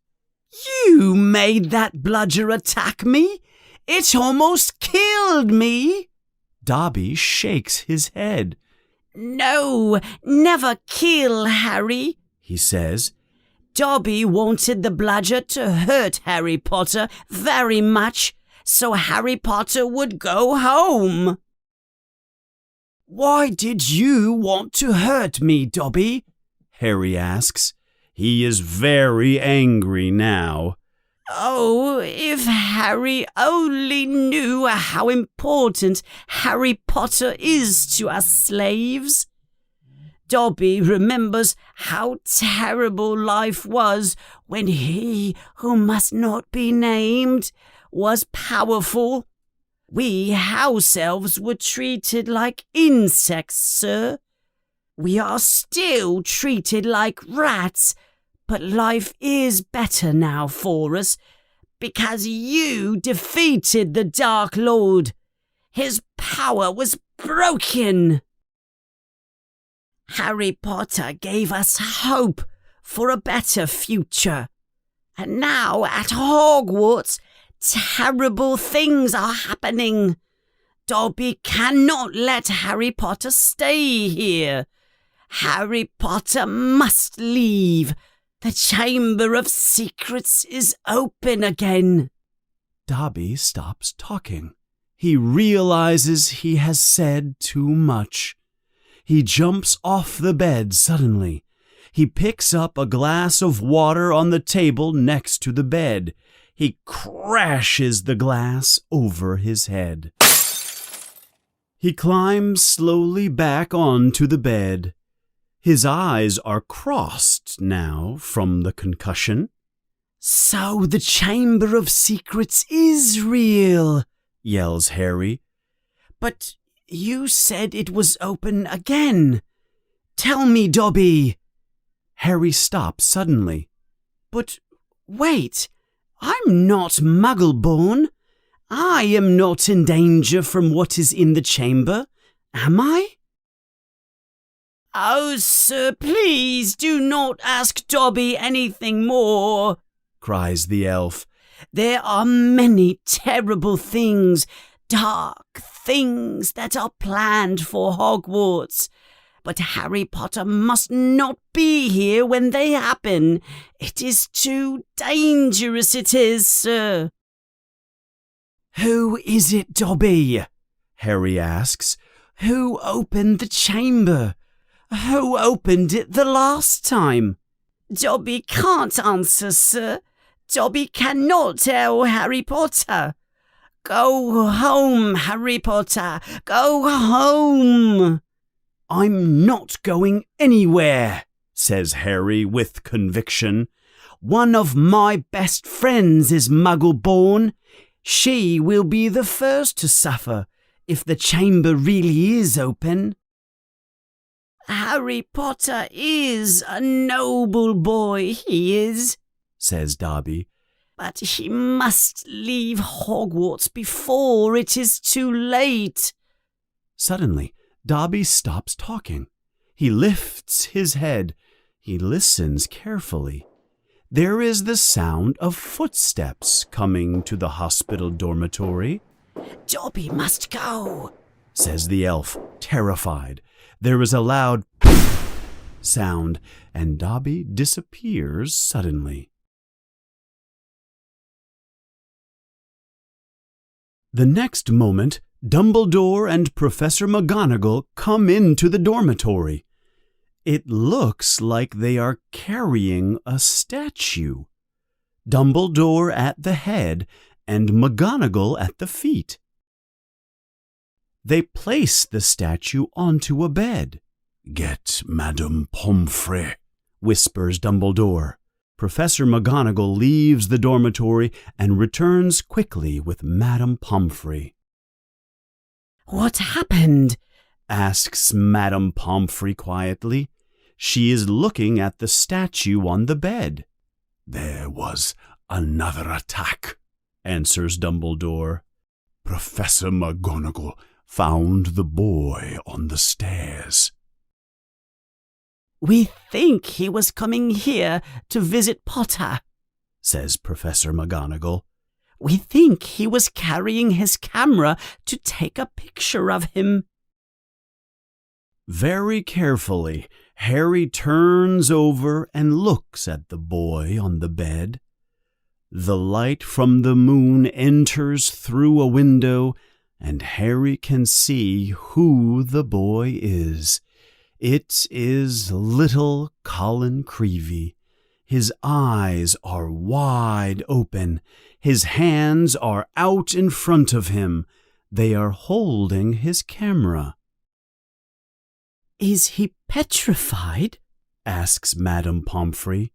Speaker 4: You made that bludger attack me? It almost killed me.
Speaker 1: Dobby shakes his head.
Speaker 7: No, never kill Harry,
Speaker 1: he says.
Speaker 7: Dobby wanted the bludger to hurt Harry Potter very much, so Harry Potter would go home.
Speaker 4: Why did you want to hurt me, Dobby?
Speaker 1: Harry asks. He is very angry now.
Speaker 7: Oh, if Harry only knew how important Harry Potter is to us slaves. Dobby remembers how terrible life was when he, who must not be named, was powerful. We house elves were treated like insects, sir. We are still treated like rats, but life is better now for us because you defeated the Dark Lord. His power was broken. Harry Potter gave us hope for a better future. And now at Hogwarts, terrible things are happening. Dobby cannot let Harry Potter stay here. Harry Potter must leave. The Chamber of Secrets is open again.
Speaker 1: Dobby stops talking. He realizes he has said too much. He jumps off the bed suddenly. He picks up a glass of water on the table next to the bed. He crashes the glass over his head. He climbs slowly back onto the bed. His eyes are crossed now from the concussion.
Speaker 4: So the Chamber of Secrets is real,
Speaker 1: yells Harry.
Speaker 4: but you said it was open again. Tell me, Dobby.
Speaker 1: Harry stops suddenly.
Speaker 4: But wait, I'm not Muggle-born. I am not in danger from what is in the chamber, am I?
Speaker 7: Oh, sir, please do not ask Dobby anything more,
Speaker 1: cries the elf.
Speaker 7: There are many terrible things, dark things that are planned for Hogwarts. But Harry Potter must not be here when they happen. It is too dangerous, it is, sir.
Speaker 4: Who is it, Dobby?
Speaker 1: Harry asks.
Speaker 4: Who opened the chamber? Who opened it the last time?
Speaker 7: Dobby can't answer, sir. Dobby cannot tell Harry Potter. Go home, Harry Potter. Go home.
Speaker 4: I'm not going anywhere,
Speaker 1: says Harry with conviction.
Speaker 4: One of my best friends is Muggle-born. She will be the first to suffer if the chamber really is open.
Speaker 7: Harry Potter is a noble boy, he is,
Speaker 1: says Dobby.
Speaker 7: But he must leave Hogwarts before it is too late.
Speaker 1: Suddenly, Dobby stops talking. He lifts his head. He listens carefully. There is the sound of footsteps coming to the hospital dormitory.
Speaker 7: Dobby must go,
Speaker 1: says the elf, terrified. There is a loud sound, and Dobby disappears suddenly. The next moment, Dumbledore and Professor McGonagall come into the dormitory. It looks like they are carrying a statue. Dumbledore at the head and McGonagall at the feet. They place the statue onto a bed.
Speaker 2: "Get Madame Pomfrey,"
Speaker 1: whispers Dumbledore. Professor McGonagall leaves the dormitory and returns quickly with Madame Pomfrey.
Speaker 7: What happened?
Speaker 1: asks Madame Pomfrey quietly. She is looking at the statue on the bed.
Speaker 2: "There was another attack,"
Speaker 1: answers Dumbledore.
Speaker 2: "Professor McGonagall found the boy on the stairs."
Speaker 7: We think he was coming here to visit Potter,
Speaker 1: says Professor McGonagall.
Speaker 7: We think he was carrying his camera to take a picture of him.
Speaker 1: Very carefully, Harry turns over and looks at the boy on the bed. The light from the moon enters through a window, and Harry can see who the boy is. It is little Colin Creevey. His eyes are wide open. His hands are out in front of him. They are holding his camera.
Speaker 7: Is he petrified?
Speaker 1: asks Madame Pomfrey.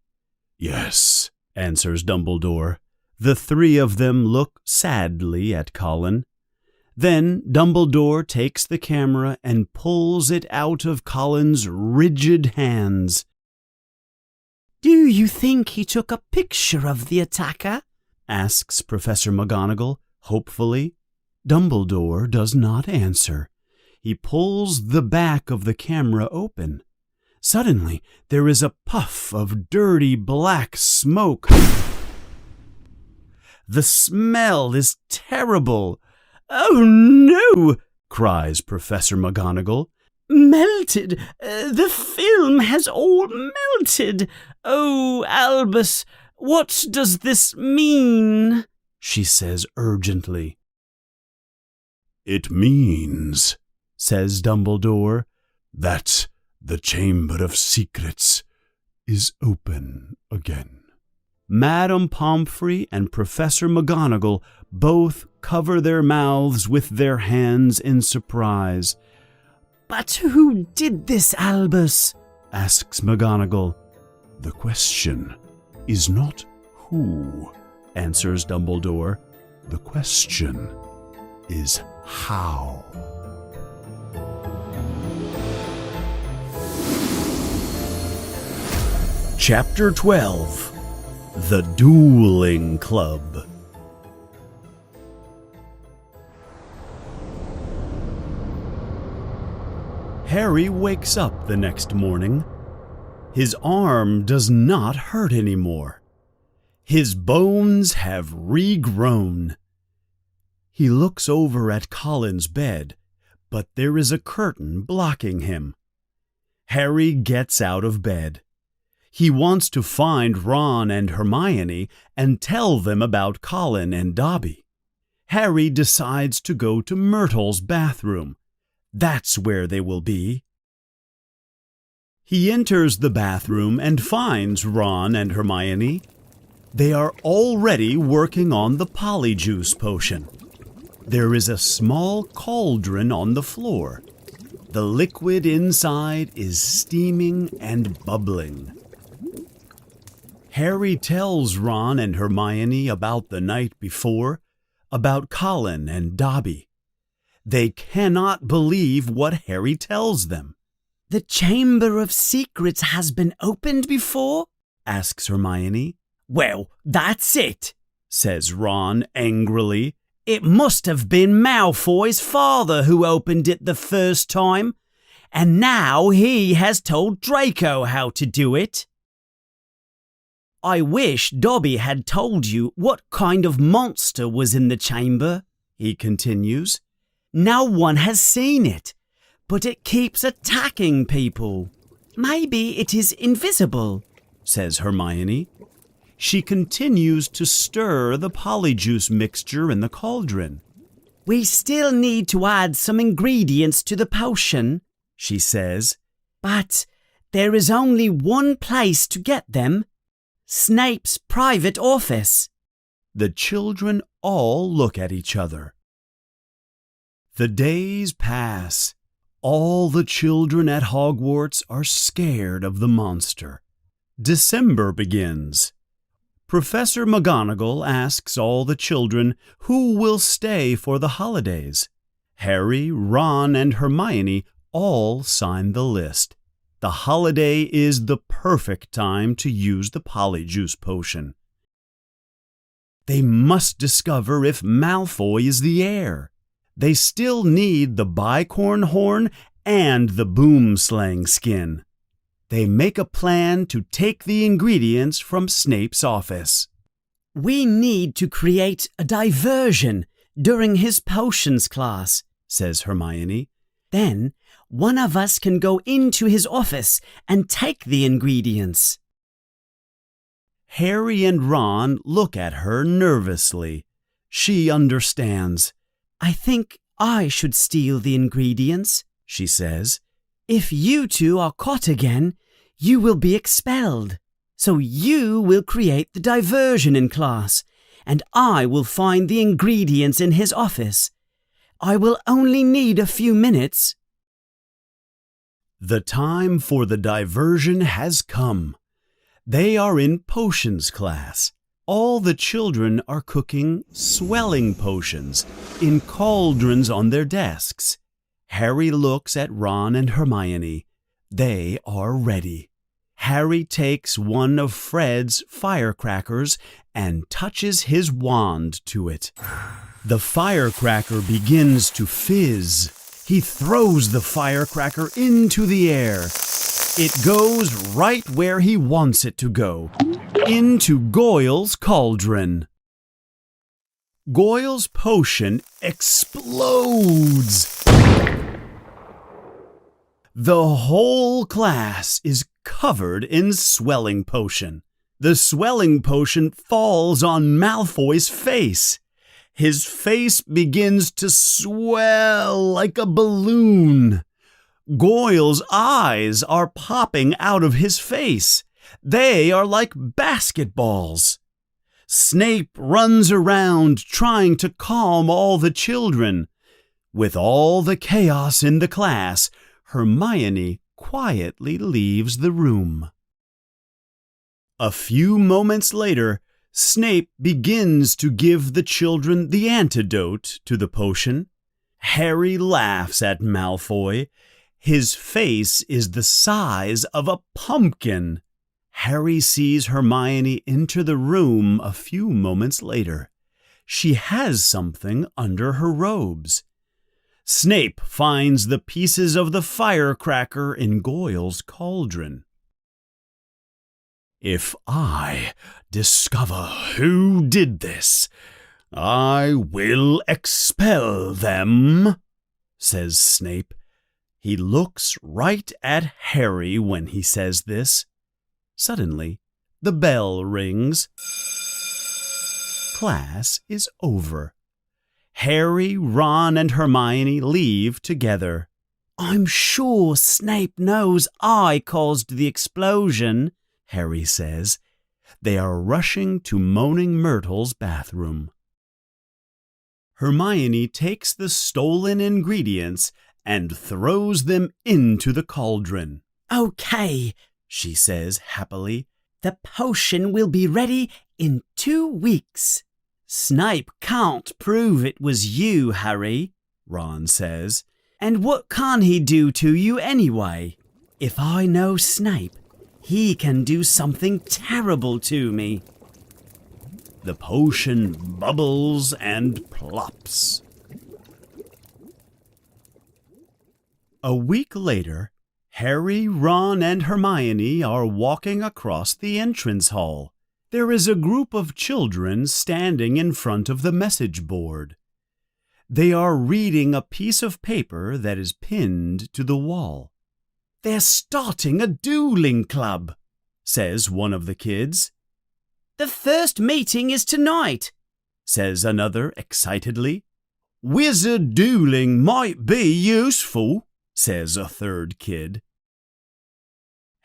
Speaker 2: "Yes,"
Speaker 1: answers Dumbledore. The three of them look sadly at Colin. Then Dumbledore takes the camera and pulls it out of Colin's rigid hands.
Speaker 7: Do you think he took a picture of the attacker?
Speaker 1: asks Professor McGonagall, hopefully. Dumbledore does not answer. He pulls the back of the camera open. Suddenly, there is a puff of dirty black smoke. The smell is terrible.
Speaker 7: Oh, no,
Speaker 1: cries Professor McGonagall.
Speaker 7: Melted! The film has all melted! Oh, Albus, what does this mean?
Speaker 1: She says urgently.
Speaker 2: "It means,"
Speaker 1: says Dumbledore,
Speaker 2: "that the Chamber of Secrets is open again."
Speaker 1: Madame Pomfrey and Professor McGonagall both cover their mouths with their hands in surprise.
Speaker 7: But who did this, Albus?
Speaker 1: asks McGonagall.
Speaker 2: The question is not who,
Speaker 1: answers Dumbledore.
Speaker 2: the question is how.
Speaker 1: Chapter 12: The Dueling Club. Harry wakes up the next morning. His arm does not hurt anymore. His bones have regrown. He looks over at Colin's bed, but there is a curtain blocking him. Harry gets out of bed. He wants to find Ron and Hermione and tell them about Colin and Dobby. Harry decides to go to Myrtle's bathroom. That's where they will be. He enters the bathroom and finds Ron and Hermione. They are already working on the polyjuice potion. There is a small cauldron on the floor. The liquid inside is steaming and bubbling. Harry tells Ron and Hermione about the night before, about Colin and Dobby. They cannot believe what Harry tells them.
Speaker 7: The Chamber of Secrets has been opened before?
Speaker 1: Asks Hermione.
Speaker 7: Well, that's it,
Speaker 1: Says Ron angrily.
Speaker 7: It must have been Malfoy's father who opened it the first time, and now he has told Draco how to do it. I wish Dobby had told you what kind of monster was in the chamber, he continues. No one has seen it, but it keeps attacking people. Maybe it is invisible,
Speaker 1: says Hermione. She continues to stir the polyjuice mixture in the cauldron.
Speaker 7: We still need to add some ingredients to the potion,
Speaker 1: she says.
Speaker 7: But there is only one place to get them. Snape's private office.
Speaker 1: The children all look at each other. The days pass. All the children at Hogwarts are scared of the monster. December begins. Professor McGonagall asks all the children who will stay for the holidays. Harry, Ron, and Hermione all sign the list. The holiday is the perfect time to use the polyjuice potion. They must discover if Malfoy is the heir. They still need the bicorn horn and the boomslang skin. They make a plan to take the ingredients from Snape's office.
Speaker 7: We need to create a diversion during his potions class, says Hermione. Then one of us can go into his office and take the ingredients.
Speaker 1: Harry and Ron look at her nervously. She understands.
Speaker 7: I think I should steal the ingredients, she says. If you two are caught again, you will be expelled. So you will create the diversion in class, and I will find the ingredients in his office. I will only need a few minutes.
Speaker 1: The time for the diversion has come. They are in potions class. All the children are cooking swelling potions in cauldrons on their desks. Harry looks at Ron and Hermione. They are ready. Harry takes one of Fred's firecrackers and touches his wand to it. The firecracker begins to fizz. He throws the firecracker into the air. It goes right where he wants it to go, into Goyle's cauldron. Goyle's potion explodes. The whole class is covered in swelling potion. The swelling potion falls on Malfoy's face. His face begins to swell like a balloon. Goyle's eyes are popping out of his face. They are like basketballs. Snape runs around trying to calm all the children. With all the chaos in the class, Hermione quietly leaves the room. A few moments later, Snape begins to give the children the antidote to the potion. Harry laughs at Malfoy. His face is the size of a pumpkin. Harry sees Hermione enter the room a few moments later. She has something under her robes. Snape finds the pieces of the firecracker in Goyle's cauldron. "If I discover who did this, I will expel them," says Snape. He looks right at Harry when he says this. Suddenly, the bell rings. Class is over. Harry, Ron, and Hermione leave together.
Speaker 3: "I'm sure Snape knows I caused the explosion," Harry says.
Speaker 1: They are rushing to Moaning Myrtle's bathroom. Hermione takes the stolen ingredients and throws them into the cauldron.
Speaker 3: "Okay," she says happily. "The potion will be ready in 2 weeks." "Snape can't prove it was you, Harry," Ron says. "And what can he do to you anyway? If I know Snape, he can do something terrible to me."
Speaker 1: The potion bubbles and plops. A week later, Harry, Ron, and Hermione are walking across the entrance hall. There is a group of children standing in front of the message board. They are reading a piece of paper that is pinned to the wall. "They're starting a dueling club," says one of the kids.
Speaker 3: "The first meeting is tonight,"
Speaker 1: says another excitedly. "Wizard dueling might be useful," says a third kid.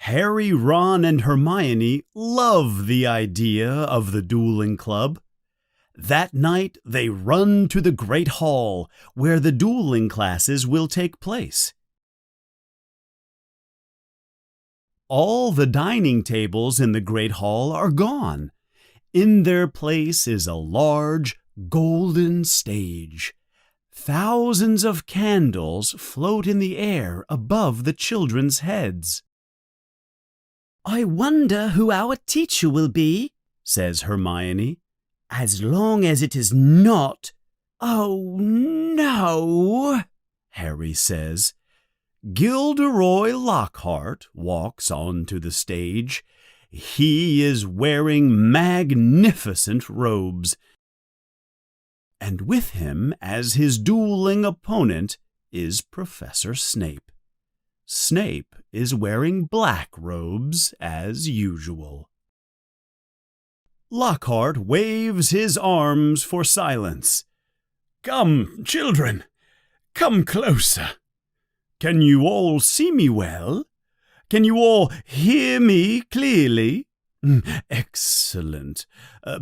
Speaker 1: Harry, Ron, and Hermione love the idea of the dueling club. That night they run to the Great Hall, where the dueling classes will take place. All the dining tables in the Great Hall are gone. In their place is a large golden stage. Thousands of candles float in the air above the children's heads.
Speaker 3: "I wonder who our teacher will be,"
Speaker 1: says Hermione.
Speaker 3: "As long as it is not—" "Oh, no,"
Speaker 1: Harry says. Gilderoy Lockhart walks onto the stage. He is wearing magnificent robes. And with him, as his dueling opponent, is Professor Snape. Snape is wearing black robes as usual. Lockhart waves his arms for silence. "Come, children, come closer. Can you all see me well? Can you all hear me clearly? Excellent.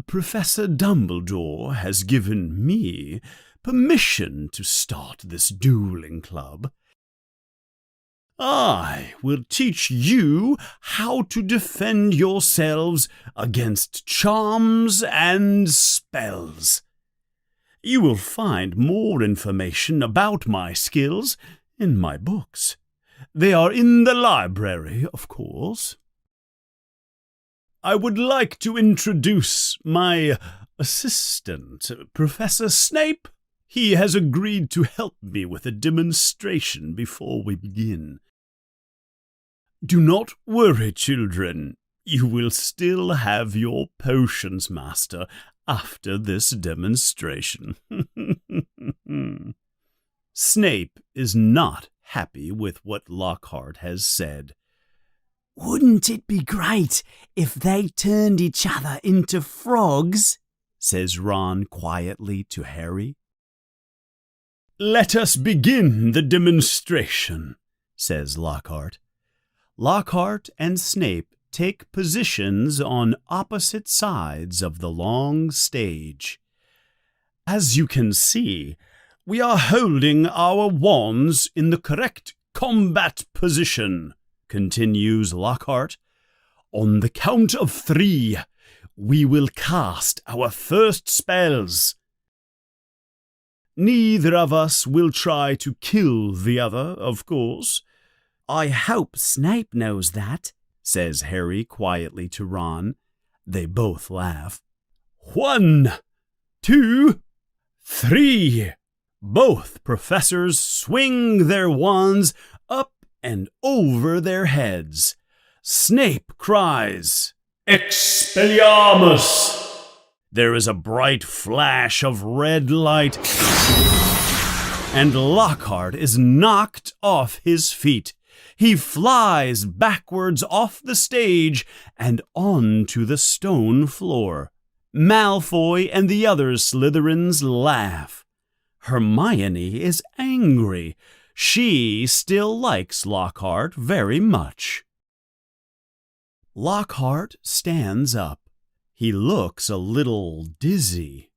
Speaker 1: Professor Dumbledore has given me permission to start this dueling club. I will teach you how to defend yourselves against charms and spells. You will find more information about my skills in my books. They are in the library, of course. I would like to introduce my assistant, Professor Snape. He has agreed to help me with a demonstration before we begin. Do not worry, children. You will still have your potions master after this demonstration." Snape is not happy with what Lockhart has said.
Speaker 3: "Wouldn't it be great if they turned each other into frogs?"
Speaker 1: says Ron quietly to Harry. "Let us begin the demonstration," says Lockhart. Lockhart and Snape take positions on opposite sides of the long stage. As you can see, we are holding our wands in the correct combat position, continues Lockhart. On the count of 3, we will cast our first spells. Neither of us will try to kill the other, of course.
Speaker 3: I hope Snape knows that, says Harry quietly to Ron. They both laugh.
Speaker 1: 1, 2, 3. Both professors swing their wands up and over their heads. Snape cries, Expelliarmus! There is a bright flash of red light, and Lockhart is knocked off his feet. He flies backwards off the stage and onto the stone floor. Malfoy and the other Slytherins laugh. Hermione is angry. She still likes Lockhart very much. Lockhart stands up. He looks a little dizzy.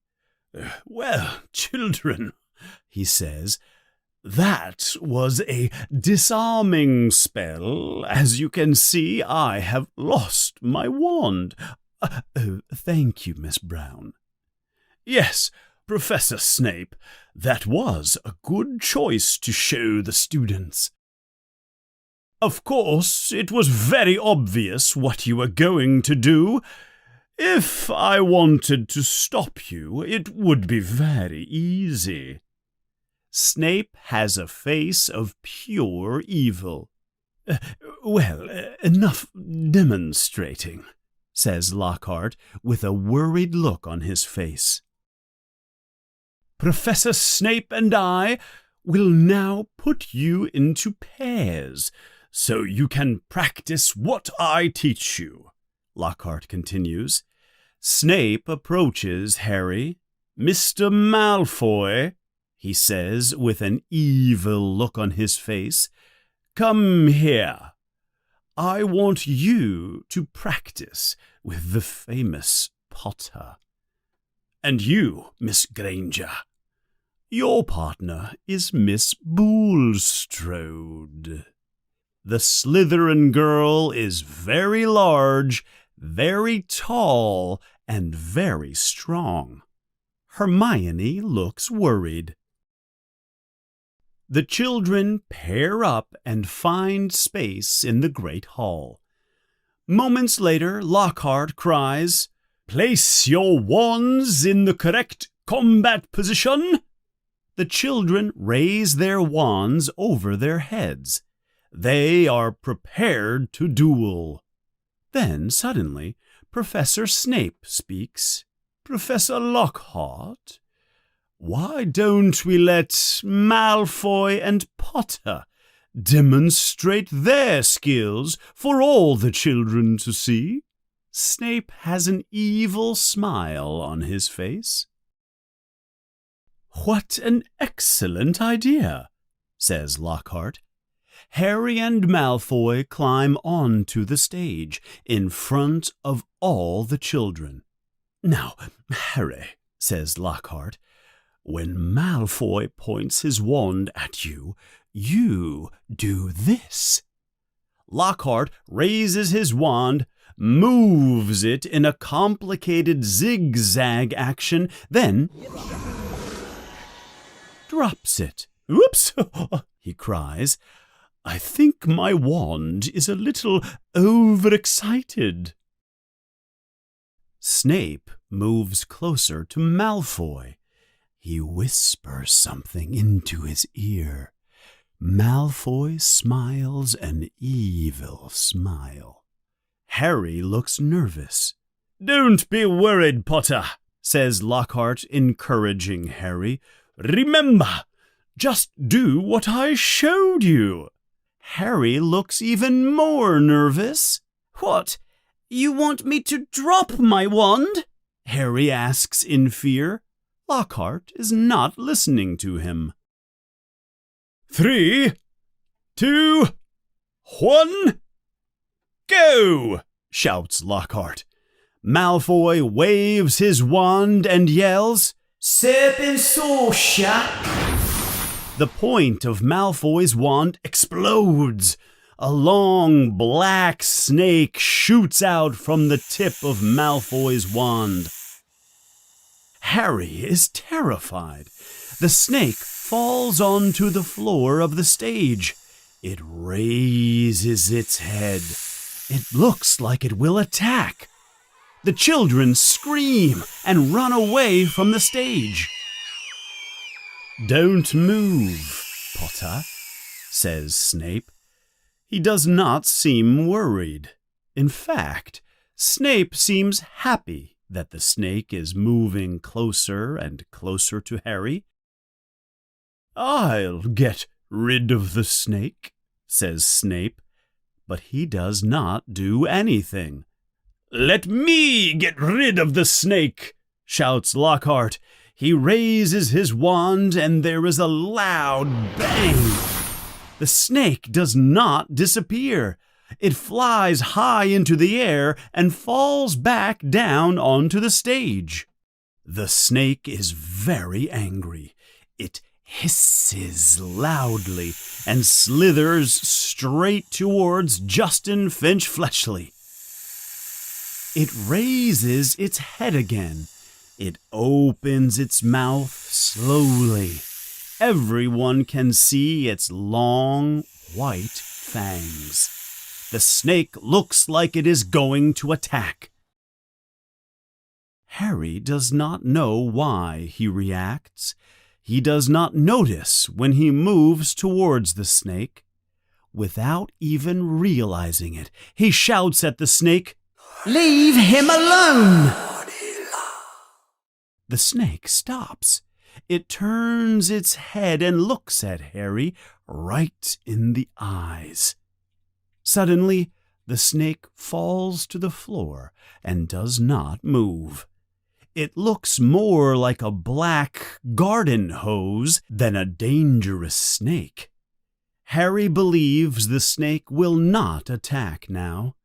Speaker 1: Well, children, he says, that was a disarming spell. As you can see, I have lost my wand. Thank you, Miss Brown. Yes, Professor Snape, that was a good choice to show the students. Of course, it was very obvious what you were going to do. If I wanted to stop you, it would be very easy. Snape has a face of pure evil. Well, enough demonstrating, says Lockhart with a worried look on his face. Professor Snape and I will now put you into pairs, so you can practice what I teach you, Lockhart continues. Snape approaches Harry. Mr. Malfoy, he says with an evil look on his face, come here. I want you to practice with the famous Potter. And you, Miss Granger. Your partner is Miss Bulstrode. The Slytherin girl is very large, very tall, and very strong. Hermione looks worried. The children pair up and find space in the great hall. Moments later, Lockhart cries, Place your wands in the correct combat position. The children raise their wands over their heads. They are prepared to duel. Then, suddenly, Professor Snape speaks. Professor Lockhart, why don't we let Malfoy and Potter demonstrate their skills for all the children to see? Snape has an evil smile on his face. What an excellent idea, says Lockhart. Harry and Malfoy climb onto the stage in front of all the children. Now, Harry, says Lockhart, when Malfoy points his wand at you, you do this. Lockhart raises his wand, moves it in a complicated zigzag action, then drops it. Oops, he cries. I think my wand is a little overexcited. Snape moves closer to Malfoy. He whispers something into his ear. Malfoy smiles an evil smile. Harry looks nervous. Don't be worried, Potter, says Lockhart, encouraging Harry. Remember, just do what I showed you. Harry looks even more nervous. What? You want me to drop my wand? Harry asks in fear. Lockhart is not listening to him. 3, 2, 1, go! Shouts Lockhart. Malfoy waves his wand and yells, Serpent Sorcia! The point of Malfoy's wand explodes. A long black snake shoots out from the tip of Malfoy's wand. Harry is terrified. The snake falls onto the floor of the stage. It raises its head. It looks like it will attack. The children scream and run away from the stage. "Don't move, Potter," says Snape. He does not seem worried. In fact, Snape seems happy that the snake is moving closer and closer to Harry. "I'll get rid of the snake," says Snape, but he does not do anything. "Let me get rid of the snake," shouts Lockhart. He raises his wand and there is a loud bang. The snake does not disappear. It flies high into the air and falls back down onto the stage. The snake is very angry. It hisses loudly and slithers straight towards Justin Finch-Fletchley. It raises its head again. It opens its mouth slowly. Everyone can see its long, white fangs. The snake looks like it is going to attack. Harry does not know why he reacts. He does not notice when he moves towards the snake. Without even realizing it, he shouts at the snake,
Speaker 7: Leave him alone!
Speaker 1: The snake stops. It turns its head and looks at Harry right in the eyes. Suddenly, the snake falls to the floor and does not move. It looks more like a black garden hose than a dangerous snake. Harry believes the snake will not attack now.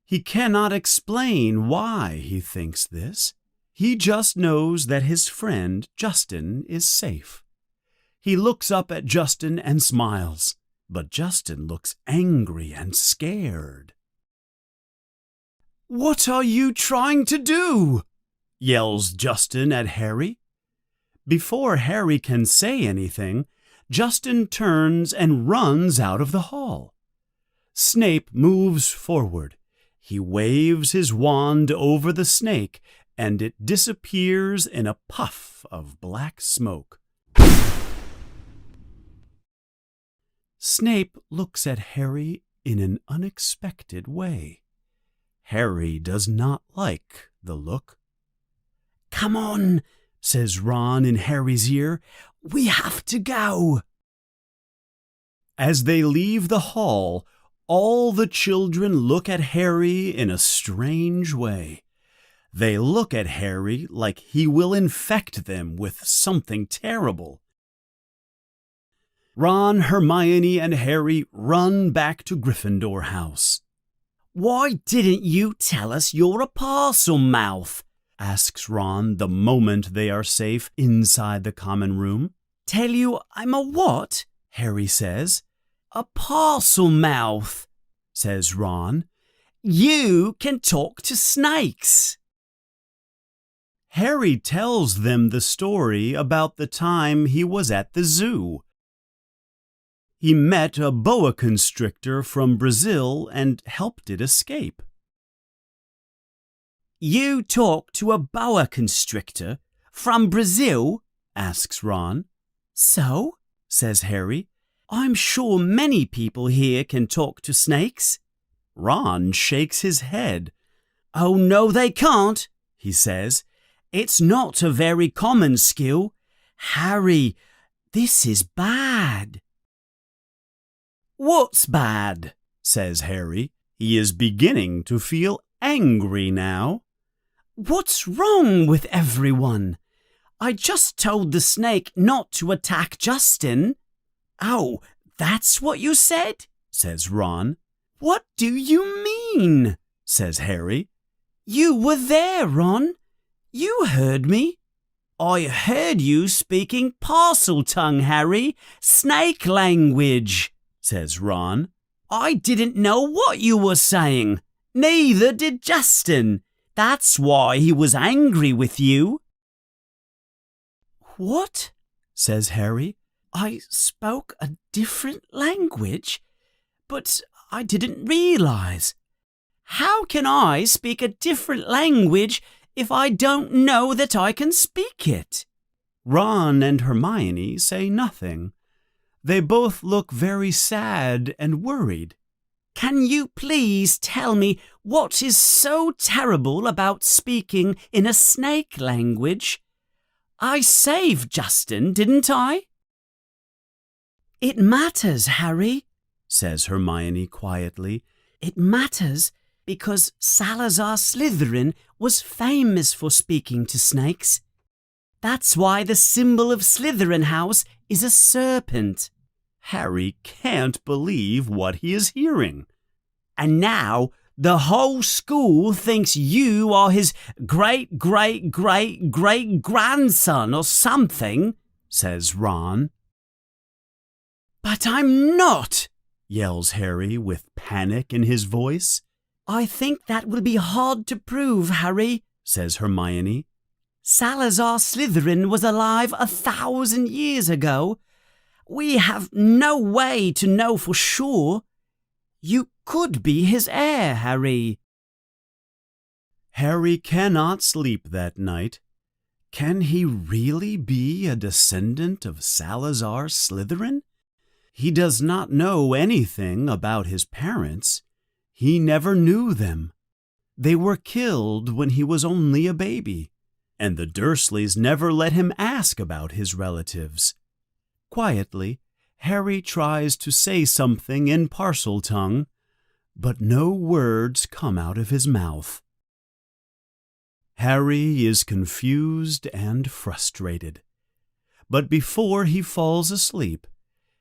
Speaker 1: He cannot explain why he thinks this. He just knows that his friend Justin is safe. He looks up at Justin and smiles, but Justin looks angry and scared. "What are you trying to do?" yells Justin at Harry. Before Harry can say anything, Justin turns and runs out of the hall. Snape moves forward. He waves his wand over the snake, and it disappears in a puff of black smoke. Snape looks at Harry in an unexpected way. Harry does not like the look.
Speaker 7: Come on, says Ron in Harry's ear. We have to go.
Speaker 1: As they leave the hall, all the children look at Harry in a strange way. They look at Harry like he will infect them with something terrible. Ron, Hermione, and Harry run back to Gryffindor House.
Speaker 7: Why didn't you tell us you're a Parselmouth?
Speaker 1: Asks Ron the moment they are safe inside the common room.
Speaker 7: Tell you I'm a what?
Speaker 1: Harry says.
Speaker 7: A Parselmouth, says Ron. You can talk to snakes.
Speaker 1: Harry tells them the story about the time he was at the zoo. He met a boa constrictor from Brazil and helped it escape.
Speaker 7: You talk to a boa constrictor from Brazil? Asks Ron. So, says Harry, I'm sure many people here can talk to snakes.
Speaker 1: Ron shakes his head.
Speaker 7: Oh, no, they can't, he says. It's not a very common skill. Harry, this is bad.
Speaker 1: What's bad? Says Harry. He is beginning to feel angry now.
Speaker 7: What's wrong with everyone? I just told the snake not to attack Justin. Oh, that's what you said? Says Ron. What do you mean? Says Harry. You were there, Ron. You heard me. I heard you speaking parcel tongue, Harry. Snake language, says Ron.
Speaker 3: I didn't know what you were saying. Neither did Justin. That's why he was angry with you." "What?" says Harry. "I spoke a different language, but I didn't realize. How can I speak a different language if I don't know that I can speak it?" Ron and Hermione say nothing. They both look very sad and worried. "Can you please tell me what is so terrible about speaking in a snake language? I saved Justin, didn't I?" "It matters, Harry," says Hermione quietly. "It matters because Salazar Slytherin was famous for speaking to snakes. That's why the symbol of Slytherin House is a serpent."
Speaker 1: Harry can't believe what he is hearing.
Speaker 3: "And now the whole school thinks you are his great-great-great-great-grandson or something," says Ron. "But I'm not," yells Harry with panic in his voice. "I think that will be hard to prove, Harry," says Hermione. "Salazar Slytherin was alive 1,000 years ago. We have no way to know for sure. You could be his heir, Harry."
Speaker 1: Harry cannot sleep that night. Can he really be a descendant of Salazar Slytherin? He does not know anything about his parents. He never knew them. They were killed when he was only a baby, and the Dursleys never let him ask about his relatives. Quietly, Harry tries to say something in Parseltongue, but no words come out of his mouth. Harry is confused and frustrated. But before he falls asleep,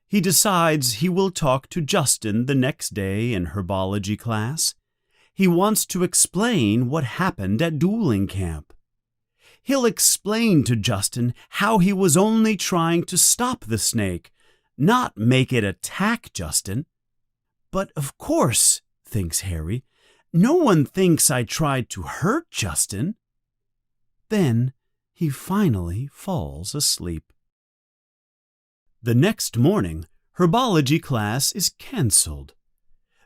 Speaker 1: he decides he will talk to Justin the next day in herbology class. He wants to explain what happened at dueling camp. He'll explain to Justin how he was only trying to stop the snake, not make it attack Justin. But of course, thinks Harry, no one thinks I tried to hurt Justin. Then he finally falls asleep. The next morning, herbology class is cancelled.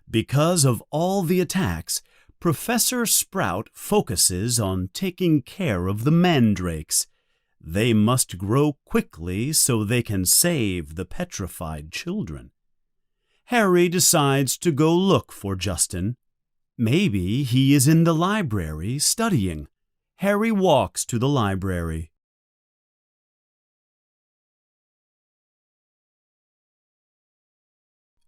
Speaker 1: Because of all the attacks, Professor Sprout focuses on taking care of the mandrakes. They must grow quickly so they can save the petrified children. Harry decides to go look for Justin. Maybe he is in the library studying. Harry walks to the library.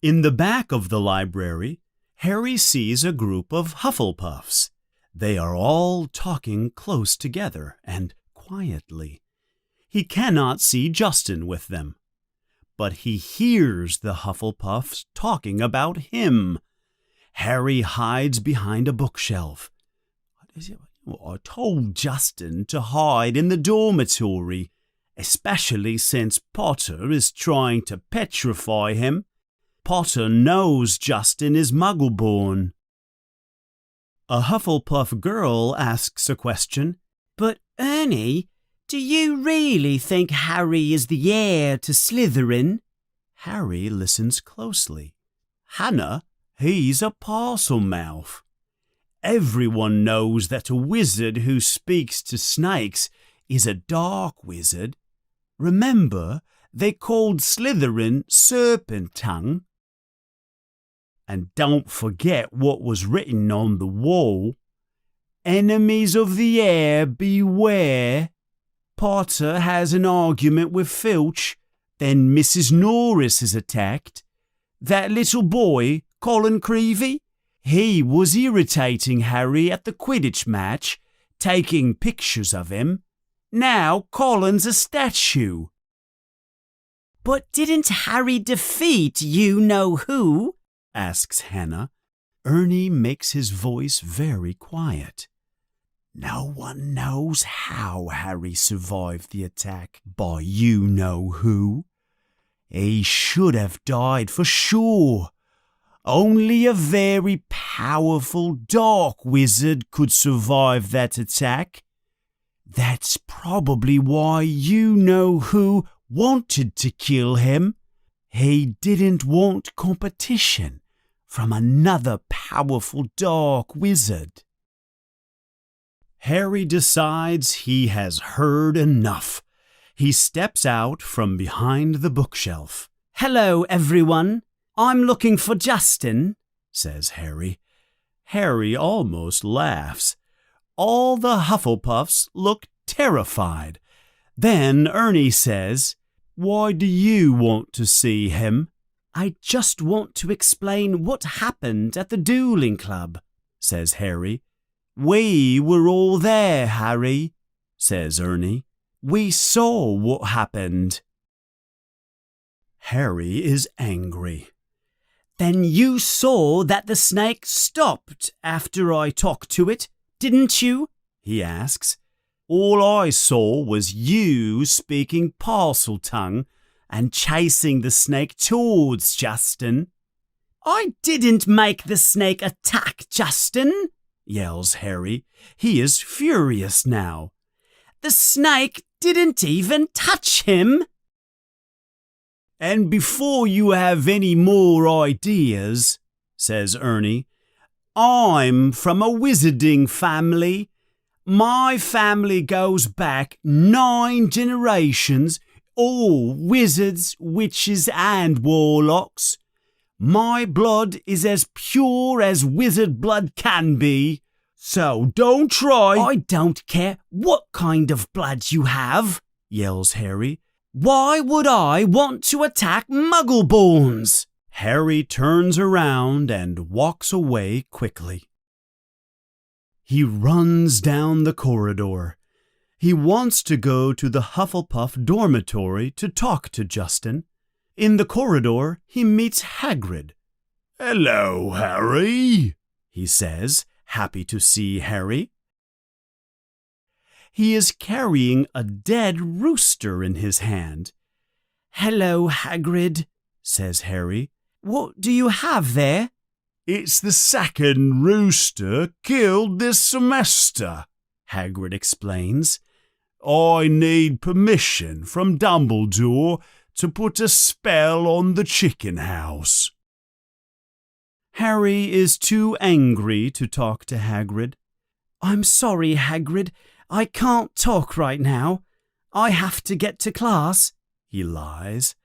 Speaker 1: In the back of the library, Harry sees a group of Hufflepuffs. They are all talking close together and quietly. He cannot see Justin with them, but he hears the Hufflepuffs talking about him. Harry hides behind a bookshelf. I told Justin to hide in the dormitory, especially since Potter is trying to petrify him. Potter knows Justin is Muggle-born. A Hufflepuff girl asks a question.
Speaker 3: "But Ernie, do you really think Harry is the heir to Slytherin?"
Speaker 1: Harry listens closely. "Hannah, he's a Parselmouth. Everyone knows that a wizard who speaks to snakes is a dark wizard. Remember, they called Slytherin Serpent Tongue. And don't forget what was written on the wall. Enemies of the heir, beware. Potter has an argument with Filch. Then Mrs. Norris is attacked. That little boy, Colin Creevy, he was irritating Harry at the Quidditch match, taking pictures of him. Now Colin's a statue."
Speaker 3: "But didn't Harry defeat you-know-who?"
Speaker 1: asks Hannah. Ernie makes his voice very quiet. "No one knows how Harry survived the attack by you-know-who. He should have died for sure.
Speaker 4: Only a very powerful dark wizard could survive that attack. That's probably why you know who wanted to kill him. He didn't want competition from another powerful dark wizard.
Speaker 1: Harry decides he has heard enough. He steps out from behind the bookshelf.
Speaker 3: Hello, everyone. I'm looking for Justin,
Speaker 1: says Harry. Harry almost laughs. All the Hufflepuffs look terrified. Then Ernie says, "Why do you want to see him?"
Speaker 3: I just want to explain what happened at the dueling club,
Speaker 1: says Harry. "We were all there, Harry," says Ernie. "We saw what happened." Harry is angry.
Speaker 3: Then you saw that the snake stopped after I talked to it, didn't you?
Speaker 1: He asks. "All I saw was you speaking parcel tongue and chasing the snake towards Justin."
Speaker 3: I didn't make the snake attack Justin,
Speaker 1: yells Harry. He is furious now.
Speaker 3: The snake didn't even touch him.
Speaker 1: "And before you have any more ideas," says Ernie, "I'm from a wizarding family. My family goes back 9 generations, all wizards, witches, and warlocks. My blood is as pure as wizard blood can be, so don't try."
Speaker 3: I don't care what kind of blood you have,
Speaker 1: yells Harry.
Speaker 3: Why would I want to attack Muggleborns?
Speaker 1: Harry turns around and walks away quickly. He runs down the corridor. He wants to go to the Hufflepuff dormitory to talk to Justin. In the corridor, he meets Hagrid.
Speaker 2: "Hello, Harry,"
Speaker 1: he says, happy to see Harry. He is carrying a dead rooster in his hand.
Speaker 3: "Hello, Hagrid," says Harry. "What do you have there?"
Speaker 2: "It's the second rooster killed this semester,"
Speaker 1: Hagrid explains.
Speaker 2: "I need permission from Dumbledore to put a spell on the chicken house."
Speaker 1: Harry is too angry to talk to Hagrid.
Speaker 3: "I'm sorry, Hagrid. I can't talk right now. I have to get to class,"
Speaker 1: he lies.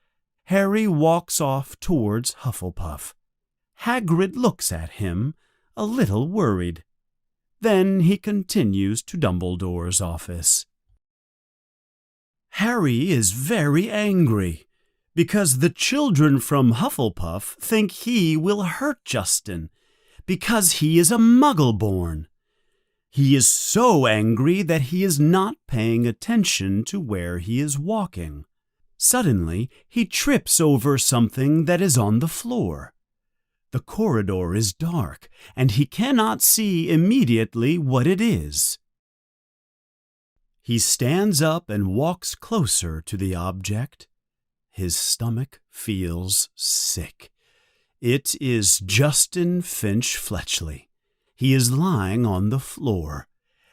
Speaker 1: Harry walks off towards Hufflepuff. Hagrid looks at him, a little worried. Then he continues to Dumbledore's office. Harry is very angry because the children from Hufflepuff think he will hurt Justin because he is a Muggle-born. He is so angry that he is not paying attention to where he is walking. Suddenly, he trips over something that is on the floor. The corridor is dark, and he cannot see immediately what it is. He stands up and walks closer to the object. His stomach feels sick. It is Justin Finch Fletchley. He is lying on the floor.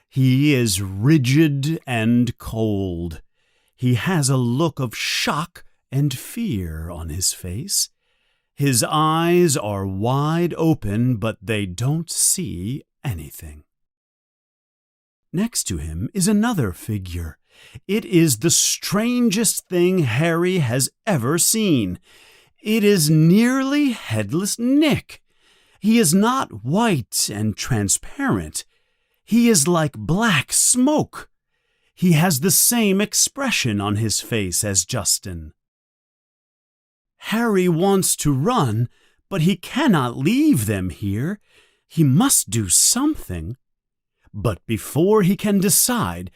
Speaker 1: He is rigid and cold. He has a look of shock and fear on his face. His eyes are wide open, but they don't see anything. Next to him is another figure. It is the strangest thing Harry has ever seen. It is nearly Headless Nick. He is not white and transparent. He is like black smoke. He has the same expression on his face as Justin. Harry wants to run, but he cannot leave them here. He must do something. But before he can decide,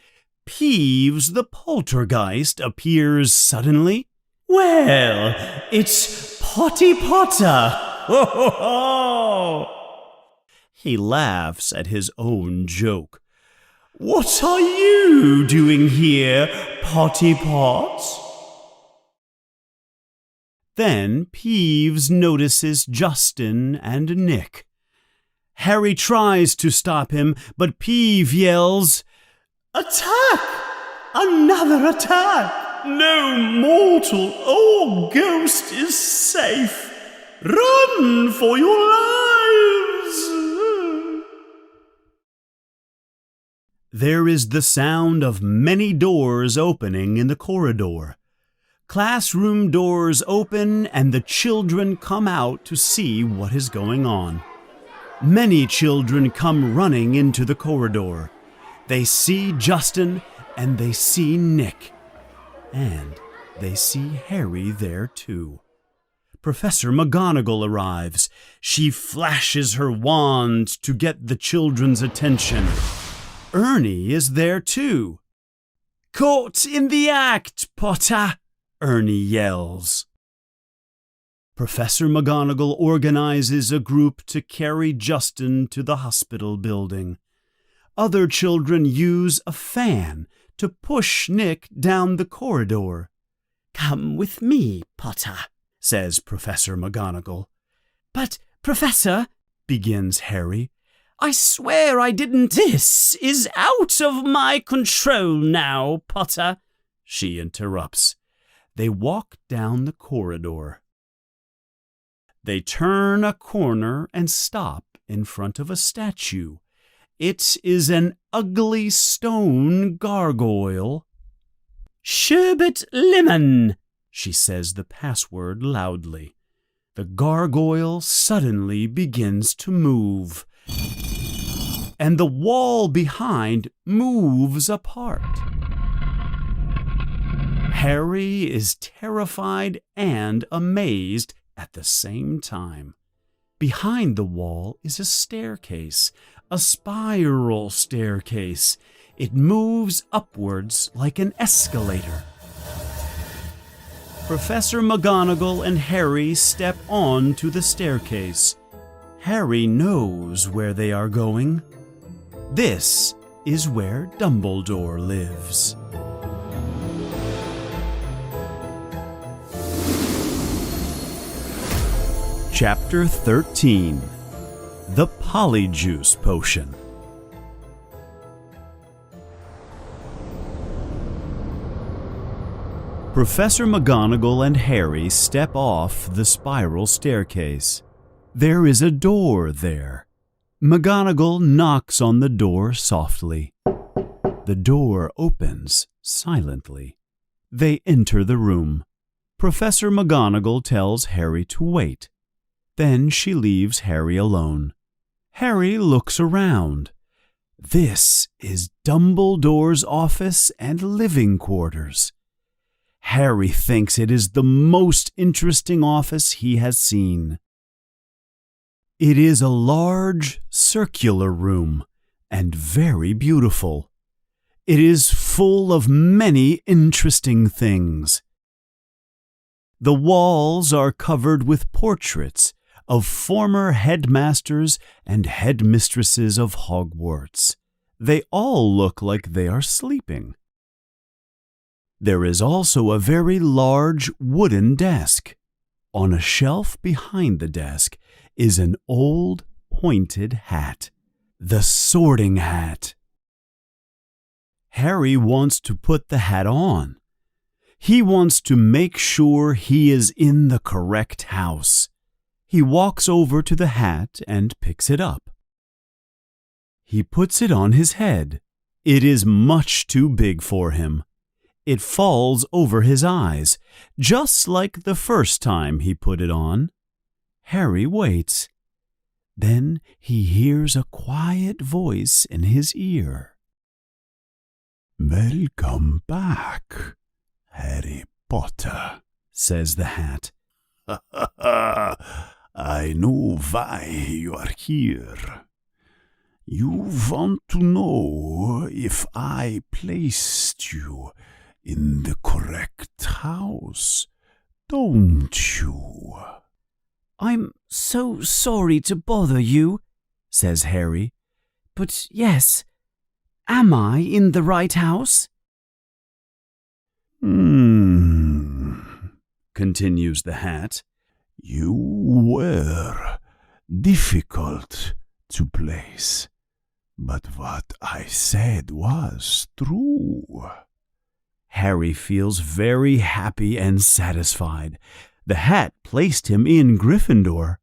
Speaker 1: Peeves the poltergeist appears suddenly.
Speaker 5: "Well, it's Potty Potter! Ho, ho, ho!"
Speaker 1: He laughs at his own joke.
Speaker 5: "What are you doing here, Potty Pot?"
Speaker 1: Then Peeves notices Justin and Nick. Harry tries to stop him, but Peeve yells,
Speaker 5: Attack! Another attack! No mortal or ghost is safe. Run for your lives!
Speaker 1: There is the sound of many doors opening in the corridor. Classroom doors open and the children come out to see what is going on. Many children come running into the corridor. They see Justin and they see Nick. And they see Harry there too. Professor McGonagall arrives. She flashes her wand to get the children's attention. Ernie is there too. Caught in the act, Potter! Ernie yells. Professor McGonagall organizes a group to carry Justin to the hospital building. Other children use a fan to push Nick down the corridor.
Speaker 3: Come with me, Potter,
Speaker 1: says Professor McGonagall.
Speaker 7: But, Professor,
Speaker 1: begins Harry.
Speaker 7: I swear I didn't.
Speaker 3: This is out of my control now, Potter,
Speaker 1: she interrupts. They walk down the corridor. They turn a corner and stop in front of a statue. It is an ugly stone gargoyle.
Speaker 3: Sherbet lemon,
Speaker 1: she says the password loudly. The gargoyle suddenly begins to move, and the wall behind moves apart. Harry is terrified and amazed at the same time. Behind the wall is a staircase, a spiral staircase. It moves upwards like an escalator. Professor McGonagall and Harry step on to the staircase. Harry knows where they are going. This is where Dumbledore lives. Chapter 13. The Polyjuice Potion. Professor McGonagall and Harry step off the spiral staircase. There is a door there. McGonagall knocks on the door softly. The door opens silently. They enter the room. Professor McGonagall tells Harry to wait. Then she leaves Harry alone. Harry looks around. This is Dumbledore's office and living quarters. Harry thinks it is the most interesting office he has seen. It is a large, circular room and very beautiful. It is full of many interesting things. The walls are covered with portraits of former headmasters and headmistresses of Hogwarts. They all look like they are sleeping. There is also a very large wooden desk. On a shelf behind the desk is an old pointed hat, the Sorting Hat. Harry wants to put the hat on. He wants to make sure he is in the correct house. He walks over to the hat and picks it up. He puts it on his head. It is much too big for him. It falls over his eyes, just like the first time he put it on. Harry waits. Then he hears a quiet voice in his ear.
Speaker 2: "Welcome back, Harry Potter,"
Speaker 1: says the hat.
Speaker 2: I know why you are here. You want to know if I placed you in the correct house, don't you?
Speaker 4: I'm so sorry to bother you, says Harry. But yes, am I in the right house?
Speaker 1: continues the hat.
Speaker 2: You were difficult to place, but what I said was true.
Speaker 1: Harry feels very happy and satisfied. The hat placed him in Gryffindor.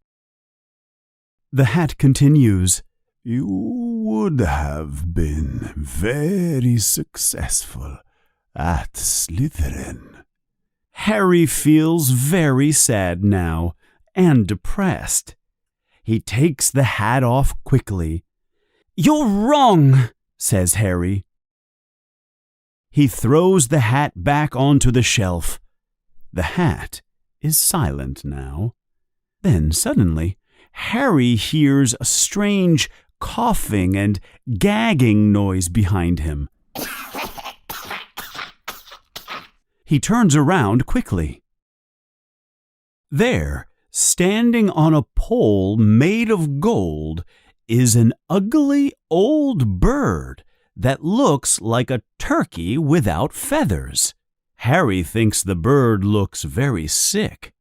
Speaker 1: The hat continues,
Speaker 2: You would have been very successful at Slytherin.
Speaker 1: Harry feels very sad now and depressed. He takes the hat off quickly. "You're wrong," says Harry. He throws the hat back onto the shelf. The hat is silent now. Then suddenly, Harry hears a strange coughing and gagging noise behind him. He turns around quickly. There, standing on a pole made of gold, is an ugly old bird that looks like a turkey without feathers. Harry thinks the bird looks very sick.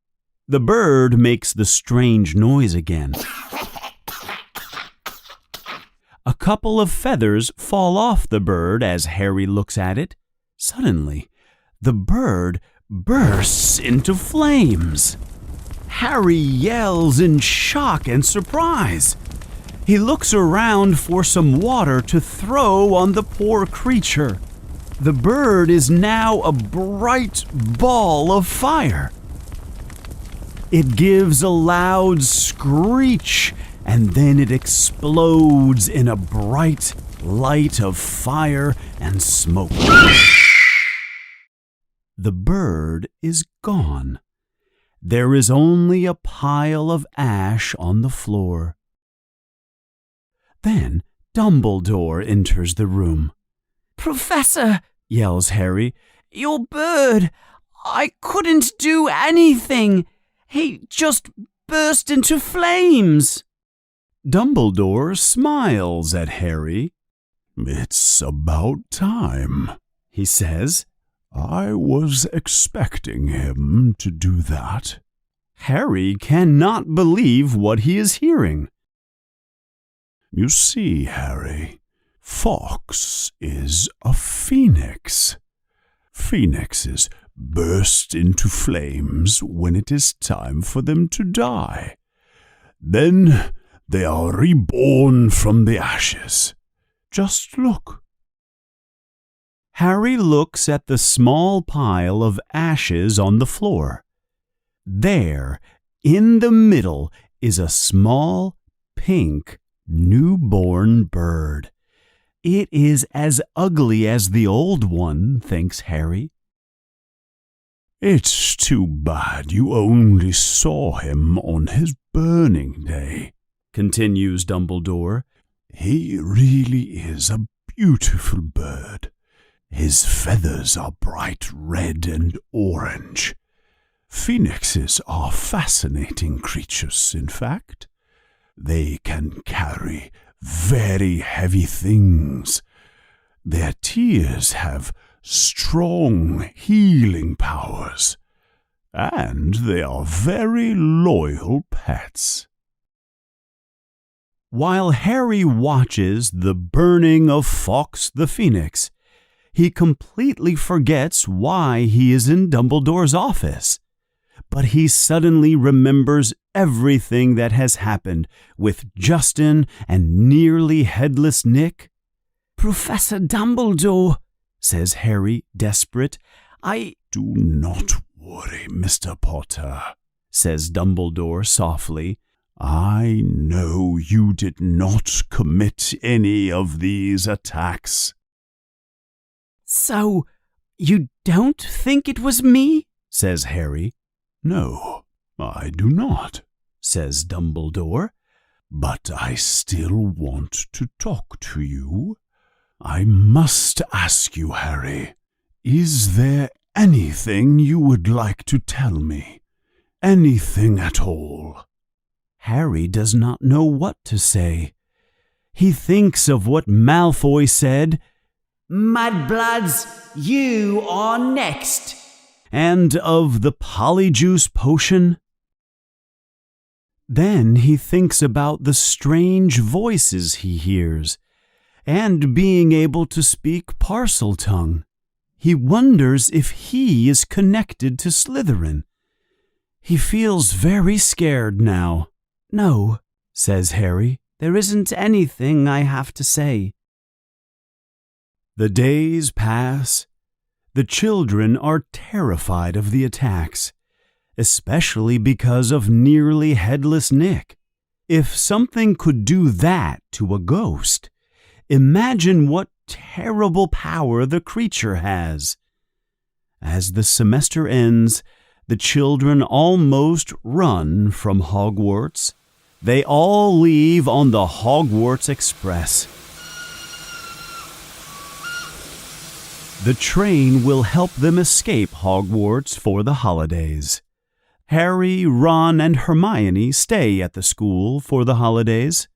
Speaker 1: The bird makes the strange noise again. A couple of feathers fall off the bird as Harry looks at it. Suddenly, the bird bursts into flames. Harry yells in shock and surprise. He looks around for some water to throw on the poor creature. The bird is now a bright ball of fire. It gives a loud screech, and then it explodes in a bright light of fire and smoke. The bird is gone. There is only a pile of ash on the floor. Then Dumbledore enters the room.
Speaker 7: "Professor,"
Speaker 1: yells Harry,
Speaker 7: "your bird, I couldn't do anything. He just burst into flames."
Speaker 1: Dumbledore smiles at Harry.
Speaker 2: It's about time,
Speaker 1: He says.
Speaker 2: I was expecting him to do that.
Speaker 1: Harry cannot believe what he is hearing.
Speaker 2: You see, Harry, Fawkes is a phoenix. Phoenixes burst into flames when it is time for them to die. Then they are reborn from the ashes. Just look.
Speaker 1: Harry looks at the small pile of ashes on the floor. There, in the middle, is a small, pink, newborn bird. It is as ugly as the old one, thinks Harry.
Speaker 2: It's too bad you only saw him on his burning day,
Speaker 1: continues Dumbledore.
Speaker 2: He really is a beautiful bird. His feathers are bright red and orange. Phoenixes are fascinating creatures, in fact. They can carry very heavy things. Their tears have strong healing powers, and they are very loyal pets.
Speaker 1: While Harry watches the burning of Fawkes the Phoenix, he completely forgets why he is in Dumbledore's office. But he suddenly remembers everything that has happened with Justin and nearly headless Nick.
Speaker 7: "Professor Dumbledore,"
Speaker 1: says Harry, desperate.
Speaker 2: Do not worry, Mr. Potter,
Speaker 1: says Dumbledore softly.
Speaker 2: I know you did not commit any of these attacks.
Speaker 7: "So, you don't think it was me?"
Speaker 1: says Harry.
Speaker 2: No, I do not,
Speaker 1: says Dumbledore.
Speaker 2: But I still want to talk to you. I must ask you, Harry, is there anything you would like to tell me? Anything at all?
Speaker 1: Harry does not know what to say. He thinks of what Malfoy said.
Speaker 3: Mudbloods, you are next.
Speaker 1: and of the polyjuice potion? Then he thinks about the strange voices he hears, and being able to speak parcel tongue. He wonders if he is connected to Slytherin. He feels very scared now.
Speaker 4: "No," says Harry, "there isn't anything I have to say."
Speaker 1: The days pass. The children are terrified of the attacks, especially because of nearly headless Nick. If something could do that to a ghost, imagine what terrible power the creature has. As the semester ends, the children almost run from Hogwarts. They all leave on the Hogwarts Express. The train will help them escape Hogwarts for the holidays. Harry, Ron, and Hermione stay at the school for the holidays.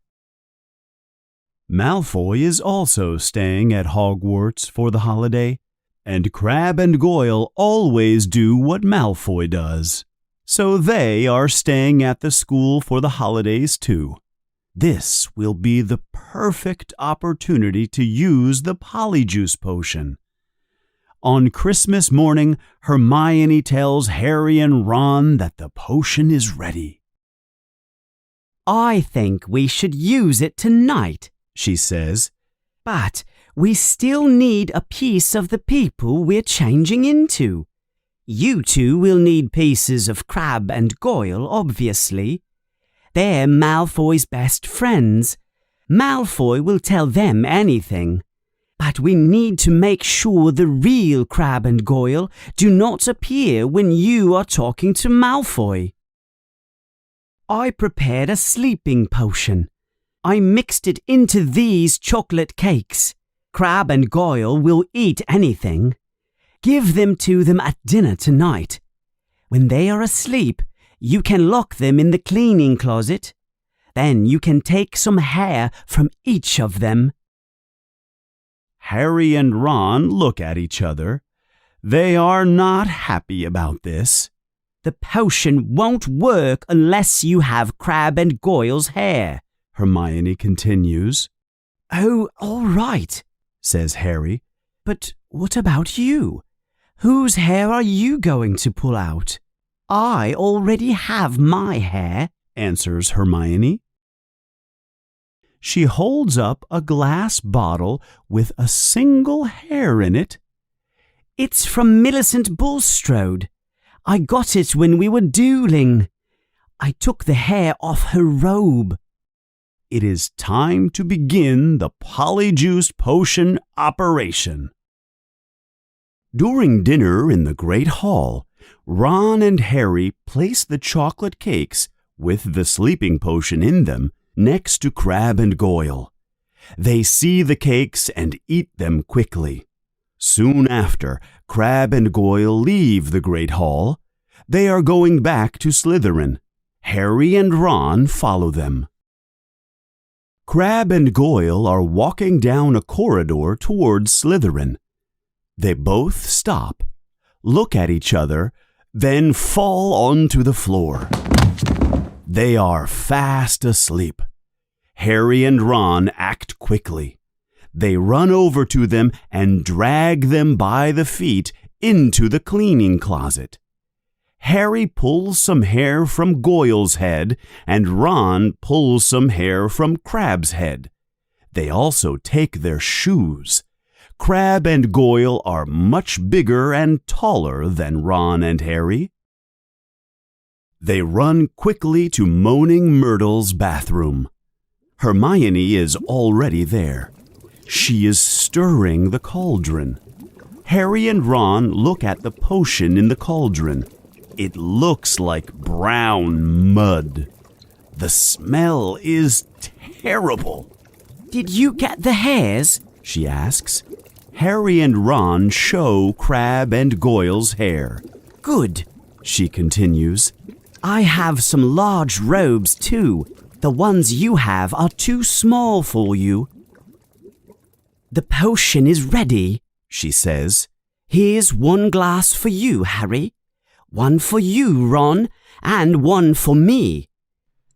Speaker 1: Malfoy is also staying at Hogwarts for the holiday, and Crabbe and Goyle always do what Malfoy does. So they are staying at the school for the holidays too. This will be the perfect opportunity to use the polyjuice potion. On Christmas morning, Hermione tells Harry and Ron that the potion is ready.
Speaker 3: "I think we should use it tonight,"
Speaker 1: she says.
Speaker 3: "but we still need a piece of the people we're changing into. You two will need pieces of Crabbe and Goyle, obviously. They're Malfoy's best friends. Malfoy will tell them anything. But we need to make sure the real Crabbe and Goyle do not appear when you are talking to Malfoy. I prepared a sleeping potion. I mixed it into these chocolate cakes. Crabbe and Goyle will eat anything. Give them to them at dinner tonight. When they are asleep, you can lock them in the cleaning closet. Then you can take some hair from each of them."
Speaker 1: Harry and Ron look at each other. They are not happy about this.
Speaker 3: "The potion won't work unless you have Crabbe and Goyle's hair,"
Speaker 1: Hermione continues.
Speaker 3: "Oh, all right," says Harry. "But what about you? Whose hair are you going to pull out?" "I already have my hair,"
Speaker 1: answers Hermione. She holds up a glass bottle with a single hair in it.
Speaker 3: "It's from Millicent Bulstrode. I got it when we were dueling. I took the hair off her robe."
Speaker 1: It is time to begin the polyjuice potion operation. During dinner in the Great Hall, Ron and Harry place the chocolate cakes with the sleeping potion in them next to Crabbe and Goyle. They see the cakes and eat them quickly. Soon after, Crabbe and Goyle leave the Great Hall. They are going back to Slytherin. Harry and Ron follow them. Crabbe and Goyle are walking down a corridor towards Slytherin. They both stop, look at each other, then fall onto the floor. They are fast asleep. Harry and Ron act quickly. They run over to them and drag them by the feet into the cleaning closet. Harry pulls some hair from Goyle's head, and Ron pulls some hair from Crabbe's head. They also take their shoes. Crabbe and Goyle are much bigger and taller than Ron and Harry. They run quickly to Moaning Myrtle's bathroom. Hermione is already there. She is stirring the cauldron. Harry and Ron look at the potion in the cauldron. It looks like brown mud. The smell is terrible.
Speaker 3: "Did you get the hairs?"
Speaker 1: she asks. Harry and Ron show Crabbe and Goyle's hair.
Speaker 3: "Good,"
Speaker 1: she continues.
Speaker 3: "I have some large robes too. The ones you have are too small for you." "The potion is ready," she says. Here's one glass for you, Harry, one for you, Ron, and one for me.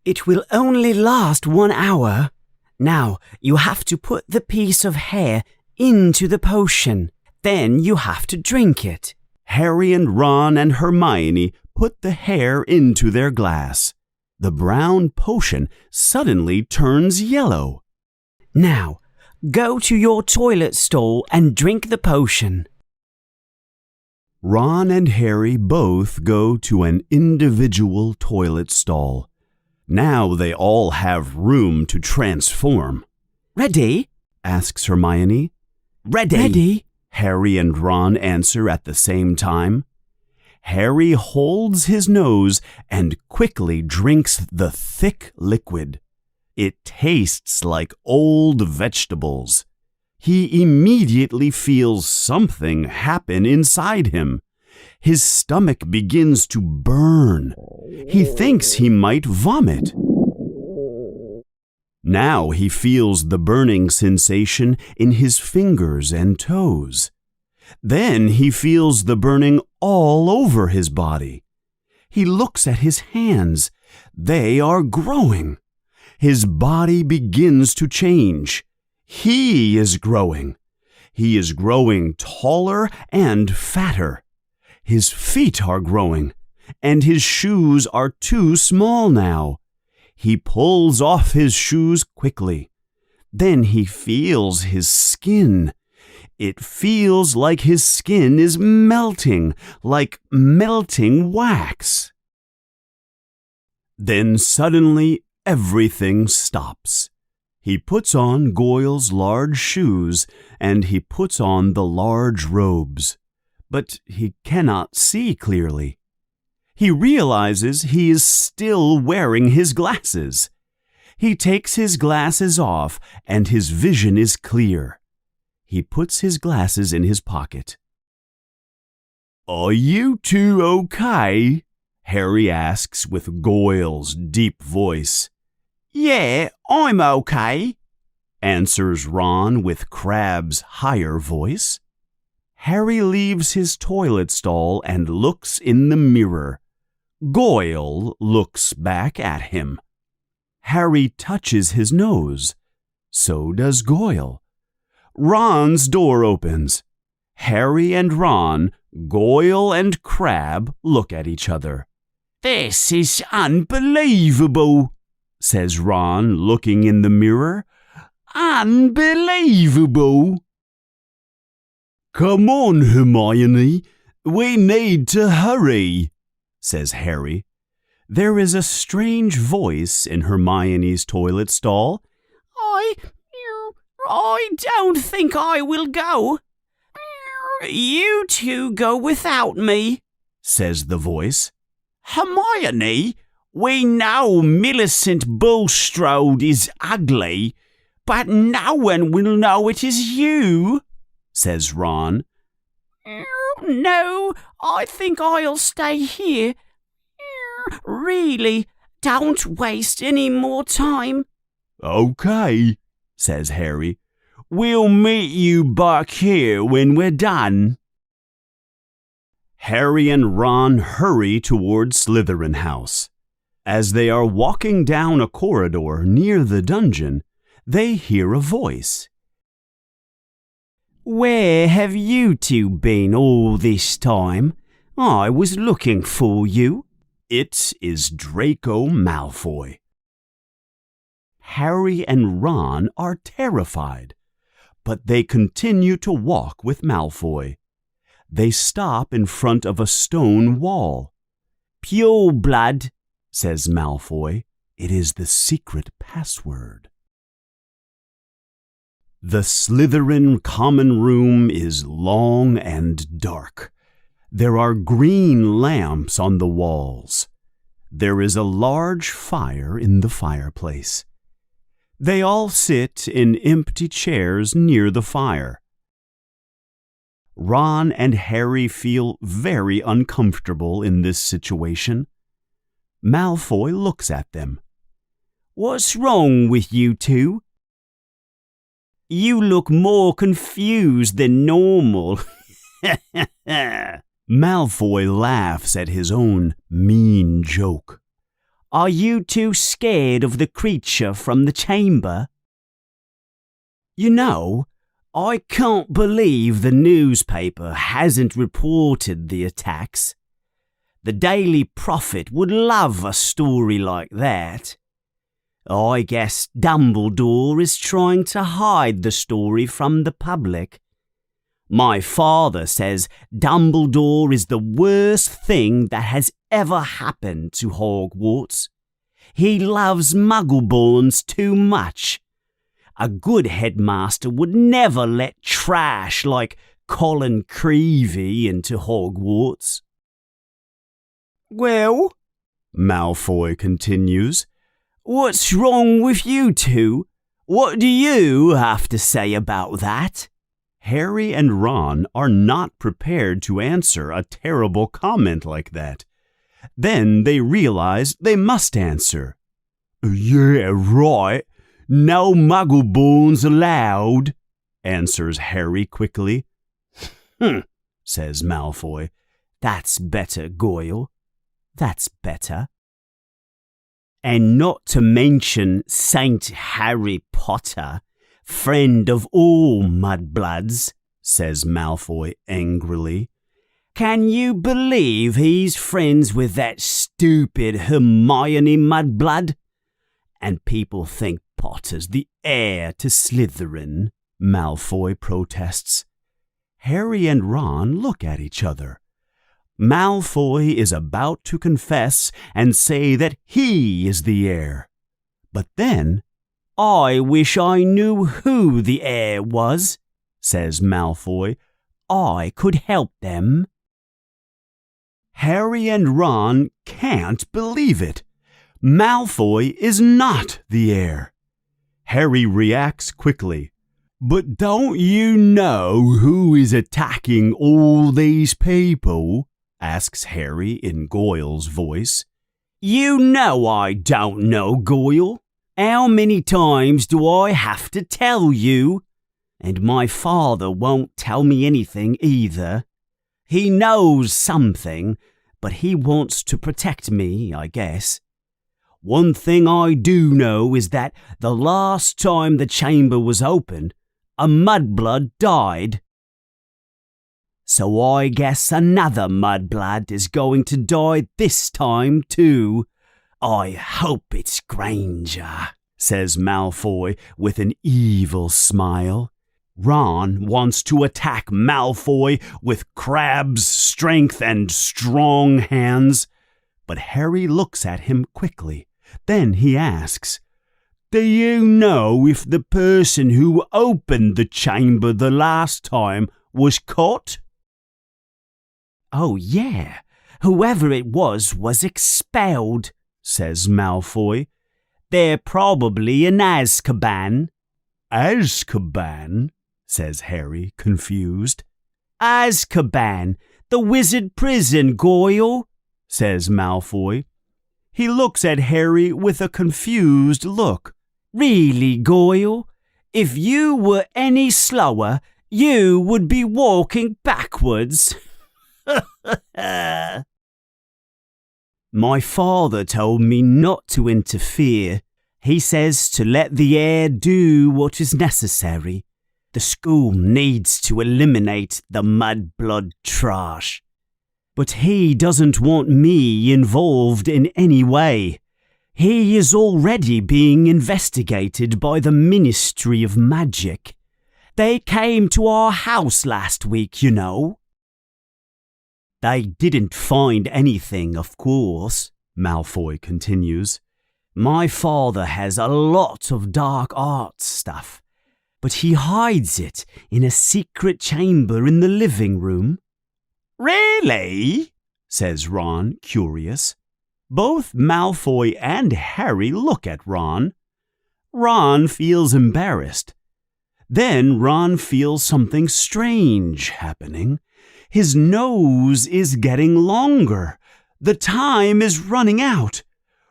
Speaker 3: It will only last 1 hour. Now, you have to put the piece of hair into the potion. Then you have to drink it.
Speaker 1: Harry and Ron and Hermione put the hair into their glass. The brown potion suddenly turns yellow.
Speaker 3: Now, go to your toilet stall and drink the potion.
Speaker 1: Ron and Harry both go to an individual toilet stall. Now they all have room to transform.
Speaker 3: Ready?
Speaker 1: Asks Hermione.
Speaker 3: Ready?
Speaker 1: Harry and Ron answer at the same time. Harry holds his nose and quickly drinks the thick liquid. It tastes like old vegetables. He immediately feels something happen inside him. His stomach begins to burn. He thinks he might vomit. Now he feels the burning sensation in his fingers and toes. Then he feels the burning all over his body. He looks at his hands. They are growing. His body begins to change. He is growing. He is growing taller and fatter. His feet are growing, and his shoes are too small now. He pulls off his shoes quickly. Then he feels his skin. It feels like his skin is melting, like melting wax. Then suddenly everything stops. He puts on Goyle's large shoes, and he puts on the large robes. But he cannot see clearly. He realizes he is still wearing his glasses. He takes his glasses off, and his vision is clear. He puts his glasses in his pocket. "Are you two okay?" Harry asks with Goyle's deep voice.
Speaker 3: Yeah, I'm okay,
Speaker 1: answers Ron with Crabbe's higher voice. Harry leaves his toilet stall and looks in the mirror. Goyle looks back at him. Harry touches his nose. So does Goyle. Ron's door opens. Harry and Ron, Goyle and Crabbe look at each other.
Speaker 3: This is unbelievable,
Speaker 1: says Ron, looking in the mirror.
Speaker 3: Unbelievable.
Speaker 1: Come on, Hermione. We need to hurry, says Harry. There is a strange voice in Hermione's toilet stall.
Speaker 7: I don't think I will go. You two go without me,
Speaker 1: says the voice.
Speaker 7: Hermione, we know Millicent Bulstrode is ugly, but no one will know it is you,
Speaker 1: says Ron.
Speaker 7: No, I think I'll stay here. Really, don't waste any more time.
Speaker 1: Okay, says Harry. We'll meet you back here when we're done. Harry and Ron hurry toward Slytherin House. As they are walking down a corridor near the dungeon, they hear a voice.
Speaker 3: Where have you two been all this time? I was looking for you.
Speaker 1: It is Draco Malfoy. Harry and Ron are terrified, but they continue to walk with Malfoy. They stop in front of a stone wall.
Speaker 3: Pure blood,
Speaker 1: says Malfoy. It is the secret password. The Slytherin common room is long and dark. There are green lamps on the walls. There is a large fire in the fireplace. They all sit in empty chairs near the fire. Ron and Harry feel very uncomfortable in this situation. Malfoy looks at them.
Speaker 3: What's wrong with you two? You look more confused than normal.
Speaker 1: Malfoy laughs at his own mean joke.
Speaker 3: Are you too scared of the creature from the chamber? You know, I can't believe the newspaper hasn't reported the attacks. The Daily Prophet would love a story like that. I guess Dumbledore is trying to hide the story from the public. My father says Dumbledore is the worst thing that has ever happened to Hogwarts. He loves Muggleborns too much. A good headmaster would never let trash like Colin Creevey into Hogwarts.
Speaker 1: Well, Malfoy continues,
Speaker 3: what's wrong with you two? What do you have to say about that?
Speaker 1: Harry and Ron are not prepared to answer a terrible comment like that. Then they realize they must answer.
Speaker 2: Yeah, right. No Muggleborns allowed,
Speaker 1: answers Harry quickly. Says Malfoy. That's better, Goyle. That's better.
Speaker 3: And not to mention Saint Harry Potter, friend of all mudbloods,
Speaker 1: says Malfoy angrily.
Speaker 3: Can you believe he's friends with that stupid Hermione Mudblood? And people think Potter's the heir to Slytherin,
Speaker 1: Malfoy protests. Harry and Ron look at each other. Malfoy is about to confess and say that he is the heir. But then,
Speaker 3: I wish I knew who the heir was,
Speaker 1: says Malfoy.
Speaker 3: I could help them.
Speaker 1: Harry and Ron can't believe it. Malfoy is not the heir. Harry reacts quickly.
Speaker 2: But don't you know who is attacking all these people?
Speaker 1: Asks Harry in Goyle's voice.
Speaker 3: You know I don't know, Goyle. How many times do I have to tell you? And my father won't tell me anything either. He knows something, but he wants to protect me, I guess. One thing I do know is that the last time the chamber was opened, a mudblood died. So I guess another mudblood is going to die this time too. I hope it's Granger,
Speaker 1: says Malfoy with an evil smile. Ron wants to attack Malfoy with Crabbe's strength and strong hands, but Harry looks at him quickly. Then he asks,
Speaker 2: Do you know if the person who opened the chamber the last time was caught?
Speaker 3: Oh, yeah. Whoever it was expelled, says Malfoy. They're probably in Azkaban.
Speaker 2: Azkaban?
Speaker 1: Says Harry, confused.
Speaker 3: Azkaban, the wizard prison, Goyle,
Speaker 1: says Malfoy. He looks at Harry with a confused look.
Speaker 3: Really, Goyle? If you were any slower, you would be walking backwards.
Speaker 1: My father told me not to interfere. He says to let the heir do what is necessary. The school needs to eliminate the mudblood trash. But he doesn't want me involved in any way. He is already being investigated by the Ministry of Magic. They came to our house last week, you know. They didn't find anything, of course, Malfoy continues. My father has a lot of dark arts stuff, but he hides it in a secret chamber in the living room.
Speaker 2: Really?
Speaker 1: Says Ron, curious. Both Malfoy and Harry look at Ron. Ron feels embarrassed. Then Ron feels something strange happening. His nose is getting longer. The time is running out.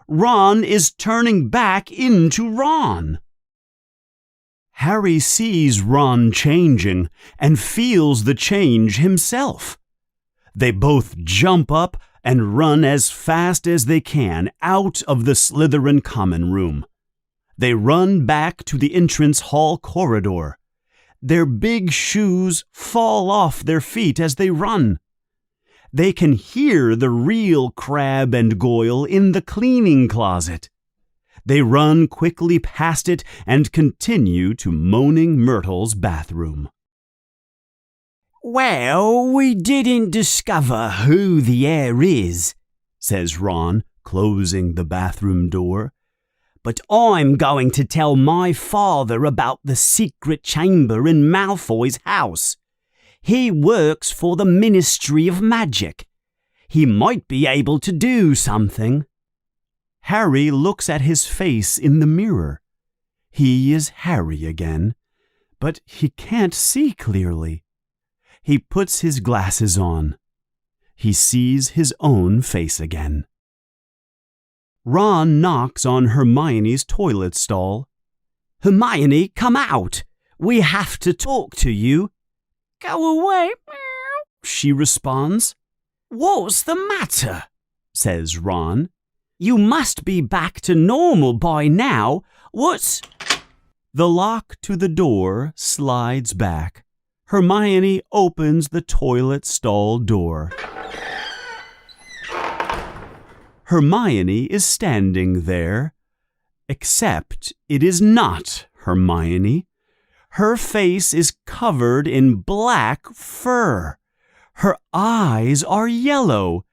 Speaker 1: Ron is turning back into Ron. Harry sees Ron changing and feels the change himself. They both jump up and run as fast as they can out of the Slytherin common room. They run back to the entrance hall corridor. Their big shoes fall off their feet as they run. They can hear the real Crabbe and Goyle in the cleaning closet. They run quickly past it and continue to Moaning Myrtle's bathroom.
Speaker 3: Well, we didn't discover who the heir is, says Ron, closing the bathroom door. But I'm going to tell my father about the secret chamber in Malfoy's house. He works for the Ministry of Magic. He might be able to do something.
Speaker 1: Harry looks at his face in the mirror. He is Harry again, but he can't see clearly. He puts his glasses on. He sees his own face again. Ron knocks on Hermione's toilet stall.
Speaker 3: Hermione, come out. We have to talk to you. Go away, she responds. What's the matter? Says Ron. You must be back to normal by now. What's...
Speaker 1: The lock to the door slides back. Hermione opens the toilet stall door. Hermione is standing there, except it is not Hermione. Her face is covered in black fur. Her eyes are yellow,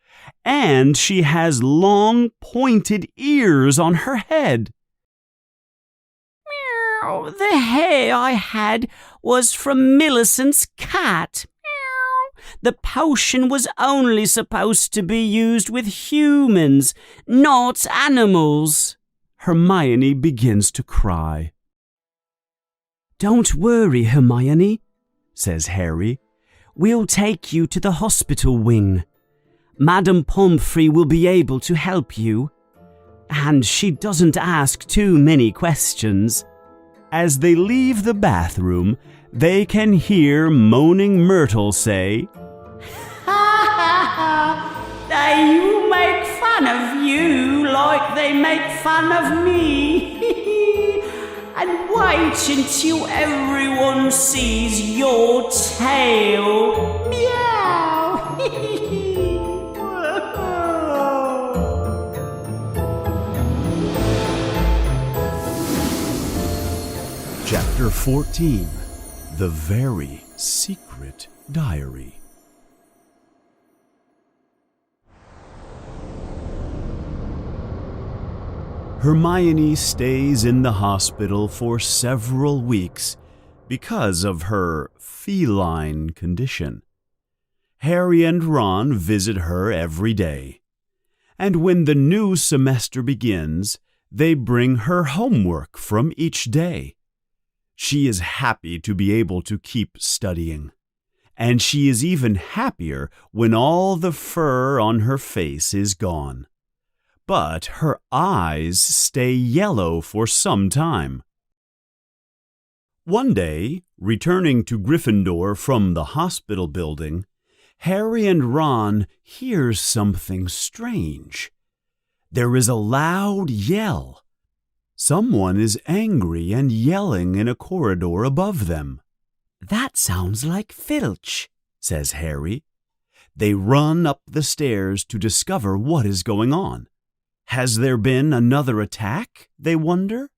Speaker 1: and she has long pointed ears on her head.
Speaker 7: Meow, the hair I had was from Millicent's cat. Meow. The potion was only supposed to be used with humans, not animals.
Speaker 1: Hermione begins to cry.
Speaker 3: Don't worry, Hermione, says Harry. We'll take you to the hospital wing. Madame Pomfrey will be able to help you. And she doesn't ask too many questions.
Speaker 1: As they leave the bathroom, they can hear Moaning Myrtle say,
Speaker 7: Ha ha ha! They make fun of you like they make fun of me. And wait until everyone sees your tail. Meow!
Speaker 1: Chapter 14, The Very Secret Diary. Hermione stays in the hospital for several weeks because of her feline condition. Harry and Ron visit her every day, and when the new semester begins, they bring her homework from each day. She is happy to be able to keep studying, and she is even happier when all the fur on her face is gone. But her eyes stay yellow for some time. One day, returning to Gryffindor from the hospital building, Harry and Ron hear something strange. There is a loud yell. Someone is angry and yelling in a corridor above them.
Speaker 3: That sounds like Filch, says Harry.
Speaker 1: They run up the stairs to discover what is going on. Has there been another attack, they wonder?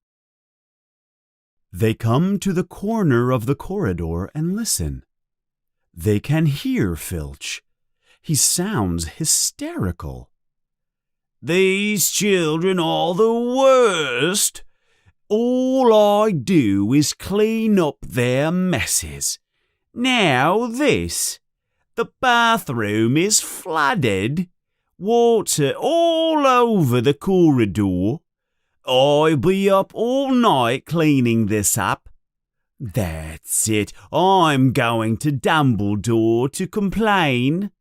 Speaker 1: They come to the corner of the corridor and listen. They can hear Filch. He sounds hysterical. These children are the worst. All I do is clean up their messes. Now this. The bathroom is flooded. Water all over the corridor. I'll be up all night cleaning this up. That's it. I'm going to Dumbledore to complain.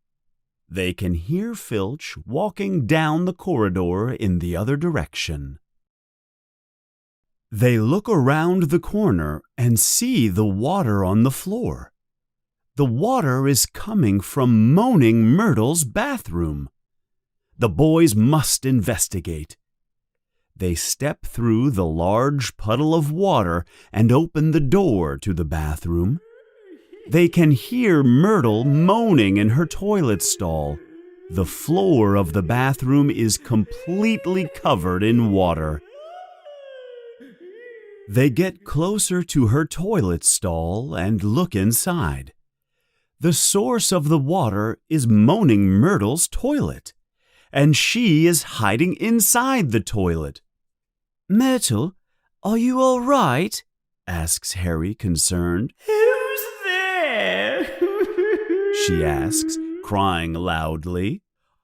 Speaker 1: They can hear Filch walking down the corridor in the other direction. They look around the corner and see the water on the floor. The water is coming from Moaning Myrtle's bathroom. The boys must investigate. They step through the large puddle of water and open the door to the bathroom. They can hear Myrtle moaning in her toilet stall. The floor of the bathroom is completely covered in water. They get closer to her toilet stall and look inside. The source of the water is Moaning Myrtle's toilet, and she is hiding inside the toilet.
Speaker 3: Myrtle, are you all right? Asks Harry, concerned.
Speaker 5: Who's there?
Speaker 1: She asks, crying loudly.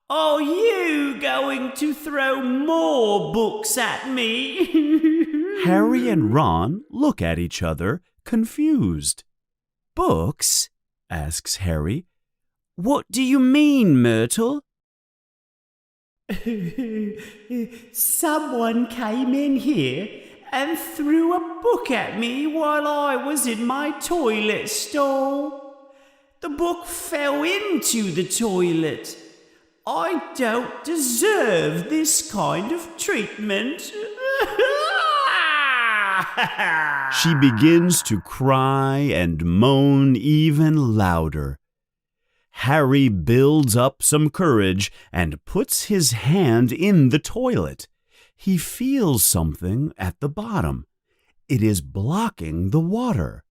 Speaker 5: Are you going to throw more books at me?
Speaker 1: Harry and Ron look at each other, confused.
Speaker 3: Books? Asks Harry. What do you mean, Myrtle?
Speaker 5: Someone came in here and threw a book at me while I was in my toilet stall. The book fell into the toilet. I don't deserve this kind of treatment.
Speaker 1: She begins to cry and moan even louder. Harry builds up some courage and puts his hand in the toilet. He feels something at the bottom. It is blocking the water.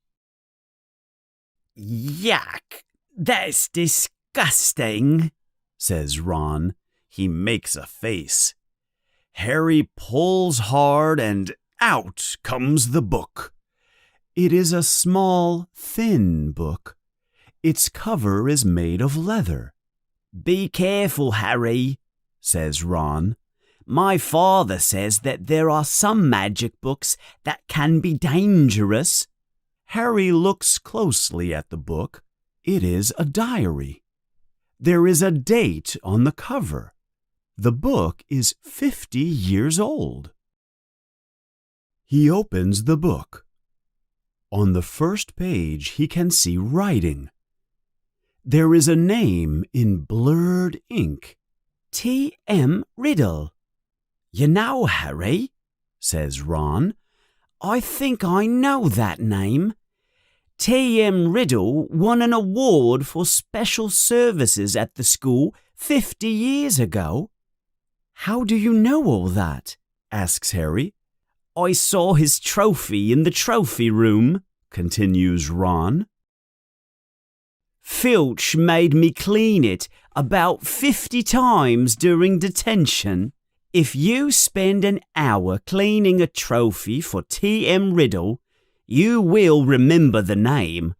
Speaker 3: Yuck! That's disgusting, says Ron.
Speaker 1: He makes a face. Harry pulls hard and out comes the book. It is a small, thin book. Its cover is made of leather.
Speaker 3: Be careful, Harry, says Ron. My father says that there are some magic books that can be dangerous.
Speaker 1: Harry looks closely at the book. It is a diary. There is a date on the cover. The book is 50 years old. He opens the book. On the first page, he can see writing. There is a name in blurred ink.
Speaker 3: T.M. Riddle. You know, Harry, says Ron, I think I know that name. T.M. Riddle won an award for special services at the school 50 years ago.
Speaker 1: How do you know all that? Asks Harry.
Speaker 3: I saw his trophy in the trophy room, continues Ron. Filch made me clean it about 50 times during detention. If you spend an hour cleaning a trophy for T.M. Riddle, you will remember the name.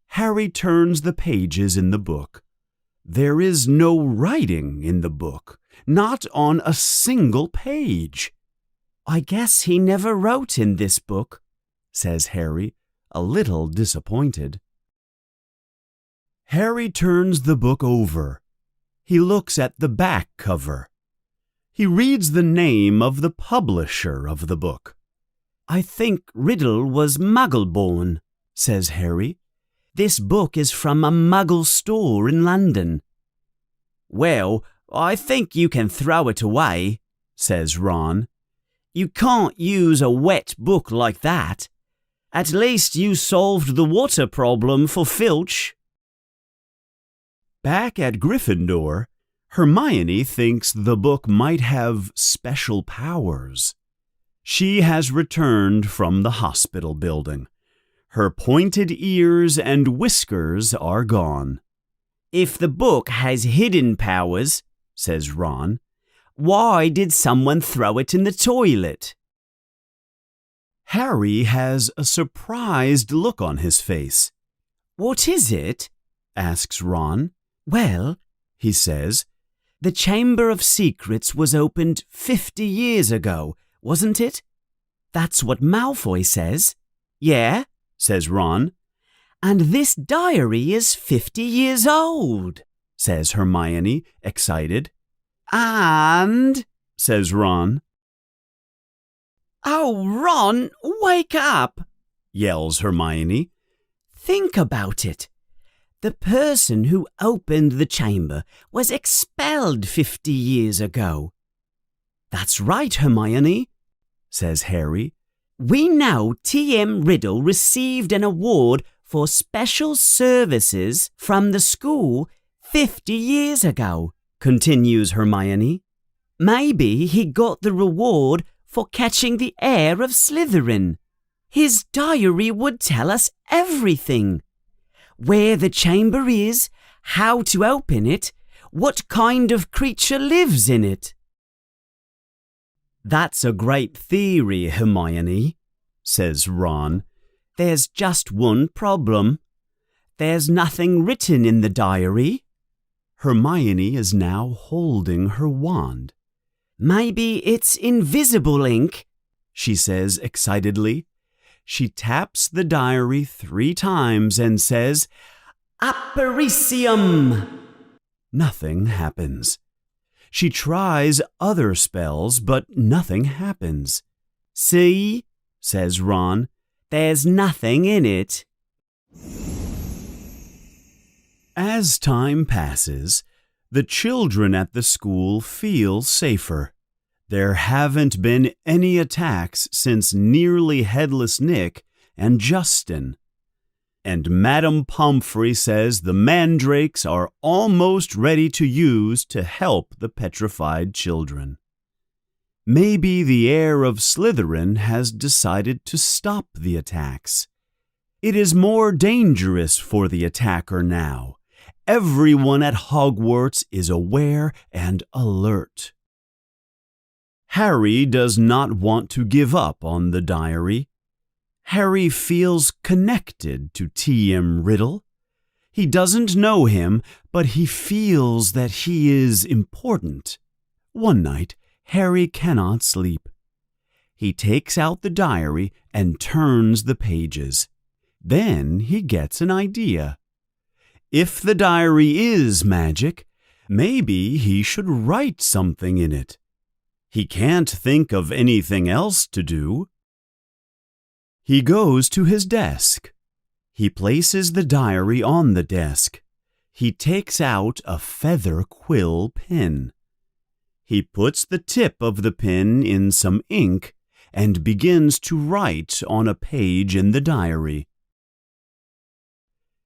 Speaker 1: Harry turns the pages in the book. There is no writing in the book, not on a single page.
Speaker 3: I guess he never wrote in this book,
Speaker 1: says Harry, a little disappointed. Harry turns the book over. He looks at the back cover. He reads the name of the publisher of the book.
Speaker 3: I think Riddle was Muggle-born, says Harry. This book is from a Muggle store in London. Well, I think you can throw it away, says Ron. You can't use a wet book like that. At least you solved the water problem for Filch.
Speaker 1: Back at Gryffindor, Hermione thinks the book might have special powers. She has returned from the hospital building. Her pointed ears and whiskers are gone.
Speaker 3: If the book has hidden powers, says Ron, why did someone throw it in the toilet?
Speaker 1: Harry has a surprised look on his face.
Speaker 3: What is it?
Speaker 1: Asks Ron.
Speaker 3: Well,
Speaker 1: he says,
Speaker 3: the Chamber of Secrets was opened 50 years ago, wasn't it? That's what Malfoy says.
Speaker 1: Yeah, says Ron.
Speaker 3: And this diary is 50 years old,
Speaker 1: says Hermione, excited.
Speaker 3: And,
Speaker 1: says Ron.
Speaker 4: Oh, Ron, wake up, yells Hermione. Think about it. The person who opened the chamber was expelled 50 years ago. That's right, Hermione, says Harry. We know T.M. Riddle received an award for special services from the school 50 years ago, continues Hermione. Maybe he got the reward for catching the heir of Slytherin. His diary would tell us everything. Where the chamber is, how to open it, what kind of creature lives in it.
Speaker 3: That's a great theory, Hermione, says Ron. There's just one problem. There's nothing written in the diary. Hermione is now holding her wand.
Speaker 4: Maybe it's invisible ink,
Speaker 3: she says excitedly. She taps the diary 3 times and says,
Speaker 4: Apparicium!
Speaker 3: Nothing happens. She tries other spells, but nothing happens.
Speaker 4: See,
Speaker 3: says Ron,
Speaker 4: there's nothing in it.
Speaker 3: As time passes, the children at the school feel safer. There haven't been any attacks since Nearly Headless Nick and Justin. And Madame Pomfrey says the mandrakes are almost ready to use to help the petrified children. Maybe the heir of Slytherin has decided to stop the attacks. It is more dangerous for the attacker now. Everyone at Hogwarts is aware and alert. Harry does not want to give up on the diary. Harry feels connected to T.M. Riddle. He doesn't know him, but he feels that he is important. One night, Harry cannot sleep. He takes out the diary and turns the pages. Then he gets an idea. If the diary is magic, maybe he should write something in it. He can't think of anything else to do. He goes to his desk. He places the diary on the desk. He takes out a feather quill pen. He puts the tip of the pen in some ink and begins to write on a page in the diary.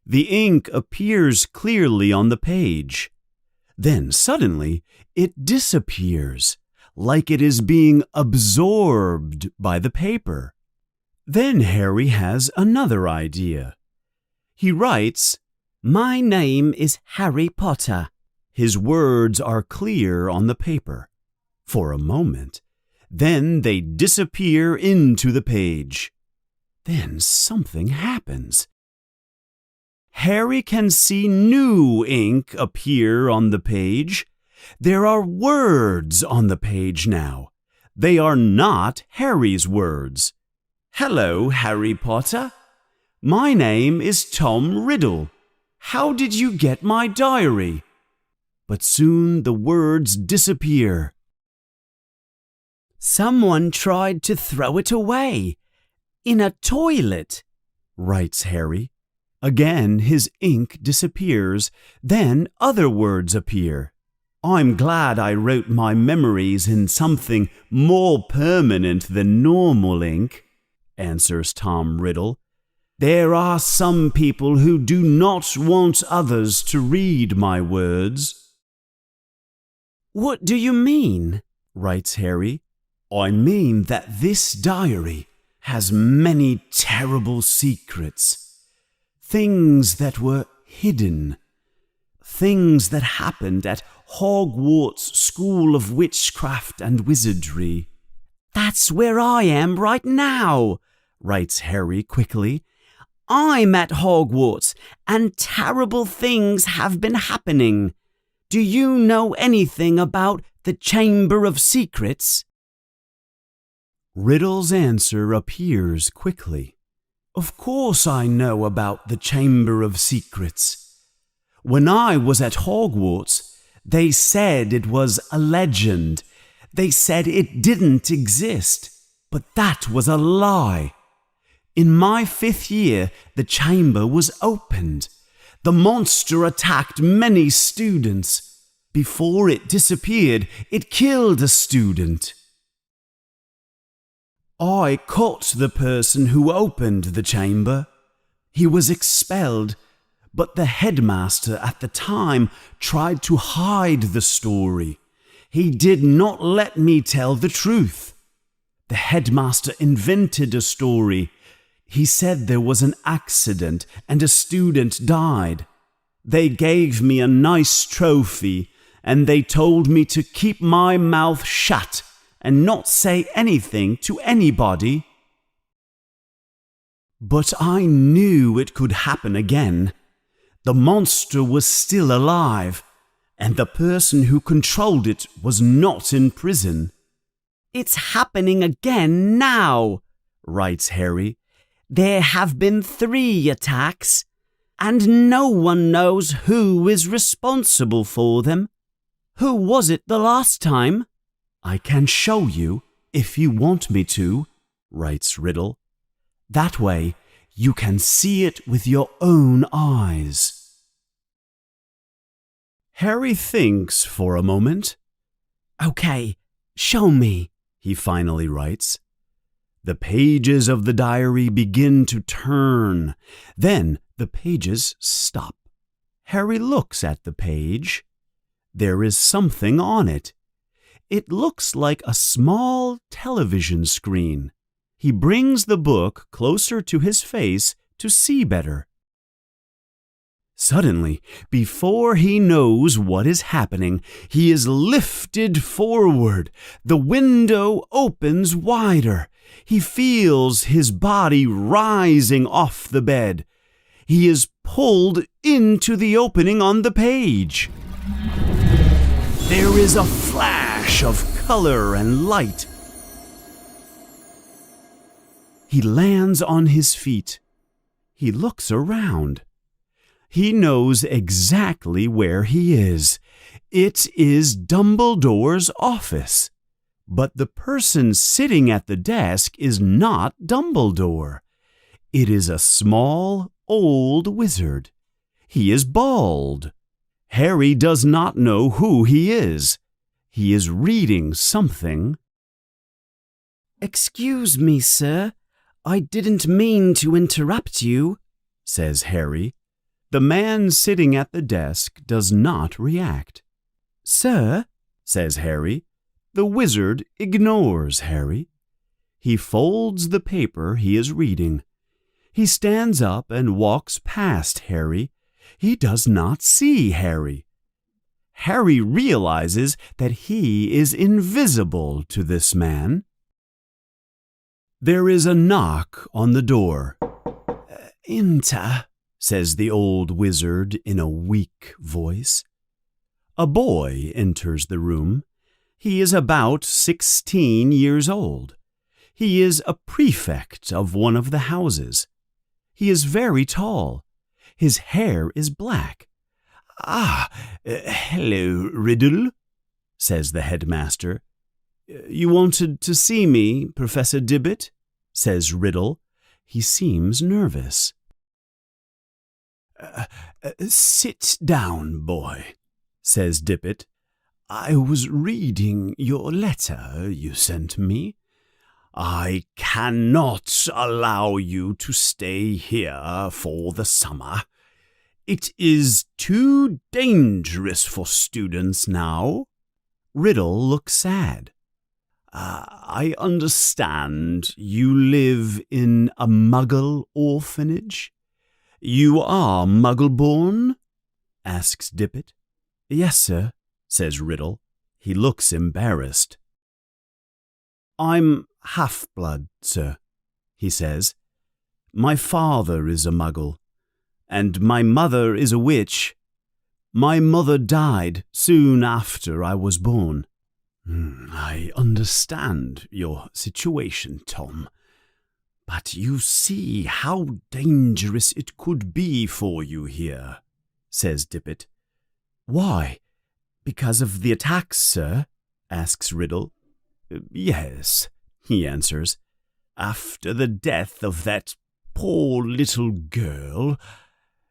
Speaker 3: The ink appears clearly on the page. Then suddenly it disappears, like it is being absorbed by the paper. Then Harry has another idea. He writes, "My name is Harry Potter." His words are clear on the paper. For a moment, then they disappear into the page. Then something happens. Harry can see new ink appear on the page. There are words on the page now. They are not Harry's words. "Hello, Harry Potter. My name is Tom Riddle. How did you get my diary?" But soon the words disappear.
Speaker 4: "Someone tried to throw it away. In a toilet,"
Speaker 3: writes Harry. Again his ink disappears. Then other words appear. "I'm glad I wrote my memories in something more permanent than normal ink," answers Tom Riddle. "There are some people who do not want others to read my words."
Speaker 4: "What do you mean?"
Speaker 3: writes Harry. "I mean that this diary has many terrible secrets. Things that were hidden. Things that happened at Hogwarts School of Witchcraft and Wizardry."
Speaker 4: "That's where I am right now," writes Harry quickly. "I'm at Hogwarts, and terrible things have been happening. Do you know anything about the Chamber of Secrets?"
Speaker 3: Riddle's answer appears quickly. "Of course I know about the Chamber of Secrets. When I was at Hogwarts, they said it was a legend. They said it didn't exist.
Speaker 4: But that was a lie. In my 5th year, the chamber was opened. The monster attacked many students. Before it disappeared, it killed a student. I caught the person who opened the chamber. He was expelled, but the headmaster at the time tried to hide the story. He did not let me tell the truth. The headmaster invented a story. He said there was an accident and a student died. They gave me a nice trophy, and they told me to keep my mouth shut and not say anything to anybody. But I knew it could happen again. The monster was still alive, and the person who controlled it was not in prison.
Speaker 3: It's happening again now, writes Harry. There have been 3 attacks, and no one knows who is responsible for them. Who was it the last time?
Speaker 4: I can show you if you want me to, writes Riddle. That way you can see it with your own eyes.
Speaker 1: Harry thinks for a moment.
Speaker 3: Okay, show me,
Speaker 1: he finally writes. The pages of the diary begin to turn. Then the pages stop. Harry looks at the page. There is something on it. It looks like a small television screen. He brings the book closer to his face to see better. Suddenly, before he knows what is happening, he is lifted forward. The window opens wider. He feels his body rising off the bed. He is pulled into the opening on the page. There is a flash of color and light. He lands on his feet. He looks around. He knows exactly where he is. It is Dumbledore's office. But the person sitting at the desk is not Dumbledore. It is a small, old wizard. He is bald. Harry does not know who he is. He is reading something.
Speaker 3: Excuse me, sir. I didn't mean to interrupt you,
Speaker 1: says Harry. The man sitting at the desk does not react.
Speaker 3: Sir,
Speaker 1: says Harry. The wizard ignores Harry. He folds the paper he is reading. He stands up and walks past Harry. He does not see Harry. Harry realizes that he is invisible to this man. There is a knock on the door.
Speaker 3: Enter,
Speaker 1: says the old wizard in a weak voice. A boy enters the room. He is about 16 years old. He is a prefect of one of the houses. He is very tall. His hair is black.
Speaker 2: Hello, Riddle,
Speaker 1: says the headmaster. You wanted to see me, Professor Dibbit? Says Riddle. He seems nervous.
Speaker 2: Sit down, boy, says Dibbit. I was reading your letter you sent me. I cannot allow you to stay here for the summer. It is too dangerous for students now.
Speaker 1: Riddle looks sad.
Speaker 2: I understand you live in a Muggle orphanage. You are Muggle-born? Asks Dibbit.
Speaker 1: Yes, sir, says Riddle. He looks embarrassed. I'm half-blood, sir, he says. My father is a Muggle, and my mother is a witch. My mother died soon after I was born.
Speaker 2: I understand your situation, Tom. But you see how dangerous it could be for you here, says Dibbit.
Speaker 1: Why? Because of the attacks, sir? Asks Riddle.
Speaker 2: Yes.
Speaker 1: he answers. "After the death of that poor little girl,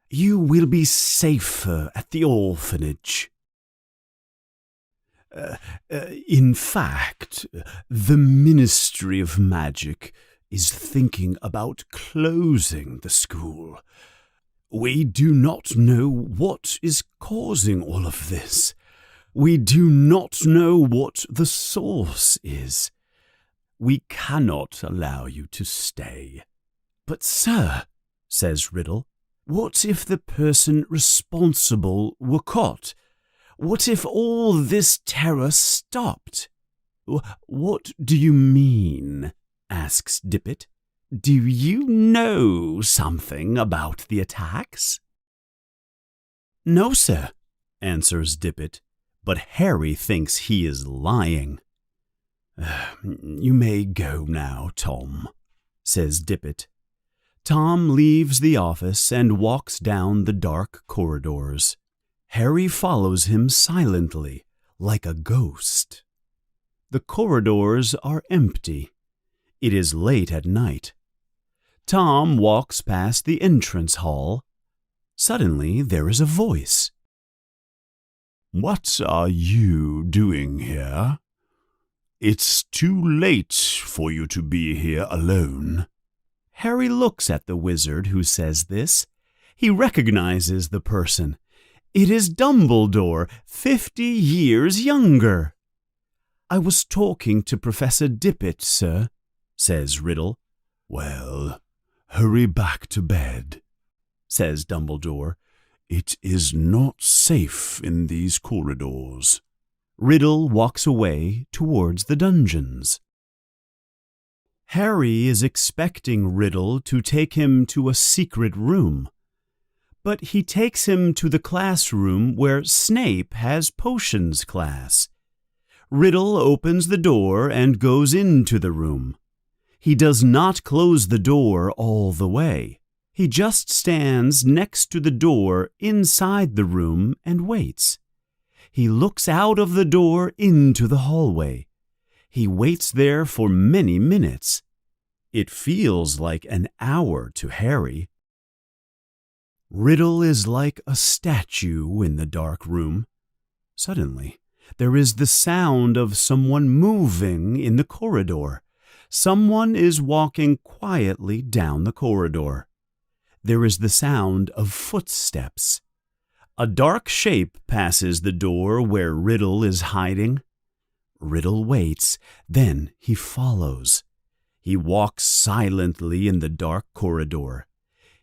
Speaker 1: you will be safer at the orphanage. In fact, the Ministry of Magic is thinking about closing the school. We do not know what is causing all of this. We do not know what the source is. We cannot allow you to stay." "But, sir," says Riddle, "what if the person responsible were caught? What if all this terror stopped?" "What do you mean?" asks Dippet. "Do you know something about the attacks?" "No, sir," answers Dippet, but Harry thinks he is lying. "You may go now, Tom," says Dippet. Tom leaves the office and walks down the dark corridors. Harry follows him silently, like a ghost. The corridors are empty. It is late at night. Tom walks past the entrance hall. Suddenly there is a voice.
Speaker 2: "What are you doing here? It's too late for you to be here alone."
Speaker 1: Harry looks at the wizard who says this. He recognizes the person. It is Dumbledore, 50 years younger. "I was talking to Professor Dippet, sir," says Riddle.
Speaker 2: "Well, hurry back to bed," says Dumbledore. "It is not safe in these corridors."
Speaker 1: Riddle walks away towards the dungeons. Harry is expecting Riddle to take him to a secret room, but he takes him to the classroom where Snape has potions class. Riddle opens the door and goes into the room. He does not close the door all the way. He just stands next to the door inside the room and waits. He looks out of the door into the hallway. He waits there for many minutes. It feels like an hour to Harry. Riddle is like a statue in the dark room. Suddenly, there is the sound of someone moving in the corridor. Someone is walking quietly down the corridor. There is the sound of footsteps. A dark shape passes the door where Riddle is hiding. Riddle waits, then he follows. He walks silently in the dark corridor.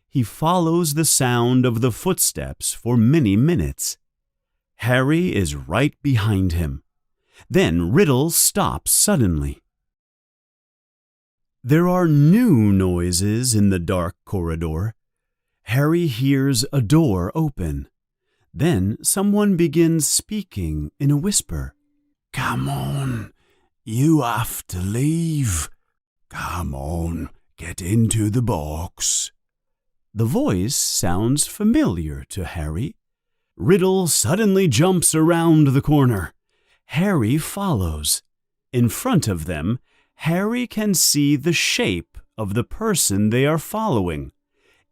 Speaker 1: He follows the sound of the footsteps for many minutes. Harry is right behind him. Then Riddle stops suddenly. There are new noises in the dark corridor. Harry hears a door open. Then someone begins speaking in a whisper.
Speaker 2: "Come on, you have to leave. Come on, get into the box."
Speaker 1: The voice sounds familiar to Harry. Riddle suddenly jumps around the corner. Harry follows. In front of them, Harry can see the shape of the person they are following.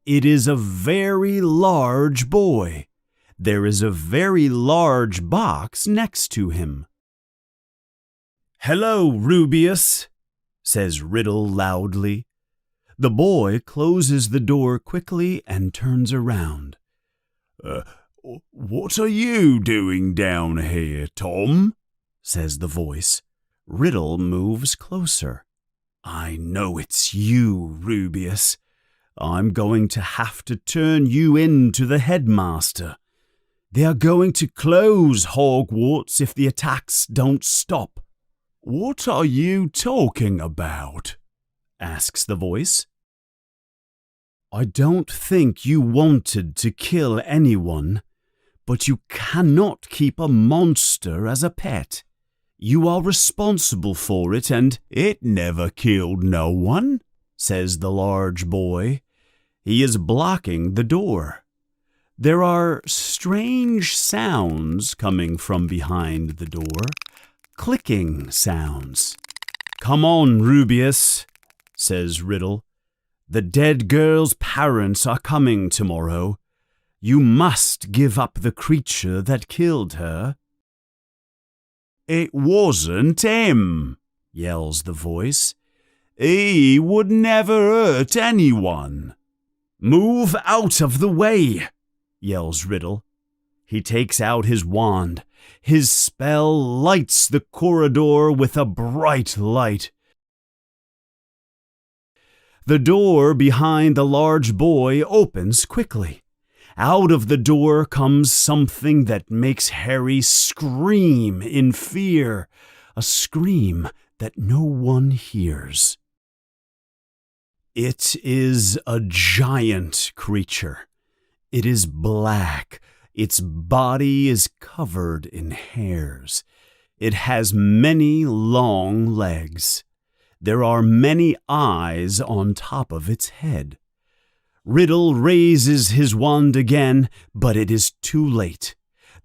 Speaker 1: It is a very large boy. There is a very large box next to him. "Hello, Rubeus," says Riddle loudly. The boy closes the door quickly and turns around.
Speaker 2: "What are you doing down here, Tom?"
Speaker 1: says the voice. Riddle moves closer. "I know it's you, Rubeus. I'm going to have to turn you in to the headmaster. They are going to close Hogwarts if the attacks don't stop."
Speaker 2: "What are you talking about?"
Speaker 1: asks the voice. "I don't think you wanted to kill anyone, but you cannot keep a monster as a pet. You are responsible for it and—"
Speaker 2: "It never killed no one,"
Speaker 1: says the large boy. He is blocking the door. There are strange sounds coming from behind the door. Clicking sounds. "Come on, Rubeus," says Riddle. "The dead girl's parents are coming tomorrow. You must give up the creature that killed her."
Speaker 2: "It wasn't him," yells the voice. "He would never hurt anyone."
Speaker 1: "Move out of the way," yells Riddle. He takes out his wand. His spell lights the corridor with a bright light. The door behind the large boy opens quickly. Out of the door comes something that makes Harry scream in fear, a scream that no one hears. It is a giant creature. It is black. Its body is covered in hairs. It has many long legs. There are many eyes on top of its head. Riddle raises his wand again, but it is too late.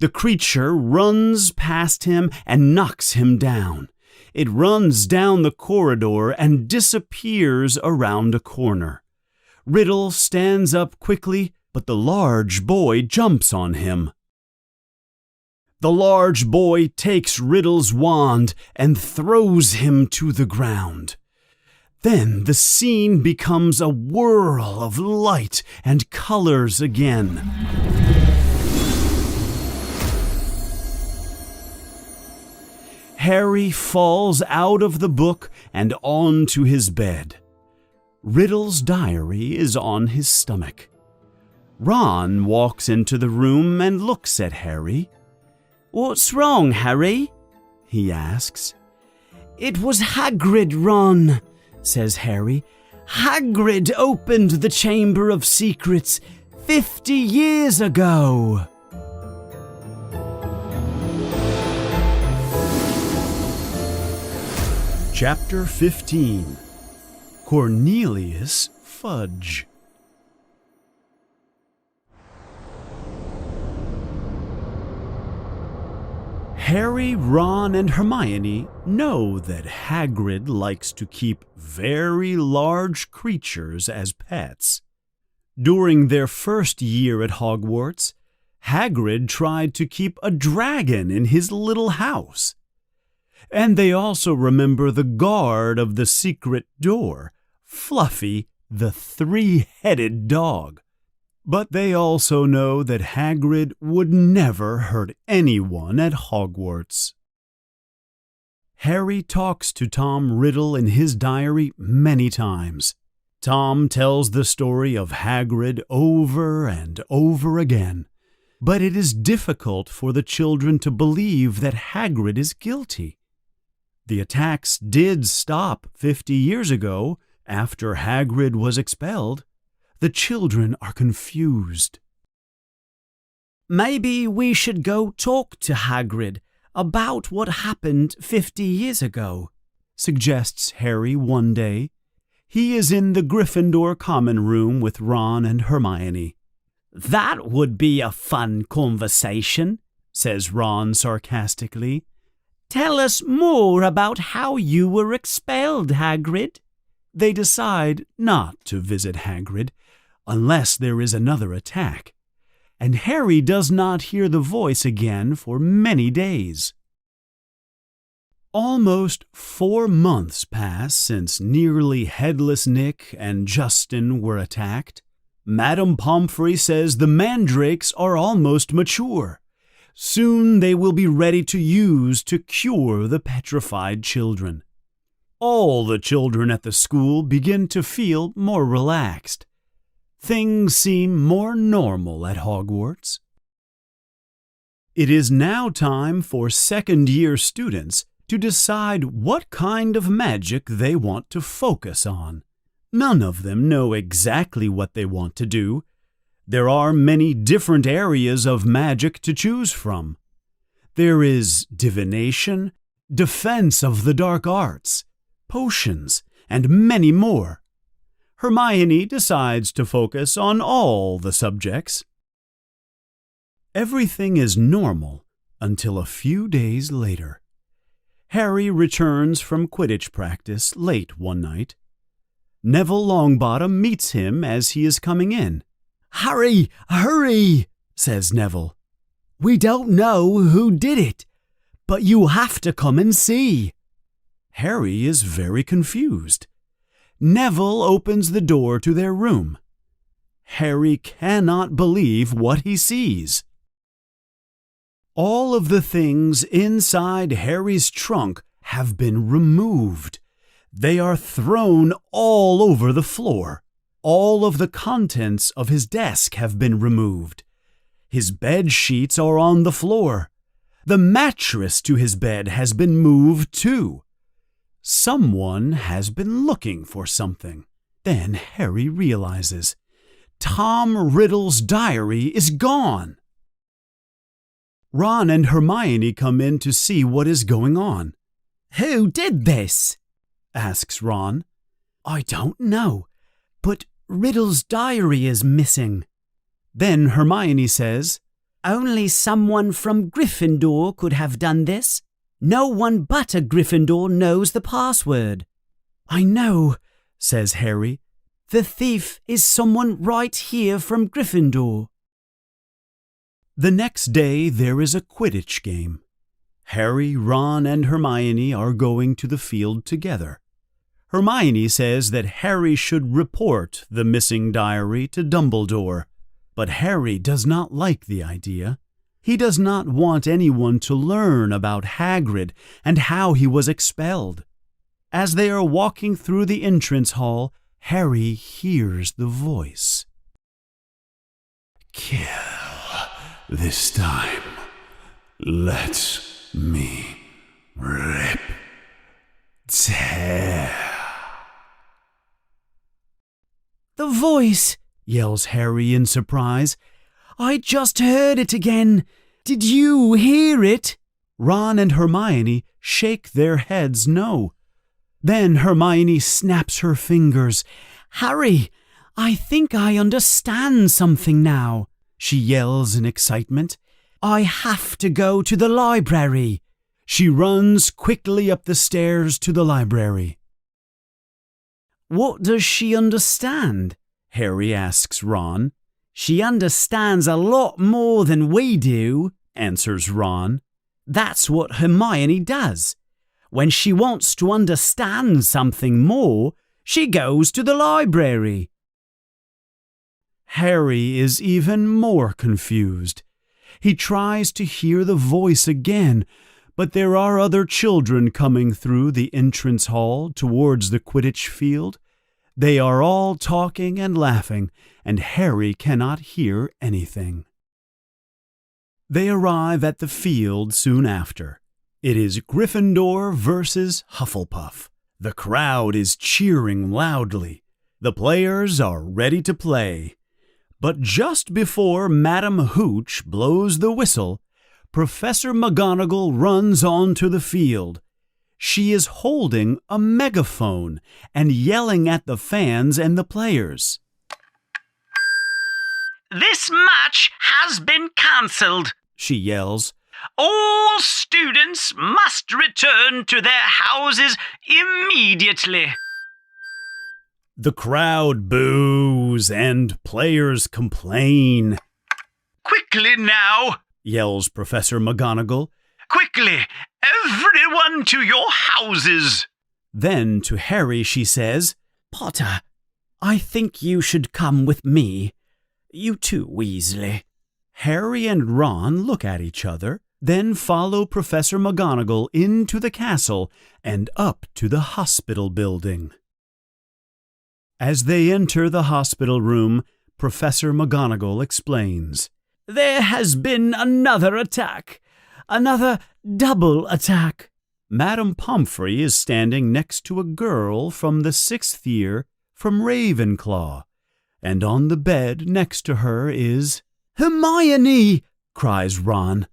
Speaker 1: The creature runs past him and knocks him down. It runs down the corridor and disappears around a corner. Riddle stands up quickly, but the large boy jumps on him. The large boy takes Riddle's wand and throws him to the ground. Then the scene becomes a whirl of light and colors again. Harry falls out of the book and onto his bed. Riddle's diary is on his stomach. Ron walks into the room and looks at Harry.
Speaker 3: "What's wrong, Harry?"
Speaker 1: he asks.
Speaker 3: "It was Hagrid, Ron," says Harry. "Hagrid opened the Chamber of Secrets 50 years ago."
Speaker 1: Chapter 15. Cornelius Fudge. Harry, Ron, and Hermione know that Hagrid likes to keep very large creatures as pets. During their first year at Hogwarts, Hagrid tried to keep a dragon in his little house. And they also remember the guard of the secret door, Fluffy, the three-headed dog. But they also know that Hagrid would never hurt anyone at Hogwarts. Harry talks to Tom Riddle in his diary many times. Tom tells the story of Hagrid over and over again, but it is difficult for the children to believe that Hagrid is guilty. The attacks did stop 50 years ago after Hagrid was expelled. The children are confused.
Speaker 3: "Maybe we should go talk to Hagrid about what happened 50 years ago,"
Speaker 1: suggests Harry one day. He is in the Gryffindor common room with Ron and Hermione.
Speaker 3: "That would be a fun conversation," says Ron sarcastically. "Tell us more about how you were expelled, Hagrid."
Speaker 1: They decide not to visit Hagrid unless there is another attack, and Harry does not hear the voice again for many days. Almost 4 months pass since nearly Headless Nick and Justin were attacked. Madame Pomfrey says the mandrakes are almost mature. Soon they will be ready to use to cure the petrified children. All the children at the school begin to feel more relaxed. Things seem more normal at Hogwarts. It is now time for second-year students to decide what kind of magic they want to focus on. None of them know exactly what they want to do. There are many different areas of magic to choose from. There is divination, defense of the dark arts, potions, and many more. Hermione decides to focus on all the subjects. Everything is normal until a few days later. Harry returns from Quidditch practice late one night. Neville Longbottom meets him as he is coming in.
Speaker 4: "Hurry, hurry," says Neville. "We don't know who did it, but you have to come and see."
Speaker 1: Harry is very confused. Neville opens the door to their room. Harry cannot believe what he sees. All of the things inside Harry's trunk have been removed. They are thrown all over the floor. All of the contents of his desk have been removed. His bed sheets are on the floor. The mattress to his bed has been moved too. Someone has been looking for something. Then Harry realizes Tom Riddle's diary is gone. Ron and Hermione come in to see what is going on.
Speaker 4: "Who did this?"
Speaker 1: asks Ron.
Speaker 4: "I don't know, but Riddle's diary is missing."
Speaker 1: Then Hermione says,
Speaker 7: Only someone from Gryffindor could have done this. No one but a Gryffindor knows the password.
Speaker 4: "I know,"
Speaker 1: says Harry.
Speaker 7: The thief is someone right here from Gryffindor.
Speaker 1: The next day there is a Quidditch game. Harry, Ron, and Hermione are going to the field together. Hermione says that Harry should report the missing diary to Dumbledore, but Harry does not like the idea. He does not want anyone to learn about Hagrid and how he was expelled. As they are walking through the entrance hall, Harry hears the voice.
Speaker 2: Kill this time. Let me rip, tear.
Speaker 4: "The voice!" yells Harry in surprise. "I just heard it again. Did you hear it?"
Speaker 1: Ron and Hermione shake their heads no. Then Hermione snaps her fingers.
Speaker 4: "Harry, I think I understand something now," she yells in excitement. "I have to go to the library."
Speaker 1: She runs quickly up the stairs to the library.
Speaker 4: "What does she understand?" Harry asks Ron.
Speaker 7: She understands a lot more than we do,
Speaker 1: answers Ron.
Speaker 7: That's what Hermione does. When she wants to understand something more, she goes to the library.
Speaker 1: Harry is even more confused. He tries to hear the voice again, but there are other children coming through the entrance hall towards the Quidditch field. They are all talking and laughing, and Harry cannot hear anything. They arrive at the field soon after. It is Gryffindor versus Hufflepuff. The crowd is cheering loudly. The players are ready to play. But just before Madam Hooch blows the whistle, Professor McGonagall runs onto the field. She is holding a megaphone and yelling at the fans and the players.
Speaker 6: This match has been cancelled,
Speaker 1: she yells.
Speaker 6: All students must return to their houses immediately.
Speaker 1: The crowd boos and players complain.
Speaker 6: Quickly now,
Speaker 1: yells Professor McGonagall.
Speaker 6: Quickly, everyone to your houses.
Speaker 1: Then to Harry she says,
Speaker 7: Potter, I think you should come with me. You too, Weasley.
Speaker 1: Harry and Ron look at each other, then follow Professor McGonagall into the castle and up to the hospital building. As they enter the hospital room, Professor McGonagall explains.
Speaker 7: There has been another attack. Another double attack.
Speaker 1: Madame Pomfrey is standing next to a girl from the 6th year from Ravenclaw, and on the bed next to her is...
Speaker 4: Hermione!
Speaker 1: cries Ron.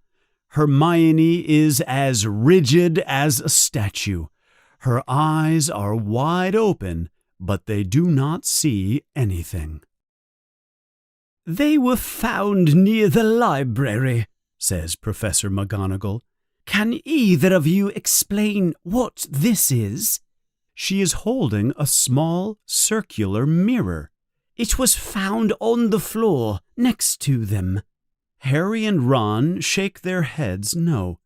Speaker 1: Hermione is as rigid as a statue. Her eyes are wide open, but they do not see anything.
Speaker 7: They were found near the library,
Speaker 1: says Professor McGonagall.
Speaker 4: Can either of you explain what this is?
Speaker 1: She is holding a small circular mirror.
Speaker 4: It was found on the floor next to them.
Speaker 1: Harry and Ron shake their heads no.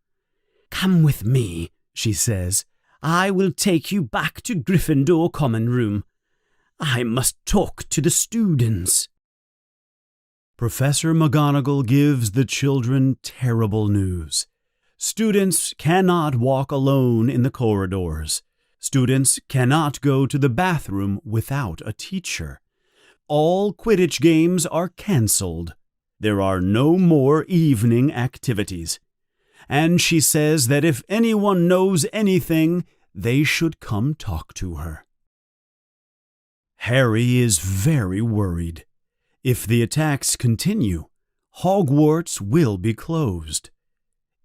Speaker 4: Come with me, she says. I will take you back to Gryffindor Common Room. I must talk to the students.
Speaker 1: Professor McGonagall gives the children terrible news. Students cannot walk alone in the corridors. Students cannot go to the bathroom without a teacher. All Quidditch games are cancelled. There are no more evening activities. And she says that if anyone knows anything, they should come talk to her. Harry is very worried. If the attacks continue, Hogwarts will be closed.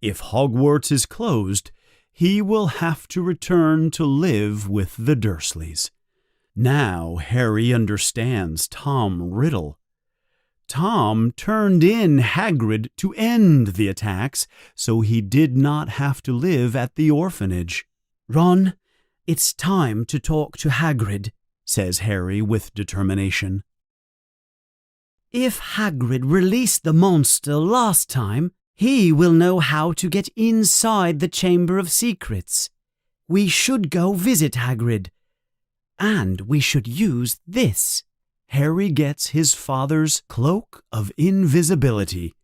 Speaker 1: If Hogwarts is closed, he will have to return to live with the Dursleys. Now Harry understands Tom Riddle. Tom turned in Hagrid to end the attacks, so he did not have to live at the orphanage.
Speaker 4: Ron, it's time to talk to Hagrid, says Harry with determination. If Hagrid released the monster last time, he will know how to get inside the Chamber of Secrets. We should go visit Hagrid. And we should use this.
Speaker 1: Harry gets his father's cloak of invisibility.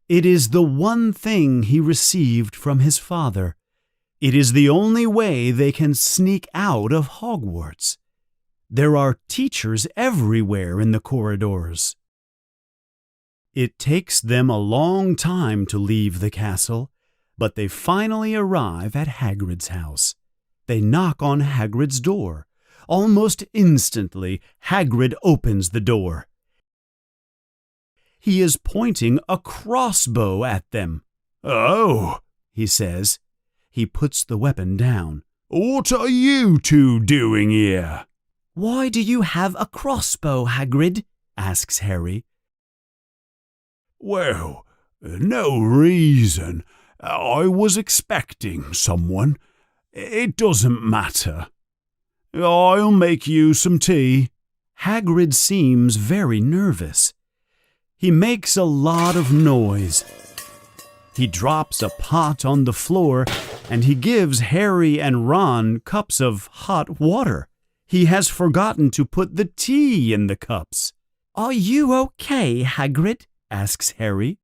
Speaker 1: It is the one thing he received from his father. It is the only way they can sneak out of Hogwarts. There are teachers everywhere in the corridors. It takes them a long time to leave the castle, but they finally arrive at Hagrid's house. They knock on Hagrid's door. Almost instantly, Hagrid opens the door. He is pointing a crossbow at them.
Speaker 2: "Oh,"
Speaker 1: he says. He puts the weapon down.
Speaker 2: "What are you two doing here?"
Speaker 4: Why do you have a crossbow, Hagrid? Asks Harry.
Speaker 2: "Well, no reason. I was expecting someone. It doesn't matter. I'll make you some tea."
Speaker 1: Hagrid seems very nervous. He makes a lot of noise. He drops a pot on the floor, and he gives Harry and Ron cups of hot water. He has forgotten to put the tea in the cups.
Speaker 4: Are you okay, Hagrid? Asks Harry.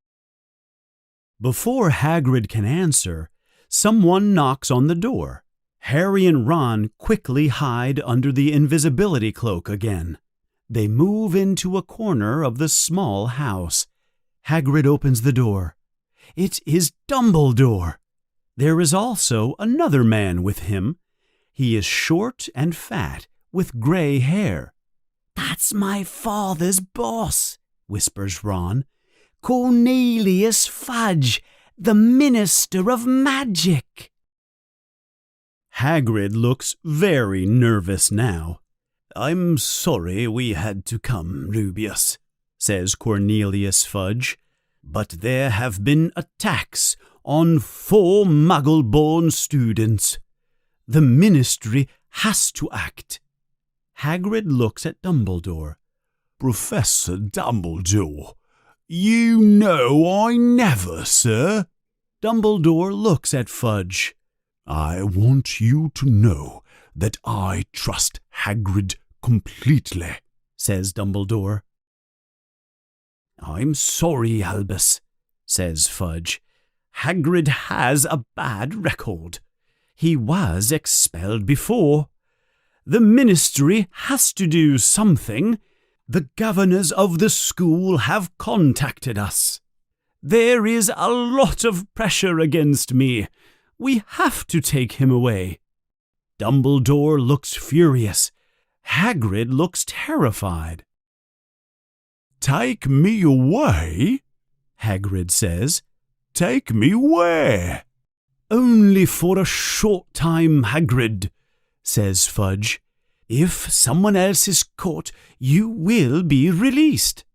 Speaker 1: Before Hagrid can answer, someone knocks on the door. Harry and Ron quickly hide under the invisibility cloak again. They move into a corner of the small house. Hagrid opens the door. It is Dumbledore. There is also another man with him. He is short and fat, with gray hair.
Speaker 4: That's my father's boss, whispers Ron. Cornelius Fudge, the Minister of Magic.
Speaker 1: Hagrid looks very nervous now. "I'm sorry we had to come, Rubeus," says Cornelius Fudge, "but there have been attacks on 4 Muggle-born students. The Ministry has to act." Hagrid looks at Dumbledore.
Speaker 2: "Professor Dumbledore, you know I never, sir."
Speaker 1: Dumbledore looks at Fudge.
Speaker 2: "I want you to know that I trust Hagrid completely,"
Speaker 1: says Dumbledore. "I'm sorry, Albus," says Fudge. "Hagrid has a bad record. He was expelled before. The Ministry has to do something. The governors of the school have contacted us. There is a lot of pressure against me. We have to take him away." Dumbledore looks furious. Hagrid looks terrified.
Speaker 2: "Take me away?"
Speaker 1: Hagrid says.
Speaker 2: "Take me where?"
Speaker 1: "Only for a short time, Hagrid," says Fudge. "If someone else is caught, you will be released."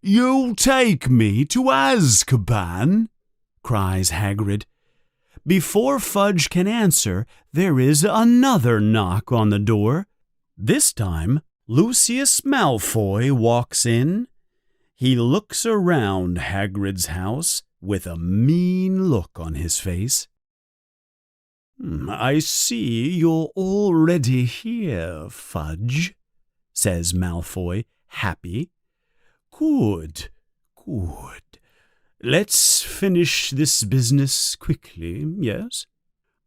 Speaker 2: "You'll take me to Azkaban?"
Speaker 1: cries Hagrid. Before Fudge can answer, there is another knock on the door. This time, Lucius Malfoy walks in. He looks around Hagrid's house with a mean look on his face. "I see you're already here, Fudge," says Malfoy, happy. Good. Let's finish this business quickly, yes?"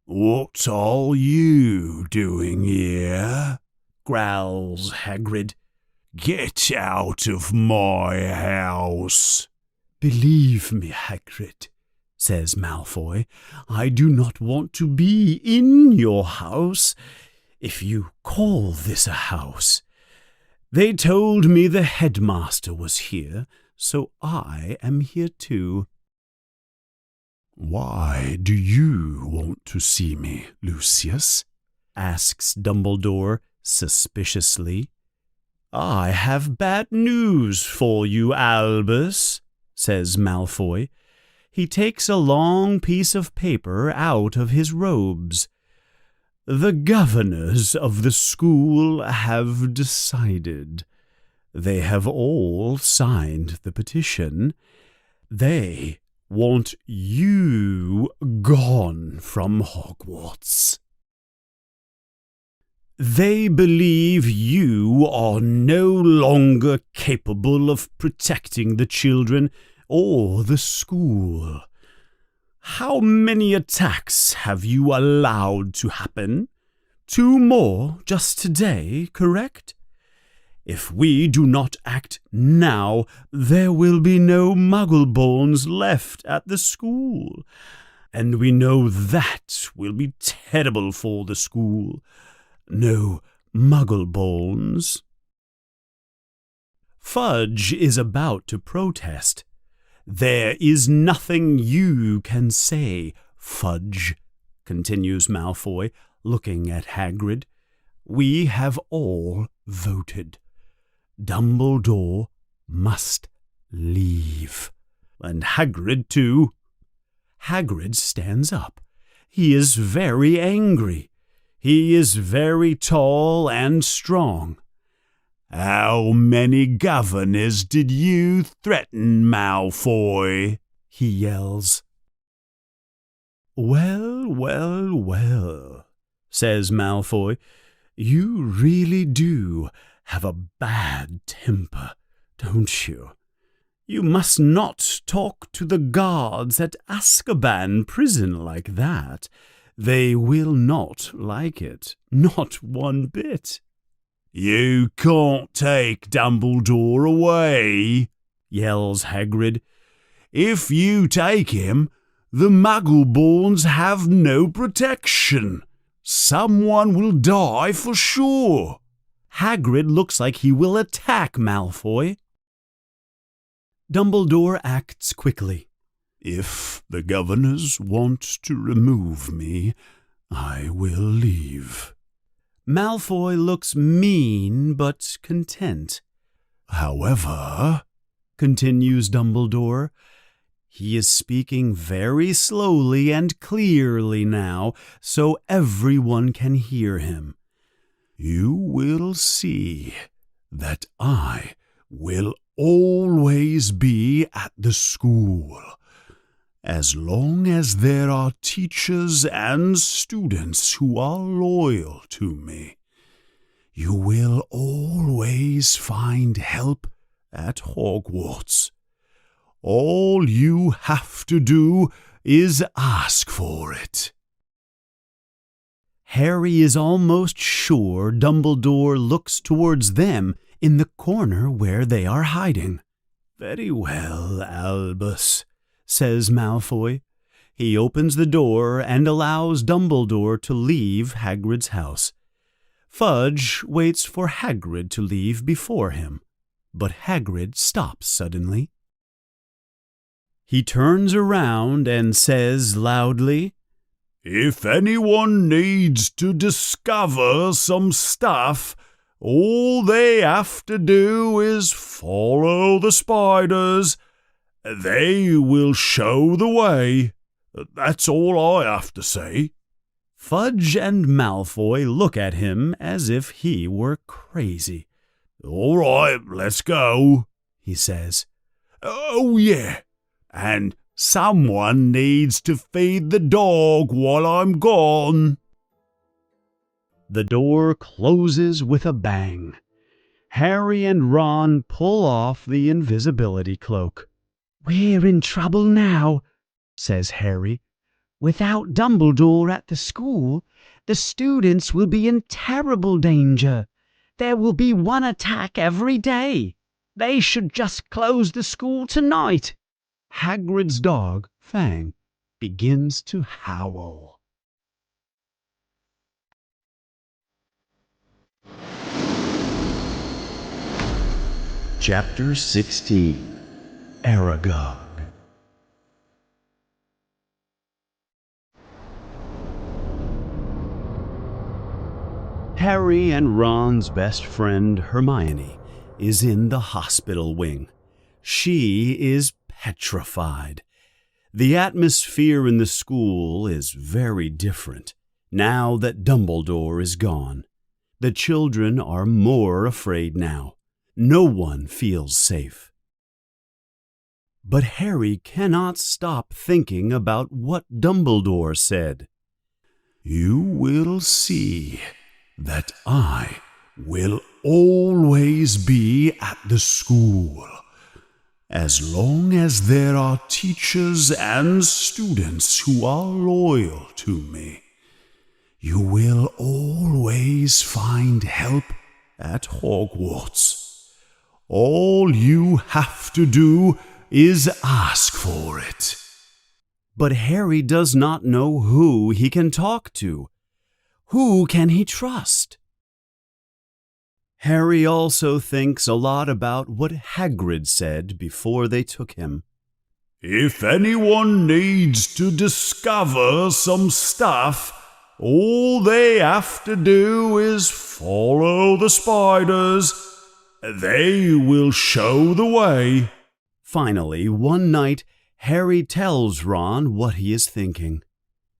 Speaker 2: "What are you doing here?"
Speaker 1: growls Hagrid.
Speaker 2: "Get out of my house."
Speaker 1: "Believe me, Hagrid," says Malfoy, "I do not want to be in your house, if you call this a house. They told me the headmaster was here, so I am here too."
Speaker 2: "Why do you want to see me, Lucius?"
Speaker 1: asks Dumbledore suspiciously. "I have bad news for you, Albus," says Malfoy. He takes a long piece of paper out of his robes. "The governors of the school have decided. They have all signed the petition. They want you gone from Hogwarts. They believe you are no longer capable of protecting the children or the school. How many attacks have you allowed to happen? 2 more just today, correct? If we do not act now, there will be no Muggleborns left at the school. And we know that will be terrible for the school. No Muggleborns." Fudge is about to protest. "There is nothing you can say, Fudge," continues Malfoy, looking at Hagrid. "We have all voted. Dumbledore must leave. And Hagrid too." Hagrid stands up. He is very angry. He is very tall and strong.
Speaker 2: "How many governors did you threaten, Malfoy?"
Speaker 1: he yells. Well, says Malfoy. "You really do have a bad temper, don't you? You must not talk to the guards at Azkaban prison like that. They will not like it, not one bit."
Speaker 2: "You can't take Dumbledore away,"
Speaker 1: yells Hagrid.
Speaker 2: "If you take him, the Muggleborns have no protection. Someone will die for sure."
Speaker 1: Hagrid looks like he will attack Malfoy. Dumbledore acts quickly.
Speaker 2: "If the governors want to remove me, I will leave."
Speaker 1: Malfoy looks mean but content.
Speaker 2: "However,"
Speaker 1: continues Dumbledore, he is speaking very slowly and clearly now, so everyone can hear him,
Speaker 2: "you will see that I will always be at the school. As long as there are teachers and students who are loyal to me, you will always find help at Hogwarts. All you have to do is ask for it."
Speaker 1: Harry is almost sure Dumbledore looks towards them in the corner where they are hiding. "Very well, Albus," says Malfoy. He opens the door and allows Dumbledore to leave Hagrid's house. Fudge waits for Hagrid to leave before him, but Hagrid stops suddenly. He turns around and says loudly,
Speaker 2: "If anyone needs to discover some stuff, all they have to do is follow the spiders. They will show the way. That's all I have to say."
Speaker 1: Fudge and Malfoy look at him as if he were crazy.
Speaker 2: "All right, let's go,"
Speaker 1: he says.
Speaker 2: "Oh, yeah, and someone needs to feed the dog while I'm gone."
Speaker 1: The door closes with a bang. Harry and Ron pull off the invisibility cloak.
Speaker 4: "We're in trouble now," says Harry. "Without Dumbledore at the school, the students will be in terrible danger. There will be one attack every day. They should just close the school tonight."
Speaker 1: Hagrid's dog, Fang, begins to howl. Chapter 16. Aragog. Harry and Ron's best friend, Hermione, is in the hospital wing. She is petrified. The atmosphere in the school is very different now that Dumbledore is gone. The children are more afraid now. No one feels safe. But Harry cannot stop thinking about what Dumbledore said.
Speaker 2: "You will see that I will always be at the school. As long as there are teachers and students who are loyal to me, you will always find help at Hogwarts. All you have to do is ask for it."
Speaker 1: But Harry does not know who he can talk to. Who can he trust? Harry also thinks a lot about what Hagrid said before they took him.
Speaker 2: "If anyone needs to discover some stuff, all they have to do is follow the spiders. They will show the way."
Speaker 1: Finally, one night, Harry tells Ron what he is thinking.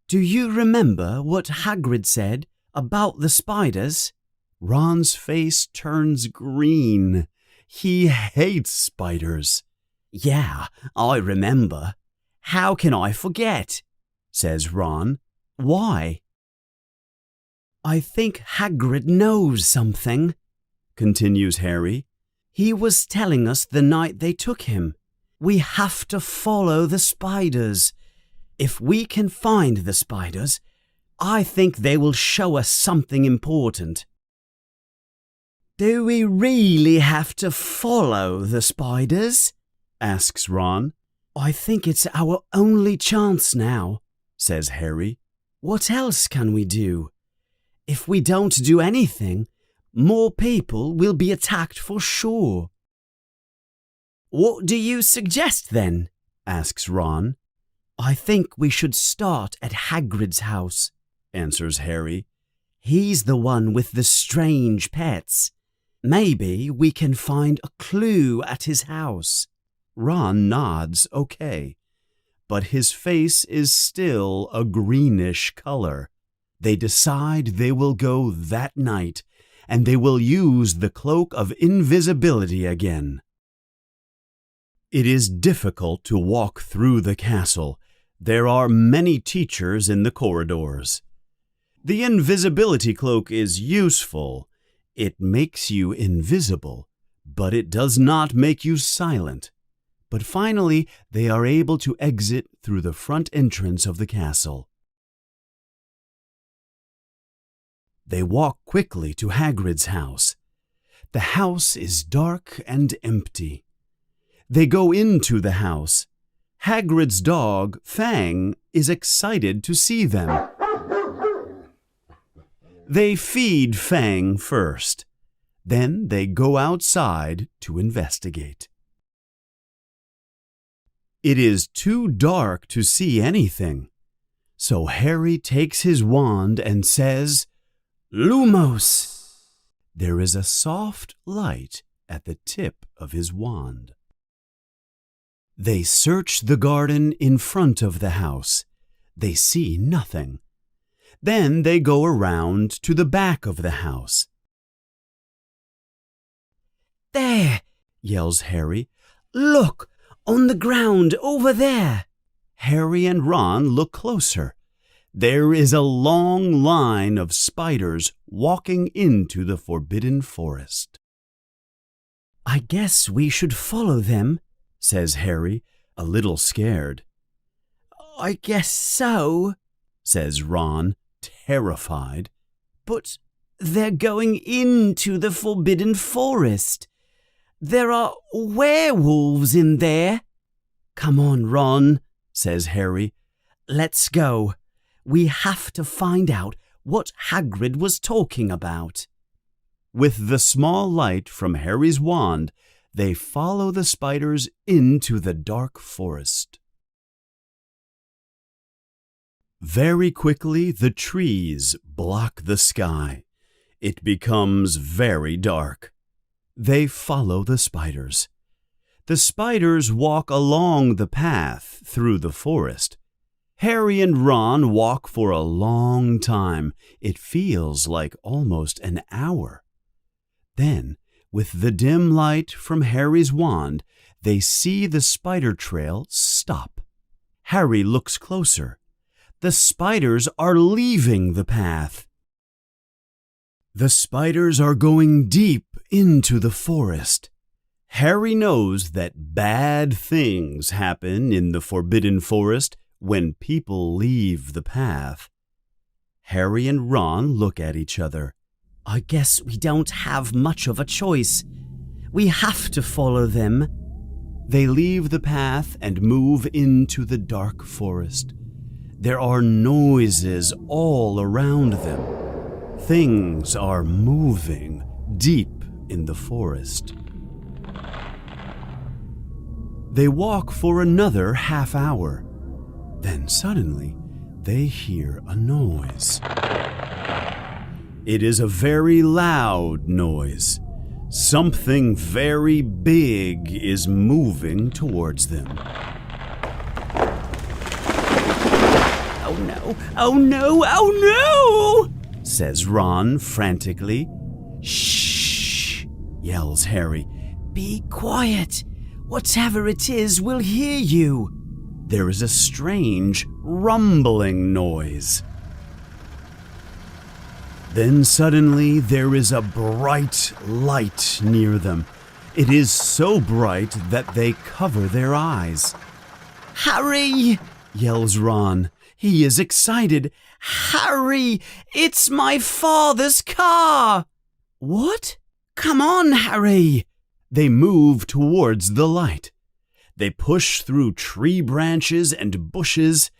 Speaker 3: "Do you remember what Hagrid said about the spiders?"
Speaker 1: Ron's face turns green. He hates spiders.
Speaker 3: "Yeah, I remember. How can I forget?" says Ron. "Why?" "I think Hagrid knows something," continues Harry. "He was telling us the night they took him. We have to follow the spiders. If we can find the spiders, I think they will show us something important." "Do we really have to follow the spiders?" asks Ron. "I think it's our only chance now," says Harry. "What else can we do? If we don't do anything, more people will be attacked for sure." "What do you suggest then?" asks Ron. "I think we should start at Hagrid's house," answers Harry. "He's the one with the strange pets. Maybe we can find a clue at his house."
Speaker 1: Ron nods okay, but his face is still a greenish color. They decide they will go that night, and they will use the cloak of invisibility again. It is difficult to walk through the castle. There are many teachers in the corridors. The invisibility cloak is useful. It makes you invisible, but it does not make you silent. But finally, they are able to exit through the front entrance of the castle. They walk quickly to Hagrid's house. The house is dark and empty. They go into the house. Hagrid's dog, Fang, is excited to see them. They feed Fang first. Then they go outside to investigate. It is too dark to see anything, so Harry takes his wand and says, "Lumos!" There is a soft light at the tip of his wand. They search the garden in front of the house. They see nothing. Then they go around to the back of the house.
Speaker 4: There, yells Harry. Look, on the ground over there.
Speaker 1: Harry and Ron look closer. There is a long line of spiders walking into the forbidden forest.
Speaker 4: I guess we should follow them, says Harry, a little scared. I guess so, says Ron, terrified. But they're going into the forbidden forest. There are werewolves in there. Come on, Ron, says Harry. Let's go. We have to find out what Hagrid was talking about.
Speaker 1: With the small light from Harry's wand, they follow the spiders into the dark forest. Very quickly, the trees block the sky. It becomes very dark. They follow the spiders. The spiders walk along the path through the forest. Harry and Ron walk for a long time. It feels like almost an hour. Then, with the dim light from Harry's wand, they see the spider trail stop. Harry looks closer. The spiders are leaving the path. The spiders are going deep into the forest. Harry knows that bad things happen in the forbidden forest when people leave the path. Harry and Ron look at each other.
Speaker 4: I guess we don't have much of a choice. We have to follow them.
Speaker 1: They leave the path and move into the dark forest. There are noises all around them. Things are moving deep in the forest. They walk for another half hour. Then suddenly, they hear a noise. It is a very loud noise. Something very big is moving towards them.
Speaker 4: Oh no, oh no, oh no,
Speaker 1: says Ron frantically. Shh, yells Harry.
Speaker 4: Be quiet. Whatever it is will hear you.
Speaker 1: There is a strange rumbling noise. Then suddenly there is a bright light near them. It is so bright that they cover their eyes.
Speaker 4: Harry,
Speaker 1: yells Ron. He is excited.
Speaker 4: Harry, it's my father's car.
Speaker 1: What?
Speaker 4: Come on, Harry.
Speaker 1: They move towards the light. They push through tree branches and bushes.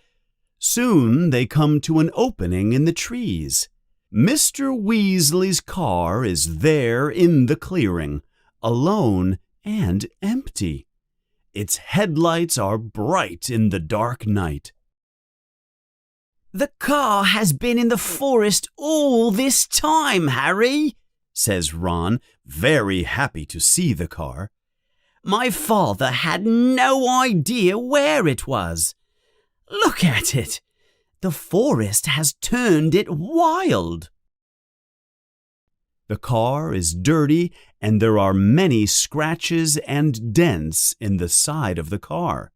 Speaker 1: Soon they come to an opening in the trees. Mr. Weasley's car is there in the clearing, alone and empty. Its headlights are bright in the dark night.
Speaker 4: The car has been in the forest all this time, Harry,
Speaker 1: says Ron, very happy to see the car.
Speaker 4: My father had no idea where it was. Look at it. The forest has turned it wild.
Speaker 1: The car is dirty and there are many scratches and dents in the side of the car.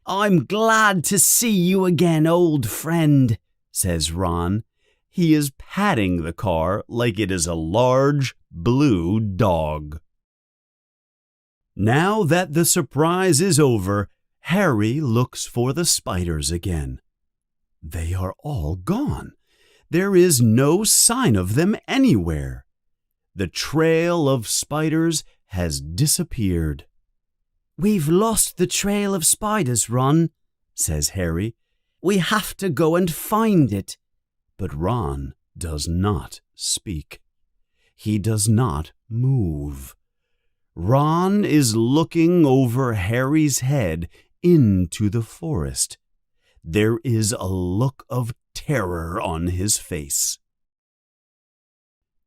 Speaker 4: I'm glad to see you again, old friend, says Ron.
Speaker 1: He is patting the car like it is a large blue dog. Now that the surprise is over, Harry looks for the spiders again. They are all gone. There is no sign of them anywhere. The trail of spiders has disappeared.
Speaker 4: We've lost the trail of spiders, Ron, says Harry. We have to go and find it.
Speaker 1: But Ron does not speak. He does not move. Ron is looking over Harry's head into the forest. There is a look of terror on his face.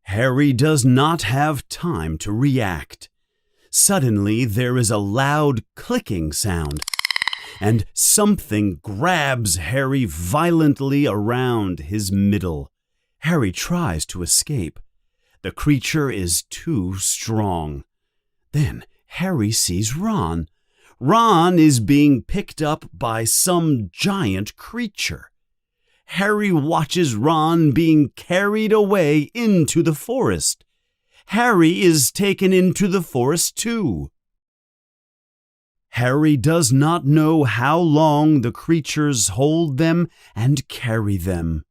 Speaker 1: Harry does not have time to react. Suddenly there is a loud clicking sound. and something grabs Harry violently around his middle. Harry tries to escape. The creature is too strong. Then Harry sees Ron. Ron is being picked up by some giant creature. Harry watches Ron being carried away into the forest. Harry is taken into the forest too. Harry does not know how long the creatures hold them and carry them.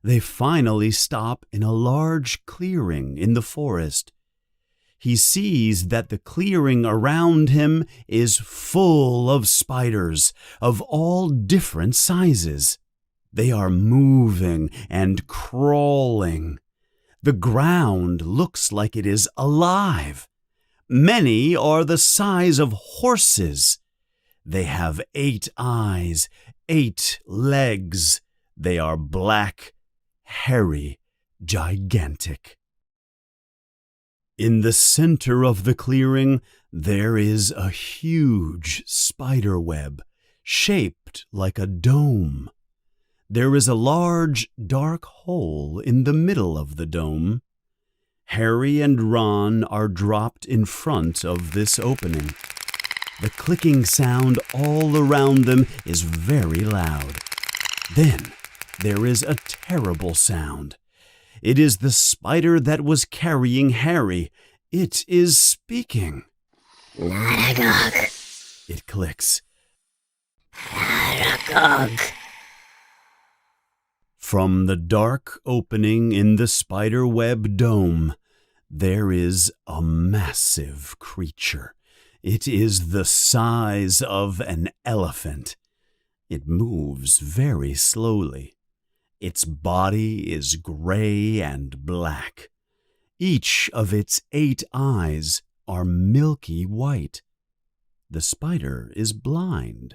Speaker 1: They finally stop in a large clearing in the forest. He sees that the clearing around him is full of spiders of all different sizes. They are moving and crawling. The ground looks like it is alive. Many are the size of horses. They have 8 eyes, 8 legs. They are black, hairy, gigantic. In the center of the clearing, there is a huge spider web, shaped like a dome. There is a large, dark hole in the middle of the dome. Harry and Ron are dropped in front of this opening. The clicking sound all around them is very loud. Then there is a terrible sound. It is the spider that was carrying Harry. It is speaking.
Speaker 8: Naragog.
Speaker 1: It clicks.
Speaker 8: Naragog.
Speaker 1: From the dark opening in the spider-web dome, there is a massive creature. It is the size of an elephant. It moves very slowly. Its body is gray and black. Each of its 8 eyes are milky white. The spider is blind.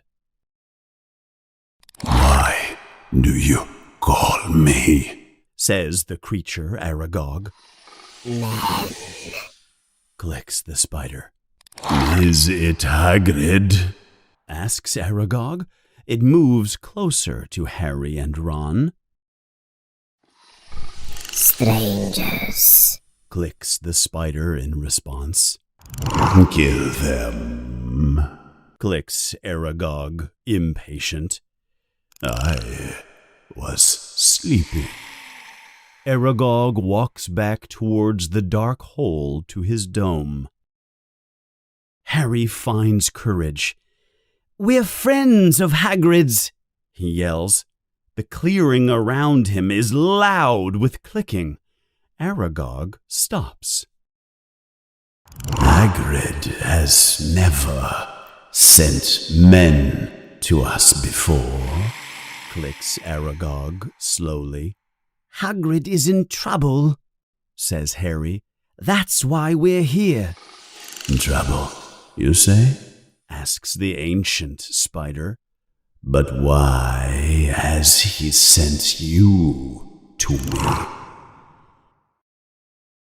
Speaker 2: Why do you call me?
Speaker 1: Says the creature Aragog.
Speaker 8: Men.
Speaker 1: Clicks the spider.
Speaker 2: Is it Hagrid?
Speaker 1: Asks Aragog. It moves closer to Harry and Ron.
Speaker 8: Strangers.
Speaker 1: Clicks the spider in response.
Speaker 2: Kill them.
Speaker 1: Clicks Aragog, impatient.
Speaker 2: I was sleeping.
Speaker 1: Aragog walks back towards the dark hole to his dome. Harry finds courage. "We're friends of Hagrid's," he yells. The clearing around him is loud with clicking. Aragog stops.
Speaker 2: Hagrid has never sent men to us before.
Speaker 1: Clicks Aragog slowly.
Speaker 3: Hagrid is in trouble,
Speaker 1: says Harry. That's why we're here.
Speaker 2: Trouble, you say?
Speaker 1: Asks the ancient spider.
Speaker 2: But why has he sent you to me?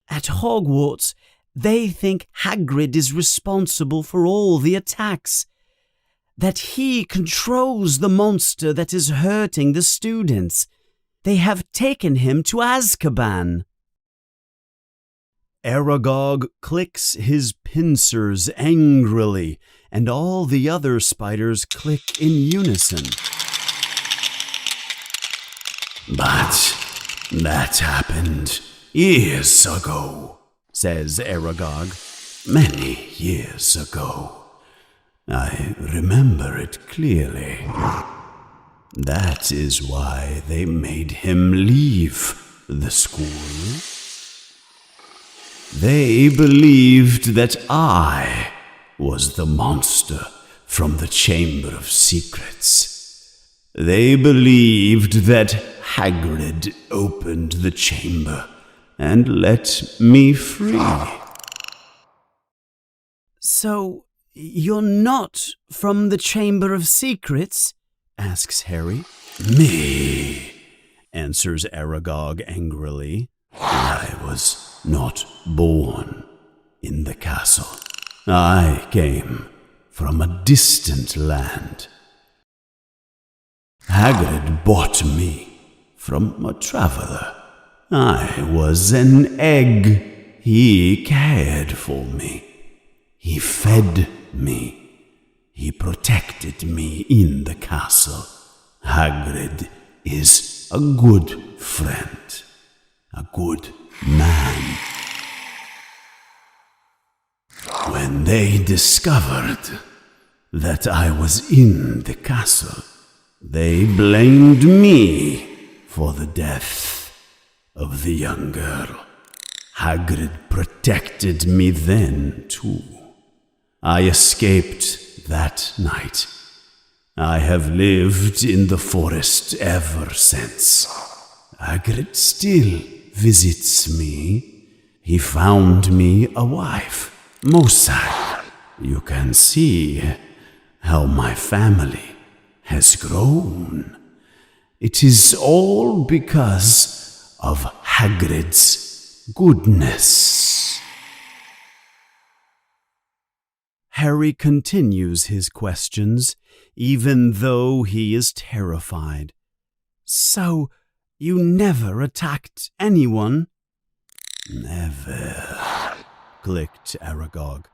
Speaker 3: At Hogwarts, they think Hagrid is responsible for all the attacks. That he controls the monster that is hurting the students. They have taken him to Azkaban.
Speaker 1: Aragog clicks his pincers angrily, and all the other spiders click in unison.
Speaker 2: But that happened years ago,
Speaker 1: says Aragog.
Speaker 2: Many years ago. I remember it clearly. That is why they made him leave the school. They believed that I was the monster from the Chamber of Secrets. They believed that Hagrid opened the chamber and let me free.
Speaker 3: So, you're not from the Chamber of Secrets?
Speaker 1: Asks Harry.
Speaker 2: Me,
Speaker 1: Answers Aragog angrily.
Speaker 2: I was not born in the castle. I came from a distant land.
Speaker 1: Hagrid bought me from a traveler. I was an egg. He cared for me. He fed me. He protected me in the castle. Hagrid is a good friend, a good man. When they discovered that I was in the castle, they blamed me for the death of the young girl. Hagrid protected me then, too. I escaped that night. I have lived in the forest ever since. Hagrid still visits me. He found me a wife, Mosag. You can see how my family has grown. It is all because of Hagrid's goodness.
Speaker 3: Harry continues his questions, even though he is terrified. So, you never attacked anyone?
Speaker 1: Never, clicked Aragog.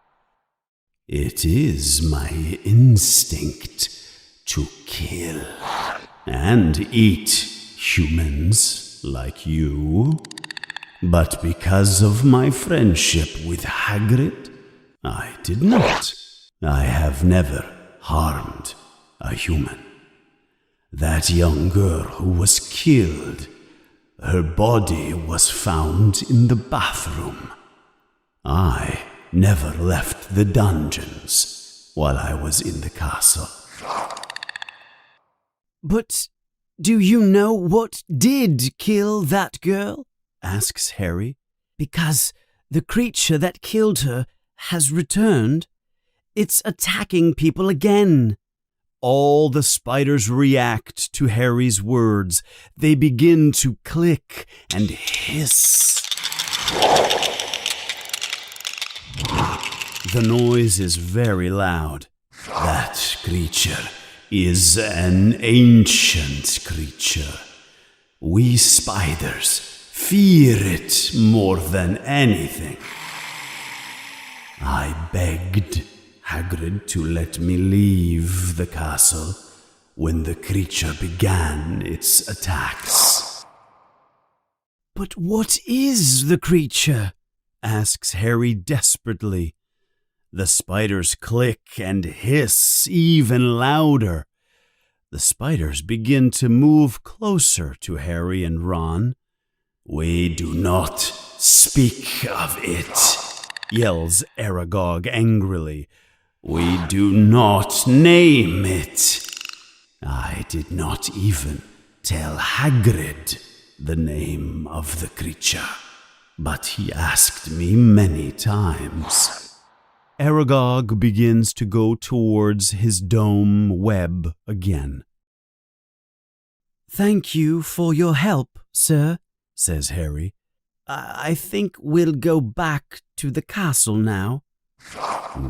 Speaker 1: It is my instinct to kill and eat humans like you. But because of my friendship with Hagrid, I did not. I have never harmed a human. That young girl who was killed, her body was found in the bathroom. I never left the dungeons while I was in the castle.
Speaker 3: But do you know what did kill that girl? Asks Harry. Because the creature that killed her has returned. It's attacking people again. All the spiders react to Harry's words. They begin to click and hiss. The noise is very loud.
Speaker 1: That creature is an ancient creature. We spiders fear it more than anything. I begged Hagrid to let me leave the castle when the creature began its attacks.
Speaker 3: But what is the creature? Asks Harry desperately. The spiders click and hiss even louder. The spiders begin to move closer to Harry and Ron.
Speaker 1: We do not speak of it,
Speaker 3: yells Aragog angrily.
Speaker 1: We do not name it. I did not even tell Hagrid the name of the creature, but he asked me many times.
Speaker 3: Aragog begins to go towards his dome web again. Thank you for your help, sir, says Harry. I think we'll go back to the castle now.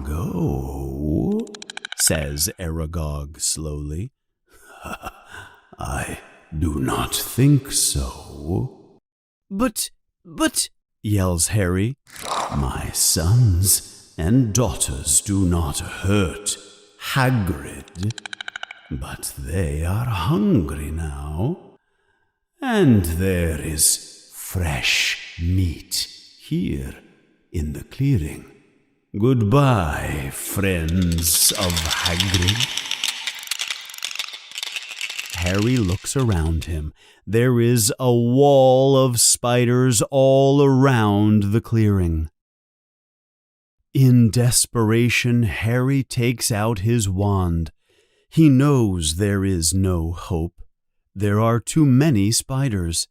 Speaker 1: Go, says Aragog slowly. I do not think so.
Speaker 3: But, yells Harry.
Speaker 1: My sons and daughters do not hurt Hagrid, but they are hungry now, and there is fresh meat here in the clearing. Goodbye, friends of Hagrid.
Speaker 3: Harry looks around him. There is a wall of spiders all around the clearing. In desperation, Harry takes out his wand. He knows there is no hope. There are too many spiders,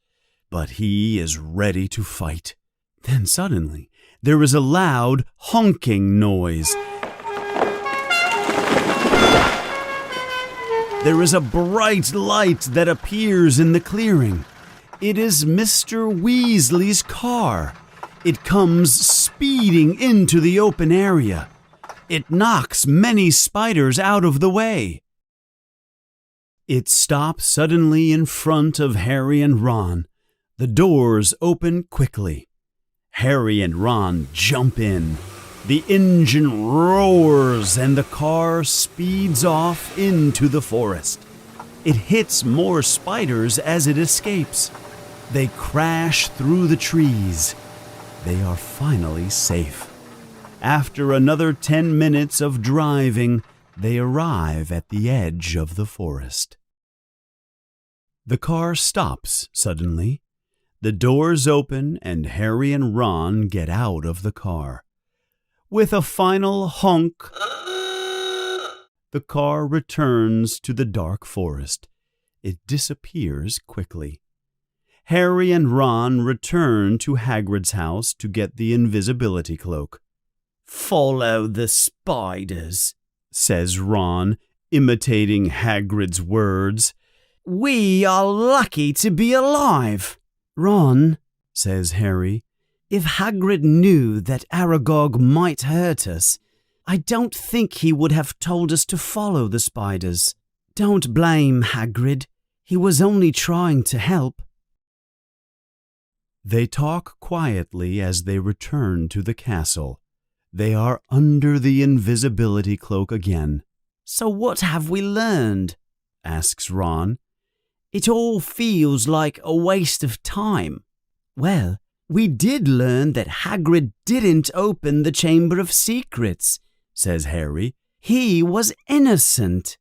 Speaker 3: but he is ready to fight. Then suddenly, there is a loud honking noise. There is a bright light that appears in the clearing. It is Mr. Weasley's car. It comes speeding into the open area. It knocks many spiders out of the way.
Speaker 1: It stops suddenly in front of Harry and Ron. The doors open quickly. Harry and Ron jump in. The engine roars and the car speeds off into the forest. It hits more spiders as it escapes. They crash through the trees. They are finally safe. After another 10 minutes of driving, they arrive at the edge of the forest. The car stops suddenly. The doors open and Harry and Ron get out of the car. With a final honk, the car returns to the dark forest. It disappears quickly. Harry and Ron return to Hagrid's house to get the invisibility cloak.
Speaker 3: "Follow the spiders,"
Speaker 1: says Ron, imitating Hagrid's words.
Speaker 3: "We are lucky to be alive."
Speaker 1: "Ron," says Harry,
Speaker 3: "if Hagrid knew that Aragog might hurt us, I don't think he would have told us to follow the spiders. Don't blame Hagrid. He was only trying to help."
Speaker 1: They talk quietly as they return to the castle. They are under the invisibility cloak again.
Speaker 3: "So what have we learned?"
Speaker 1: asks Ron.
Speaker 3: "It all feels like a waste of time." "Well, we did learn that Hagrid didn't open the Chamber of Secrets," says Harry. "He was innocent."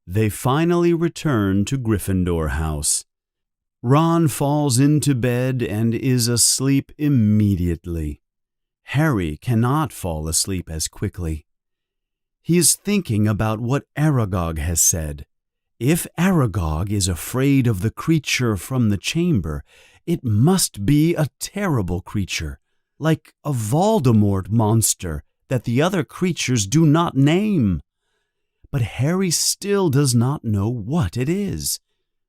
Speaker 1: They finally return to Gryffindor House. Ron falls into bed and is asleep immediately. Harry cannot fall asleep as quickly. He is thinking about what Aragog has said. If Aragog is afraid of the creature from the chamber, it must be a terrible creature, like a Voldemort monster that the other creatures do not name. But Harry still does not know what it is,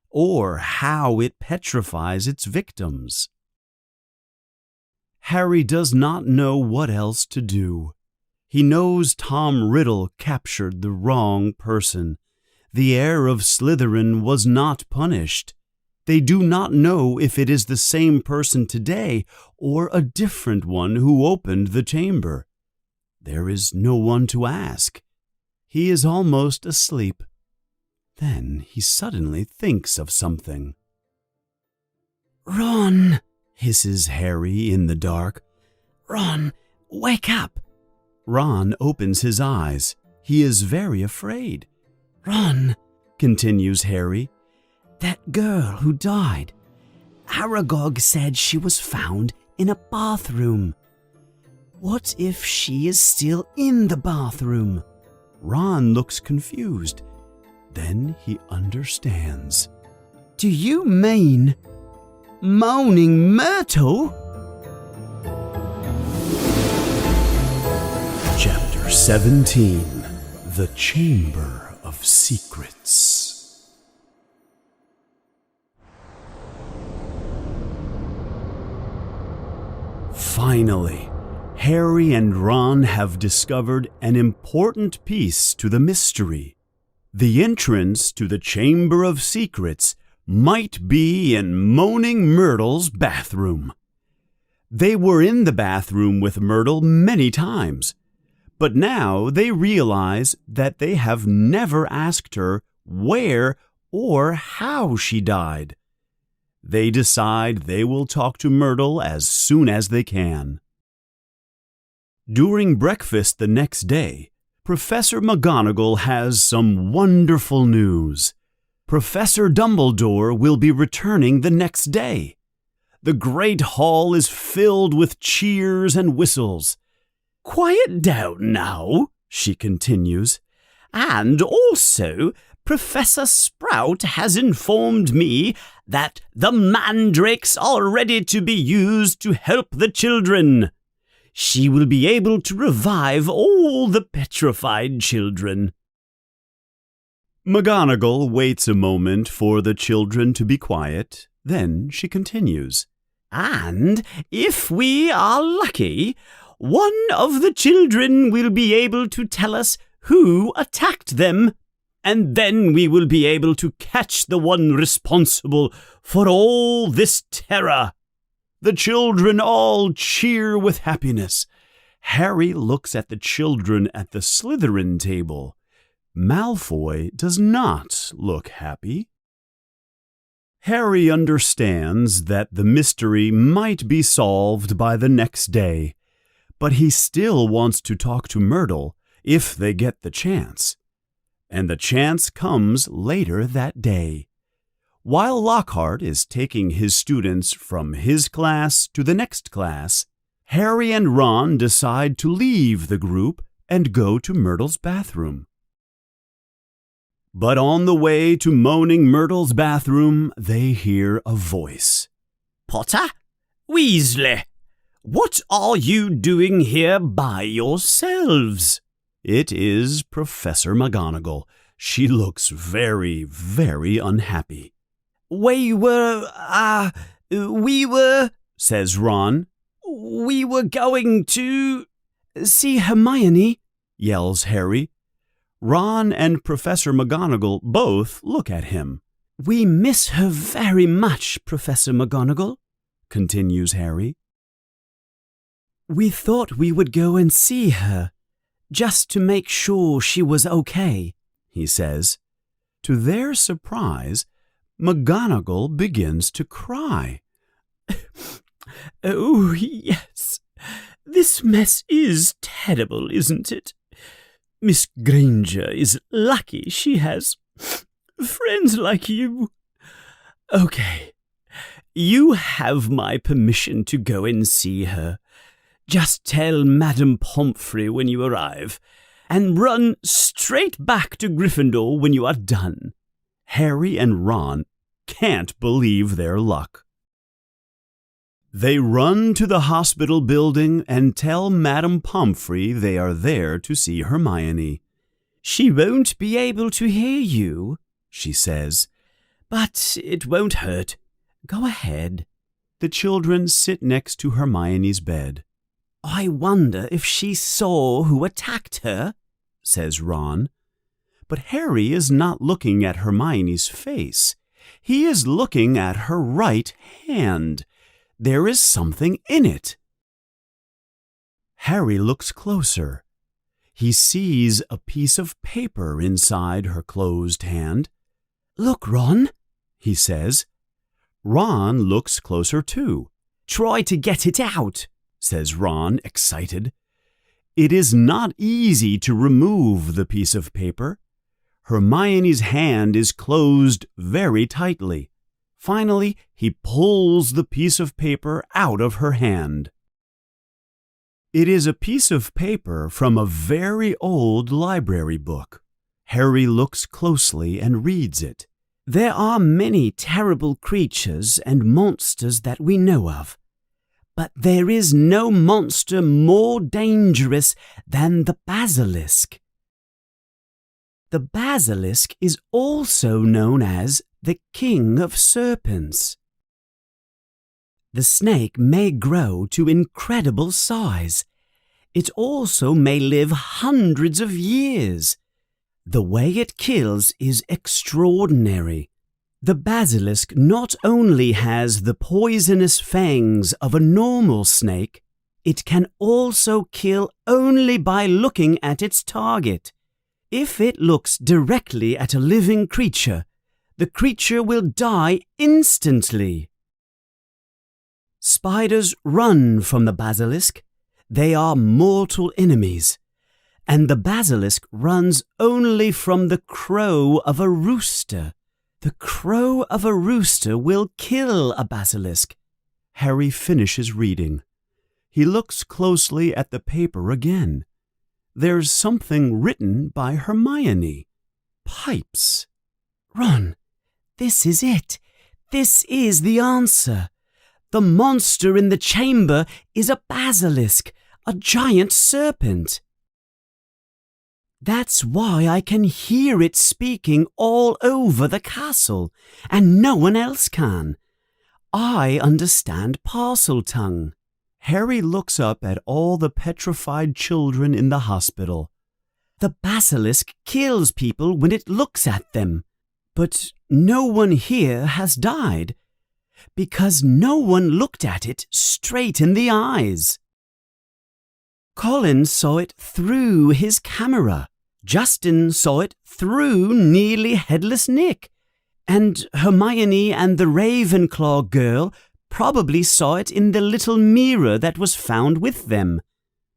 Speaker 1: or how it petrifies its victims. Harry does not know what else to do. He knows Tom Riddle captured the wrong person. The heir of Slytherin was not punished. They do not know if it is the same person today or a different one who opened the chamber. There is no one to ask. He is almost asleep. Then he suddenly thinks of something.
Speaker 3: "Ron,"
Speaker 1: hisses Harry in the dark.
Speaker 3: "Ron, wake up."
Speaker 1: Ron opens his eyes. He is very afraid.
Speaker 3: "Ron,"
Speaker 1: continues Harry,
Speaker 3: "that girl who died, Aragog said she was found in a bathroom. What if she is still in the bathroom?"
Speaker 1: Ron looks confused. Then he understands.
Speaker 3: "Do you mean Moaning Myrtle?"
Speaker 1: Chapter 17. The Chamber of Secrets. Finally, Harry and Ron have discovered an important piece to the mystery. The entrance to the Chamber of Secrets might be in Moaning Myrtle's bathroom. They were in the bathroom with Myrtle many times, but now they realize that they have never asked her where or how she died. They decide they will talk to Myrtle as soon as they can. During breakfast the next day, Professor McGonagall has some wonderful news. Professor Dumbledore will be returning the next day. The great hall is filled with cheers and whistles.
Speaker 3: "Quiet down now," she continues. "And also, Professor Sprout has informed me that the mandrakes are ready to be used to help the children. She will be able to revive all the petrified children."
Speaker 1: McGonagall waits a moment for the children to be quiet. Then she continues.
Speaker 3: "And if we are lucky, one of the children will be able to tell us who attacked them." and then we will be able to catch the one responsible for all this terror."
Speaker 1: The children all cheer with happiness. Harry looks at the children at the Slytherin table. Malfoy does not look happy. Harry understands that the mystery might be solved by the next day, but he still wants to talk to Myrtle if they get the chance. And the chance comes later that day. While Lockhart is taking his students from his class to the next class, Harry and Ron decide to leave the group and go to Myrtle's bathroom. But on the way to Moaning Myrtle's bathroom, they hear a voice.
Speaker 3: "Potter? Weasley, what are you doing here by yourselves?"
Speaker 1: It is Professor McGonagall. She looks very, very unhappy.
Speaker 3: We were,
Speaker 1: says Ron.
Speaker 3: "We were going to
Speaker 7: See Hermione,"
Speaker 1: Yells Harry. Ron and Professor McGonagall both look at him.
Speaker 7: "We miss her very much, Professor McGonagall,"
Speaker 1: Continues Harry.
Speaker 7: "We thought we would go and see her, just to make sure she was okay,"
Speaker 1: he says. To their surprise, McGonagall begins to cry.
Speaker 3: "Oh, yes. This mess is terrible, isn't it? Miss Granger is lucky she has friends like you. Okay, you have my permission to go and see her. Just tell Madame Pomfrey when you arrive, and run straight back to Gryffindor when you are done."
Speaker 1: Harry and Ron can't believe their luck. They run to the hospital building and tell Madame Pomfrey they are there to see Hermione.
Speaker 3: "She won't be able to hear you,"
Speaker 1: she says.
Speaker 3: "but it won't hurt. Go ahead."
Speaker 1: The children sit next to Hermione's bed.
Speaker 3: "I wonder if she saw who attacked her,"
Speaker 1: says Ron. But Harry is not looking at Hermione's face. He is looking at her right hand. There is something in it. Harry looks closer. He sees a piece of paper inside her closed hand.
Speaker 7: "Look, Ron,"
Speaker 1: he says. Ron looks closer too.
Speaker 3: "Try to get it out,"
Speaker 1: says Ron, excited. It is not easy to remove the piece of paper. Hermione's hand is closed very tightly. Finally, he pulls the piece of paper out of her hand. It is a piece of paper from a very old library book. Harry looks closely and reads it.
Speaker 7: "There are many terrible creatures and monsters that we know of, but there is no monster more dangerous than the basilisk. The basilisk is also known as the king of serpents. The snake may grow to incredible size. It also may live hundreds of years. The way it kills is extraordinary. The basilisk not only has the poisonous fangs of a normal snake, it can also kill only by looking at its target. If it looks directly at a living creature, the creature will die instantly. Spiders run from the basilisk. They are mortal enemies. And the basilisk runs only from the crow of a rooster. The crow of a rooster will kill a basilisk.
Speaker 1: Harry finishes reading. He looks closely at the paper again. There's something written by Hermione. Pipes.
Speaker 7: "Ron, this is it. This is the answer. The monster in the chamber is a basilisk, a giant serpent. That's why I can hear it speaking all over the castle, and no one else can. I understand Parseltongue."
Speaker 1: Harry looks up at all the petrified children in the hospital.
Speaker 4: The basilisk kills people when it looks at them. But no one here has died, because no one looked at it straight in the eyes. Colin saw it through his camera. Justin saw it through nearly headless Nick. And Hermione and the Ravenclaw girl probably saw it in the little mirror that was found with them.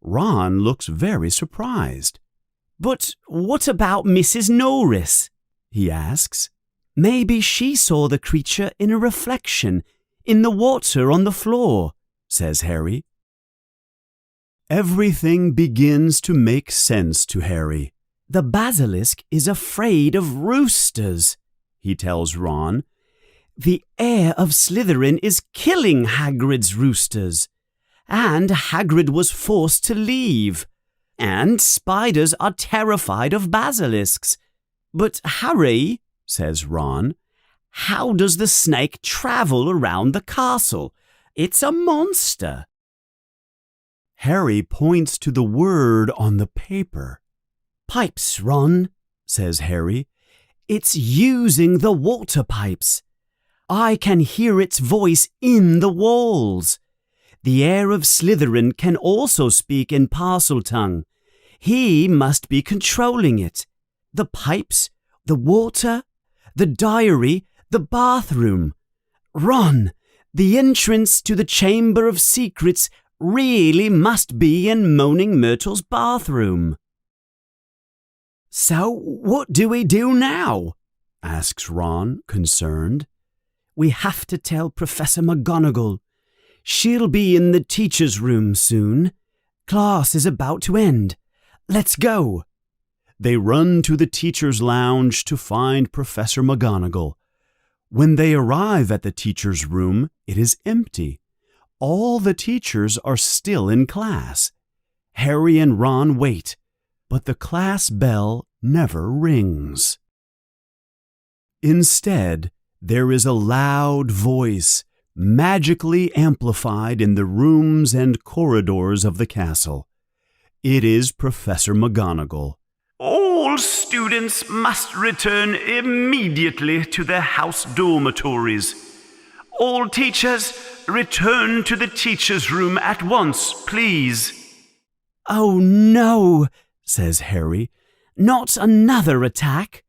Speaker 1: Ron looks very surprised.
Speaker 4: But what about Mrs. Norris? He asks. Maybe she saw the creature in a reflection in the water on the floor, says Harry.
Speaker 1: Everything begins to make sense to Harry.
Speaker 4: The basilisk is afraid of roosters, he tells Ron. The heir of Slytherin is killing Hagrid's roosters. And Hagrid was forced to leave. And spiders are terrified of basilisks. But Harry, says Ron, how does the snake travel around the castle? It's a monster.
Speaker 1: Harry points to the word on the paper.
Speaker 4: Pipes, Ron, says Harry. It's using the water pipes. I can hear its voice in the walls. The heir of Slytherin can also speak in Parseltongue. He must be controlling it. The pipes, the water, the diary, the bathroom. Ron, the entrance to the Chamber of Secrets really must be in Moaning Myrtle's bathroom. So what do we do now? Asks Ron, concerned. We have to tell Professor McGonagall. She'll be in the teacher's room soon. Class is about to end. Let's go.
Speaker 1: They run to the teacher's lounge to find Professor McGonagall. When they arrive at the teacher's room, it is empty. All the teachers are still in class. Harry and Ron wait, but the class bell never rings. Instead, there is a loud voice, magically amplified in the rooms and corridors of the castle. It is Professor McGonagall.
Speaker 6: All students must return immediately to their house dormitories. All teachers, return to the teacher's room at once, please.
Speaker 4: Oh no, says Harry. Not another attack.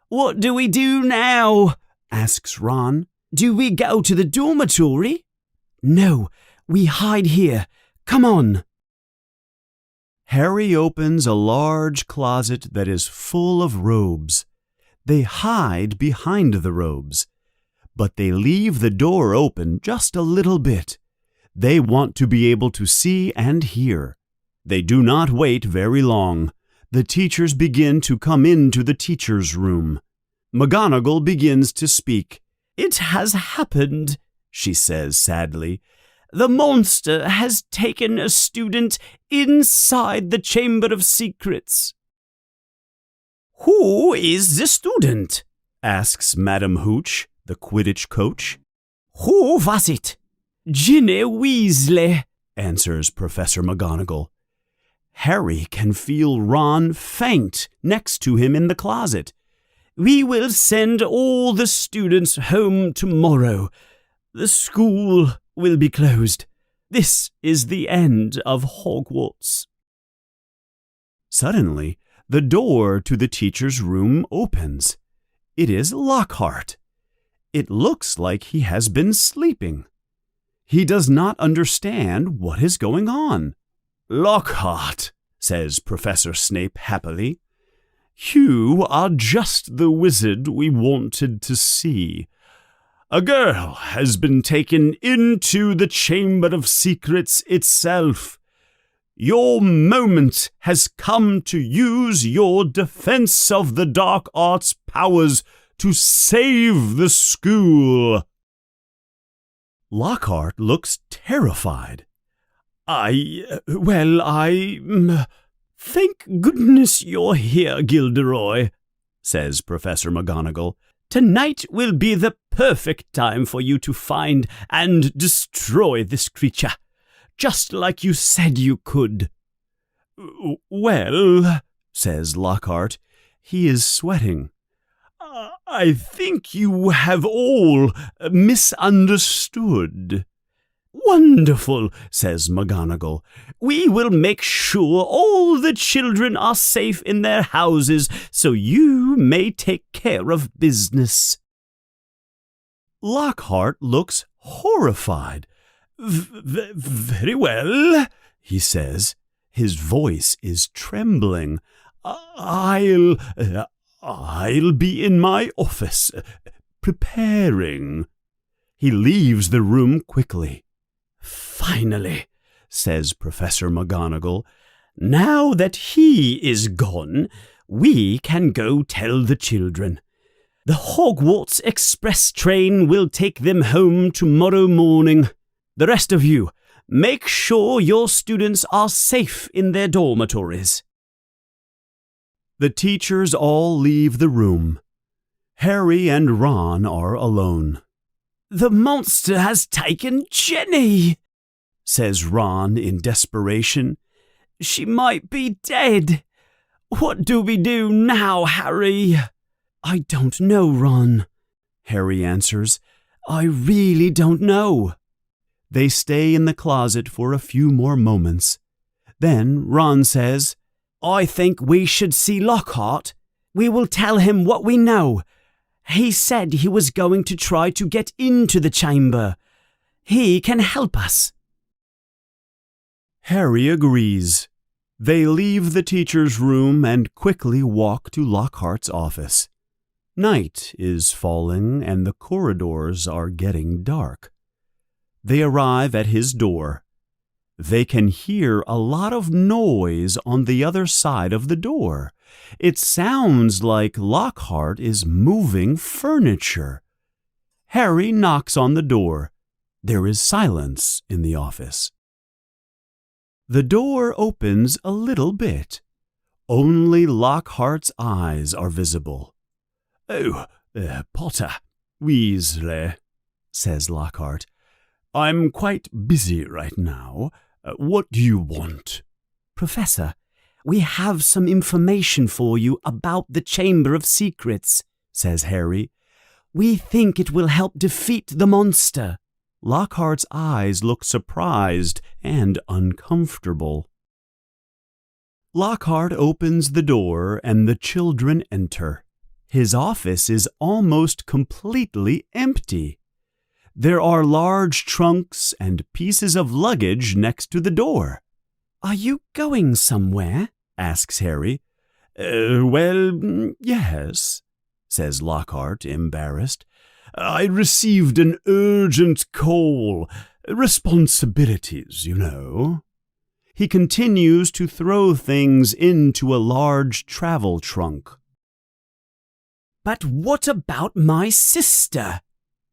Speaker 4: What do we do now? Asks Ron. Do we go to the dormitory? No, we hide here. Come on.
Speaker 1: Harry opens a large closet that is full of robes. They hide behind the robes, but they leave the door open just a little bit. They want to be able to see and hear. They do not wait very long. The teachers begin to come into the teacher's room. McGonagall begins to speak.
Speaker 4: It has happened, she says sadly. The monster has taken a student inside the Chamber of Secrets.
Speaker 3: Who is the student?
Speaker 1: asks Madam Hooch, the Quidditch coach.
Speaker 3: Who was it?
Speaker 4: Ginny Weasley,
Speaker 1: answers Professor McGonagall. Harry can feel Ron faint next to him in the closet.
Speaker 4: We will send all the students home tomorrow. The school will be closed. This is the end of Hogwarts.
Speaker 1: Suddenly, the door to the teacher's room opens. It is Lockhart. It looks like he has been sleeping. He does not understand what is going on.
Speaker 2: Lockhart, says Professor Snape happily. You are just the wizard we wanted to see. A girl has been taken into the Chamber of Secrets itself. Your moment has come to use your defense of the dark arts powers to save the school.
Speaker 1: Lockhart looks terrified.
Speaker 4: Thank goodness you're here, Gilderoy, says Professor McGonagall. Tonight will be the perfect time for you to find and destroy this creature, just like you said you could.
Speaker 2: Well,
Speaker 1: says Lockhart. He is sweating. I think you have all misunderstood.
Speaker 3: Wonderful, says McGonagall. We will make sure all the children are safe in their houses, so you may take care of business.
Speaker 1: Lockhart looks horrified. Very well, he says. His voice is trembling. I'll be in my office, preparing. He leaves the room quickly.
Speaker 3: Finally, says Professor McGonagall, now that he is gone, we can go tell the children. The Hogwarts express train will take them home tomorrow morning. The rest of you, make sure your students are safe in their dormitories.
Speaker 1: The teachers all leave the room. Harry and Ron are alone.
Speaker 3: The monster has taken Jenny, says Ron in desperation. She might be dead. What do we do now, Harry? I don't know, Ron, Harry answers. I really don't know.
Speaker 1: They stay in the closet for a few more moments. Then Ron says,
Speaker 3: I think we should see Lockhart. We will tell him what we know. He said he was going to try to get into the chamber. He can help us.
Speaker 1: Harry agrees. They leave the teacher's room and quickly walk to Lockhart's office. Night is falling and the corridors are getting dark. They arrive at his door. They can hear a lot of noise on the other side of the door. It sounds like Lockhart is moving furniture. Harry knocks on the door. There is silence in the office. The door opens a little bit. Only Lockhart's eyes are visible.
Speaker 2: Oh, Potter, Weasley, says Lockhart. I'm quite busy right now. What do you want?
Speaker 3: Professor, we have some information for you about the Chamber of Secrets, says Harry. We think it will help defeat the monster.
Speaker 1: Lockhart's eyes look surprised and uncomfortable. Lockhart opens the door and the children enter. His office is almost completely empty. There are large trunks and pieces of luggage next to the door.
Speaker 3: Are you going somewhere? Asks Harry.
Speaker 2: Well, yes, says Lockhart, embarrassed. I received an urgent call. Responsibilities, you know.
Speaker 1: He continues to throw things into a large travel trunk.
Speaker 3: But what about my sister?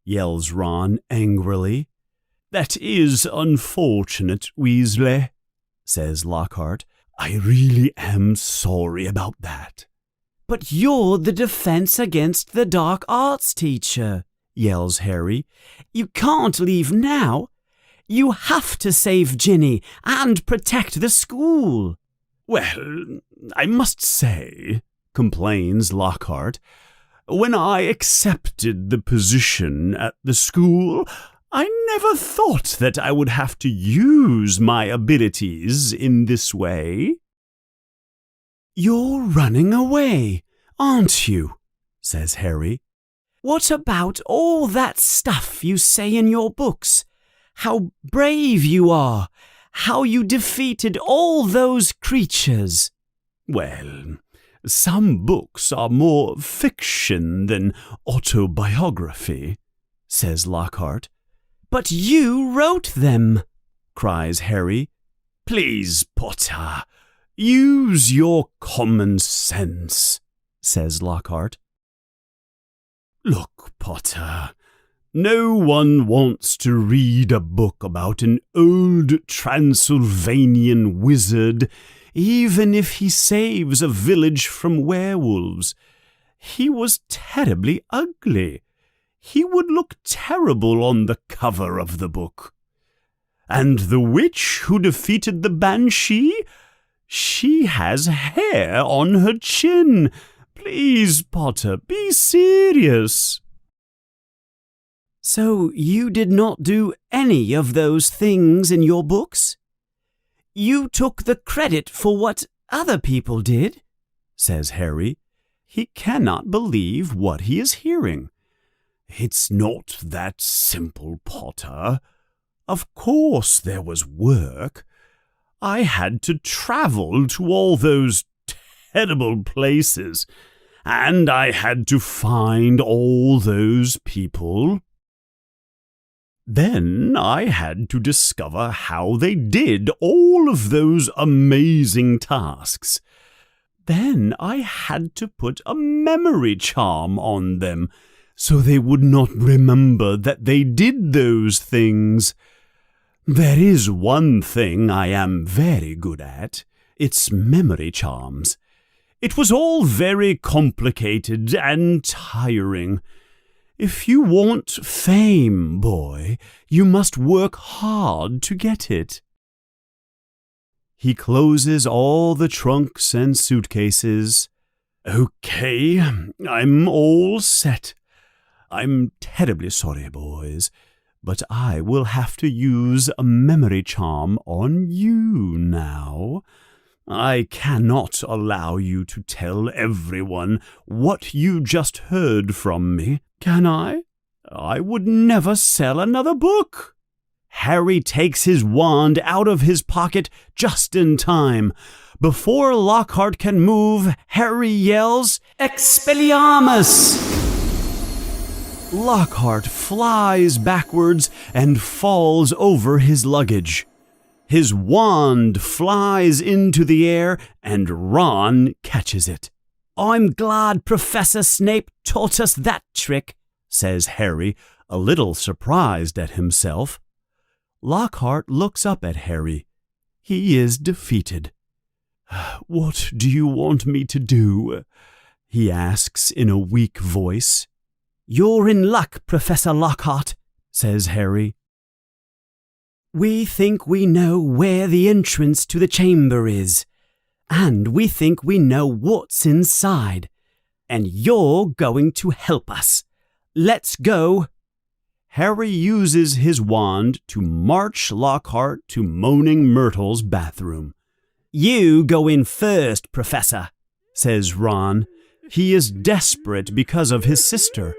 Speaker 1: Yells Ron angrily.
Speaker 2: That is unfortunate, Weasley, says Lockhart. I really am sorry about that.
Speaker 3: But you're the defense against the dark arts teacher, yells Harry. You can't leave now. You have to save Ginny and protect the school.
Speaker 2: Well, I must say, complains Lockhart, when I accepted the position at the school, I never thought that I would have to use my abilities in this way.
Speaker 3: You're running away, aren't you? Says Harry. What about all that stuff you say in your books? How brave you are, how you defeated all those creatures.
Speaker 2: Well, some books are more fiction than autobiography, says Lockhart.
Speaker 3: But you wrote them, cries Harry.
Speaker 2: Please, Potter, use your common sense, says Lockhart. Look, Potter, no one wants to read a book about an old Transylvanian wizard, even if he saves a village from werewolves. He was terribly ugly. He would look terrible on the cover of the book. And the witch who defeated the Banshee,
Speaker 1: She has hair on her chin. Please, Potter, be serious."
Speaker 3: "So you did not do any of those things in your books? You took the credit for what other people did?" says Harry. He cannot believe what he is hearing.
Speaker 1: "It's not that simple, Potter. Of course there was work. I had to travel to all those terrible places, and I had to find all those people. Then I had to discover how they did all of those amazing tasks. Then I had to put a memory charm on them, so they would not remember that they did those things. There is one thing I am very good at. It's memory charms. It was all very complicated and tiring. If you want fame, boy, you must work hard to get it." He closes all the trunks and suitcases. "Okay, I'm all set. I'm terribly sorry, boys, but I will have to use a memory charm on you now. I cannot allow you to tell everyone what you just heard from me, can I? I would never sell another book." Harry takes his wand out of his pocket just in time. Before Lockhart can move, Harry yells, "Expelliarmus!" Lockhart flies backwards and falls over his luggage. His wand flies into the air, and Ron catches it.
Speaker 3: "I'm glad Professor Snape taught us that trick," says Harry, a little surprised at himself. Lockhart looks up at Harry. He is defeated.
Speaker 1: "What do you want me to do?" he asks in a weak voice.
Speaker 3: "You're in luck, Professor Lockhart," says Harry. "We think we know where the entrance to the chamber is, and we think we know what's inside, and you're going to help us. Let's go."
Speaker 1: Harry uses his wand to march Lockhart to Moaning Myrtle's bathroom.
Speaker 3: "You go in first, Professor,"
Speaker 1: says Ron. He is desperate because of his sister.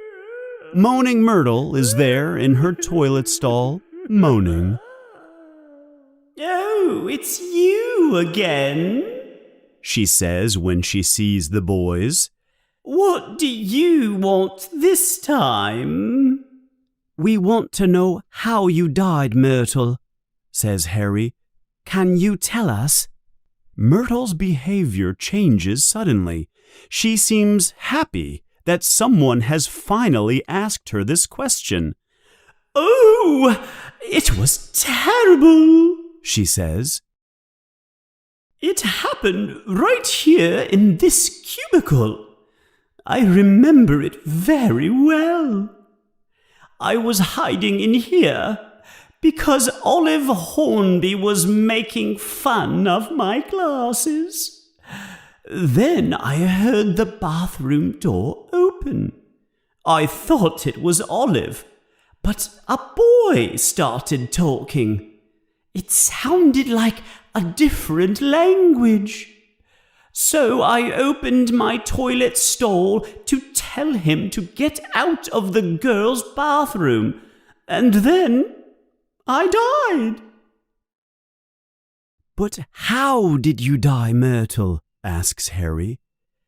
Speaker 1: Moaning Myrtle is there in her toilet stall, moaning.
Speaker 5: "Oh, it's you again,"
Speaker 1: she says when she sees the boys.
Speaker 5: "What do you want this time?"
Speaker 3: "We want to know how you died, Myrtle," says Harry. "Can you tell us?"
Speaker 1: Myrtle's behavior changes suddenly. She seems happy that someone has finally asked her this question.
Speaker 5: "Oh, it was terrible," she says. "It happened right here in this cubicle. I remember it very well. I was hiding in here because Olive Hornby was making fun of my glasses. Then I heard the bathroom door open. I thought it was Olive, but a boy started talking. It sounded like a different language. So I opened my toilet stall to tell him to get out of the girls' bathroom, and then I died."
Speaker 3: "But how did you die, Myrtle?" asks Harry.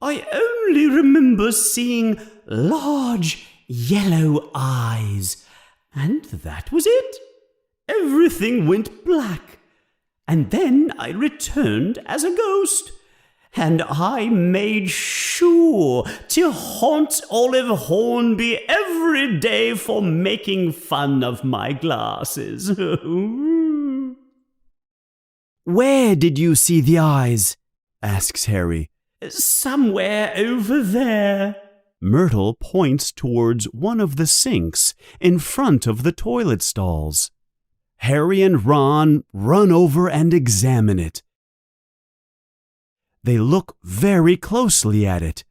Speaker 5: "I only remember seeing large yellow eyes, and that was it. Everything went black, and then I returned as a ghost. And I made sure to haunt Olive Hornby every day for making fun of my glasses."
Speaker 3: "Where did you see the eyes?" asks Harry.
Speaker 5: "Somewhere over there."
Speaker 1: Myrtle points towards one of the sinks in front of the toilet stalls. Harry and Ron run over and examine it. They look very closely at it.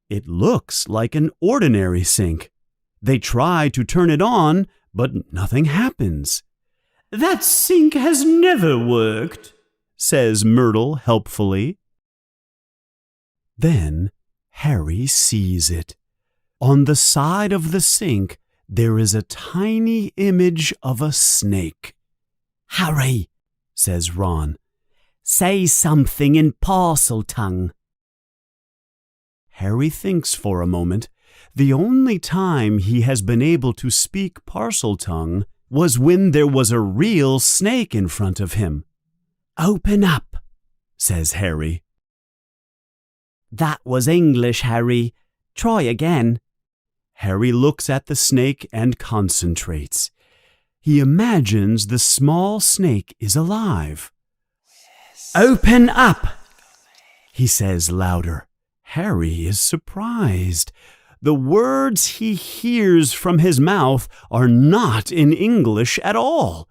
Speaker 1: It looks like an ordinary sink. They try to turn it on, but nothing happens.
Speaker 5: That sink has never worked,
Speaker 1: says Myrtle helpfully. Then Harry sees it. On the side of the sink, there is a tiny image of a snake.
Speaker 4: Harry,
Speaker 1: says Ron.
Speaker 4: say something in parcel tongue.
Speaker 1: Harry thinks for a moment. The only time he has been able to speak parcel tongue was when there was a real snake in front of him.
Speaker 4: Open up,
Speaker 1: says Harry.
Speaker 4: That was English, Harry. Try again.
Speaker 1: Harry looks at the snake and concentrates. He imagines the small snake is alive.
Speaker 4: Open up,
Speaker 1: he says louder. Harry is surprised. The words he hears from his mouth are not in English at all.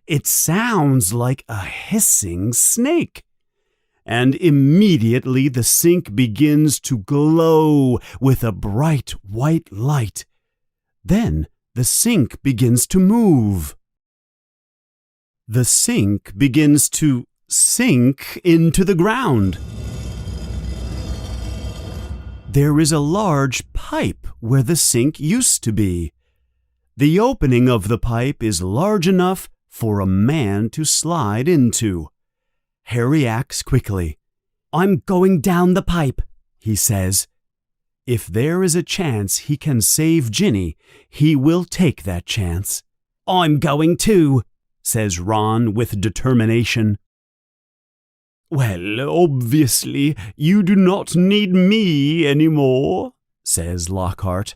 Speaker 1: It sounds like a hissing snake. And immediately the sink begins to glow with a bright white light. Then the sink begins to move. The sink begins to sink into the ground. There is a large pipe where the sink used to be. The opening of the pipe is large enough for a man to slide into. Harry acts quickly.
Speaker 4: I'm going down the pipe,
Speaker 1: he says. If there is a chance he can save Ginny, he will take that chance.
Speaker 4: I'm going too,
Speaker 1: says Ron with determination. Well, obviously, you do not need me anymore, says Lockhart.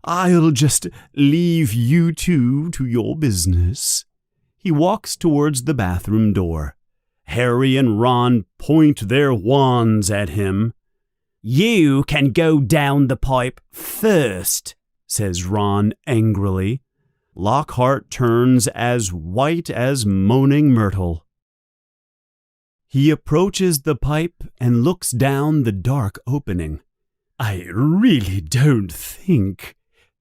Speaker 1: I'll just leave you two to your business. He walks towards the bathroom door. Harry and Ron point their wands at him.
Speaker 4: You can go down the pipe first,
Speaker 1: says Ron angrily. Lockhart turns as white as moaning myrtle. He approaches the pipe and looks down the dark opening. I really don't think,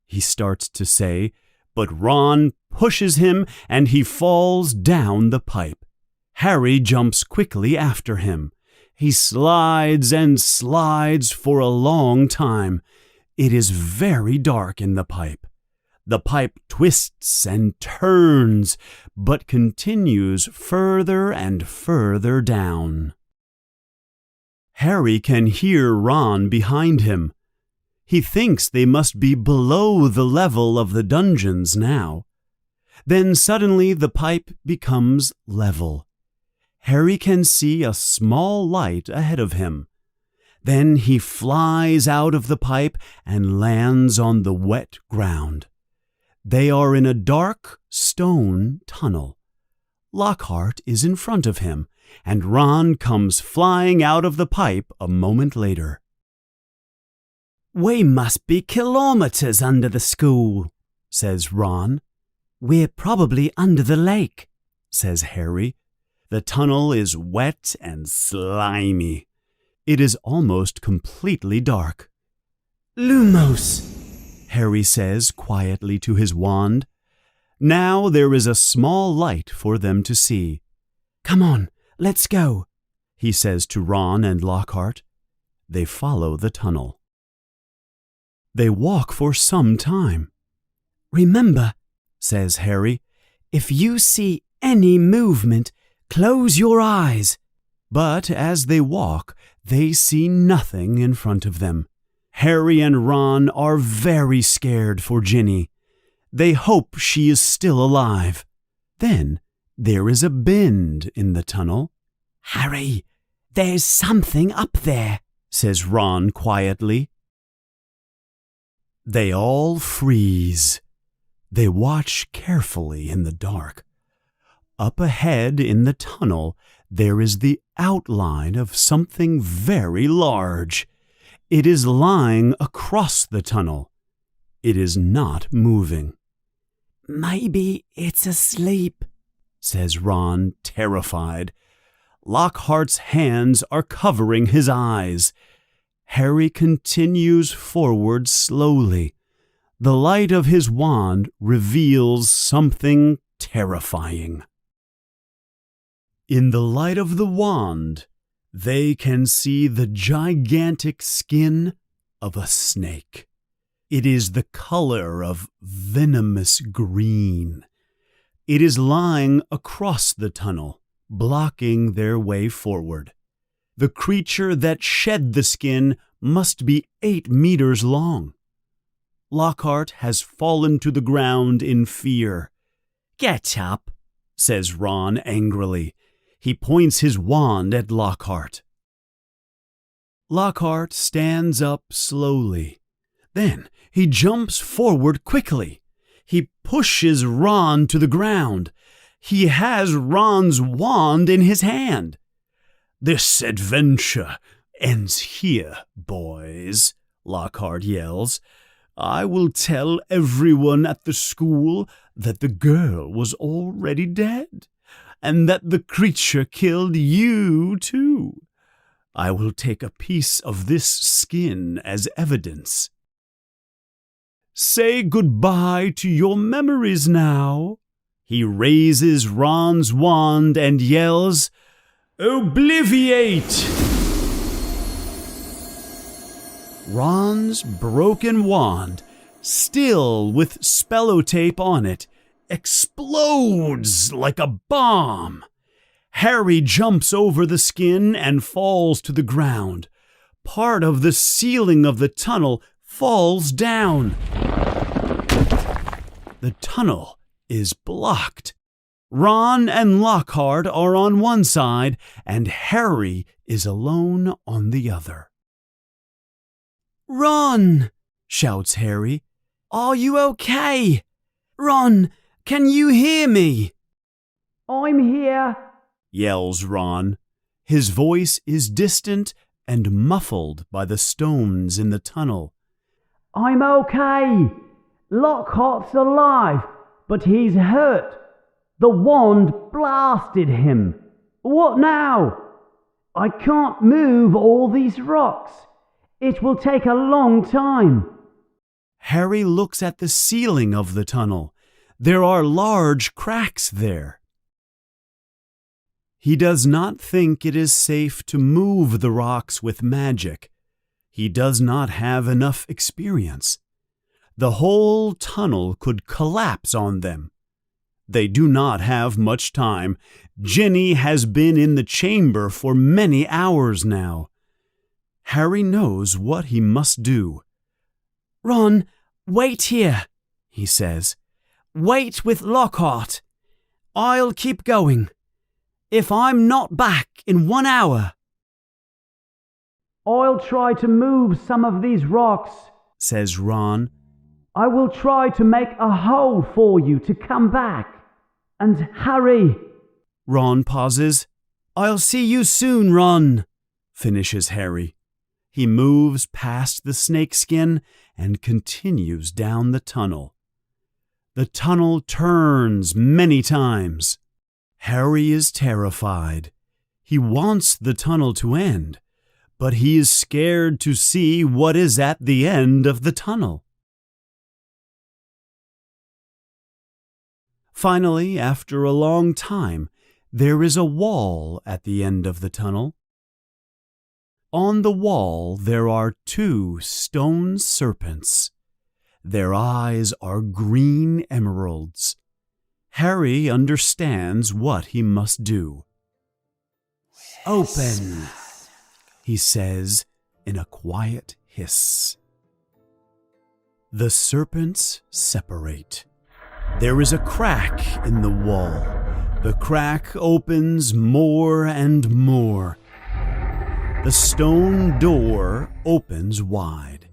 Speaker 1: he starts to say, but Ron pushes him and he falls down the pipe. Harry jumps quickly after him. He slides and slides for a long time. It is very dark in the pipe. The pipe twists and turns, but continues further and further down. Harry can hear Ron behind him. He thinks they must be below the level of the dungeons now. Then suddenly the pipe becomes level. Harry can see a small light ahead of him. Then he flies out of the pipe and lands on the wet ground. They are in a dark stone tunnel. Lockhart is in front of him, and Ron comes flying out of the pipe a moment later.
Speaker 4: We must be kilometers under the school,
Speaker 1: says Ron.
Speaker 4: We're probably under the lake,
Speaker 1: says Harry. The tunnel is wet and slimy. It is almost completely dark.
Speaker 4: Lumos,
Speaker 1: Harry says quietly to his wand. Now there is a small light for them to see.
Speaker 4: Come on, let's go,
Speaker 1: he says to Ron and Lockhart. They follow the tunnel. They walk for some time.
Speaker 4: Remember,
Speaker 1: says Harry,
Speaker 4: if you see any movement, close your eyes.
Speaker 1: But as they walk, they see nothing in front of them. Harry and Ron are very scared for Ginny. They hope she is still alive. Then there is a bend in the tunnel.
Speaker 4: Harry, there's something up there,
Speaker 1: says Ron quietly. They all freeze. They watch carefully in the dark. Up ahead in the tunnel, there is the outline of something very large. It is lying across the tunnel. It is not moving.
Speaker 4: Maybe it's asleep,
Speaker 1: says Ron, terrified. Lockhart's hands are covering his eyes. Harry continues forward slowly. The light of his wand reveals something terrifying. In the light of the wand, they can see the gigantic skin of a snake. It is the color of venomous green. It is lying across the tunnel, blocking their way forward. The creature that shed the skin must be 8 meters long. Lockhart has fallen to the ground in fear.
Speaker 3: Get up,
Speaker 1: says Ron angrily. He points his wand at Lockhart. Lockhart stands up slowly. Then he jumps forward quickly. He pushes Ron to the ground. He has Ron's wand in his hand. "This adventure ends here, boys," Lockhart yells. "I will tell everyone at the school that the girl was already dead, and that the creature killed you too. I will take a piece of this skin as evidence. Say goodbye to your memories now." He raises Ron's wand and yells, "Obliviate!" Ron's broken wand, still with spellotape on it, explodes like a bomb. Harry jumps over the skin and falls to the ground. Part of the ceiling of the tunnel falls down. The tunnel is blocked. Ron and Lockhart are on one side, and Harry is alone on the other.
Speaker 3: "Ron!"
Speaker 1: shouts Harry.
Speaker 3: "Are you okay? Ron, can you hear me?"
Speaker 4: I'm here.
Speaker 1: Yells Ron. His voice is distant and muffled by the stones in the tunnel.
Speaker 4: I'm okay. Lockhart's alive, but he's hurt. The wand blasted him. What now? I can't move all these rocks. It will take a long time.
Speaker 1: Harry looks at the ceiling of the tunnel. There are large cracks there. He does not think it is safe to move the rocks with magic. He does not have enough experience. The whole tunnel could collapse on them. They do not have much time. Ginny has been in the chamber for many hours now. Harry knows what he must do.
Speaker 3: "Ron, wait here," he says. "Wait with Lockhart. I'll keep going. If I'm not back in 1 hour..."
Speaker 4: I'll try to move some of these rocks,
Speaker 1: says Ron.
Speaker 4: I will try to make a hole for you to come back. And hurry.
Speaker 1: Ron pauses.
Speaker 3: "I'll see you soon, Ron,"
Speaker 1: finishes Harry. He moves past the snakeskin and continues down the tunnel. The tunnel turns many times. Harry is terrified. He wants the tunnel to end, but he is scared to see what is at the end of the tunnel. Finally, after a long time, there is a wall at the end of the tunnel. On the wall there are 2 stone serpents. Their eyes are green emeralds. Harry understands what he must do. "Open," he says in a quiet hiss. The serpents separate. There is a crack in the wall. The crack opens more and more. The stone door opens wide.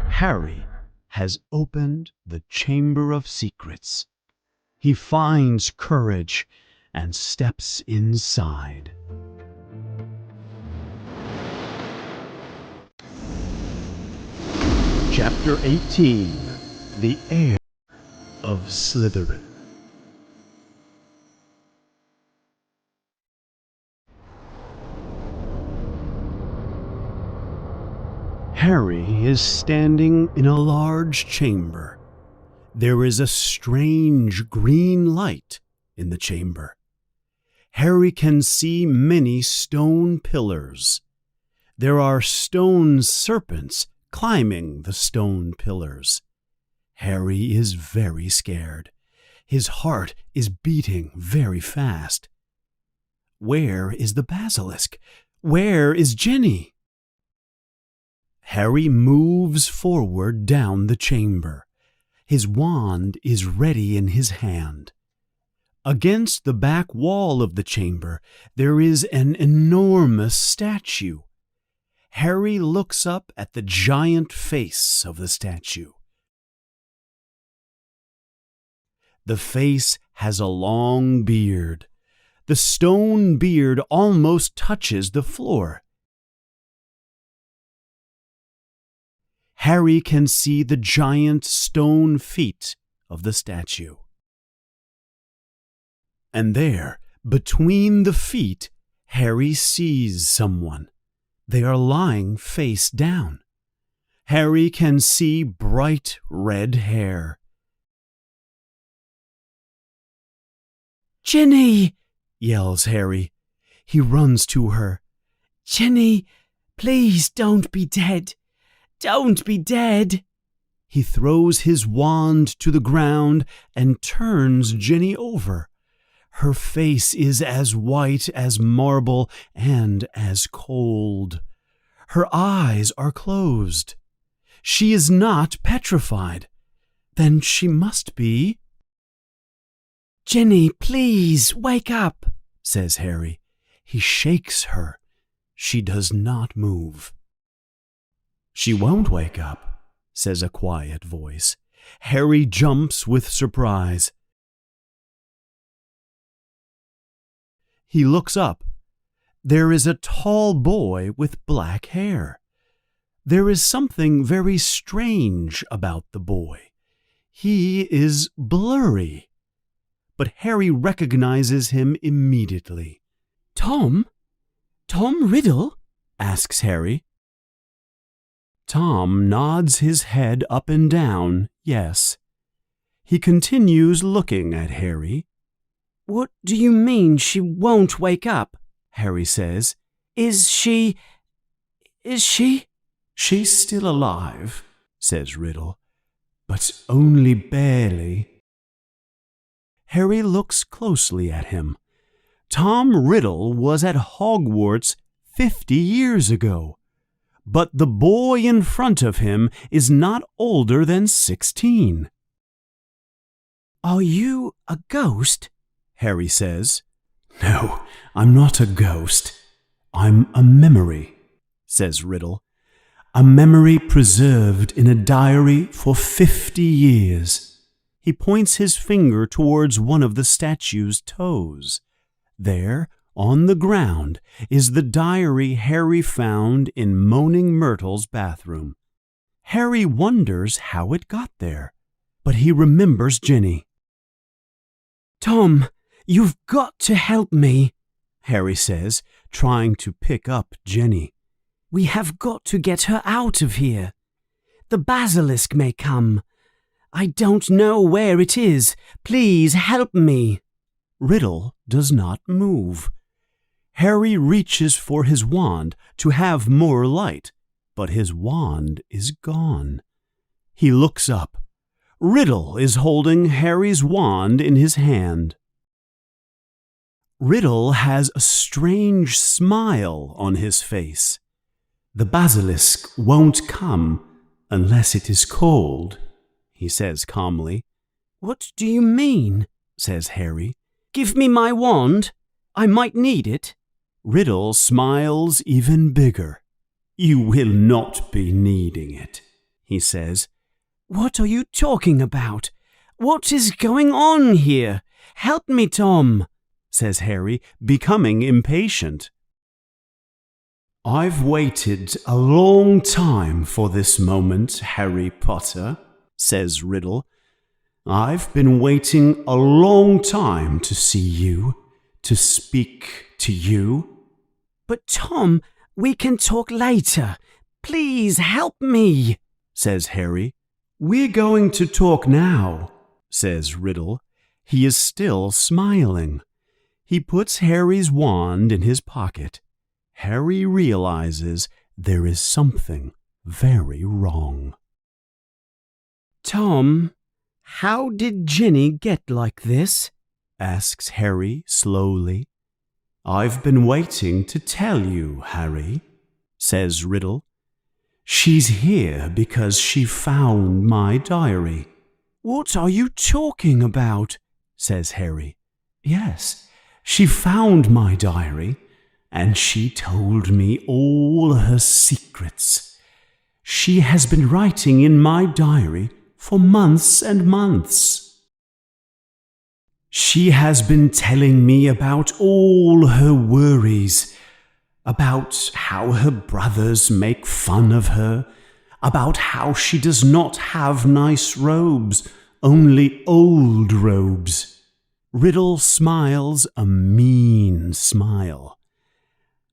Speaker 1: Harry has opened the Chamber of Secrets. He finds courage and steps inside. Chapter 18. The Heir of Slytherin. Harry is standing in a large chamber. There is a strange green light in the chamber. Harry can see many stone pillars. There are stone serpents climbing the stone pillars. Harry is very scared. His heart is beating very fast. Where is the basilisk? Where is Jenny? Harry moves forward down the chamber. His wand is ready in his hand. Against the back wall of the chamber, there is an enormous statue. Harry looks up at the giant face of the statue. The face has a long beard. The stone beard almost touches the floor. Harry can see the giant stone feet of the statue. And there, between the feet, Harry sees someone. They are lying face down. Harry can see bright red hair.
Speaker 7: Jenny!
Speaker 1: Yells Harry. He runs to her.
Speaker 7: Jenny, please don't be dead. Don't be dead.
Speaker 1: He throws his wand to the ground and turns Jenny over. Her face is as white as marble and as cold. Her eyes are closed. She is not petrified. Then she must be.
Speaker 7: Jenny, please, wake up,
Speaker 1: says Harry. He shakes her. She does not move. She won't wake up, says a quiet voice. Harry jumps with surprise. He looks up. There is a tall boy with black hair. There is something very strange about the boy. He is blurry. But Harry recognizes him immediately.
Speaker 7: Tom? Tom Riddle?
Speaker 1: Asks Harry. Tom nods his head up and down, yes. He continues looking at Harry.
Speaker 7: What do you mean she won't wake up?
Speaker 1: Harry says.
Speaker 7: Is she...
Speaker 1: She's still alive, says Riddle, but only barely. Harry looks closely at him. Tom Riddle was at Hogwarts 50 years ago, but the boy in front of him is not older than 16.
Speaker 7: Are you a ghost?
Speaker 1: Harry says. No, I'm not a ghost. I'm a memory, says Riddle. A memory preserved in a diary for 50 years. He points his finger towards one of the statue's toes. There, on the ground, is the diary Harry found in Moaning Myrtle's bathroom. Harry wonders how it got there, but he remembers Jenny.
Speaker 7: Tom, you've got to help me,
Speaker 1: Harry says, trying to pick up Jenny.
Speaker 7: We have got to get her out of here. The basilisk may come. I don't know where it is. Please help me.
Speaker 1: Riddle does not move. Harry reaches for his wand to have more light, but his wand is gone. He looks up. Riddle is holding Harry's wand in his hand. Riddle has a strange smile on his face. The basilisk won't come unless it is cold, he says calmly.
Speaker 7: What do you mean?
Speaker 1: Says Harry.
Speaker 7: Give me my wand. I might need it.
Speaker 1: Riddle smiles even bigger. You will not be needing it, he says.
Speaker 7: What are you talking about? What is going on here? Help me, Tom,
Speaker 1: says Harry, becoming impatient. I've waited a long time for this moment, Harry Potter, says Riddle. I've been waiting a long time to see you, to speak to you.
Speaker 7: But Tom, we can talk later.
Speaker 3: Please help me, says Harry.
Speaker 1: We're going to talk now, says Riddle. He is still smiling. He puts Harry's wand in his pocket. Harry realizes there is something very wrong.
Speaker 3: Tom, how did Ginny get like this?
Speaker 1: Asks Harry slowly. I've been waiting to tell you, Harry, says Riddle. She's here because she found my diary.
Speaker 3: What are you talking about?
Speaker 1: Says Harry. Yes, she found my diary, and she told me all her secrets. She has been writing in my diary for months and months. She has been telling me about all her worries, about how her brothers make fun of her, about how she does not have nice robes, only old robes. Riddle smiles a mean smile.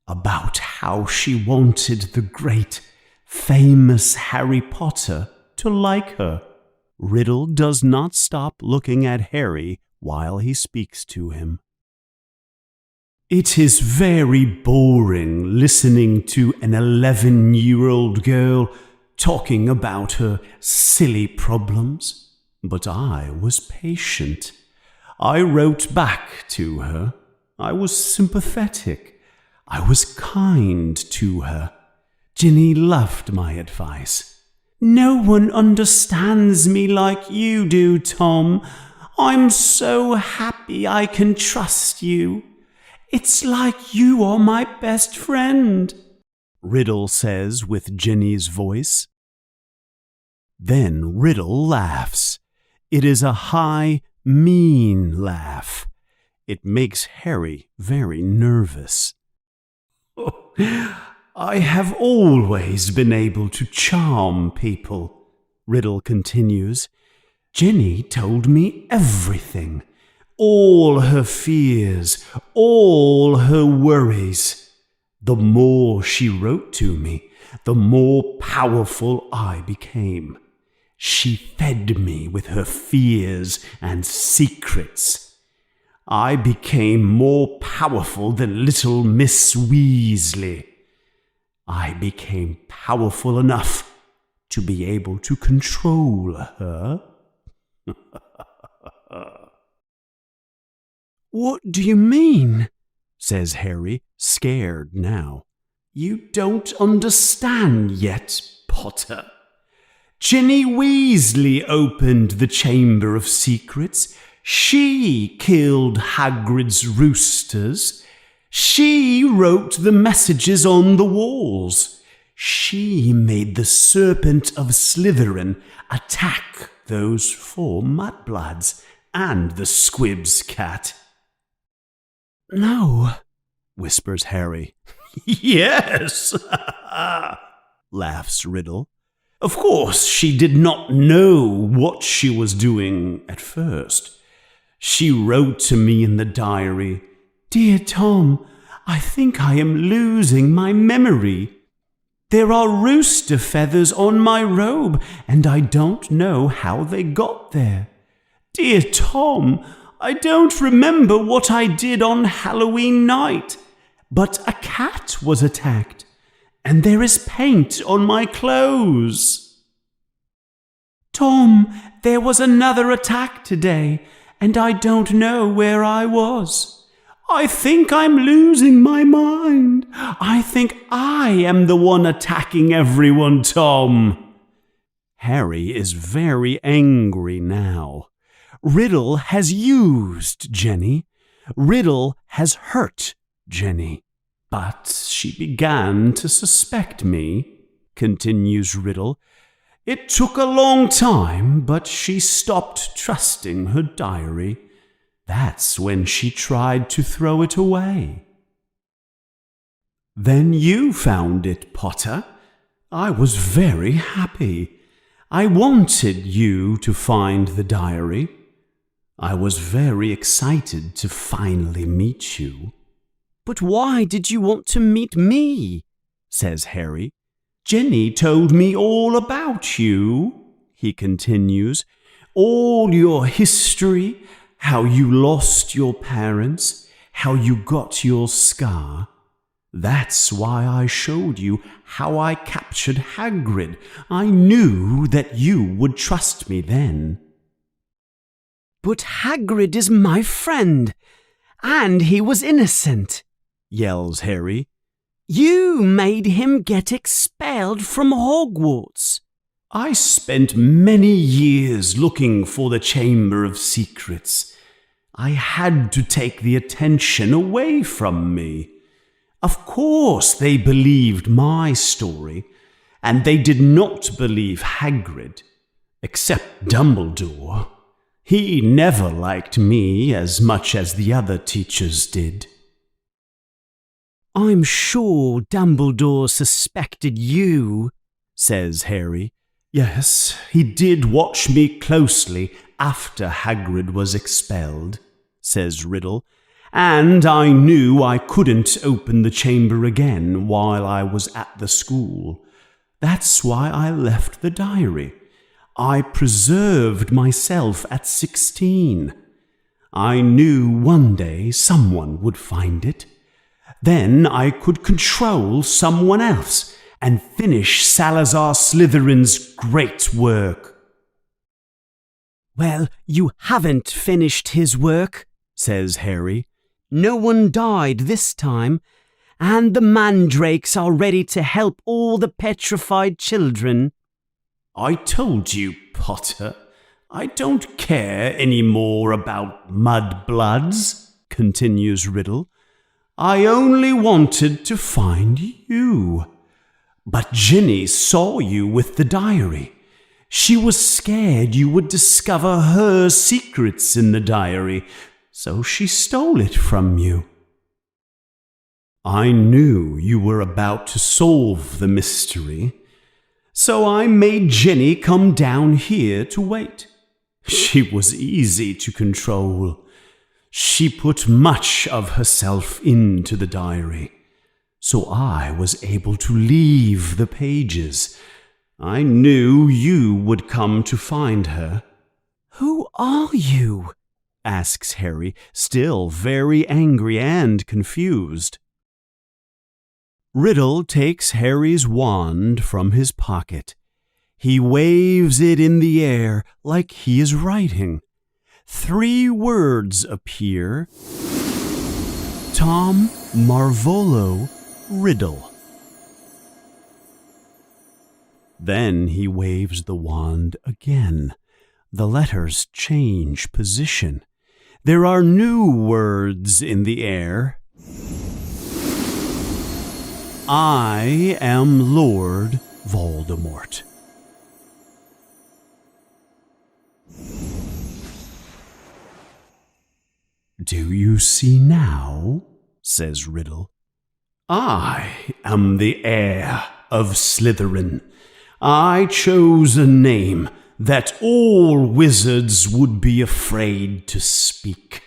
Speaker 1: About how she wanted the great, famous Harry Potter to like her. Riddle does not stop looking at Harry while he speaks to him. It is very boring listening to an 11-year-old girl talking about her silly problems, but I was patient. I wrote back to her. I was sympathetic. I was kind to her. Ginny loved my advice. No one understands me like you do, Tom. I'm so happy I can trust you. It's like you are my best friend, Riddle says with Ginny's voice. Then Riddle laughs. It is a high, mean laugh. It makes Harry very nervous. I have always been able to charm people, Riddle continues. Ginny told me everything. All her fears, all her worries. The more she wrote to me, the more powerful I became. She fed me with her fears and secrets. I became more powerful than little Miss Weasley. I became powerful enough to be able to control her.
Speaker 3: What do you mean?
Speaker 1: Says Harry, scared now. You don't understand yet, Potter. Ginny Weasley opened the Chamber of Secrets. She killed Hagrid's roosters. She wrote the messages on the walls. She made the Serpent of Slytherin attack those 4 mudbloods and the Squib's cat.
Speaker 3: No,
Speaker 1: whispers Harry. Yes, laughs Riddle. Of course, she did not know what she was doing at first. She wrote to me in the diary, Dear Tom, I think I am losing my memory. There are rooster feathers on my robe, and I don't know how they got there. Dear Tom, I don't remember what I did on Halloween night, but a cat was attacked, and there is paint on my clothes. Tom, there was another attack today, and I don't know where I was. I think I'm losing my mind. I think I am the one attacking everyone, Tom. Harry is very angry now. Riddle has used Jenny. Riddle has hurt Jenny. But she began to suspect me, continues Riddle. It took a long time, but she stopped trusting her diary. That's when she tried to throw it away. Then you found it, Potter. I was very happy. I wanted you to find the diary. I was very excited to finally meet you.
Speaker 3: But why did you want to meet me? Says Harry.
Speaker 1: Jenny told me all about you, he continues, all your history, how you lost your parents, how you got your scar. That's why I showed you how I captured Hagrid. I knew that you would trust me then.
Speaker 3: But Hagrid is my friend, and he was innocent,
Speaker 1: yells Harry.
Speaker 3: You made him get expelled from Hogwarts.
Speaker 1: I spent many years looking for the Chamber of Secrets. I had to take the attention away from me. Of course they believed my story, and they did not believe Hagrid, except Dumbledore. He never liked me as much as the other teachers did.
Speaker 3: I'm sure Dumbledore suspected you, says Harry.
Speaker 1: Yes, he did watch me closely after Hagrid was expelled, says Riddle, and I knew I couldn't open the chamber again while I was at the school. That's why I left the diary. I preserved myself at 16. I knew one day someone would find it. Then I could control someone else and finish Salazar Slytherin's great work.
Speaker 3: Well, you haven't finished his work, says Harry. No one died this time, and the mandrakes are ready to help all the petrified children.
Speaker 1: I told you, Potter, I don't care any more about mudbloods, continues Riddle. I only wanted to find you. But Ginny saw you with the diary. She was scared you would discover her secrets in the diary, so she stole it from you. I knew you were about to solve the mystery, so I made Ginny come down here to wait. She was easy to control. She put much of herself into the diary, so I was able to leave the pages. I knew you would come to find her.
Speaker 3: Who are you?
Speaker 1: Asks Harry, still very angry and confused. Riddle takes Harry's wand from his pocket. He waves it in the air like he is writing. 3 words appear. Tom Marvolo Riddle. Then he waves the wand again. The letters change position. There are new words in the air. I am Lord Voldemort. Do you see now? Says Riddle. I am the heir of Slytherin. I chose a name that all wizards would be afraid to speak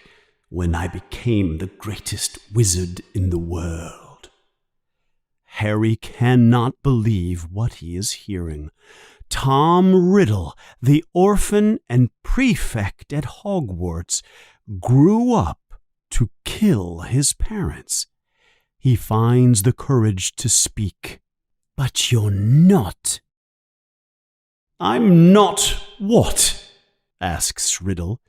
Speaker 1: when I became the greatest wizard in the world. Harry cannot believe what he is hearing. Tom Riddle, the orphan and prefect at Hogwarts, grew up to kill his parents. He finds the courage to speak. But you're not. I'm not what? Asks Riddle.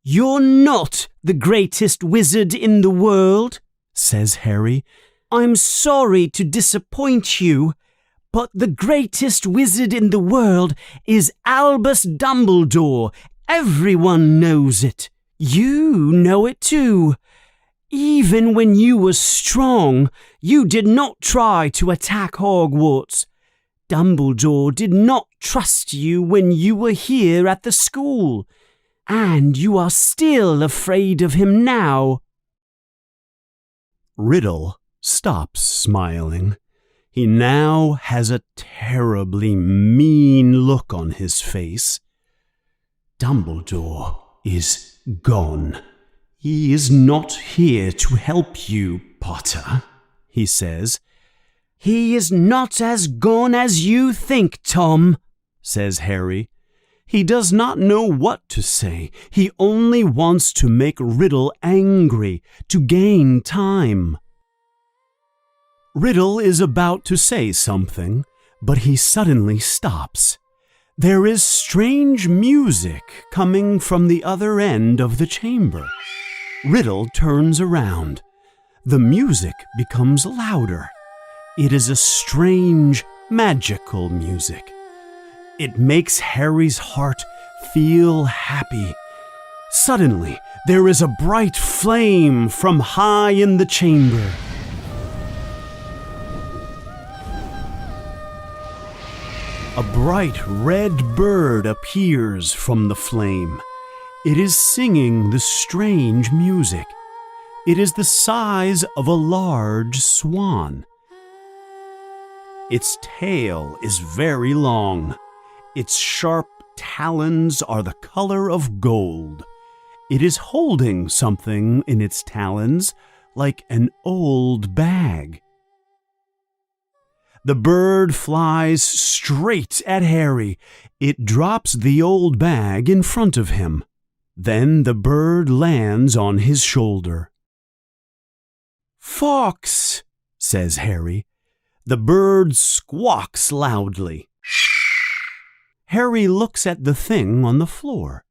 Speaker 3: You're not the greatest wizard in the world, says Harry. I'm sorry to disappoint you, but the greatest wizard in the world is Albus Dumbledore. Everyone knows it. You know it too. Even when you were strong, you did not try to attack Hogwarts. Dumbledore did not trust you when you were here at the school, and you are still afraid of him now.
Speaker 1: Riddle stops smiling. He now has a terribly mean look on his face. Dumbledore is gone. He is not here to help you, Potter, he says.
Speaker 4: He is not as gone as you think, Tom, says Harry. He does not know what to say. He only wants to make Riddle angry, to gain time. Riddle is about to say something, but he suddenly stops. There is strange music coming from the other end of the chamber. Riddle turns around. The music becomes louder. It is a strange, magical music. It makes Harry's heart feel happy. Suddenly, there is a bright flame from high in the chamber. A bright red bird appears from the flame. It is singing the strange music. It is the size of a large swan. Its tail is very long. Its sharp talons are the color of gold. It is holding something in its talons, like an old bag. The bird flies straight at Harry. It drops the old bag in front of him. Then the bird lands on his shoulder. "Fox," says Harry. The bird squawks loudly. Harry looks at the thing on the floor.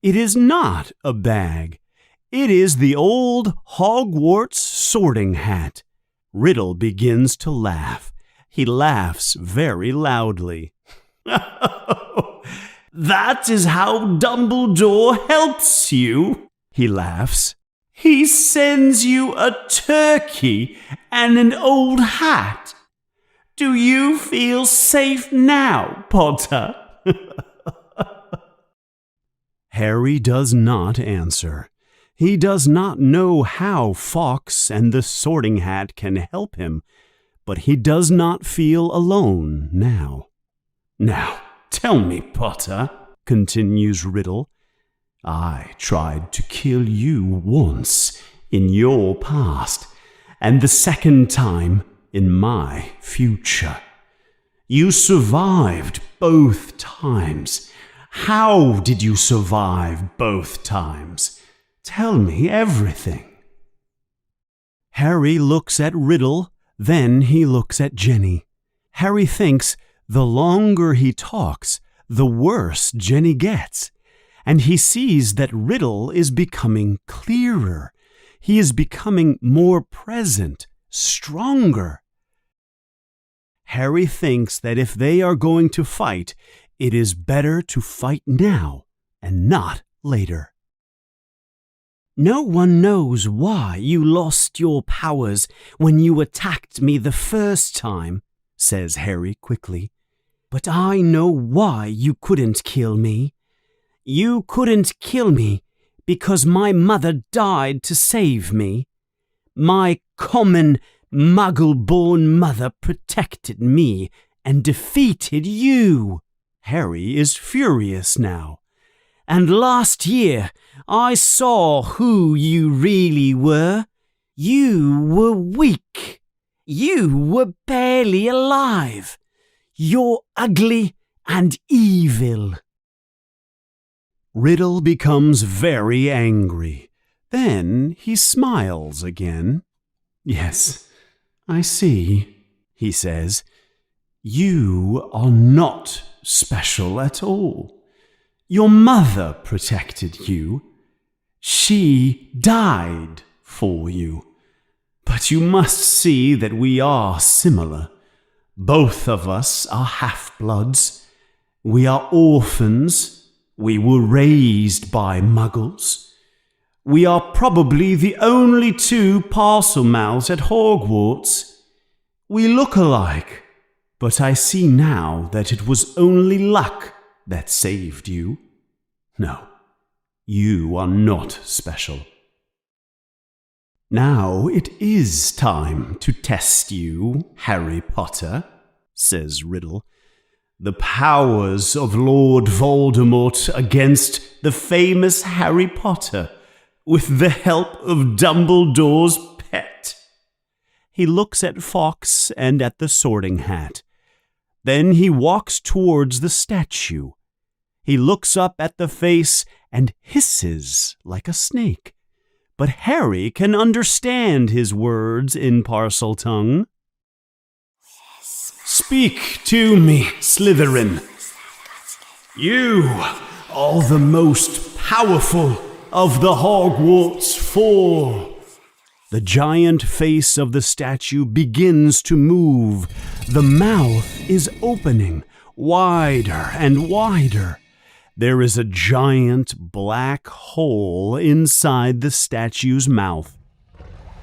Speaker 4: It is not a bag. It is the old Hogwarts sorting hat. Riddle begins to laugh. He laughs very loudly.
Speaker 5: "That is how Dumbledore helps you," he laughs. "He sends you a turkey and an old hat. Do you feel safe now, Potter?"
Speaker 1: Harry does not answer. He does not know how Fawkes and the Sorting Hat can help him, but he does not feel alone now.
Speaker 5: "Now, tell me, Potter," continues Riddle. "I tried to kill you once in your past, and the second time in my future. You survived both times. How did you survive both times? Tell me everything."
Speaker 1: Harry looks at Riddle, then he looks at Jenny. Harry thinks the longer he talks, the worse Jenny gets. And he sees that Riddle is becoming clearer. He is becoming more present, stronger. Harry thinks that if they are going to fight, it is better to fight now and not later.
Speaker 4: No one knows why you lost your powers when you attacked me the first time, says Harry quickly. But I know why you couldn't kill me. You couldn't kill me because my mother died to save me. My common Muggle-born mother protected me and defeated you.
Speaker 1: Harry is furious now.
Speaker 4: And last year, I saw who you really were. You were weak. You were barely alive. You're ugly and evil.
Speaker 1: Riddle becomes very angry. Then he smiles again.
Speaker 5: "Yes, I see," he says. "You are not special at all. Your mother protected you. She died for you. But you must see that we are similar. Both of us are half-bloods. We are orphans. We were raised by Muggles. We are probably the only two Parselmouths at Hogwarts. We look alike, but I see now that it was only luck that saved you. No, you are not special. Now it is time to test you, Harry Potter," says Riddle. "The powers of Lord Voldemort against the famous Harry Potter, with the help of Dumbledore's pet."
Speaker 1: He looks at Fawkes and at the Sorting Hat. Then he walks towards the statue. He looks up at the face and hisses like a snake. But Harry can understand his words in Parseltongue.
Speaker 2: Speak to me, Slytherin. You are the most powerful of the Hogwarts Four.
Speaker 1: The giant face of the statue begins to move. The mouth is opening, wider and wider. There is a giant black hole inside the statue's mouth.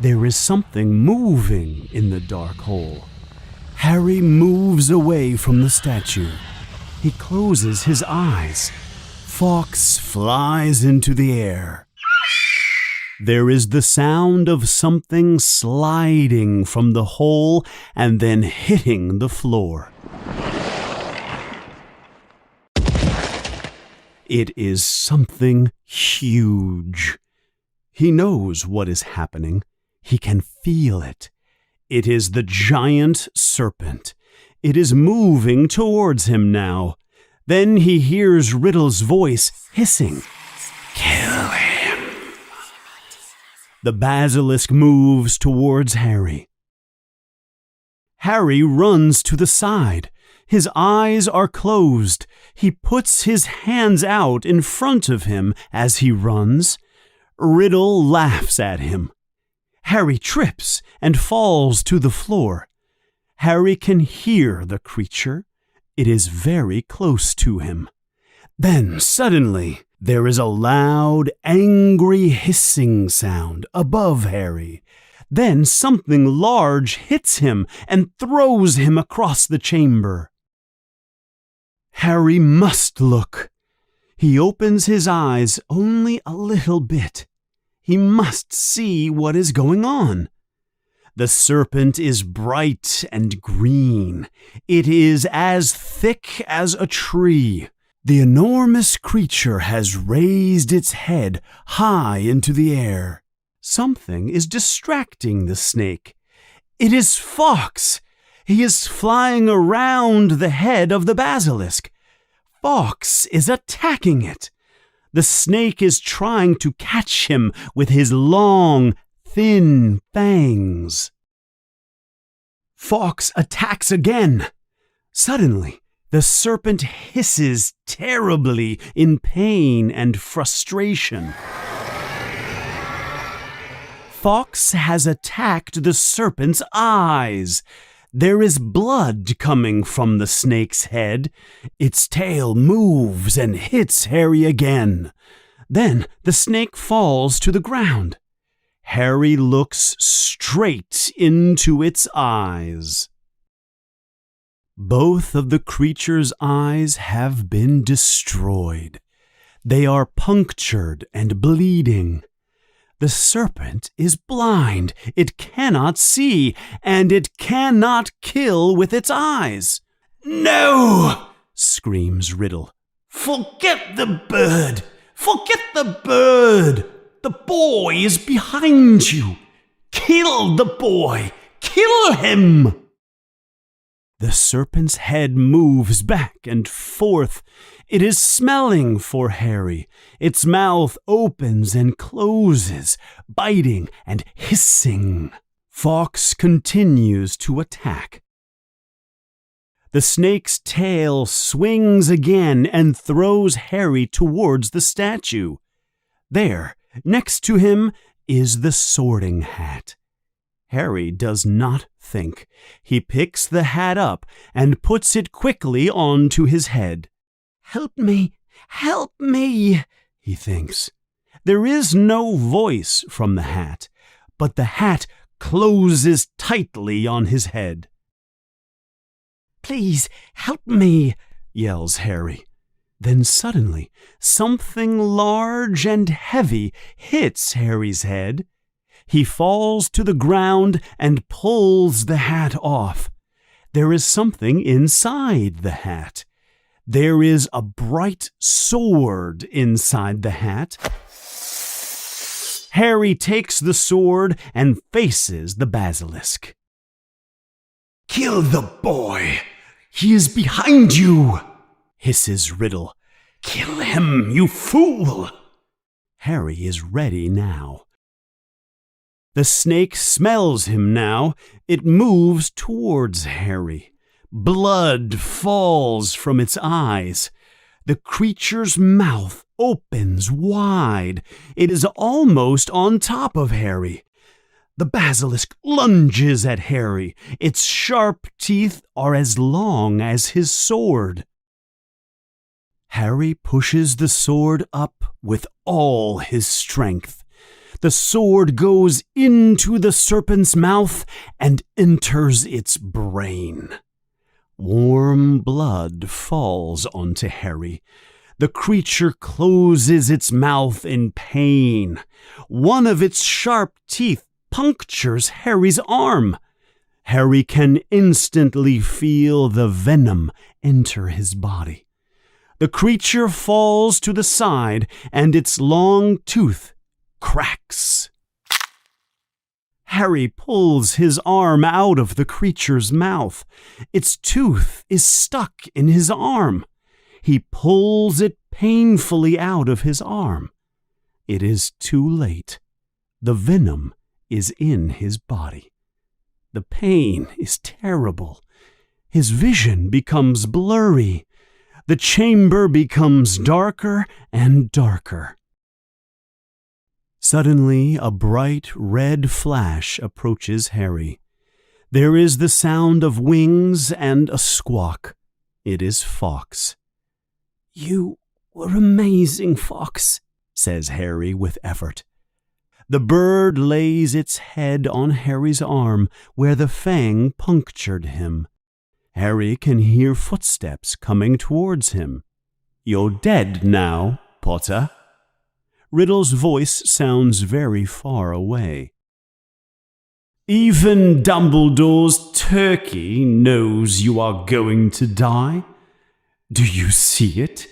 Speaker 1: There is something moving in the dark hole. Harry moves away from the statue. He closes his eyes. Fawkes flies into the air. There is the sound of something sliding from the hole and then hitting the floor. It is something huge. He knows what is happening. He can feel it. It is the giant serpent. It is moving towards him now. Then he hears Riddle's voice hissing, "Kill him." The basilisk moves towards Harry. Harry runs to the side. His eyes are closed. He puts his hands out in front of him as he runs. Riddle laughs at him. Harry trips and falls to the floor. Harry can hear the creature. It is very close to him. Then suddenly there is a loud, angry hissing sound above Harry. Then something large hits him and throws him across the chamber. Harry must look. He opens his eyes only a little bit. He must see what is going on. The serpent is bright and green. It is as thick as a tree. The enormous creature has raised its head high into the air. Something is distracting the snake. It is Fawkes. He is flying around the head of the basilisk. Fawkes is attacking it. The snake is trying to catch him with his long, thin fangs. Fawkes attacks again. Suddenly, the serpent hisses terribly in pain and frustration. Fawkes has attacked the serpent's eyes. There is blood coming from the snake's head. Its tail moves and hits Harry again. Then the snake falls to the ground. Harry looks straight into its eyes. Both of the creature's eyes have been destroyed. They are punctured and bleeding. The serpent is blind. It cannot see, and it cannot kill with its eyes.
Speaker 5: "No!"
Speaker 1: screams Riddle.
Speaker 5: "Forget the bird! Forget the bird! The boy is behind you! Kill the boy! Kill him!"
Speaker 1: The serpent's head moves back and forth. It is smelling for Harry. Its mouth opens and closes, biting and hissing. Fawkes continues to attack. The snake's tail swings again and throws Harry towards the statue. There, next to him, is the Sorting Hat. Harry does not think. He picks the hat up and puts it quickly onto his head. "Help me! Help me!" he thinks. There is no voice from the hat, but the hat closes tightly on his head. "Please help me!" yells Harry. Then suddenly, something large and heavy hits Harry's head. He falls to the ground and pulls the hat off. There is something inside the hat. There is a bright sword inside the hat. Harry takes the sword and faces the basilisk. Kill the boy! He is behind you! Hisses Riddle. Kill him, you fool! Harry is ready now. The snake smells him now. It moves towards Harry. Blood falls from its eyes. The creature's mouth opens wide. It is almost on top of Harry. The basilisk lunges at Harry. Its sharp teeth are as long as his sword. Harry pushes the sword up with all his strength. The sword goes into the serpent's mouth and enters its brain. Warm blood falls onto Harry. The creature closes its mouth in pain. One of its sharp teeth punctures Harry's arm. Harry can instantly feel the venom enter his body. The creature falls to the side, and its long tooth cracks. Harry pulls his arm out of the creature's mouth. Its tooth is stuck in his arm. He pulls it painfully out of his arm. It is too late. The venom is in his body. The pain is terrible. His vision becomes blurry. The chamber becomes darker and darker. Suddenly, a bright red flash approaches Harry. There is the sound of wings and a squawk. It is Fawkes. "You were amazing, Fawkes," says Harry with effort. The bird lays its head on Harry's arm where the fang punctured him. Harry can hear footsteps coming towards him. "You're dead now, Potter." Riddle's voice sounds very far away. "Even Dumbledore's turkey knows you are going to die. Do you see it?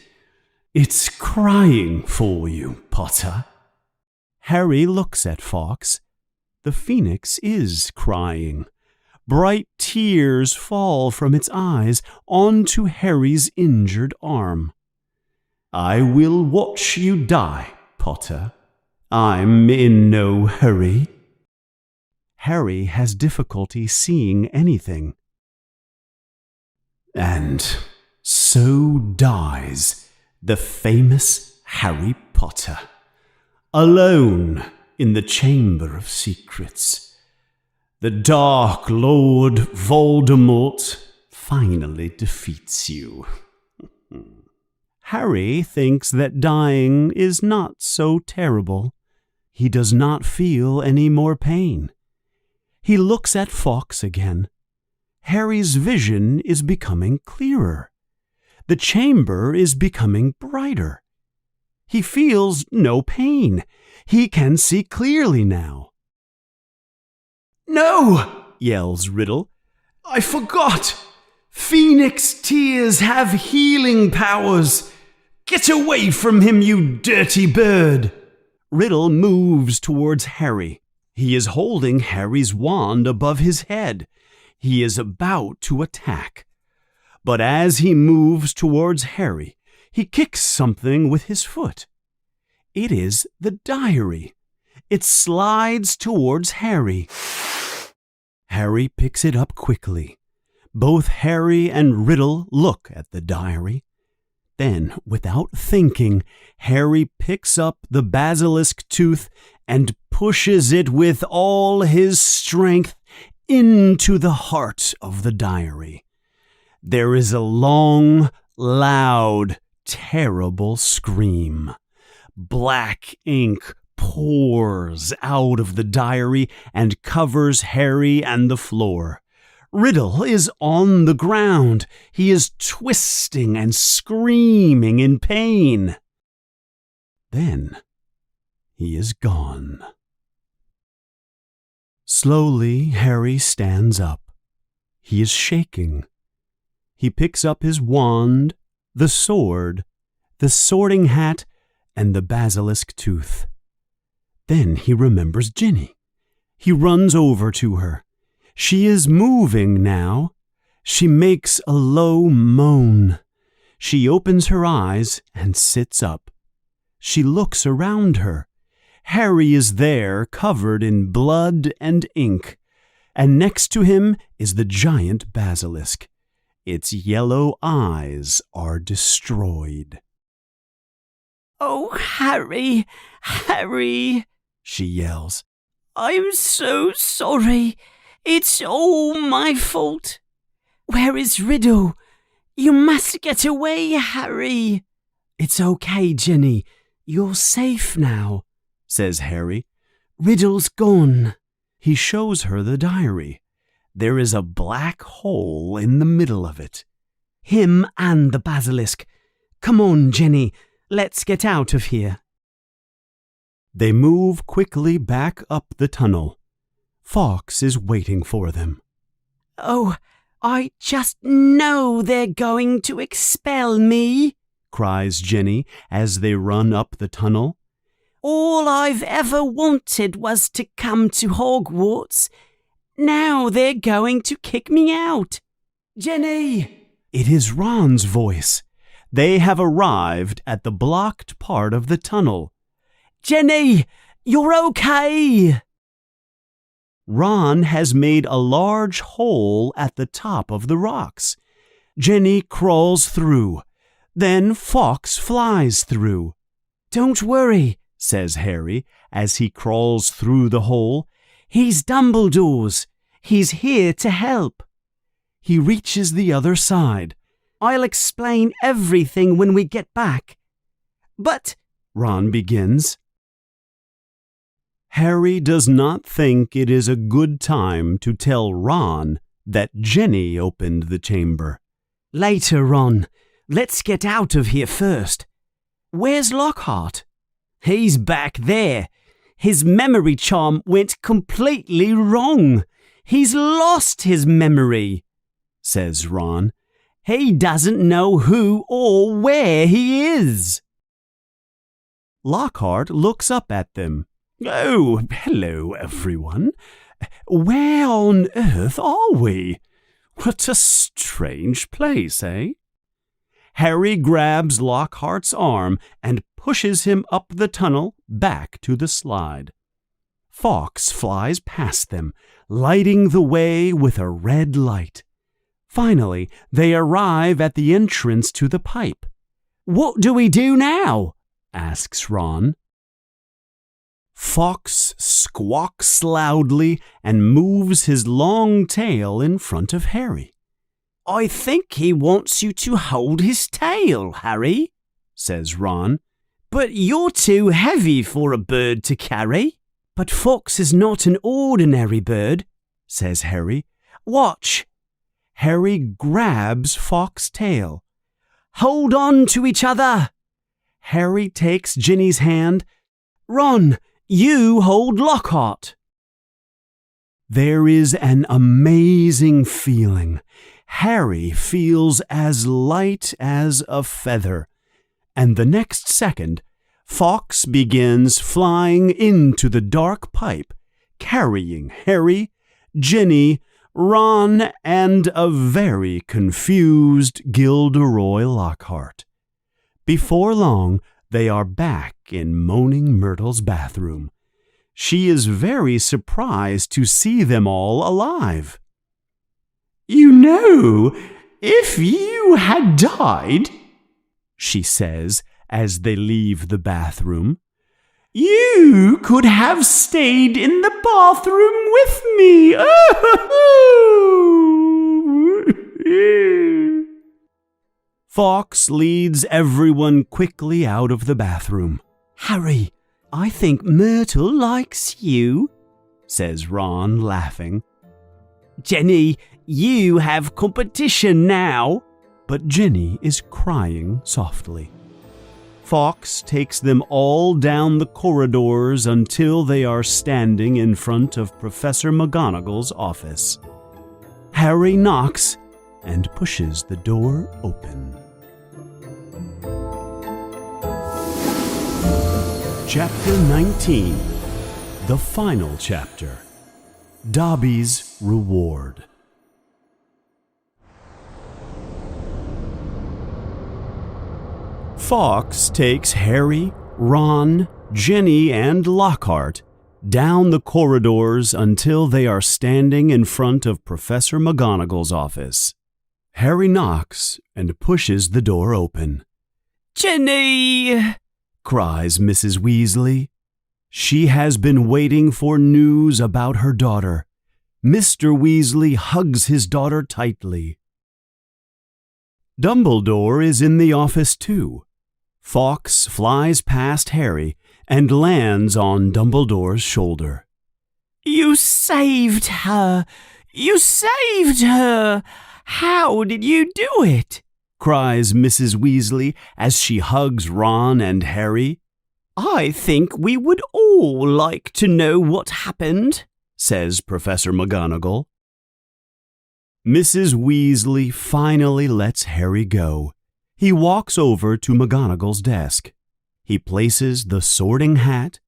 Speaker 1: It's crying for you, Potter." Harry looks at Fawkes. The phoenix is crying. Bright tears fall from its eyes onto Harry's injured arm. "I will watch you die, Potter. I'm in no hurry." Harry has difficulty seeing anything. And so dies the famous Harry Potter, alone in the Chamber of Secrets. The Dark Lord Voldemort finally defeats you. Harry thinks that dying is not so terrible. He does not feel any more pain. He looks at Fawkes again. Harry's vision is becoming clearer. The chamber is becoming brighter. He feels no pain. He can see clearly now. "No!" yells Riddle. "I forgot! Phoenix tears have healing powers! Get away from him, you dirty bird!" Riddle moves towards Harry. He is holding Harry's wand above his head. He is about to attack. But as he moves towards Harry, he kicks something with his foot. It is the diary. It slides towards Harry. Harry picks it up quickly. Both Harry and Riddle look at the diary. Then, without thinking, Harry picks up the basilisk tooth and pushes it with all his strength into the heart of the diary. There is a long, loud, terrible scream. Black ink pours out of the diary and covers Harry and the floor. Riddle is on the ground. He is twisting and screaming in pain. Then he is gone. Slowly, Harry stands up. He is shaking. He picks up his wand, the sword, the sorting hat, and the basilisk tooth. Then he remembers Ginny. He runs over to her. She is moving now. She makes a low moan. She opens her eyes and sits up. She looks around her. Harry is there, covered in blood and ink, and next to him is the giant basilisk. Its yellow eyes are destroyed.
Speaker 7: Oh, Harry, Harry, she yells. I'm so sorry. It's all my fault. Where is Riddle? You must get away, Harry.
Speaker 1: It's okay, Jenny. You're safe now, says Harry. Riddle's gone. He shows her the diary. There is a black hole in the middle of it. Him and the basilisk. Come on, Jenny. Let's get out of here. They move quickly back up the tunnel. Fawkes is waiting for them.
Speaker 7: Oh, I just know they're going to expel me,
Speaker 1: cries Jenny as they run up the tunnel.
Speaker 7: All I've ever wanted was to come to Hogwarts. Now they're going to kick me out.
Speaker 1: Jenny! It is Ron's voice. They have arrived at the blocked part of the tunnel.
Speaker 7: Jenny, you're okay!
Speaker 1: Ron has made a large hole at the top of the rocks. Jenny crawls through. Then Fawkes flies through. Don't worry, says Harry as he crawls through the hole. He's Dumbledore's. He's here to help. He reaches the other side. I'll explain everything when we get back. But, Ron begins. Harry does not think it is a good time to tell Ron that Jenny opened the chamber. Later, Ron. Let's get out of here first. Where's Lockhart? He's back there. His memory charm went completely wrong. He's lost his memory, says Ron. He doesn't know who or where he is. Lockhart looks up at them. Oh, hello, everyone. Where on earth are we? What a strange place, eh? Harry grabs Lockhart's arm and pushes him up the tunnel back to the slide. Fawkes flies past them, lighting the way with a red light. Finally, they arrive at the entrance to the pipe. What do we do now? Asks Ron. Fawkes squawks loudly and moves his long tail in front of Harry. I think he wants you to hold his tail, Harry, says Ron. But you're too heavy for a bird to carry. But Fawkes is not an ordinary bird, says Harry. Watch. Harry grabs Fawkes' tail. Hold on to each other. Harry takes Ginny's hand. Ron, you hold Lockhart. There is an amazing feeling. Harry feels as light as a feather. And the next second, Fawkes begins flying into the dark pipe, carrying Harry, Ginny, Ron, and a very confused Gilderoy Lockhart. Before long, they are back in Moaning Myrtle's bathroom. She is very surprised to see them all alive. You know, if you had died, she says as they leave the bathroom, you could have stayed in the bathroom with me. Fawkes leads everyone quickly out of the bathroom. Harry, I think Myrtle likes you, says Ron, laughing. Jenny, you have competition now. But Jenny is crying softly. Fawkes takes them all down the corridors until they are standing in front of Professor McGonagall's office. Harry knocks and pushes the door open. Chapter 19, the final chapter, Dobby's reward. Fawkes takes Harry, Ron, Ginny, and Lockhart down the corridors until they are standing in front of Professor McGonagall's office. Harry knocks and pushes the door open.
Speaker 3: "Ginny!"
Speaker 1: cries Mrs. Weasley. She has been waiting for news about her daughter. Mr. Weasley hugs his daughter tightly. Dumbledore is in the office too. Fawkes flies past Harry and lands on Dumbledore's shoulder.
Speaker 3: "You saved her! You saved her! How did you do it?"
Speaker 1: cries Mrs. Weasley as she hugs Ron and Harry.
Speaker 3: "I think we would all like to know what happened,"
Speaker 1: says Professor McGonagall. Mrs. Weasley finally lets Harry go. He walks over to McGonagall's desk. He places the sorting hat,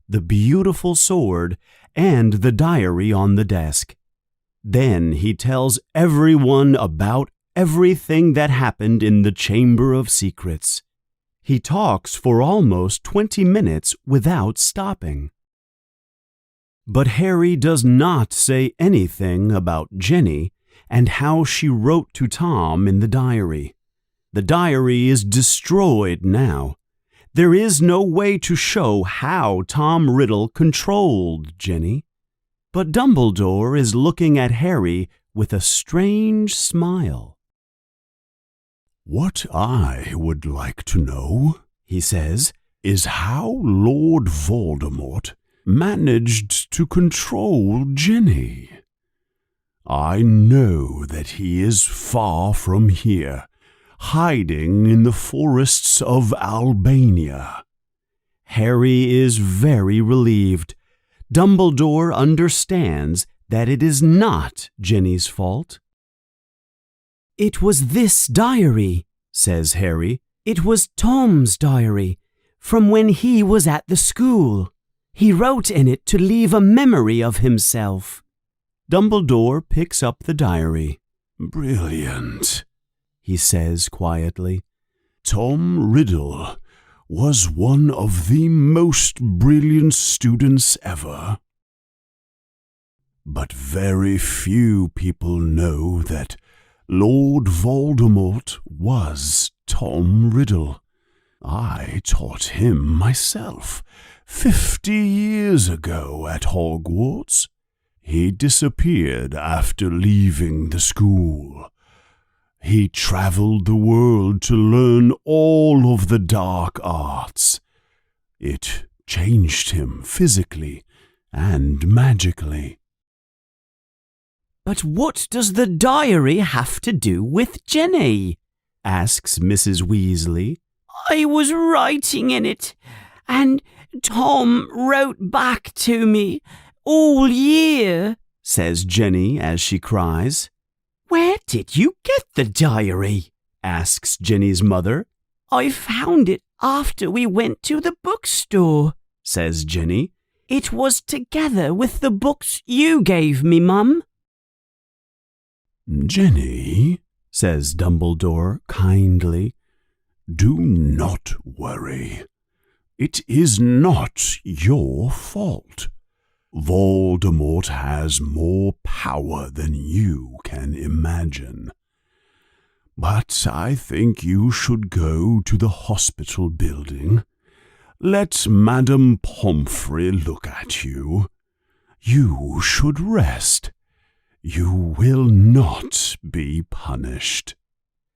Speaker 1: the beautiful sword, and the diary on the desk. Then he tells everyone about everything that happened in the Chamber of Secrets. He talks for almost 20 minutes without stopping. But Harry does not say anything about Ginny and how she wrote to Tom in the diary. The diary is destroyed now. There is no way to show how Tom Riddle controlled Ginny. But Dumbledore is looking at Harry with a strange smile.
Speaker 2: "What I would like to know," he says, "is how Lord Voldemort managed to control Ginny. I know that he is far from here, hiding in the forests of Albania."
Speaker 1: Harry is very relieved. Dumbledore understands that it is not Ginny's fault. "It was this diary," says Harry. "It was Tom's diary, from when he was at the school. He wrote in it to leave a memory of himself." Dumbledore picks up the diary.
Speaker 2: "Brilliant,"
Speaker 1: he says quietly.
Speaker 2: "Tom Riddle was one of the most brilliant students ever. But very few people know that Lord Voldemort was Tom Riddle. I taught him myself 50 years ago at Hogwarts. He disappeared after leaving the school. He traveled the world to learn all of the dark arts. It changed him physically and magically."
Speaker 3: "But what does the diary have to do with Ginny?"
Speaker 1: asks Mrs. Weasley.
Speaker 7: "I was writing in it, and Tom wrote back to me all year,"
Speaker 1: says Ginny as she cries.
Speaker 3: "Where did you get the diary?"
Speaker 1: asks Ginny's mother.
Speaker 7: "I found it after we went to the bookstore,"
Speaker 1: says Ginny.
Speaker 7: "It was together with the books you gave me, Mum."
Speaker 2: "Ginny,"
Speaker 1: says Dumbledore kindly,
Speaker 2: "do not worry. It is not your fault. Voldemort has more power than you can imagine. But I think you should go to the hospital building. Let Madame Pomfrey look at you. You should rest. You will not be punished."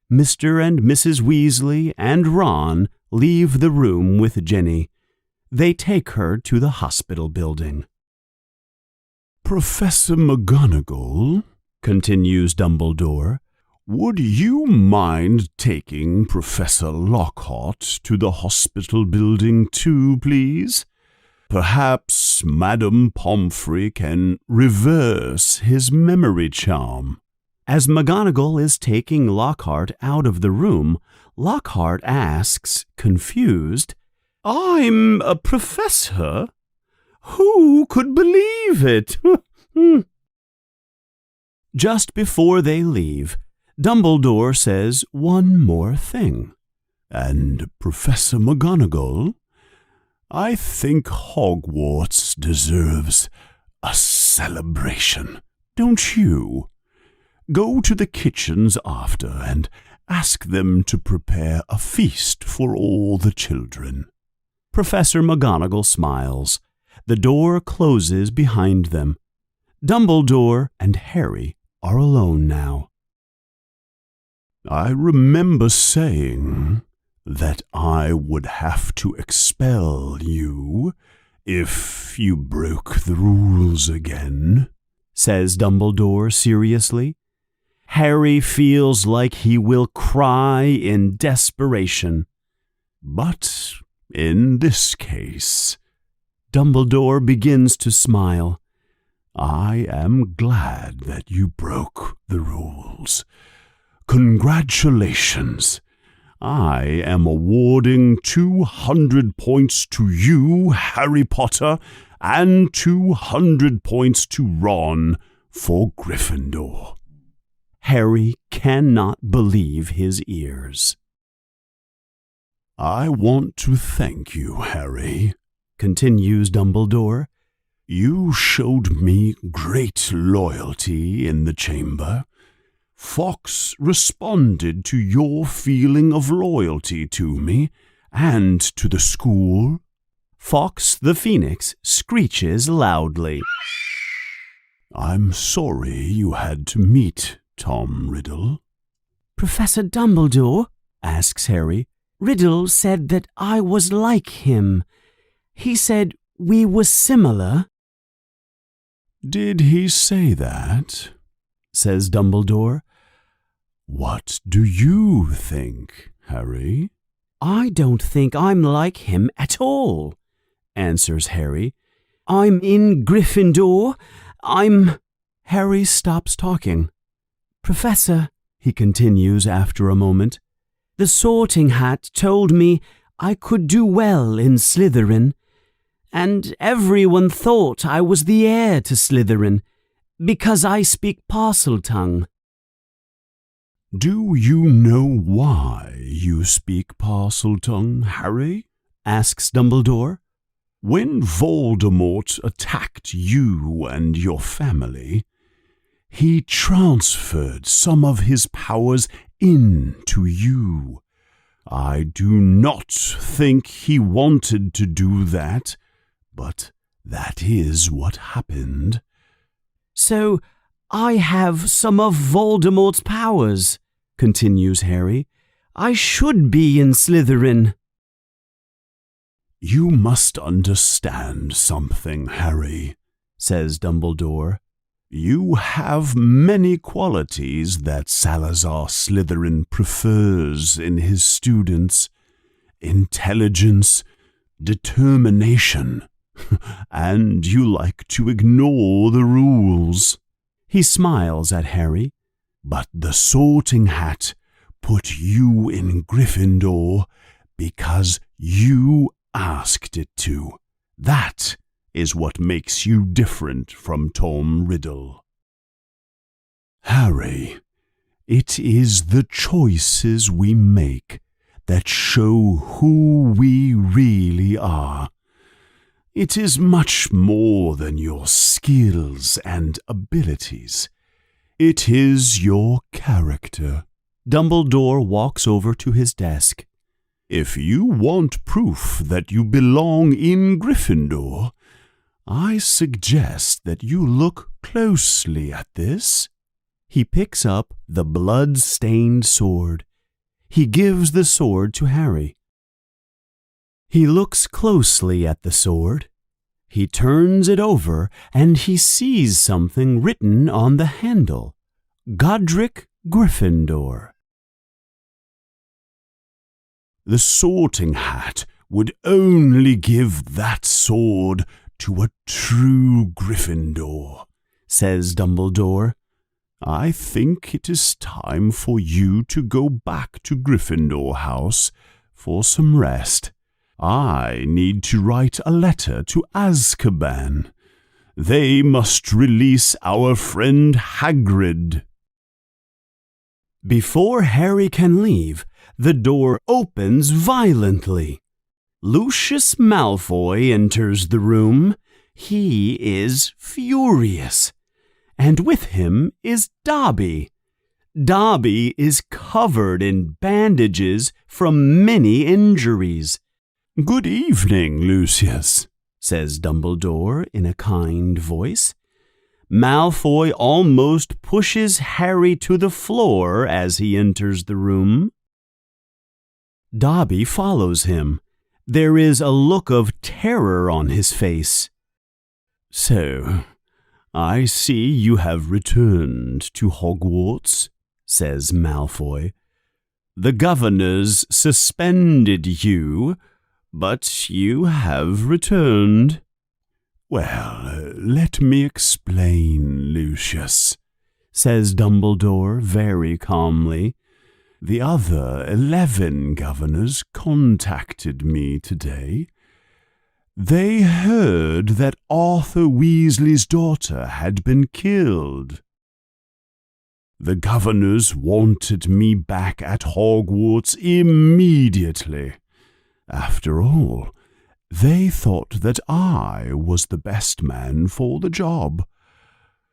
Speaker 1: Mr. and Mrs. Weasley and Ron leave the room with Ginny. They take her to the hospital building.
Speaker 2: "Professor McGonagall,"
Speaker 1: continues Dumbledore,
Speaker 2: "would you mind taking Professor Lockhart to the hospital building too, please? Perhaps Madame Pomfrey can reverse his memory charm."
Speaker 1: As McGonagall is taking Lockhart out of the room, Lockhart asks, confused, "I'm a professor? Who could believe it?" Just before they leave, Dumbledore says one more thing.
Speaker 2: And Professor McGonagall, I think Hogwarts deserves a celebration, don't you? Go to the kitchens after and ask them to prepare a feast for all the children.
Speaker 1: Professor McGonagall smiles. The door closes behind them. Dumbledore and Harry are alone now.
Speaker 2: I remember saying that I would have to expel you if you broke the rules again,
Speaker 1: says Dumbledore seriously. Harry feels like he will cry in desperation.
Speaker 2: But in this case,
Speaker 1: Dumbledore begins to smile.
Speaker 2: I am glad that you broke the rules. Congratulations. I am awarding 200 points to you, Harry Potter, and 200 points to Ron for Gryffindor.
Speaker 1: Harry cannot believe his ears.
Speaker 2: I want to thank you, Harry,
Speaker 1: continues Dumbledore.
Speaker 2: You showed me great loyalty in the chamber. Fox responded to your feeling of loyalty to me and to the school.
Speaker 1: Fox the Phoenix screeches loudly.
Speaker 2: I'm sorry you had to meet Tom Riddle.
Speaker 7: Professor Dumbledore, asks Harry, Riddle said that I was like him. He said we were similar.
Speaker 2: Did he say that?
Speaker 1: Says Dumbledore.
Speaker 2: What do you think, Harry?
Speaker 7: I don't think I'm like him at all, answers Harry. I'm in Gryffindor.
Speaker 1: Harry stops talking.
Speaker 7: Professor,
Speaker 1: he continues after a moment,
Speaker 7: the Sorting Hat told me I could do well in Slytherin, and everyone thought I was the heir to Slytherin because I speak Parseltongue.
Speaker 2: Do you know why you speak Parseltongue, Harry?
Speaker 1: asks Dumbledore.
Speaker 2: When Voldemort attacked you and your family, he transferred some of his powers into you. I do not think he wanted to do that, but that is what happened.
Speaker 7: So I have some of Voldemort's powers, continues Harry. I should be in Slytherin.
Speaker 2: You must understand something, Harry,
Speaker 1: says Dumbledore.
Speaker 2: You have many qualities that Salazar Slytherin prefers in his students. Intelligence, determination, and you like to ignore the rules.
Speaker 1: He smiles at Harry.
Speaker 2: But the Sorting Hat put you in Gryffindor because you asked it to. That is what makes you different from Tom Riddle. Harry, it is the choices we make that show who we really are. It is much more than your skills and abilities. It is your character.
Speaker 1: Dumbledore walks over to his desk.
Speaker 2: If you want proof that you belong in Gryffindor, I suggest that you look closely at this.
Speaker 1: He picks up the blood-stained sword. He gives the sword to Harry. He looks closely at the sword. He turns it over and he sees something written on the handle. Godric Gryffindor.
Speaker 2: The Sorting Hat would only give that sword to a true Gryffindor,
Speaker 1: says Dumbledore.
Speaker 2: I think it is time for you to go back to Gryffindor House for some rest. I need to write a letter to Azkaban. They must release our friend Hagrid."
Speaker 1: Before Harry can leave, the door opens violently. Lucius Malfoy enters the room. He is furious. And with him is Dobby. Dobby is covered in bandages from many injuries.
Speaker 2: "Good evening, Lucius,"
Speaker 1: says Dumbledore in a kind voice. Malfoy almost pushes Harry to the floor as he enters the room. Dobby follows him. There is a look of terror on his face.
Speaker 2: "So, I see you have returned to Hogwarts," says Malfoy. "The governors suspended you, but you have returned." "Well, let me explain, Lucius," says Dumbledore very calmly. "The other 11 governors contacted me today. They heard that Arthur Weasley's daughter had been killed. The governors wanted me back at Hogwarts immediately. After all, they thought that I was the best man for the job.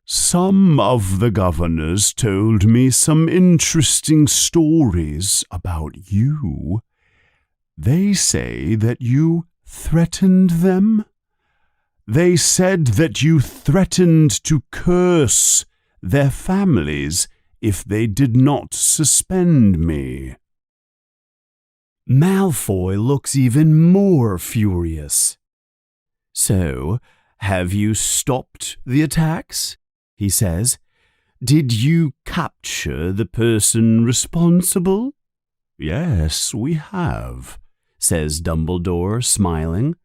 Speaker 2: Some of the governors told me some interesting stories about you. They say that you threatened them. They said that you threatened to curse their families if they did not suspend me."
Speaker 1: Malfoy looks even more furious. "So, have you stopped the attacks?" he says. "Did you capture the person responsible?"
Speaker 2: "Yes, we have,"
Speaker 1: says Dumbledore, smiling.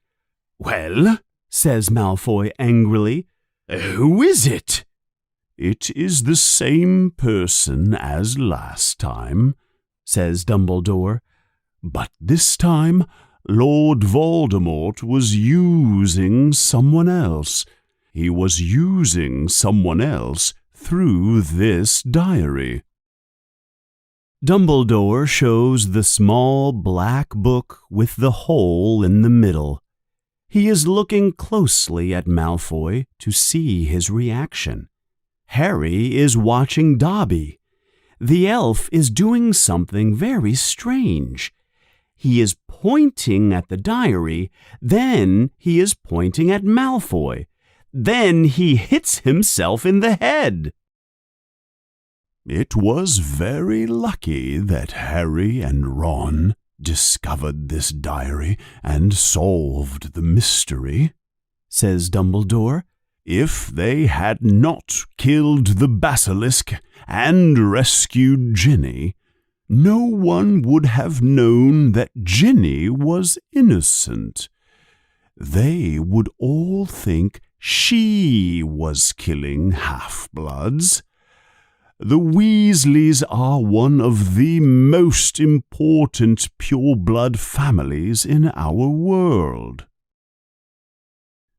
Speaker 2: "Well,"
Speaker 1: says Malfoy angrily,
Speaker 2: "who is it?" "It is the same person as last time," says Dumbledore. "But this time, Lord Voldemort was using someone else. He was using someone else through this diary."
Speaker 1: Dumbledore shows the small black book with the hole in the middle. He is looking closely at Malfoy to see his reaction. Harry is watching Dobby. The elf is doing something very strange. He is pointing at the diary, then he is pointing at Malfoy. Then he hits himself in the head.
Speaker 2: "It was very lucky that Harry and Ron discovered this diary and solved the mystery," says Dumbledore. "If they had not killed the basilisk and rescued Ginny, no one would have known that Ginny was innocent. They would all think she was killing half-bloods. The Weasleys are one of the most important pure-blood families in our world.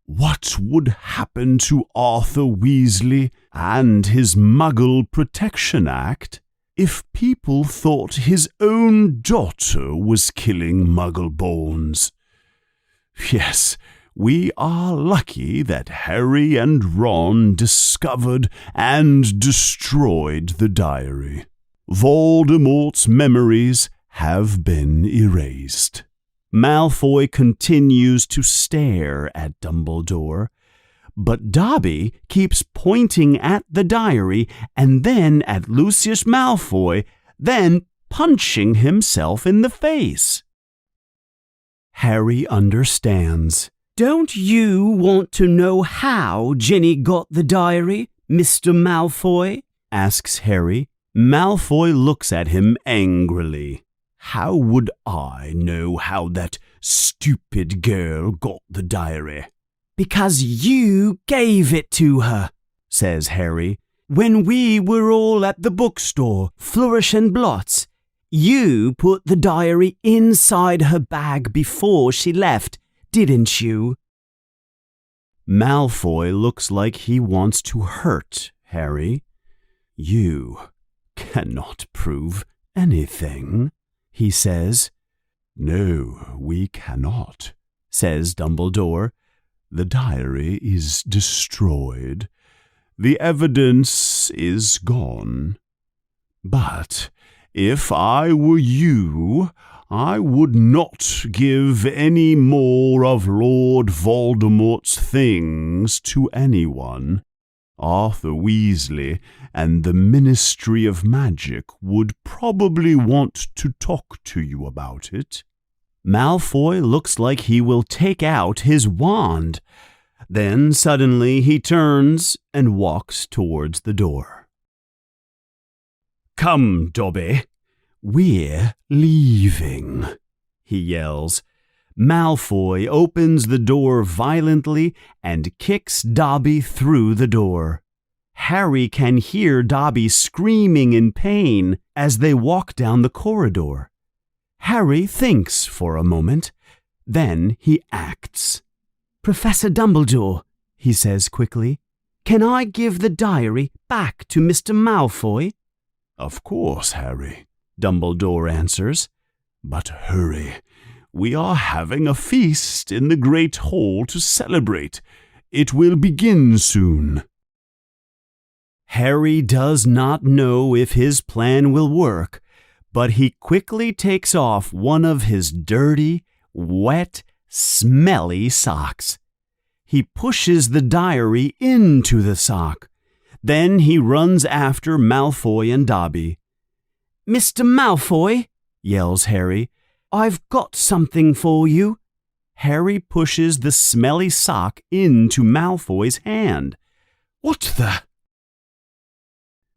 Speaker 2: What would happen to Arthur Weasley and his Muggle Protection Act if people thought his own daughter was killing Muggle-borns? Yes, we are lucky that Harry and Ron discovered and destroyed the diary. Voldemort's memories have been erased."
Speaker 1: Malfoy continues to stare at Dumbledore, but Dobby keeps pointing at the diary and then at Lucius Malfoy, then punching himself in the face. Harry understands. "Don't you want to know how Ginny got the diary, Mr. Malfoy?" asks Harry. Malfoy looks at him angrily. "How would I know how that stupid girl got the diary?" "Because you gave it to her," says Harry. "When we were all at the bookstore, Flourish and Blots, you put the diary inside her bag before she left, didn't you?" Malfoy looks like he wants to hurt Harry. "You cannot prove anything," he says. "No, we cannot," says Dumbledore. "The diary is destroyed. The evidence is gone. But if I were you, I would not give any more of Lord Voldemort's things to anyone. Arthur Weasley and the Ministry of Magic would probably want to talk to you about it." Malfoy looks like he will take out his wand. Then suddenly he turns and walks towards the door. "Come, Dobby, we're leaving," he yells. Malfoy opens the door violently and kicks Dobby through the door. Harry can hear Dobby screaming in pain as they walk down the corridor. Harry thinks for a moment, then he acts. "Professor Dumbledore," he says quickly, "can I give the diary back to Mr. Malfoy?"
Speaker 2: "Of course, Harry," Dumbledore answers. "But hurry. We are having a feast in the Great Hall to celebrate. It will begin soon."
Speaker 1: Harry does not know if his plan will work, but he quickly takes off one of his dirty, wet, smelly socks. He pushes the diary into the sock. Then he runs after Malfoy and Dobby. "Mr. Malfoy," yells Harry, "I've got something for you." Harry pushes the smelly sock into Malfoy's hand. "What the?"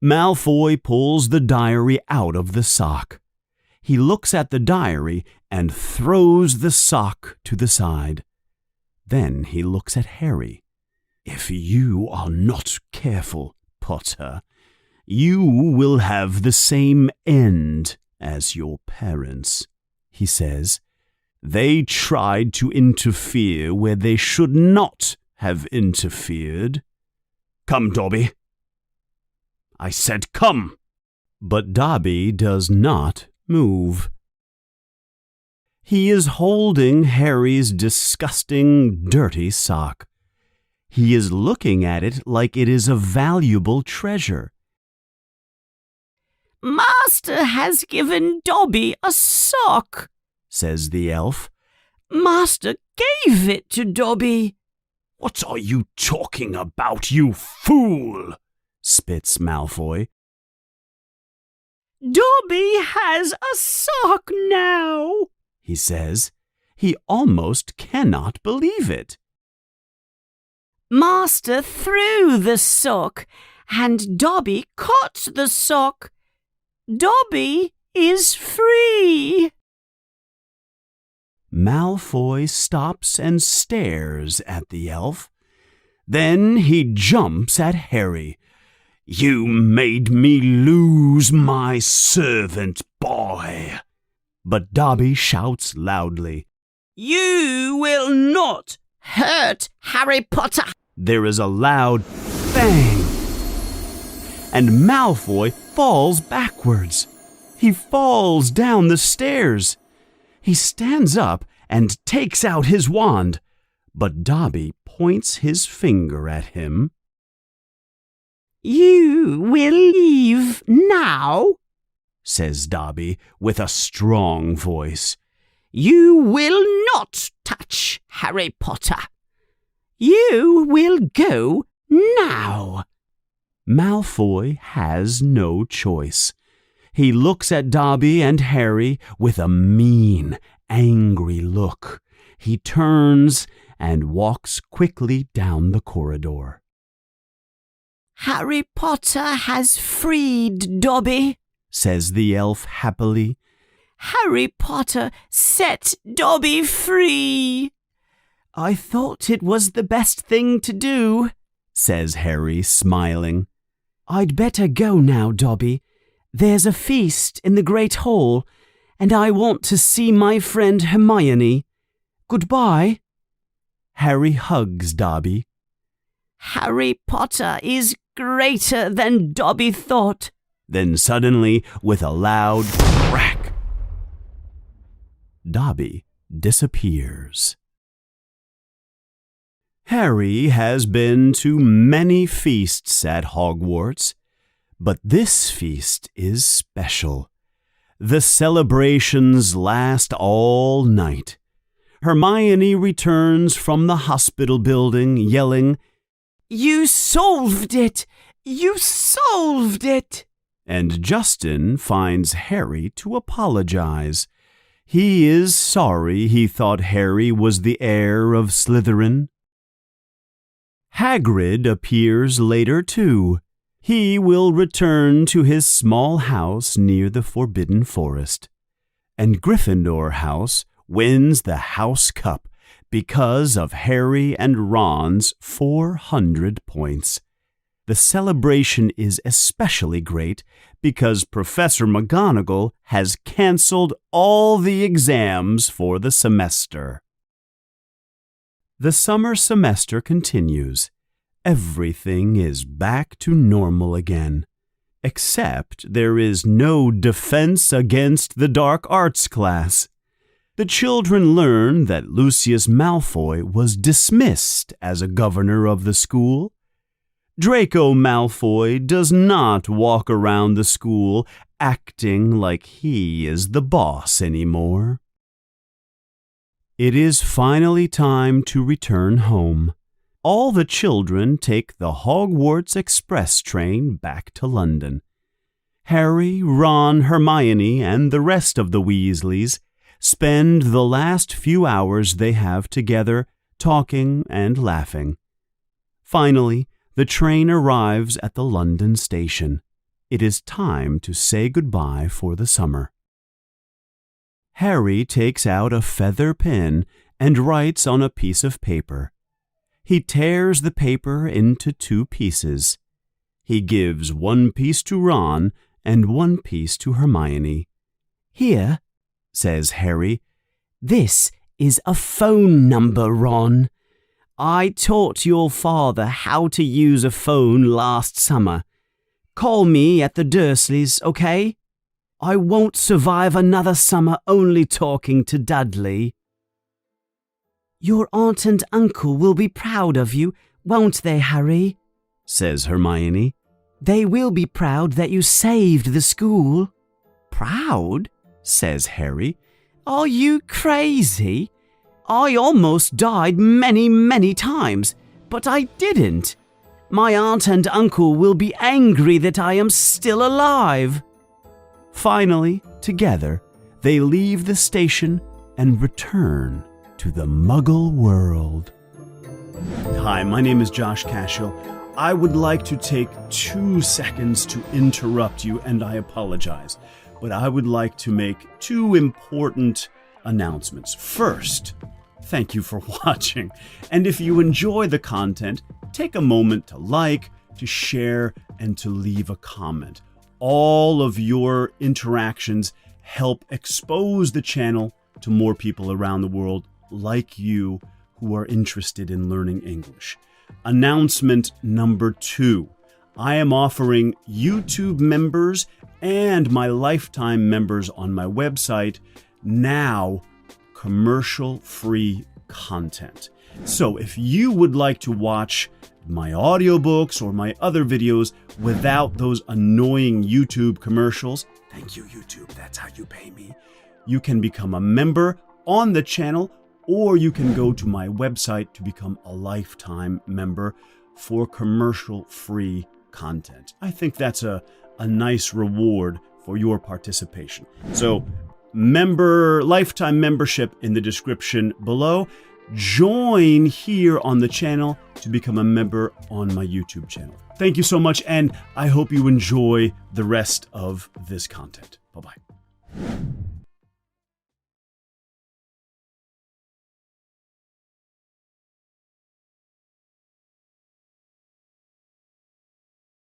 Speaker 1: Malfoy pulls the diary out of the sock. He looks at the diary and throws the sock to the side. Then he looks at Harry. "If you are not careful, Potter, you will have the same end as your parents," he says. "They tried to interfere where they should not have interfered. Come, Dobby." "I said come." But Dobby does not move. He is holding Harry's disgusting, dirty sock. He is looking at it like it is a valuable treasure.
Speaker 7: "Master has given Dobby a sock,"
Speaker 1: says the elf.
Speaker 7: "Master gave it to Dobby."
Speaker 2: "What are you talking about, you fool?"
Speaker 1: spits Malfoy.
Speaker 7: "Dobby has a sock now,"
Speaker 1: he says. He almost cannot believe it.
Speaker 7: "Master threw the sock, and Dobby caught the sock. Dobby is free."
Speaker 1: Malfoy stops and stares at the elf. Then he jumps at Harry.
Speaker 2: "You made me lose my servant boy."
Speaker 1: But Dobby shouts loudly,
Speaker 7: "You will not hurt Harry Potter."
Speaker 1: There is a loud bang, and Malfoy falls backwards. He falls down the stairs. He stands up and takes out his wand, but Dobby points his finger at him.
Speaker 7: "You will leave now,"
Speaker 1: says Dobby with a strong voice.
Speaker 7: "You will not touch Harry Potter. You will go now."
Speaker 1: Malfoy has no choice. He looks at Dobby and Harry with a mean, angry look. He turns and walks quickly down the corridor.
Speaker 7: "Harry Potter has freed Dobby,"
Speaker 1: says the elf happily.
Speaker 7: "Harry Potter set Dobby free."
Speaker 1: "I thought it was the best thing to do," says Harry, smiling. "I'd better go now, Dobby. There's a feast in the Great Hall, and I want to see my friend Hermione. Goodbye." Harry hugs Dobby
Speaker 7: Harry Potter is greater than Dobby thought.
Speaker 1: Then suddenly, with a loud crack, Dobby disappears. Harry has been to many feasts at Hogwarts, but this feast is special. The celebrations last all night. Hermione returns from the hospital building yelling,
Speaker 7: "You solved it! You solved it!"
Speaker 1: And Justin finds Harry to apologize. He is sorry he thought Harry was the heir of Slytherin. Hagrid appears later too. He will return to his small house near the Forbidden Forest. And Gryffindor House wins the House Cup because of Harry and Ron's 400 points. The celebration is especially great because Professor McGonagall has canceled all the exams for the semester. The summer semester continues. Everything is back to normal again. Except there is no defense against the dark arts class. The children learn that Lucius Malfoy was dismissed as a governor of the school. Draco Malfoy does not walk around the school acting like he is the boss anymore. It is finally time to return home. All the children take the Hogwarts Express train back to London. Harry, Ron, Hermione, and the rest of the Weasleys spend the last few hours they have together talking and laughing. Finally, the train arrives at the London station. It is time to say goodbye for the summer. Harry takes out a feather pen and writes on a piece of paper. He tears the paper into 2 pieces. He gives 1 piece to Ron and 1 piece to Hermione.
Speaker 7: "Here," says Harry, "this is a phone number, Ron. I taught your father how to use a phone last summer. Call me at the Dursleys, okay? I won't survive another summer only talking to Dudley." "Your aunt and uncle will be proud of you, won't they, Harry?" says Hermione. "They will be proud that you saved the school." "Proud?" says Harry. "Are you crazy? I almost died many, many times, but I didn't. My aunt and uncle will be angry that I am still alive."
Speaker 1: Finally, together, they leave the station and return to the Muggle world. Hi, my name is Josh Cashill. I would like to take 2 seconds to interrupt you, and I apologize, but I would like to make 2 important announcements. First, thank you for watching, and if you enjoy the content, take a moment to like, to share, and to leave a comment. All of your interactions help expose the channel to more people around the world like you who are interested in learning English. Announcement number 2. I am offering YouTube members and my lifetime members on my website now commercial-free content. So if you would like to watch my audiobooks or my other videos without those annoying YouTube commercials, thank you, YouTube, that's how you pay me, you can become a member on the channel, or you can go to my website to become a lifetime member for commercial-free content. I think that's a nice reward for your participation. So, lifetime membership in the description below. Join here on the channel to become a member on my YouTube channel. Thank you so much, and I hope you enjoy the rest of this content. Bye-bye.